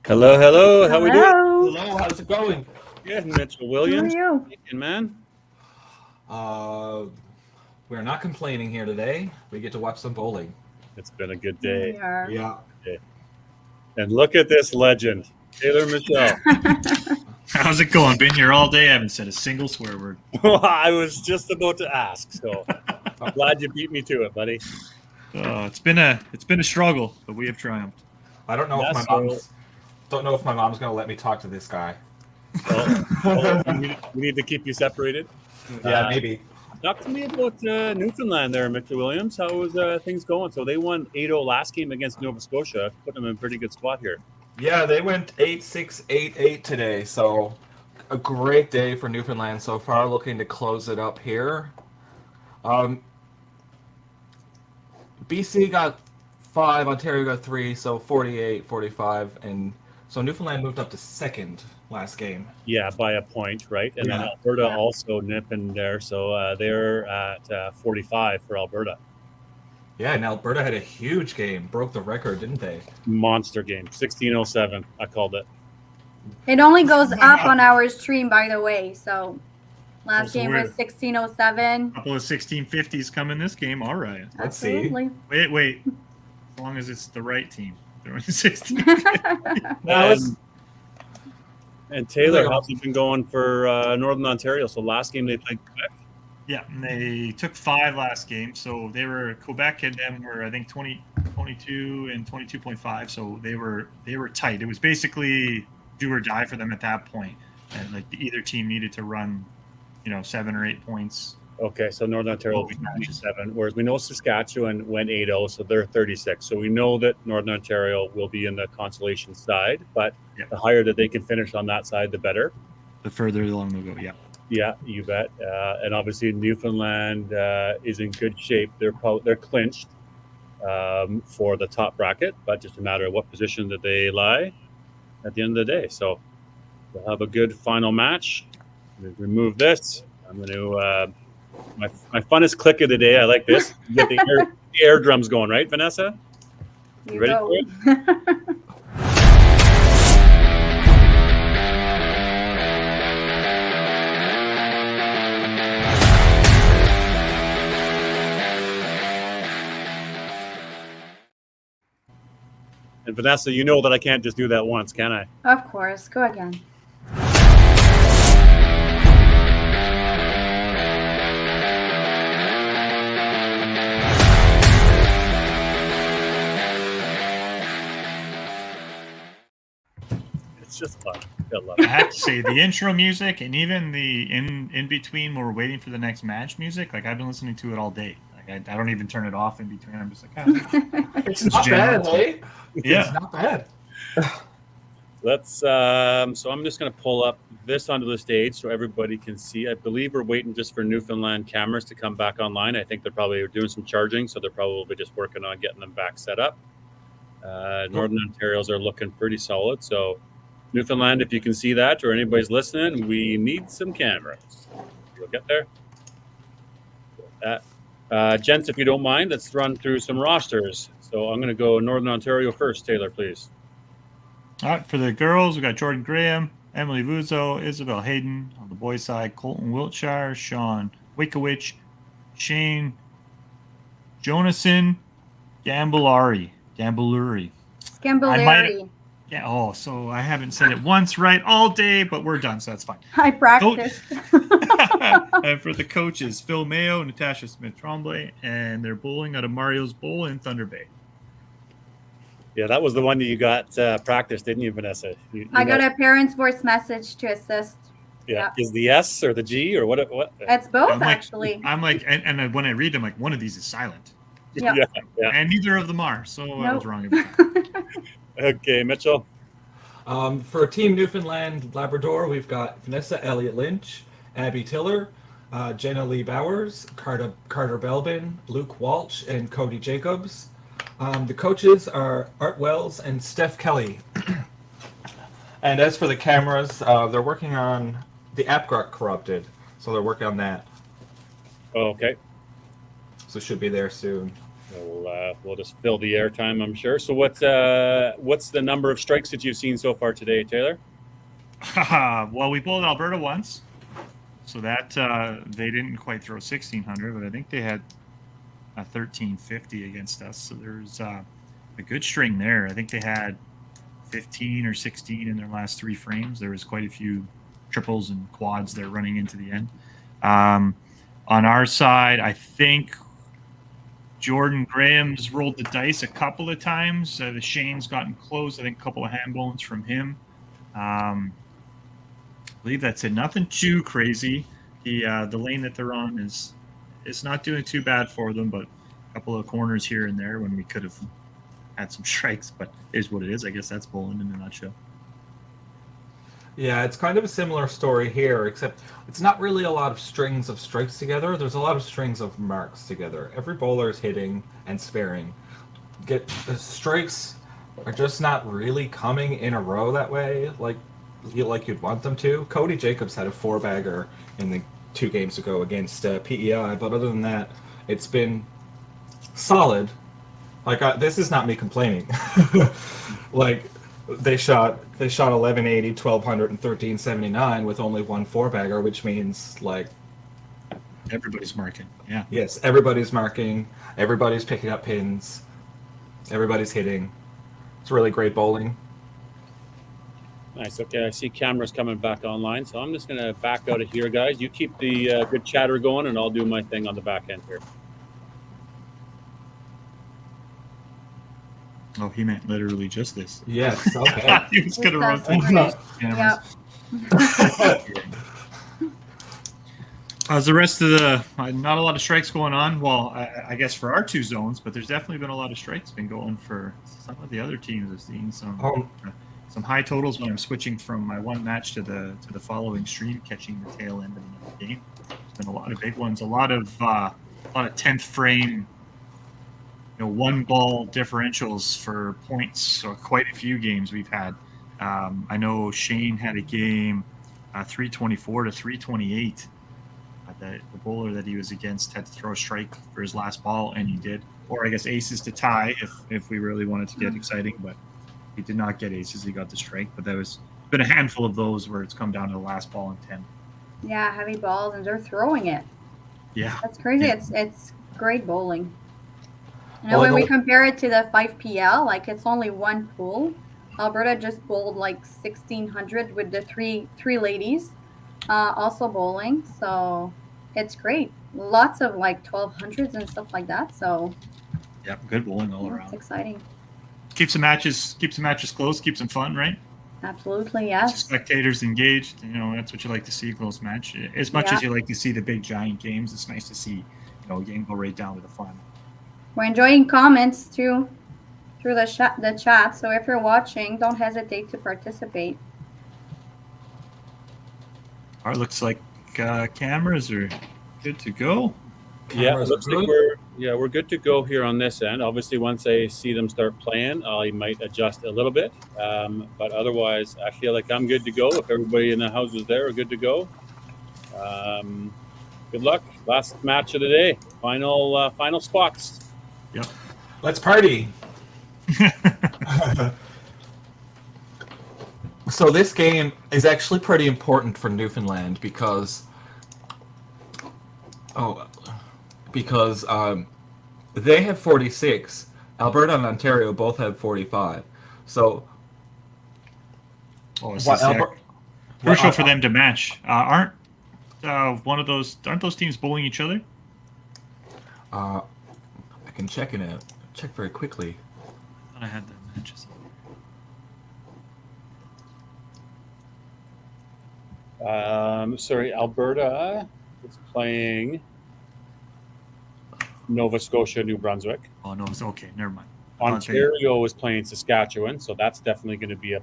Hello, hello. How we doing? Hello. Hello, how's it going? Good, Mitchell Who are Williams. you? Hey, man. We're not complaining here today. We get to watch some bowling. It's been a good day. We are. Yeah. And look at this legend, Taylor Michelle. How's it going? Been here all day. I haven't said a single swear word. I was just about to ask, so I'm glad you beat me to it, buddy. It's been a struggle, but we have triumphed. I don't know if my mom's gonna let me talk to this guy. We need to keep you separated. Yeah, maybe. Talk to me about Newfoundland there, Mr. Williams. How was things going? So they won 8-0 last game against Nova Scotia, putting them in a pretty good spot here. Yeah, they went 8-6, 8-8 today. So a great day for Newfoundland so far. Looking to close it up here. BC got 5, Ontario got 3, so 48, 45, and so Newfoundland moved up to second last game. Yeah, by a point, right? And then Yeah. Alberta also nipping there, so they're at 45 for Alberta. Yeah, and Alberta had a huge game, broke the record, didn't they? Monster game, 16:07. I called it. It only goes up on our stream, by the way. So last Also game weird. was 16:07. A couple of 1650s come in this game. All right. Let's see. Absolutely. Wait. As long as it's the right team. They're in 16. And Taylor, how's it been going for Northern Ontario? So last game they played Quebec. Yeah, and they took 5 last game. So they were Quebec and them were I think 22 and 22.5. So they were tight. It was basically do or die for them at that point. And like either team needed to run, 7 or 8 points. Okay, so Northern Ontario will be 27, whereas we know Saskatchewan went 8-0, so they're 36. So we know that Northern Ontario will be in the consolation side, but the higher that they can finish on that side, the better. The further along they'll go, yeah. Yeah, you bet. And obviously Newfoundland is in good shape. They're clinched for the top bracket, but just a matter of what position that they lie at the end of the day. So we'll have a good final match. Remove this. I'm going to my funnest click of the day. I like this. You get the air drums going, right, Vanessa? You ready for it? And Vanessa, you know that I can't just do that once, can I? Of course. Go again. It's just fun. I love I it. have to say the intro music and even the in between when we're waiting for the next match music, like I've been listening to it all day. Like I don't even turn it off in between. I'm just like, It's not bad, hey? Yeah. It's not bad. Let's so I'm just going to pull up this onto the stage so everybody can see. I believe we're waiting just for Newfoundland cameras to come back online. I think they're probably doing some charging, so they're probably just working on getting them back set up. Northern Ontario's are looking pretty solid. So Newfoundland, if you can see that or anybody's listening, we need some cameras. You'll get there. Gents, if you don't mind, let's run through some rosters. So I'm going to go Northern Ontario first. Taylor, please. all right, for the girls, we got Jordan Graham, Emily Vuzo, Isabel Hayden. On the boys' side, Colton Wiltshire, Sean Wikowicz, Shane Jonason, Gambulari. Gambulari. Yeah. Oh, so I haven't said it once right all day, but we're done, so that's fine. I practiced. And for the coaches, Phil Mayo, Natasha Smith-Tremblay, and they're bowling out of Mario's Bowl in Thunder Bay. Yeah, that was the one that you got practice, didn't you, Vanessa? You I got a parent's voice message to assist. Yeah. Is the S or the G or what? It's both, I'm like- actually. I'm like, and when I read them, like one of these is silent, Yep. Yeah. and neither of them are. So I was Nope. wrong about that. Okay, Mitchell. For Team Newfoundland Labrador, we've got Vanessa Elliott Lynch, Abby Tiller, Jenna Lee Bowers, Carter Belbin, Luke Walsh, and Cody Jacobs. The coaches are Art Wells and Steph Kelly. And as for the cameras, they're working on the app got corrupted, so they're working on that. Oh, okay. So it should be there soon. We'll just fill the airtime, I'm sure. So what's the number of strikes that you've seen so far today, Taylor? Well, we bowled Alberta once, so that they didn't quite throw 1,600, but I think they had a 1,350 against us. So there's a good string there. I think they had 15 or 16 in their last 3 frames. There was quite a few triples and quads there running into the end. On our side, I think Jordan Graham's rolled the dice a couple of times. The Shane's gotten close. I think a couple of handballs from him. I believe that's it. Nothing too crazy. The lane that they're on is not doing too bad for them, but a couple of corners here and there when we could have had some strikes, but it is what it is. I guess that's bowling in a nutshell. Yeah, it's kind of a similar story here, except it's not really a lot of strings of strikes together. There's a lot of strings of marks together. Every bowler is hitting and sparing. The strikes are just not really coming in a row that way, like you'd want them to. Cody Jacobs had a 4-bagger in the 2 games ago against PEI, but other than that, it's been solid. Like this is not me complaining. Like they shot 1180, 1200, and 1379 with only 1 4-bagger, which means like everybody's marking. Yeah. Yes, everybody's marking. Everybody's picking up pins. Everybody's hitting. It's really great bowling. Nice. Okay, I see cameras coming back online, so I'm just going to back out of here, guys. You keep the good chatter going, and I'll do my thing on the back end here. Oh, he meant literally just this. Yes. Okay. He was going to run through the cameras. How's the rest of the? Not a lot of strikes going on. Well, I guess for our 2 zones, but there's definitely been a lot of strikes been going for some of the other teams. I've seen some high totals when I'm switching from my one match to the following stream, catching the tail end of another game. There's been a lot of big ones, a lot of 10th frame, 1 ball differentials for points. So quite a few games we've had. I know Shane had a game 324 to 328. The bowler that he was against had to throw a strike for his last ball, and he did. Or I guess aces to tie if we really wanted to get exciting, but he did not get aces. He got the strike, but there was been a handful of those where it's come down to the last ball in 10. Yeah, heavy balls, and they're throwing it. Yeah. That's crazy. Yeah. It's great bowling. When we compare it to the 5PL, like it's only 1 pool. Alberta just bowled like 1,600 with the three ladies also bowling. So it's great. Lots of like 1,200s and stuff like that. So yeah, good bowling all around. It's exciting. Keeps the matches close, keeps them fun, right? Absolutely, yes. Spectators engaged. That's what you like to see, a close match. As much as you like to see the big giant games, it's nice to see a game go right down to the final. We're enjoying comments too through the chat. So if you're watching, don't hesitate to participate. All right, looks like cameras are good to go. Yeah, looks like we're good to go here on this end. Obviously, once I see them start playing, I might adjust a little bit. But otherwise, I feel like I'm good to go. If everybody in the house is there, are good to go. Good luck. Last match of the day. Final spots. Yep. Let's party. So this game is actually pretty important for Newfoundland because they have 46. Alberta and Ontario both have 45. So crucial for them to match. Aren't those teams bowling each other? I can check very quickly. I thought I had the matches. Sorry, Alberta is playing Nova Scotia, New Brunswick. Oh, no, okay, never mind. Ontario is playing Saskatchewan, so that's definitely going to be a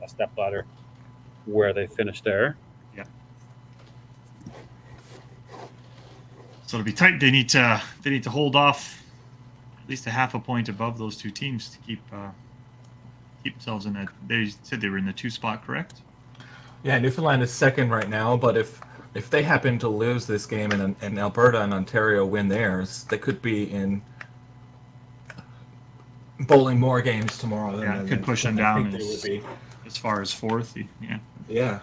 step ladder where they finish there. Yeah. So it'll be tight. They need to hold off at least a half a point above those 2 teams to keep themselves in that. They said they were in the 2 spot, correct? Yeah, Newfoundland is second right now, but if they happen to lose this game and Alberta and Ontario win theirs, they could be in bowling more games tomorrow. Yeah, could push them I down think they would be. as far as fourth. Yeah. Yeah.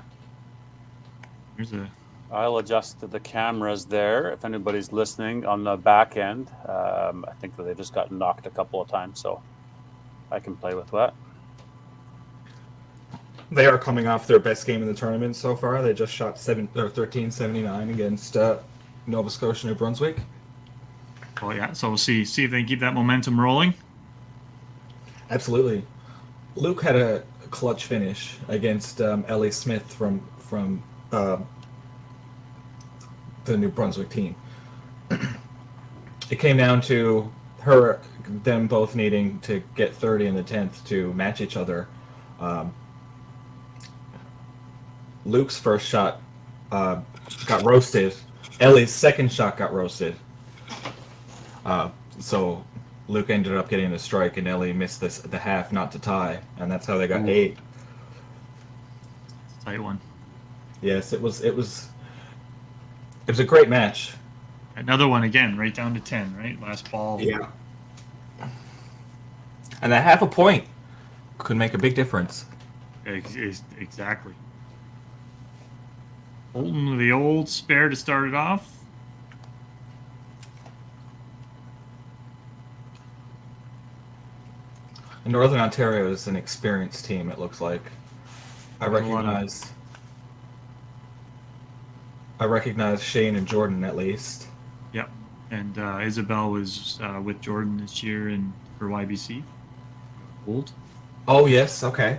There's a. I'll adjust the cameras there if anybody's listening on the back end. I think that they just got knocked a couple of times, so I can play with that. They are coming off their best game in the tournament so far. They just shot 1379 against Nova Scotia, New Brunswick. Oh yeah, so we'll see if they can keep that momentum rolling. Absolutely. Luke had a clutch finish against Ellie Smith from the New Brunswick team. It came down to them both needing to get 30 in the 10th to match each other. Luke's first shot got roasted. Ellie's second shot got roasted. So Luke ended up getting the strike, and Ellie missed the half not to tie, and that's how they got 8. Tight one. Yes, it was a great match. Another one again, right down to 10, right? Last ball. Yeah. And that half a point could make a big difference. Exactly. Holton with the old spare to start it off. Northern Ontario is an experienced team, it looks like. I recognize Shane and Jordan at least. Yep. And Isabel was with Jordan this year for YBC. Old. Oh, yes. Okay.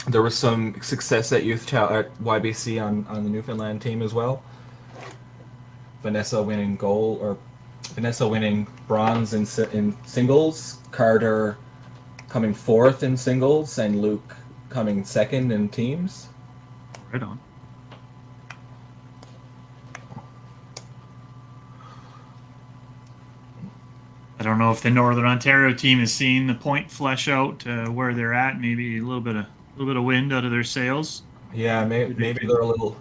There was some success at at YBC on the Newfoundland team as well. Vanessa winning bronze in singles, Carter coming 4th in singles, and Luke coming 2nd in teams. Right on. I don't know if the Northern Ontario team is seeing the point flesh out where they're at. Maybe a little bit of wind out of their sails. Yeah, maybe they're a little.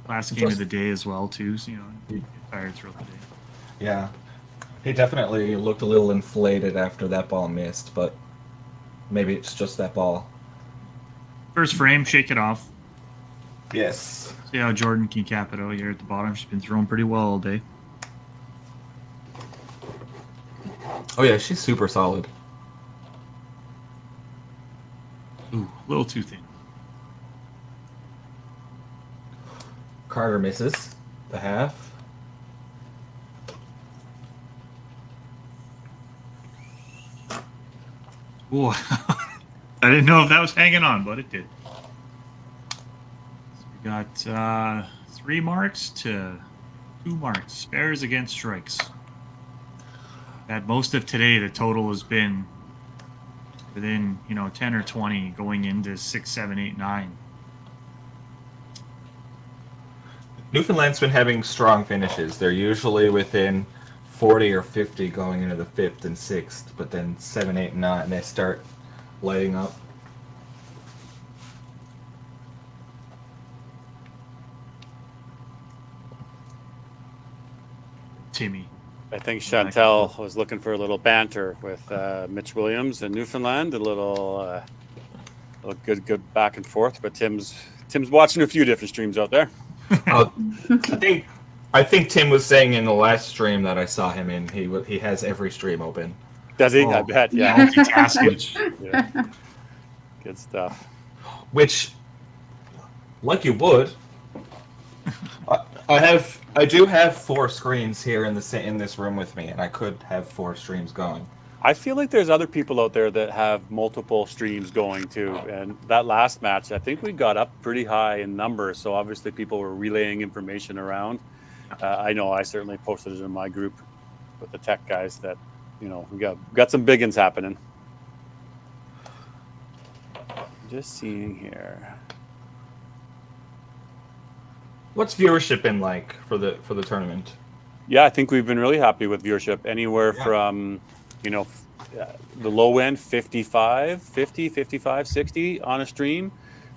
Last game of the day as well, too. So, you get tired throughout the day. Yeah, he definitely looked a little inflated after that ball missed, but maybe it's just that ball. First frame, shake it off. Yes. See how Jordan can cap it out here at the bottom. She's been throwing pretty well all day. Oh yeah, she's super solid. Ooh, a little too thin. Carter misses the half. Ooh. I didn't know if that was hanging on, but it did. So we got 3 marks to 2 marks. Spares against strikes. At most of today, the total has been within 10 or 20 going into 6, 7, 8, 9. Newfoundland's been having strong finishes. They're usually within 40 or 50 going into the 5th and 6th, but then 7, 8, and 9, they start lighting up. Timmy. I think Chantel was looking for a little banter with Mitch Williams in Newfoundland, a little good back and forth. But Tim's watching a few different streams out there. I think Tim was saying in the last stream that I saw him in, he has every stream open. Does he? I bet. Yeah. Multitasking. Yeah. Good stuff. Which, like you would, I do have 4 screens here in this room with me, and I could have 4 streams going. I feel like there's other people out there that have multiple streams going too. And that last match, I think we got up pretty high in numbers. So obviously people were relaying information around. I know I certainly posted it in my group with the tech guys that, we got some big ones happening. Just seeing here. What's viewership been like for the tournament? Yeah, I think we've been really happy with viewership. Anywhere from, the low end 55, 60 on a stream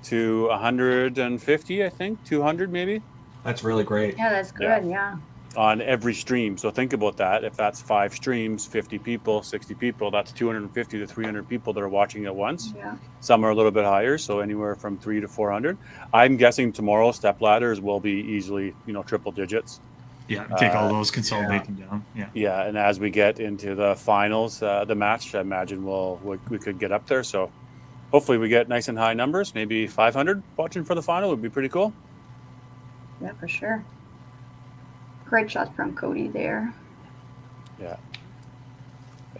to 150, I think, 200 maybe. That's really great. Yeah, that's good. Yeah. On every stream. So think about that. If that's 5 streams, 50 people, 60 people, that's 250 to 300 people that are watching at once. Yeah. Some are a little bit higher, so anywhere from 300 to 400. I'm guessing tomorrow step ladders will be easily, triple digits. Yeah, take all those, consolidate them down. Yeah. Yeah, and as we get into the finals, the match, I imagine we could get up there. So hopefully we get nice and high numbers. Maybe 500 watching for the final would be pretty cool. Yeah, for sure. Great shot from Cody there. Yeah.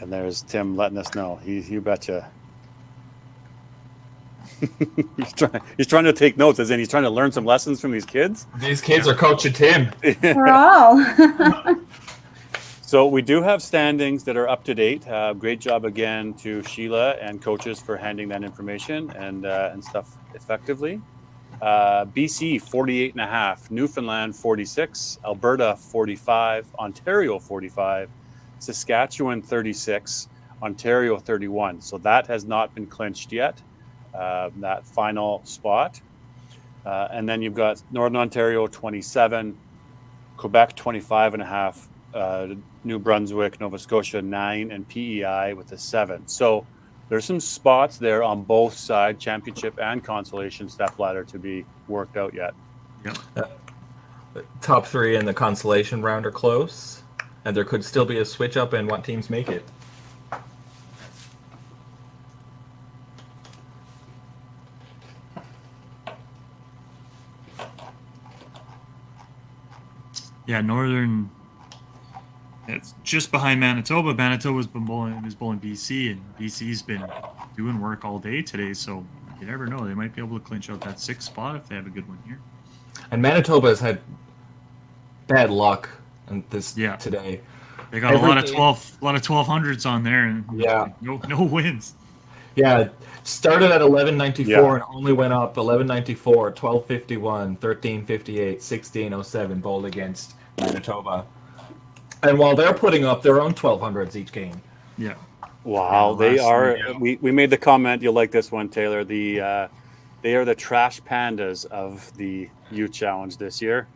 And there's Tim letting us know. You betcha. he's trying to take notes, as in he's trying to learn some lessons from these kids. These kids are coaching Tim. We're all. So we do have standings that are up to date. Great job again to Sheila and coaches for handing that information and stuff effectively. BC 48.5, Newfoundland 46, Alberta 45, Ontario 45, Saskatchewan 36, Ontario 31. So that has not been clinched yet, that final spot. And then you've got Northern Ontario 27, Quebec 25.5, New Brunswick, Nova Scotia 9, and PEI with a 7. So there's some spots there on both sides, championship and consolation step ladder, to be worked out yet. The top 3 in the consolation round are close, and there could still be a switch up in what teams make it. Yeah, Northern. It's just behind Manitoba. Manitoba's been bowling BC, and BC's been doing work all day today. So you never know; they might be able to clinch out that 6th spot if they have a good one here. And Manitoba's had bad luck today. They got a lot of 1200s on there, and no wins. Yeah, started at 1194 and only went up 1194, 1251, 1358, 1607 bowled against Manitoba. And while they're putting up their own 1200s each game. Yeah. Wow, they are. We made the comment. You'll like this one, Taylor. They are the trash pandas of the youth challenge this year.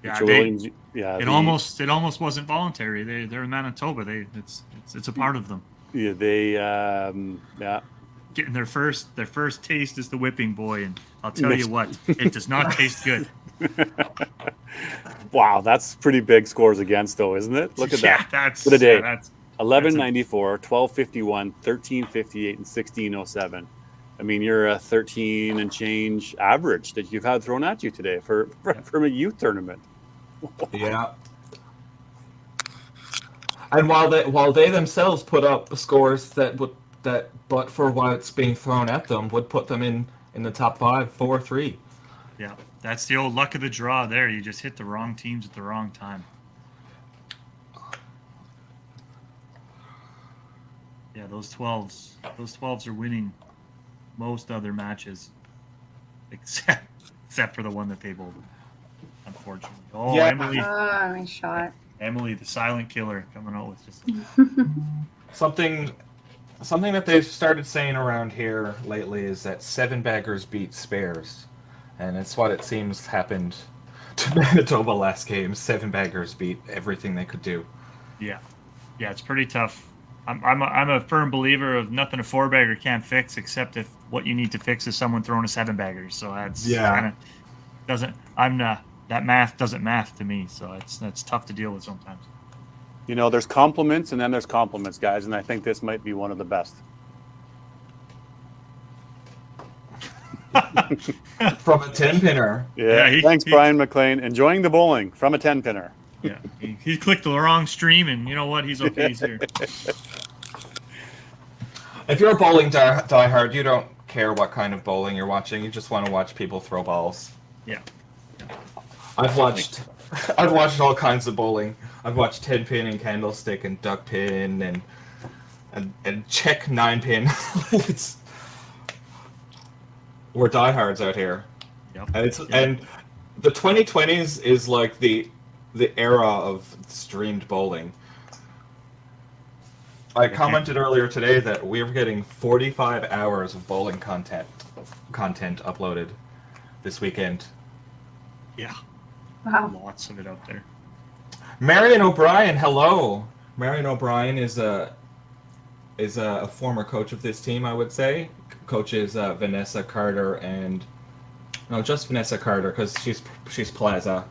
Yeah, it almost wasn't voluntary. They're in Manitoba. It's a part of them. Yeah, they getting their first taste is the whipping boy, and I'll tell you what, it does not taste good. Wow, that's pretty big scores against, though, isn't it? Look at that. That's for the day. 1194, 1251, 1358, and 1607. I mean, you're a 13 and change average that you've had thrown at you today from a youth tournament. Yeah. And while they themselves put up scores that but for what's being thrown at them would put them in the top 5, 4-3. Yeah, that's the old luck of the draw there. You just hit the wrong teams at the wrong time. Yeah, those 12s are winning most other matches, except for the one that they bowled, unfortunately. Oh, yeah. Emily! Oh, nice shot. Emily, the silent killer, coming out with just something that they've started saying around here lately is that 7 baggers beat spares, and it's what it seems happened to Manitoba last game. 7 baggers beat everything they could do. Yeah, it's pretty tough. I'm a firm believer of nothing a 4-bagger can't fix, except if what you need to fix is someone throwing a 7-bagger. So that's that math doesn't math to me. So that's tough to deal with sometimes. There's compliments and then there's compliments, guys, and I think this might be one of the best. From a 10-pinner. Yeah, thanks, Brian McLean. Enjoing the bowling from a 10-pinner. Yeah, he clicked the wrong stream, and you know what? He's okay. He's here. If you're a bowling diehard, you don't care what kind of bowling you're watching. You just want to watch people throw balls. Yeah. I've watched all kinds of bowling. I've watched 10-pin and candlestick and duck pin and check 9-pin. We're diehards out here. Yep. And the 2020s is like the era of streamed bowling. I commented earlier today that we're getting 45 hours of bowling content uploaded this weekend. Yeah. Wow. Lots of it out there. Marion O'Brien, hello. Marion O'Brien is a former coach of this team, I would say. Coaches Vanessa Carter and just Vanessa Carter because she's Plaza.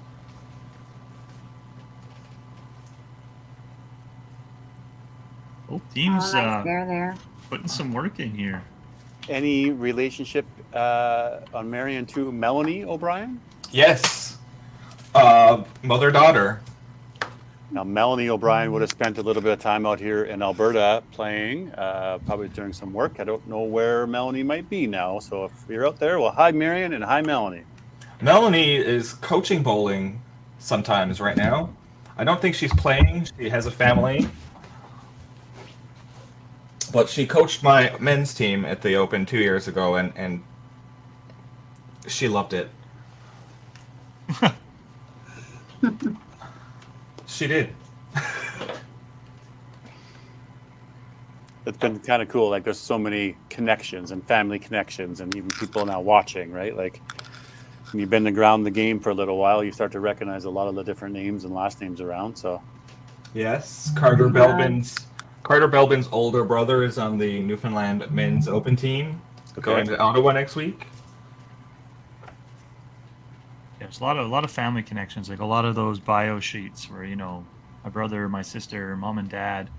Both teams there. putting some work in here. Any relationship on Marion to Melanie O'Brien? Yes. Mother-daughter. Now, Melanie O'Brien would have spent a little bit of time out here in Alberta playing, probably doing some work. I don't know where Melanie might be now. So if you're out there, well, hi, Marion, and hi, Melanie. Melanie is coaching bowling sometimes right now. I don't think she's playing. She has a family. But she coached my men's team at the Open 2 years ago, and she loved it. She did. It's been kind of cool. Like, there's so many connections and family connections, and even people now watching, right? Like, when you've been around the game for a little while, you start to recognize a lot of the different names and last names around. So, Yes, Carter Belbin's older brother is on the Newfoundland men's Open team, going to Ottawa next week. Yeah, there's a lot of family connections, like a lot of those bio sheets where, my brother, my sister, mom and dad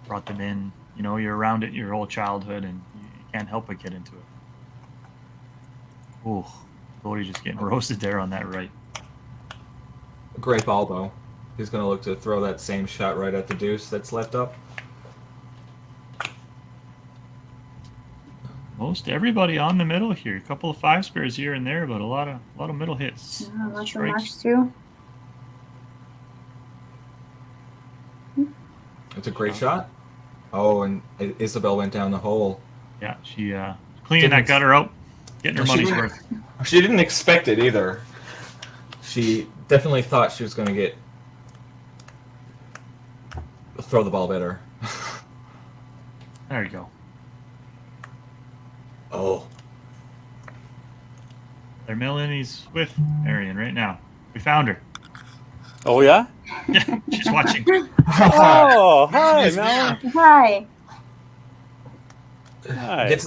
brought them in. You're around it your whole childhood and you can't help but get into it. Oh, Bodie just getting roasted there on that right. Great ball, though. He's going to look to throw that same shot right at the deuce that's left up. Most everybody on the middle here. A couple of 5 spares here and there, but a lot of middle hits. Yeah, lots of match too. It's a great shot. Oh, and Isabel went down the hole. Yeah, she cleaning that gutter out, getting her money's worth. She didn't expect it either. She definitely thought she was going to throw the ball better. There you go. Oh. They're Melanie's with Marion right now. We found her. oh yeah. Yeah, she's watching. Oh, hi, Mel. Hi. Hi.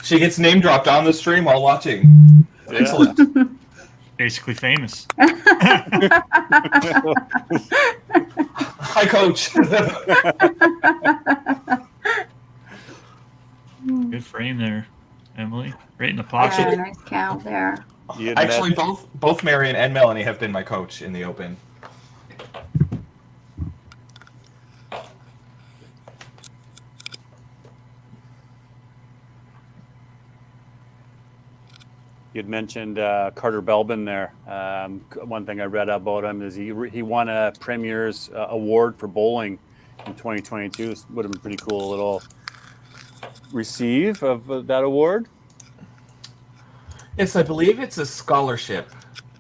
She gets name dropped on the stream while watching. Yeah. Excellent. Basically famous. Hi, Coach. Good frame there, Emily. Right in the pocket. Yeah, nice count there. Actually, both Marion and Melanie have been my coach in the Open. You'd mentioned Carter Belbin there. One thing I read about him is he won a Premier's award for bowling in 2022. This would have been pretty cool little receive of that award. Yes, I believe it's a scholarship.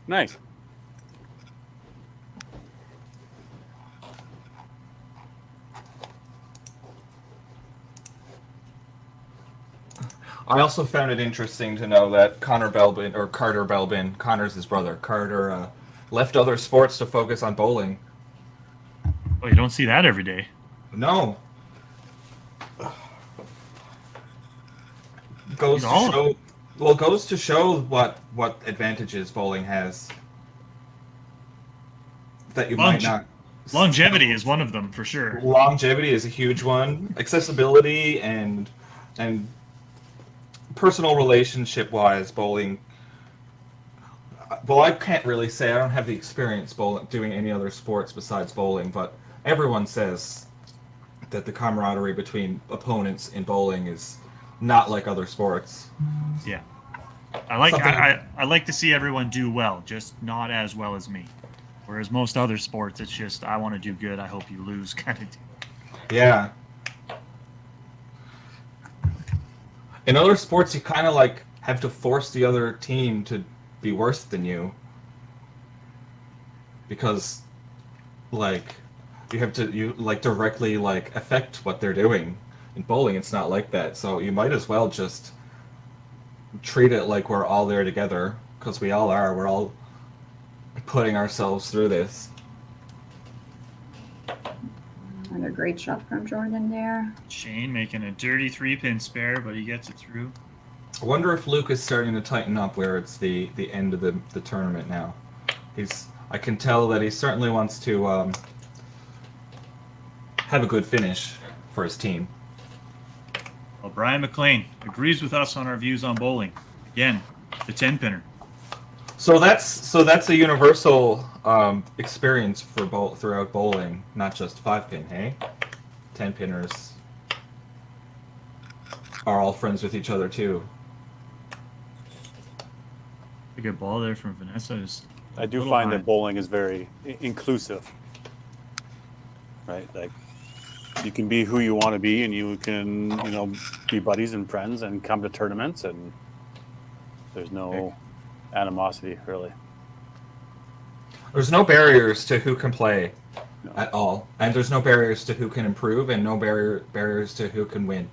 Nice. I also found it interesting to know that Carter Belbin, Connor's his brother, Carter, left other sports to focus on bowling. Oh, you don't see that every day. No. Goes to show what advantages bowling has that you might not. Longevity is one of them for sure. Longevity is a huge one. Accessibility and personal relationship wise, bowling. Well, I can't really say I don't have the experience doing any other sports besides bowling, but everyone says that the camaraderie between opponents in bowling is not like other sports. Yeah, I like to see everyone do well, just not as well as me. Whereas most other sports, it's just I want to do good. I hope you lose, kind of deal. Yeah. In other sports, you kind of like have to force the other team to be worse than you, because like you have to directly affect what they're doing. In bowling, it's not like that, so you might as well just treat it like we're all there together, because we all are. We're all putting ourselves through this. Another great shot from Jordan there. Shane making a dirty 3-pin spare, but he gets it through. I wonder if Luke is starting to tighten up where it's the end of the tournament now. I can tell that he certainly wants to have a good finish for his team. Well, Brian McLean agrees with us on our views on bowling. Again, the 10-pinner. So that's a universal experience for throughout bowling, not just 5-pin. Hey, 10-pinners are all friends with each other too. A good ball there from Vanessa. I do find that bowling is very inclusive, right? Like, you can be who you want to be, and you can, be buddies and friends and come to tournaments, and there's no animosity really. There's no barriers to who can play at all, and there's no barriers to who can improve, and no barriers to who can win.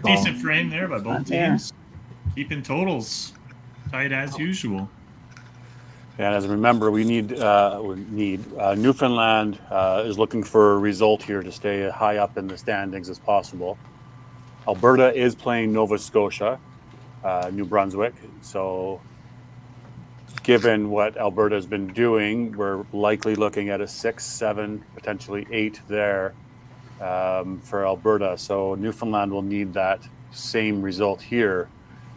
Decent frame there by both teams. Keeping totals tight as usual. And as a remember, we need Newfoundland is looking for a result here to stay high up in the standings as possible. Alberta is playing Nova Scotia, New Brunswick. So given what Alberta has been doing, we're likely looking at a 6, 7, potentially 8 there for Alberta. So Newfoundland will need that same result here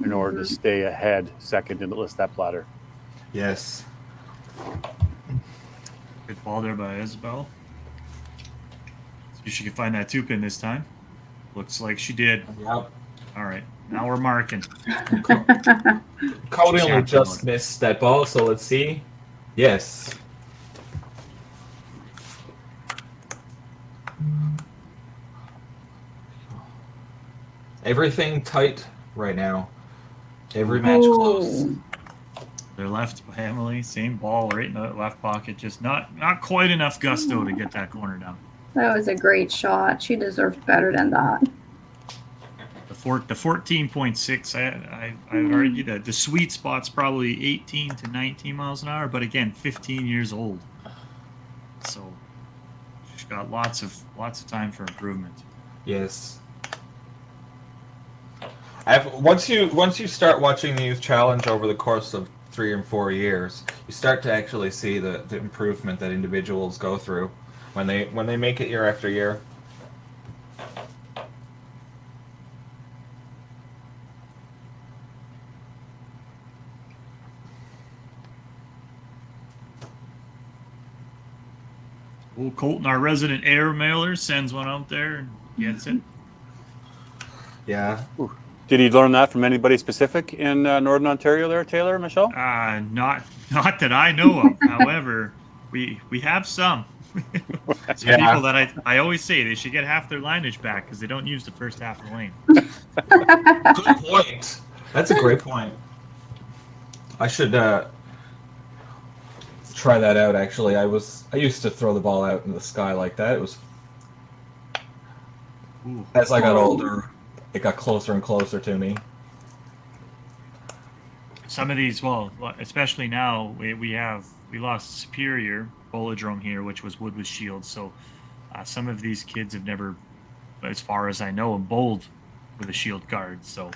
in order to stay ahead, second in the step ladder. Yes. Good ball there by Isabel. See if she can find that 2-pin this time. Looks like she did. Yep. All right, now we're marking. Cody only just missed that ball, so let's see. Yes. Everything tight right now. Every match close. They're left by Emily. Same ball right in the left pocket. Just not quite enough gusto to get that corner down. That was a great shot. She deserved better than that. The 14.6, I would argue that the sweet spot's probably 18 to 19 miles an hour, but again, 15 years old. So she's got lots of time for improvement. Yes. Once you start watching the Youth Challenge over the course of 3 and 4 years, you start to actually see the improvement that individuals go through when they make it year after year. Old Colton, our resident air mailer, sends one out there and gets it. Yeah. Ooh. Did he learn that from anybody specific in Northern Ontario there, Taylor, Michelle? Not that I know of. However, we have some. People that I always say they should get half their lineage back because they don't use the first half of the lane. Good point. That's a great point. I should try that out. Actually, I used to throw the ball out in the sky like that. It was as I got older, it got closer and closer to me. Some of these, well, especially now, we lost Superior Bolodrome here, which was wood with shields. So some of these kids have never, as far as I know, bowled with a shield guard. So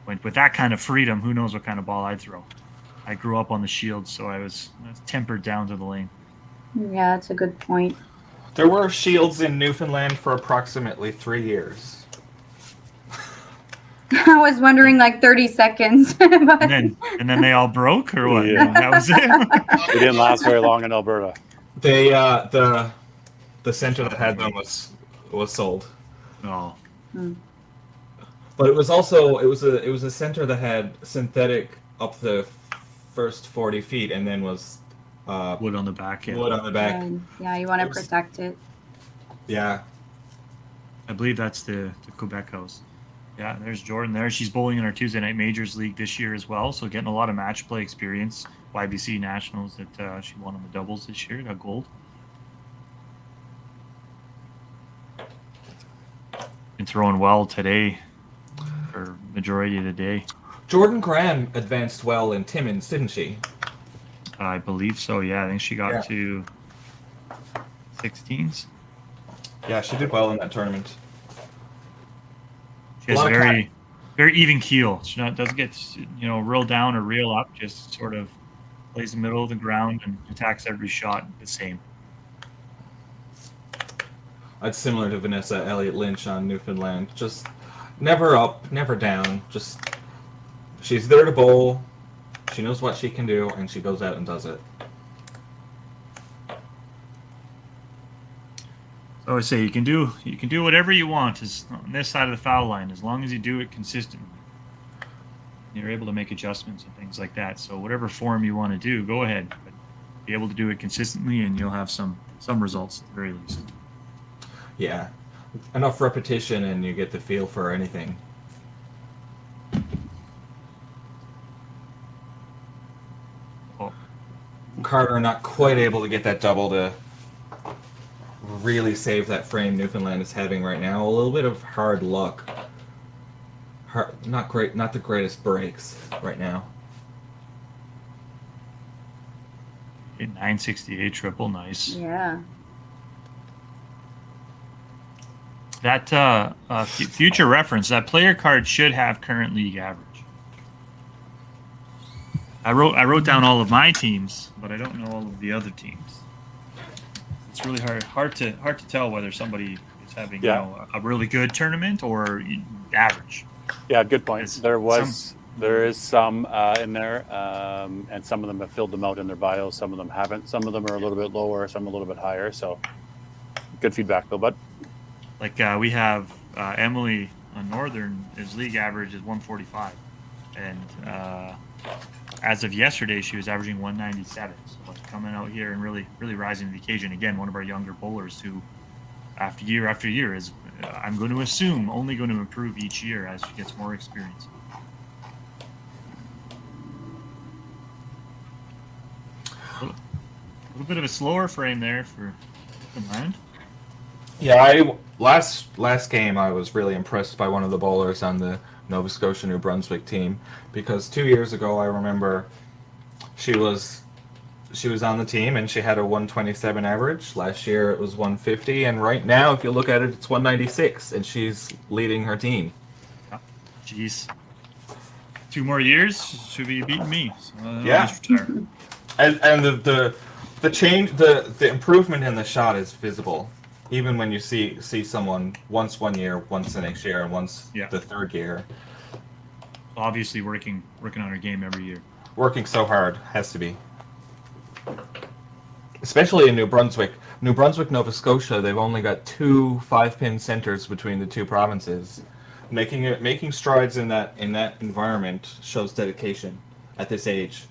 with that kind of freedom, who knows what kind of ball I'd throw. I grew up on the shield, so I was tempered down to the lane. Yeah, that's a good point. There were shields in Newfoundland for approximately 3 years. I was wondering, like 30 seconds. But... and then they all broke, or what? Yeah. That was it. They didn't last very long in Alberta. They the center that had them was sold. Oh. But it was a center that had synthetic up the first 40 feet and then was wood on the back. Yeah. Wood on the back. Yeah, you want to protect it. Yeah. I believe that's the Quebec house. Yeah, there's Jordan there. She's bowling in our Tuesday Night Majors League this year as well, so getting a lot of match play experience. YBC Nationals that she won on the doubles this year, got gold. And throwing well today for majority of the day. Jordan Graham advanced well in Timmins, didn't she? I believe so, yeah. I think she got to 16s. Yeah, she did well in that tournament. She has very even keel. She doesn't get real down or real up. Just sort of plays the middle of the ground and attacks every shot the same. That's similar to Vanessa Elliott Lynch on Newfoundland. Just never up, never down. Just she's there to bowl. She knows what she can do, and she goes out and does it. So I say you can do whatever you want is on this side of the foul line as long as you do it consistently. You're able to make adjustments and things like that. So whatever form you want to do, go ahead. But be able to do it consistently, and you'll have some results at the very least. Yeah, enough repetition, and you get the feel for anything. Oh. Carter not quite able to get that double to really save that frame Newfoundland is having right now. A little bit of hard luck. Not the greatest breaks right now. 968 triple, nice. Yeah. That future reference, that player card should have current league average. I wrote down all of my teams, but I don't know all of the other teams. It's really hard to tell whether somebody is having a really good tournament or average. Yeah, good point. There is some in there, and some of them have filled them out in their bios. Some of them haven't. Some of them are a little bit lower, some a little bit higher. So, good feedback, though, bud. Like we have Emily on Northern, his league average is 145, and as of yesterday, she was averaging 197. So like coming out here and really rising to the occasion. Again, one of our younger bowlers who, after year is, I'm going to assume, only going to improve each year as she gets more experience. A little bit of a slower frame there for Newfoundland. Yeah, last game I was really impressed by one of the bowlers on the Nova Scotia New Brunswick team, because 2 years ago I remember she was on the team and she had a 127 average. Last year it was 150, and right now if you look at it, it's 196, and she's leading her team. Jeez, 2 more years she'll be beating me. So yeah, and the change, the improvement in the shot is visible. Even when you see someone once 1 year, once the next year, and once the third year. Obviously working on her game every year. Working so hard, has to be. Especially in New Brunswick. New Brunswick, Nova Scotia, they've only got 2 5-pin centers between the 2 provinces. Making strides in that environment shows dedication at this age.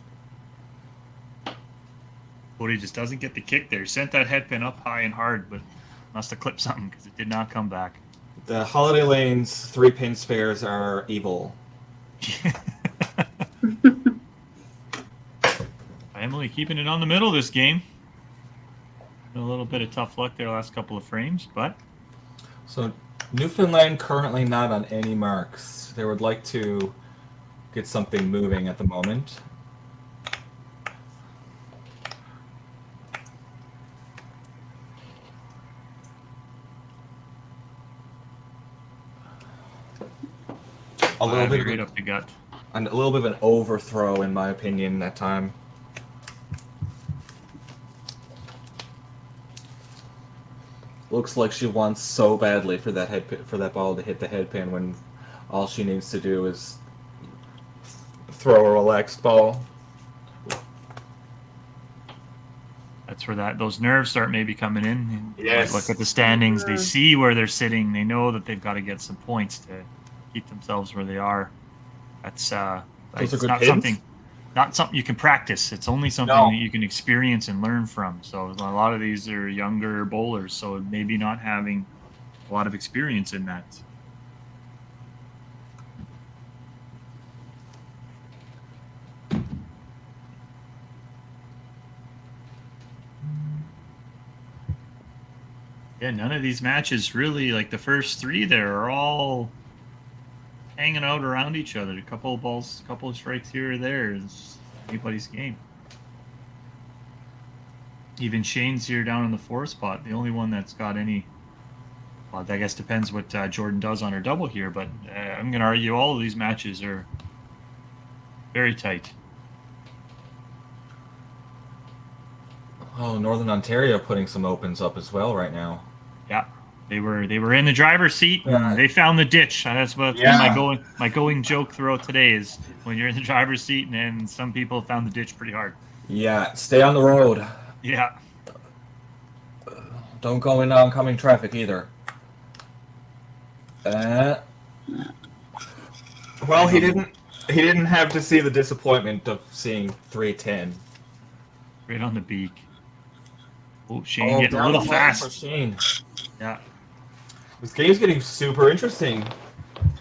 Cody just doesn't get the kick there. Sent that head pin up high and hard, but must have clipped something because it did not come back. The Holiday Lanes 3-pin spares are evil. Emily keeping it on the middle this game. A little bit of tough luck there last couple of frames, but... So Newfoundland currently not on any marks. They would like to get something moving at the moment. A little bit right up the gut. And a little bit of an overthrow, in my opinion, that time. Looks like she wants so badly for that ball to hit the head pin when all she needs to do is throw a relaxed ball. That's where those nerves start maybe coming in. Yes. Look at the standings. They see where they're sitting. They know that they've got to get some points to keep themselves where they are. That's not something you can practice. It's only something that you can experience and learn from. So a lot of these are younger bowlers, so maybe not having a lot of experience in that. Yeah, none of these matches really, like the first three there, are all hanging out around each other. A couple of balls, a couple of strikes here or there is anybody's game. Even Shane's here down in the 4th spot, the only one that's got any. Well, I guess depends what Jordan does on her double here, but I'm going to argue all of these matches are very tight. Oh, Northern Ontario putting some opens up as well right now. Yeah, they were in the driver's seat. And they found the ditch. That's what my going joke throughout today is when you're in the driver's seat, and then some people found the ditch pretty hard. Yeah, stay on the road. Yeah. Don't go in oncoming traffic either. Well, he didn't have to see the disappointment of seeing 310. Right on the beak. Oh, Shane getting a little fast. Shane. Yeah. This game's getting super interesting.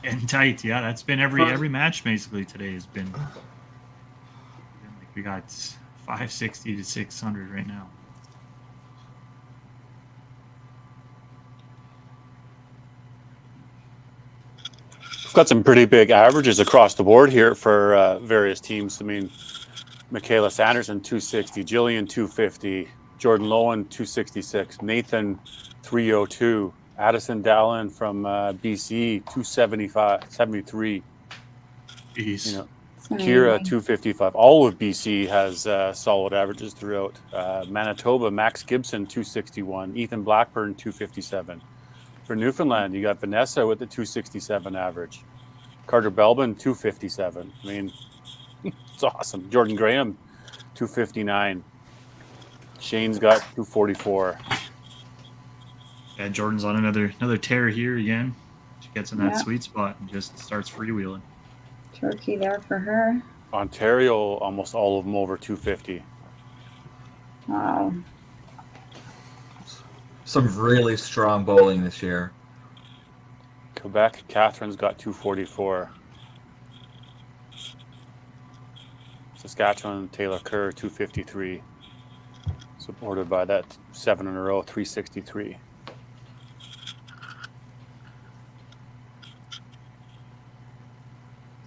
And tight, yeah. That's been every match basically today has been. We got 560 to 600 right now. We've got some pretty big averages across the board here for various teams. I mean, Michaela Sanderson 260, Jillian 250, Jordan Lowen 266, Nathan 302, Addison Dallin from BC 273. Jeez. You know, Kira 255. All of BC has solid averages throughout. Manitoba, Max Gibson 261, Ethan Blackburn 257. For Newfoundland, you got Vanessa with the 267 average. Carter Belbin, 257. I mean, it's awesome. Jordan Graham, 259. Shane's got 244. Yeah, Jordan's on another tear here again. She gets in that sweet spot and just starts freewheeling. Turkey there for her. Ontario, almost all of them over 250. Wow. Some really strong bowling this year. Quebec, Catherine's got 244. Saskatchewan, Taylor Kerr, 253. Supported by that 7 in a row, 363.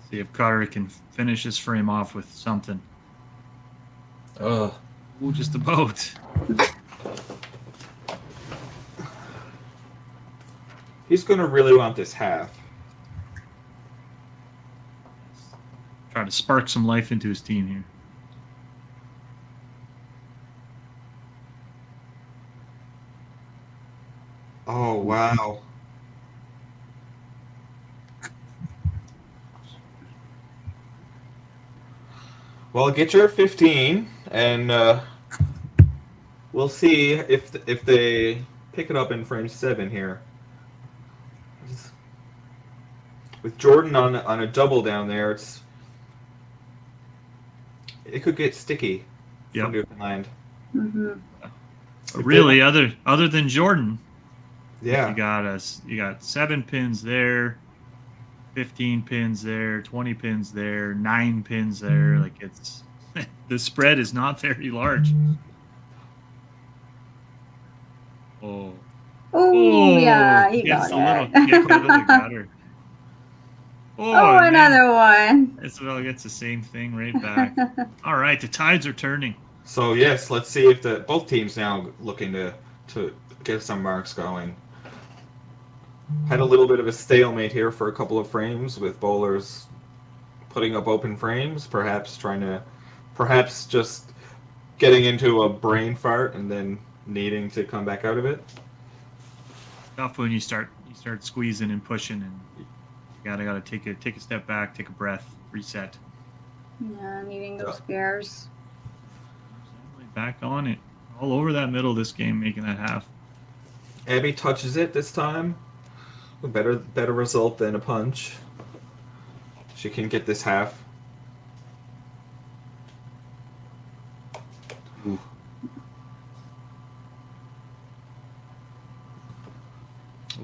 See if Carter can finish his frame off with something. Oh, just about. He's going to really want this half. Try to spark some life into his team here. Oh, wow. Well, get your 15, and we'll see if they pick it up in frame 7 here. With Jordan on a double down there, it could get sticky. Yep. From Newfoundland. Really, other than Jordan, Yeah. You got 7 pins there, 15 pins there, 20 pins there, 9 pins there. Like it's the spread is not very large. Oh. Oh, yeah, he got it. Oh, another one. Isabel gets the same thing right back. All right, the tides are turning. So yes, let's see if both teams now looking to get some marks going. Had a little bit of a stalemate here for a couple of frames with bowlers putting up open frames, perhaps just getting into a brain fart and then needing to come back out of it. Tough when you start squeezing and pushing, and you gotta take a step back, take a breath, reset. Yeah, needing those spares. Back on it, all over that middle. This game making that half. Abby touches it this time. A better result than a punch. She can get this half. Ooh.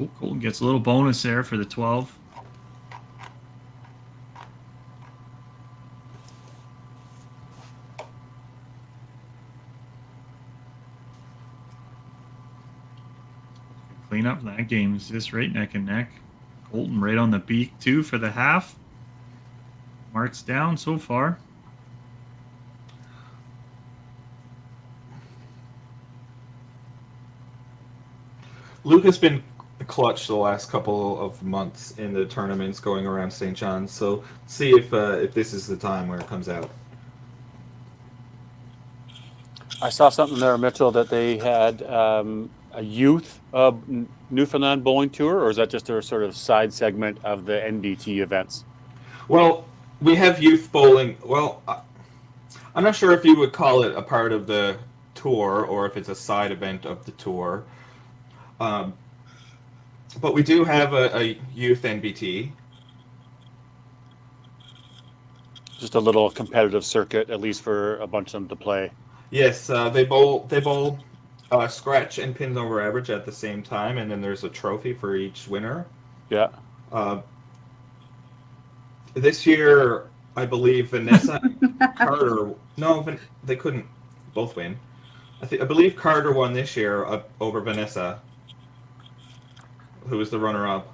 Oh, Colton gets a little bonus there for the 12. clean up that game. Is this right neck and neck? Colton right on the beak too for the half. Marks down so far. Luke has been clutch the last couple of months in the tournaments going around St. John's. So see if this is the time where it comes out. I saw something there, Mitchell, that they had a youth Newfoundland bowling tour, or is that just a sort of side segment of the NBT events? Well, we have youth bowling. Well, I'm not sure if you would call it a part of the tour or if it's a side event of the tour. But we do have a youth NBT. Just a little competitive circuit, at least for a bunch of them to play. Yes, they bowl scratch and pins over average at the same time, and then there's a trophy for each winner. Yeah. This year, I believe Vanessa Carter. No, they couldn't both win. I believe Carter won this year over Vanessa, who was the runner-up.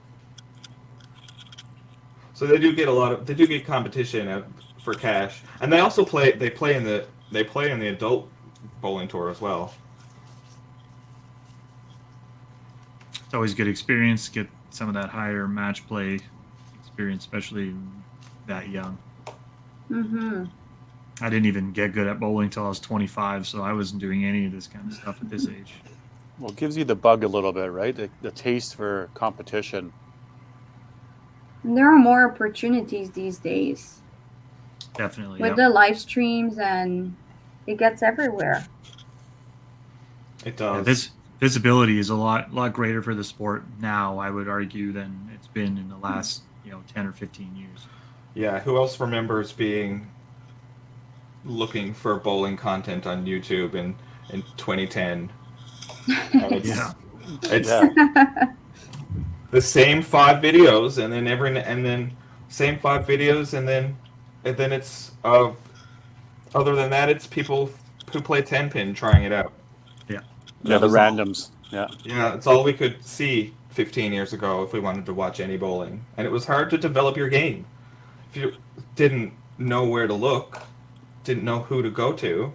So they do get competition for cash, and they also play in the adult bowling tour as well. It's always good experience. Get some of that higher match play experience, especially that young. Mm-hmm. I didn't even get good at bowling till I was 25, so I wasn't doing any of this kind of stuff at this age. Well, it gives you the bug a little bit, right? The taste for competition. And there are more opportunities these days Definitely. with the live streams, and it gets everywhere. It does. Yeah, this visibility is a lot greater for the sport now, I would argue, than it's been in the last 10 or 15 years. Yeah, who else remembers looking for bowling content on YouTube in 2010? It's the same 5 videos, and then same 5 videos, and then it's other than that, it's people who play 10-pin trying it out. Yeah, the randoms. Yeah, it's all we could see 15 years ago if we wanted to watch any bowling, and it was hard to develop your game if you didn't know where to look, didn't know who to go to.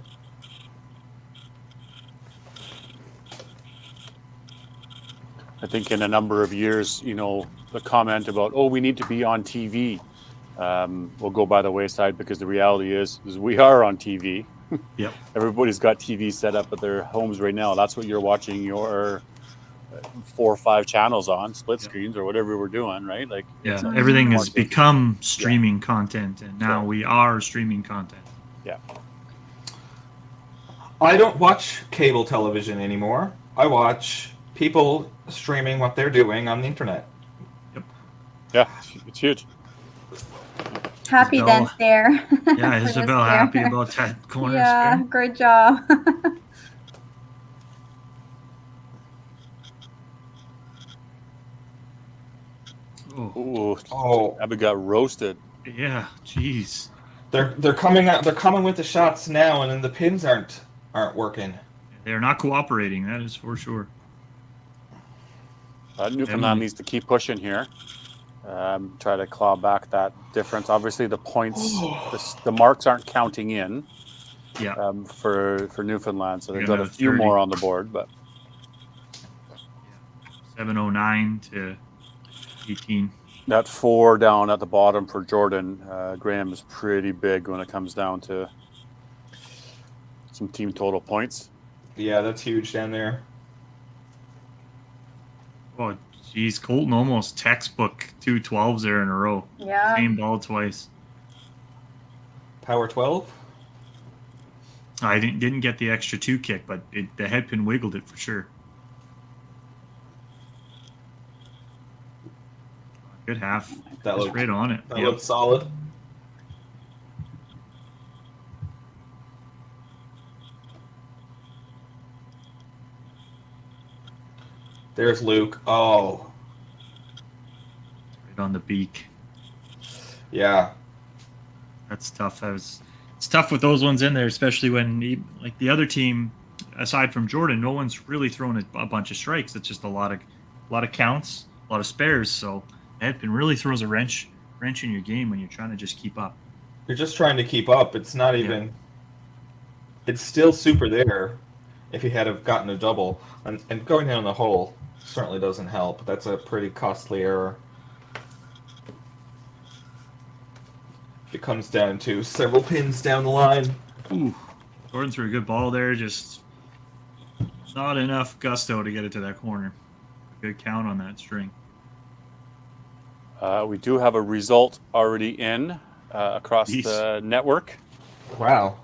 I think in a number of years, the comment about, we need to be on TV will go by the wayside, because the reality is we are on TV. Yep. Everybody's got TV set up at their homes right now. That's what you're watching your 4 or 5 channels on, split screens or whatever we're doing, right? Like, everything has become streaming content, and now we are streaming content. Yeah. I don't watch cable television anymore. I watch people streaming what they're doing on the internet. Yep. Yeah, it's huge. Happy Isabel, dance there. Yeah, Isabel happy about that corner spin. Great job. Oh, Abby got roasted. Yeah, jeez. They're coming out. They're coming with the shots now, and then the pins aren't working. They're not cooperating. That is for sure. Newfoundland needs to keep pushing here. Try to claw back that difference. Obviously, the points, the marks aren't counting in. Yeah. For Newfoundland, so they've got a few more on the board, but 709 to 18. That 4 down at the bottom for Jordan Graham is pretty big when it comes down to some team total points. Yeah, that's huge down there. Oh, geez, Colton almost textbook 2 12s there in a row. Yeah. Same ball twice. Power 12? I didn't get the extra 2 kick, but the head pin wiggled it for sure. Good half. That was looked right on it. That looked solid. There's Luke. Oh. Right on the beak. Yeah. That's tough. It's tough with those ones in there, especially when the other team, aside from Jordan, no one's really thrown a bunch of strikes. It's just a lot of a lot of counts, a lot of spares. So it really throws a wrench in your game when you're trying to just keep up. You're just trying to keep up. It's not even. It's still super there. If he had have gotten a double, and going down the hole certainly doesn't help. That's a pretty costly error. If it comes down to several pins down the line. Ooh, Gordon threw a good ball there. Just not enough gusto to get it to that corner. Good count on that string. We do have a result already in across the network. Wow.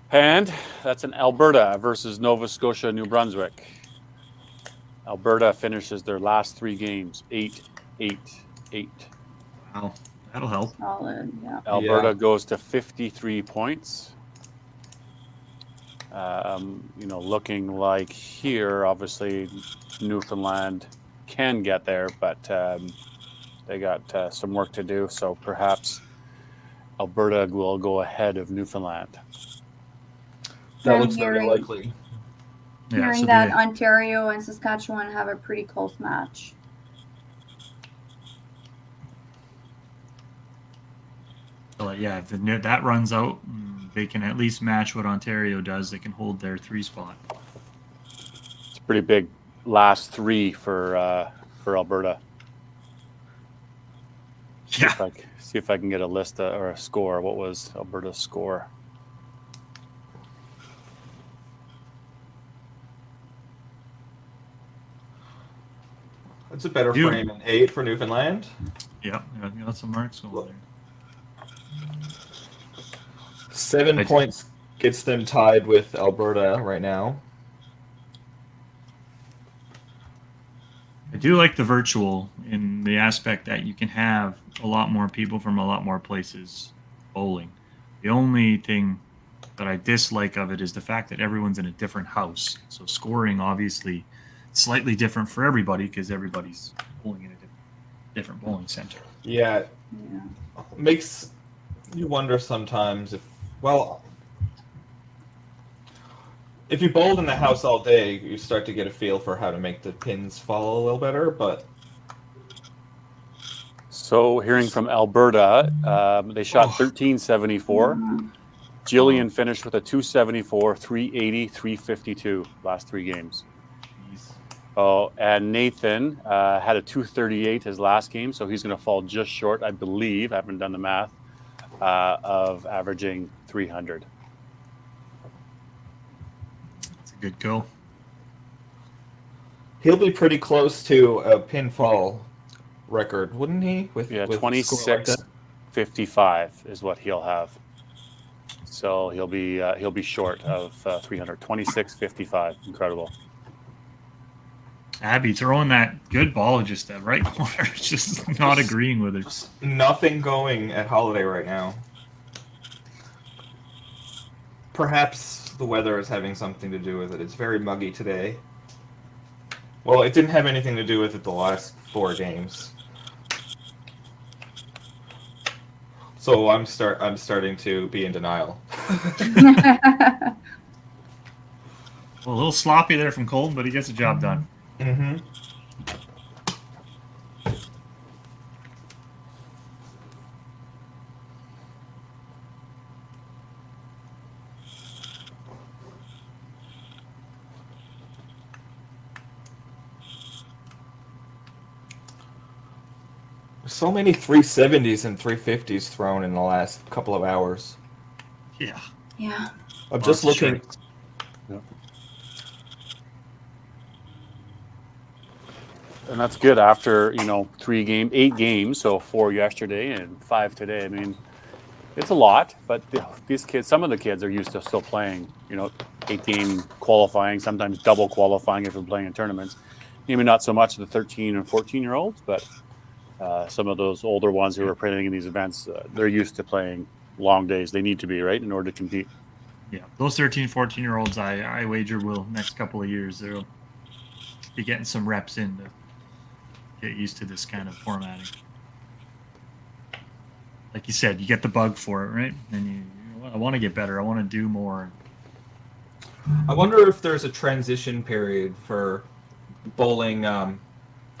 And that's an Alberta versus Nova Scotia, New Brunswick. Alberta finishes their last 3 games 8-8-8. Wow, that'll help. Solid, yeah. Alberta goes to 53 points. Looking like here, obviously Newfoundland can get there, but they got some work to do. So perhaps Alberta will go ahead of Newfoundland. That looks very likely. Hearing that Ontario and Saskatchewan have a pretty close match. If that runs out, they can at least match what Ontario does. They can hold their 3 spot. It's a pretty big last 3 for Alberta. Yeah. See if I can get a list or a score. What was Alberta's score? That's a better frame than 8 for Newfoundland. Yeah, got some marks over there. 7 points gets them tied with Alberta right now. I do like the virtual in the aspect that you can have a lot more people from a lot more places bowling. The only thing that I dislike of it is the fact that everyone's in a different house. So scoring, obviously, slightly different for everybody because everybody's bowling in a different bowling center. Yeah. Makes you wonder sometimes if you bowled in the house all day, you start to get a feel for how to make the pins fall a little better, but... So hearing from Alberta, they shot 1374. Jillian finished with a 274, 380, 352 last 3 games. Oh, and Nathan had a 238 his last game, so he's going to fall just short, I believe, I haven't done the math, of averaging 300. That's a good go. He'll be pretty close to a pinfall record, wouldn't he? With 26.55 is what he'll have. So he'll be short of 300. 26.55. Incredible. Abby throwing that good ball just at right corner, just not agreeing with it. Nothing going at Holiday right now. Perhaps the weather is having something to do with it. It's very muggy today. Well, it didn't have anything to do with it the last 4 games. So I'm starting to be in denial. Well, a little sloppy there from Colton, but he gets the job done. Mm-hmm. So many 370s and 350s thrown in the last couple of hours. Yeah. Yeah. I'm just looking. Yeah. And that's good after 8 games, so 4 yesterday and 5 today. I mean, it's a lot, but these kids, some of the kids are used to still playing. 8-game qualifying, sometimes double qualifying if you're playing in tournaments. Maybe not so much the 13 and 14-year-olds, but some of those older ones who are playing in these events, they're used to playing long days. They need to be, right, in order to compete. Yeah, those 13, 14-year-olds, I wager will next couple of years they'll be getting some reps in to get used to this kind of formatting. Like you said, you get the bug for it, right? And I want to get better. I want to do more. I wonder if there's a transition period for bowling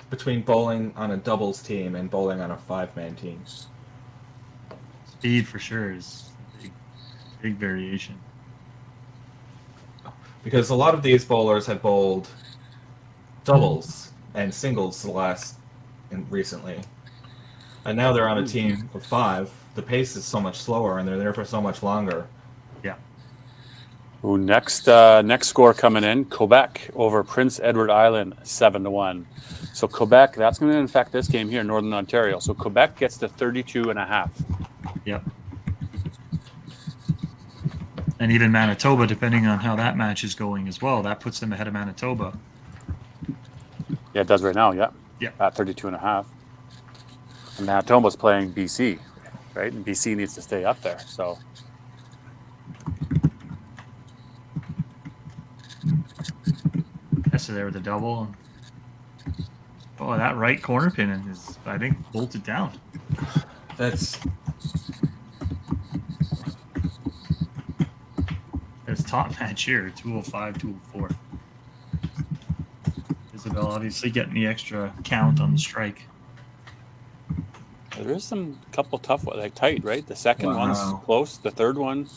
between bowling on a doubles team and bowling on a 5-man team. Speed for sure is a big variation. Because a lot of these bowlers have bowled doubles and singles recently. And now they're on a team of 5. The pace is so much slower and they're there for so much longer. Yeah. Ooh, next score coming in, Quebec over Prince Edward Island, 7-1. So Quebec, that's going to affect this game here in Northern Ontario. So Quebec gets to 32.5. Yep. And even Manitoba, depending on how that match is going as well, that puts them ahead of Manitoba. Yeah, it does right now, yeah. Yeah. At 32.5. And Manitoba's playing BC, right? And BC needs to stay up there, so. So there with the double. Oh, that right corner pin is, I think, bolted down. That's top match here, 205, 204. Isabel obviously getting the extra count on the strike. There is some couple tough ones, like tight, right? The second one's close. The third one,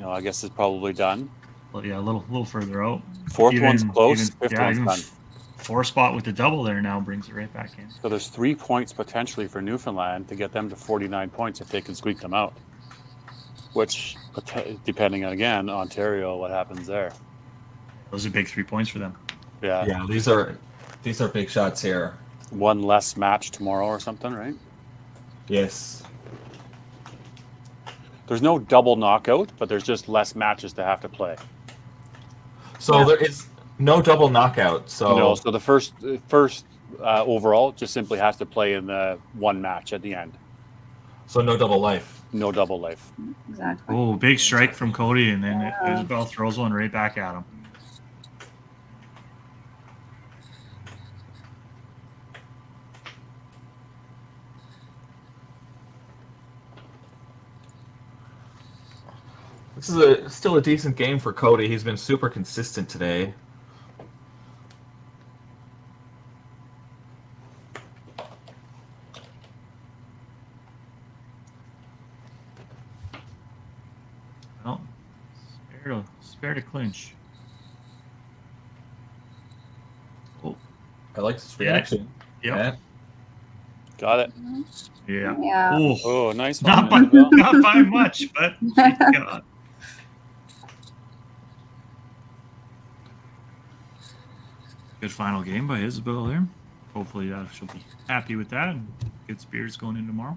I guess is probably done. Well, yeah, a little further out. Fourth one's close. Fifth one's even done. 4 spot with the double there now brings it right back in. So there's 3 points potentially for Newfoundland to get them to 49 points if they can squeak them out. Which, depending on, again, Ontario, what happens there. Those are big 3 points for them. Yeah. Yeah, these are big shots here. One less match tomorrow or something, right? Yes. There's no double knockout, but there's just less matches to have to play. So there is no double knockout. So no. So the first overall just simply has to play in the one match at the end. So no double life. No double life. Exactly. Oh, big strike from Cody, and then Isabel throws one right back at him. This is still a decent game for Cody. He's been super consistent today. Well, spare to clinch. Oh, I like this reaction. Yep. Yeah. Got it. Yeah. Yeah. Oh, nice Not one. not by much, but God. Good final game by Isabel there. Hopefully she'll be happy with that and good spirits going in tomorrow.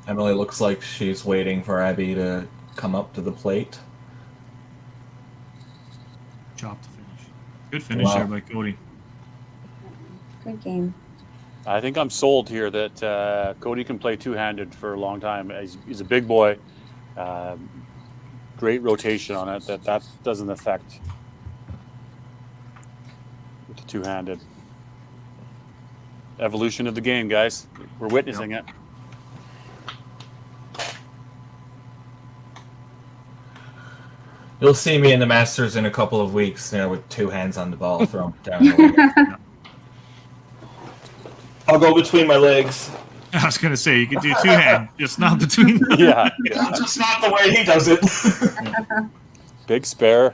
Emily looks like she's waiting for Abby to come up to the plate. Job to finish. Good finish there by Cody. Good game. I think I'm sold here that Cody can play two-handed for a long time. He's a big boy. Great rotation on it. That doesn't affect with the two-handed. Evolution of the game, guys. We're witnessing it. You'll see me in the Masters in a couple of weeks, with two hands on the ball thrown down the way. I'll go between my legs. I was gonna say you could do two-hand, just not between them. Yeah. Just not the way he does it. Big spare.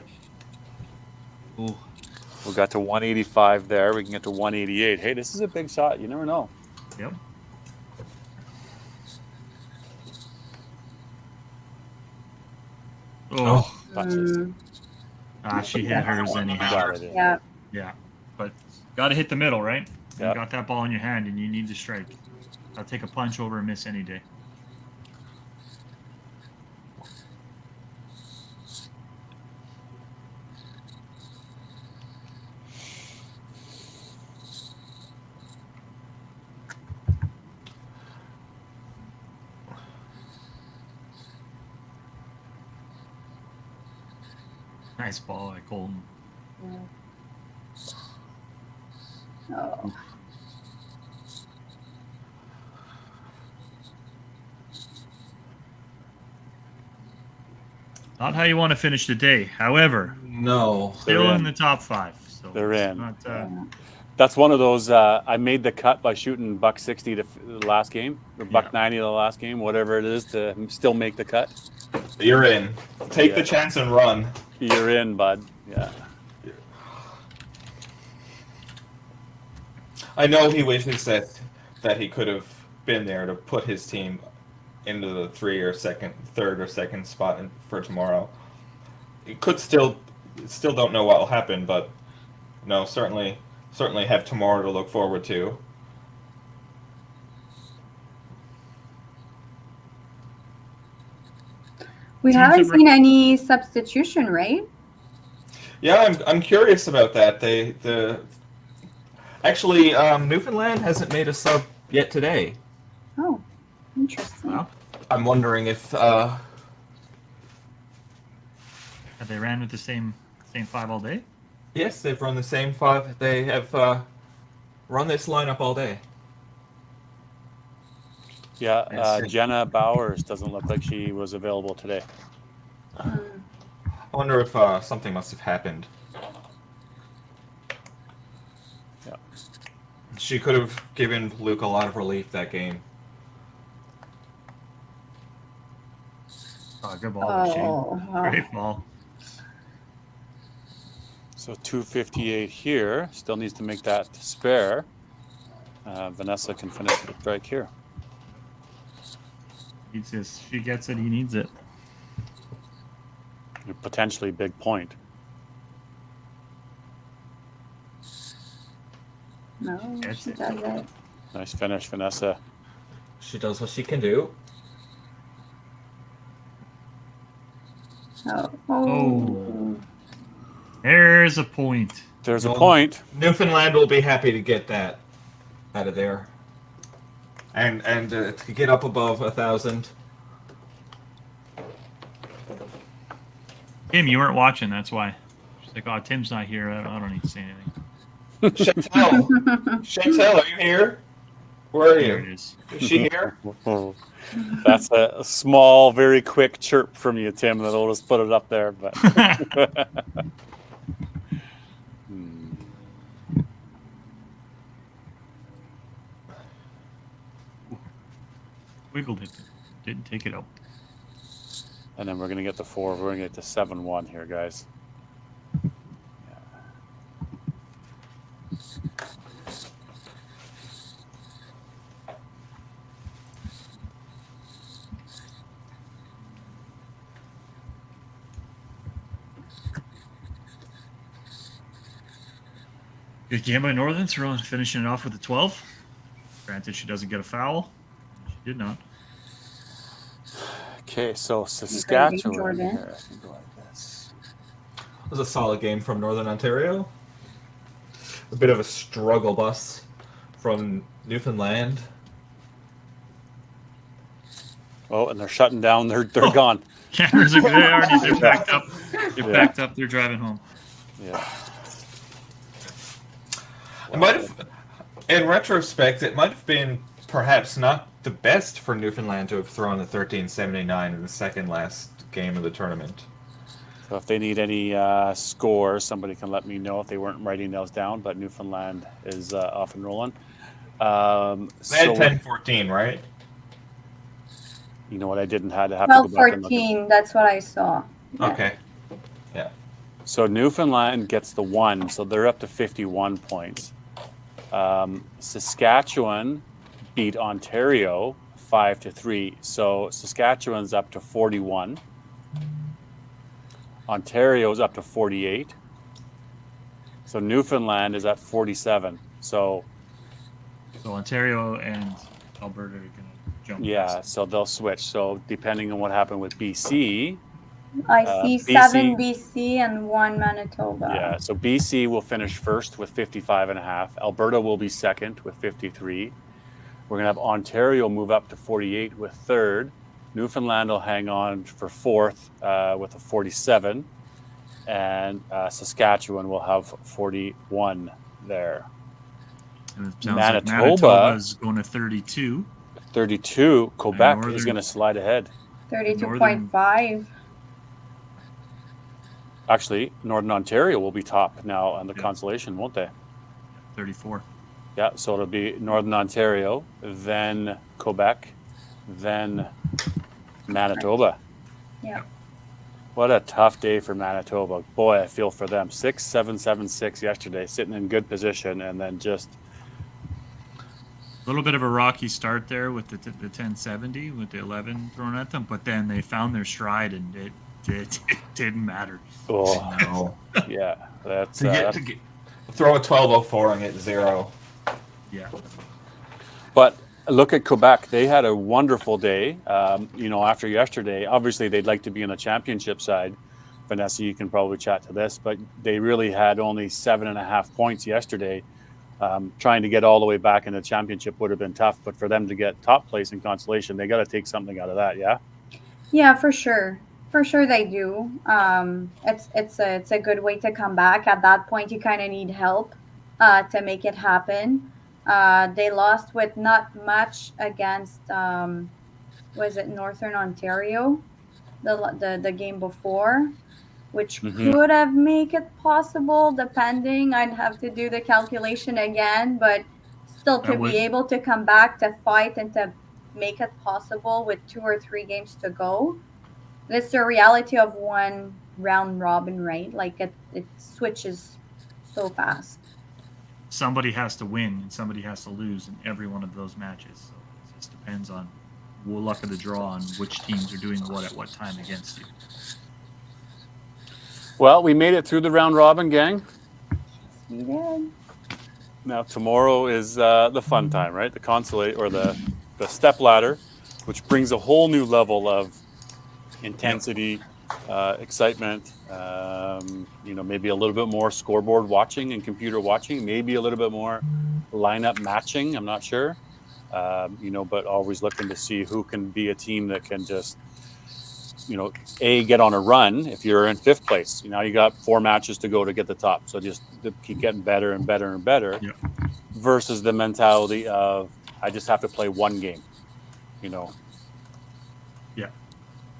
Ooh. We got to 185 there. We can get to 188. Hey, this is a big shot. You never know. Yep. Oh. She hit hers anyhow. Yeah. Yeah. But got to hit the middle, right? Yeah. You got that ball in your hand and you need to strike. I'll take a punch over a miss any day. Nice ball by Colton. Oh. Not how you want to finish the day. However, no, still in the top 5. So They're in. Not, That's one of those. I made the cut by shooting $160 to the last game, or $190 to the last game, whatever it is, to still make the cut. You're in. Take the chance and run. You're in, bud. Yeah. I know he wishes that he could have been there to put his team into the third or second spot for tomorrow. He could still don't know what will happen, but no, certainly have tomorrow to look forward to. We haven't seen any substitution, right? Yeah, I'm curious about that. Actually, Newfoundland hasn't made a sub yet today. Oh, interesting. I'm wondering if have they ran with the same 5 all day? yes, they've run the same 5. They have run this lineup all day. Yeah, Jenna Bowers doesn't look like she was available today. I wonder if something must have happened. Yeah. She could have given Luke a lot of relief that game. Oh, good ball, wow. Great ball. So 258 here. Still needs to make that spare. Vanessa can finish the strike here. Needs this. If she gets it, he needs it. A potentially big point. No, she does it. Nice finish, Vanessa. She does what she can do. Oh. There's a point. There's a point. Newfoundland will be happy to get that out of there. And to get up above 1,000. Tim, you weren't watching. That's why. She's like, "Oh, Tim's not here. I don't need to say anything." Chantel, are you here? Where are you? There it is. Is she here? That's a small, very quick chirp from you, Tim. That'll just put it up there. But Wiggled it. Didn't take it out. and then we're gonna get the 4. We're gonna get to 7-1 here, guys. Good game by Northern, finishing it off with a 12. Granted, she doesn't get a foul. She did not. Okay, so Saskatchewan Jordan. here. I can go like this. It was a solid game from Northern Ontario. A bit of a struggle bus from Newfoundland. Oh, and they're shutting down. They're gone. Cameras are they're backed up. They're backed up. They're driving home. Yeah. It might have, in retrospect, it might have been perhaps not the best for Newfoundland to have thrown a 1379 in the second last game of the tournament. So if they need any scores, somebody can let me know if they weren't writing those down. But Newfoundland is off and rolling. They had 10-14, right? You know what? I didn't have to go back and look. 12-14. That's what I saw. Okay. Yeah. So Newfoundland gets the 1, so they're up to 51 points. Saskatchewan beat Ontario 5-3, so Saskatchewan's up to 41. Ontario's up to 48. So Newfoundland is at 47. So Ontario and Alberta are going to jump. yeah, so they'll switch. So depending on what happened with BC. I see BC, 7 BC and 1 Manitoba. Yeah, so BC will finish first with 55.5. Alberta will be second with 53. We're going to have Ontario move up to 48 with third. Newfoundland will hang on for fourth with a 47. And Saskatchewan will have 41 there. And it sounds Manitoba, like Manitoba's going to 32. 32. Quebec Northern- is going to slide ahead. 32.5. Actually, Northern Ontario will be top now on the consolation, won't they? 34. Yeah, so it'll be Northern Ontario, then Quebec, then Manitoba. Yeah. What a tough day for Manitoba. Boy, I feel for them. 6-7, 7-6 yesterday, sitting in good position, and then just A little bit of a rocky start there with the 1070 with the 11 thrown at them, but then they found their stride and it didn't matter. Oh No. yeah, that's Throw a 1204 and get 0. Yeah. But look at Quebec. They had a wonderful day. After yesterday, obviously they'd like to be in the championship side. Vanessa, you can probably chat to this, but they really had only 7.5 points yesterday. Trying to get all the way back in the championship would have been tough, but for them to get top place in consolation, they got to take something out of that. Yeah. Yeah, for sure. For sure they do. It's a good way to come back. At that point, you kind of need help to make it happen. They lost with not much against was it Northern Ontario, the game before, which could have made it possible. Depending, I'd have to do the calculation again, but still to be able to come back to fight and to make it possible with 2 or 3 games to go. It's the reality of one round robin, right? Like it switches so fast. Somebody has to win and somebody has to lose in every one of those matches. So it just depends on the luck of the draw on which teams are doing what at what time against you. Well, we made it through the round robin, gang. We did. Now tomorrow is the fun time, right? The consolate or the step ladder, which brings a whole new level of intensity, excitement, maybe a little bit more scoreboard watching and computer watching, maybe a little bit more lineup matching. I'm not sure, but always looking to see who can be a team that can just, get on a run. If you're in 5th place, now you got 4 matches to go to get the top. So just keep getting better and better and better versus the mentality of, I just have to play one game, Yeah.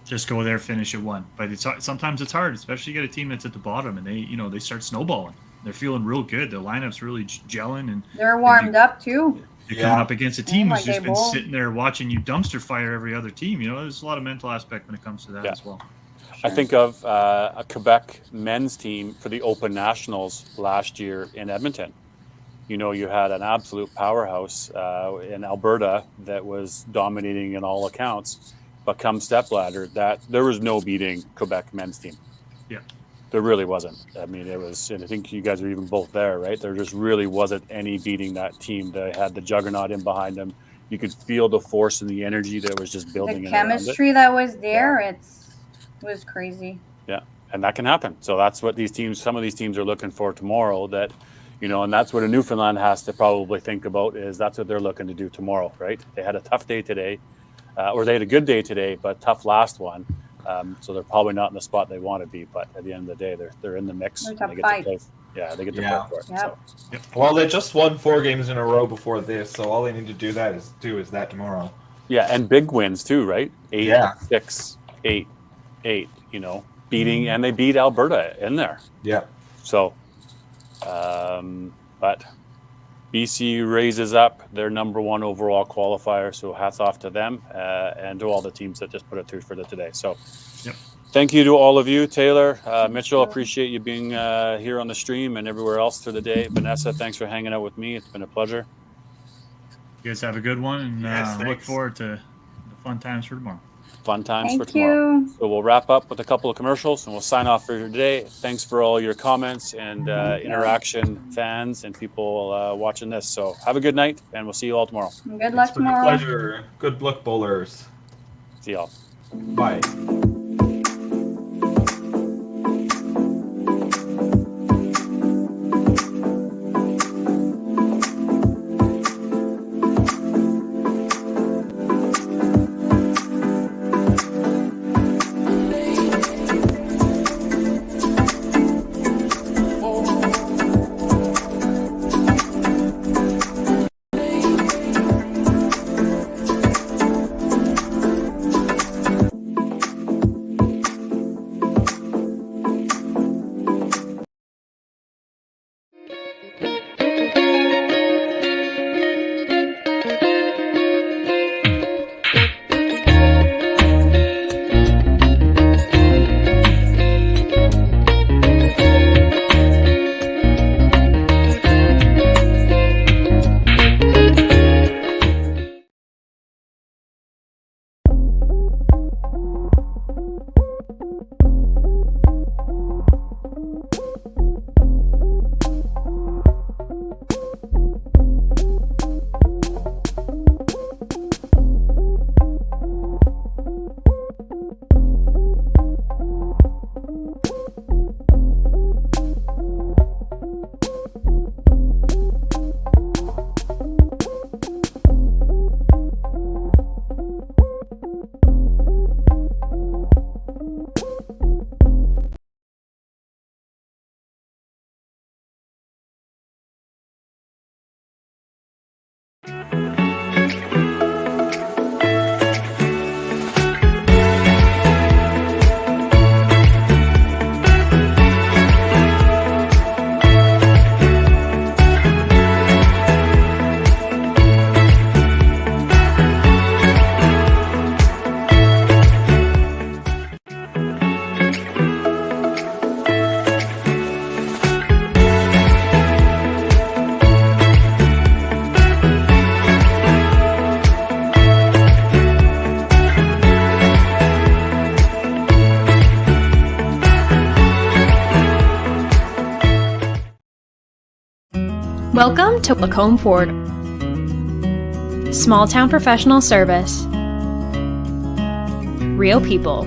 Just go there, finish at 1. But sometimes it's hard, especially you get a team that's at the bottom and they start snowballing. They're feeling real good. Their lineup's really gelling and they're warmed up too. You're coming up against a team who's just been sitting there watching you dumpster fire every other team. There's a lot of mental aspect when it comes to that as well. I think of a Quebec men's team for the Open Nationals last year in Edmonton. You had an absolute powerhouse in Alberta that was dominating in all accounts, but come stepladder, that there was no beating Quebec men's team. Yeah. There really wasn't. I mean, it was, and I think you guys are even both there, right? There just really wasn't any beating that team. They had the juggernaut in behind them. You could feel the force and the energy that was just building. The chemistry that was there, it was crazy. Yeah, and that can happen. So that's what some of these teams are looking for tomorrow. That, and that's what a Newfoundland has to probably think about, is that's what they're looking to do tomorrow, right? They had a tough day today, or they had a good day today, but tough last one. So they're probably not in the spot they want to be, but at the end of the day, they're in the mix. They get to play. Yeah, they get to play for it. Yep. So. Well, they just won 4 games in a row before this, so all they need to do is that tomorrow. Yeah, and big wins too, right? 8-6, 8-8. Beating, and they beat Alberta in there. Yeah. So, but BC raises up their number 1 overall qualifier, so hats off to them and to all the teams that just put it through for today. So thank you to all of you. Taylor, Mitchell, appreciate you being here on the stream and everywhere else through the day. Vanessa, thanks for hanging out with me. It's been a pleasure. You guys have a good one, and look forward to the fun times for tomorrow. Fun times Thank for tomorrow. you. So we'll wrap up with a couple of commercials and we'll sign off for today. Thanks for all your comments and interaction, fans and people watching this. So have a good night and we'll see you all tomorrow. Good luck tomorrow. Pleasure. Good luck, bowlers. See y'all. Bye. Welcome to Lacombe Ford. Small town professional service. Real people.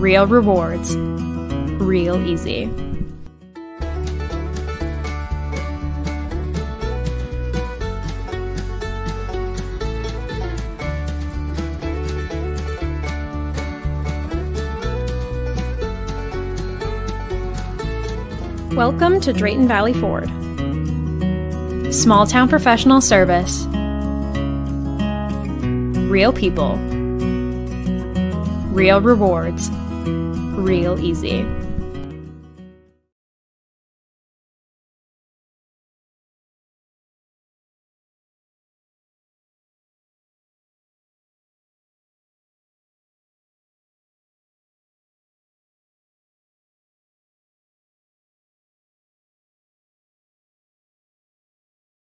Real rewards. Real easy. Welcome to Drayton Valley Ford. Small town professional service. Real people. Real rewards. Real easy.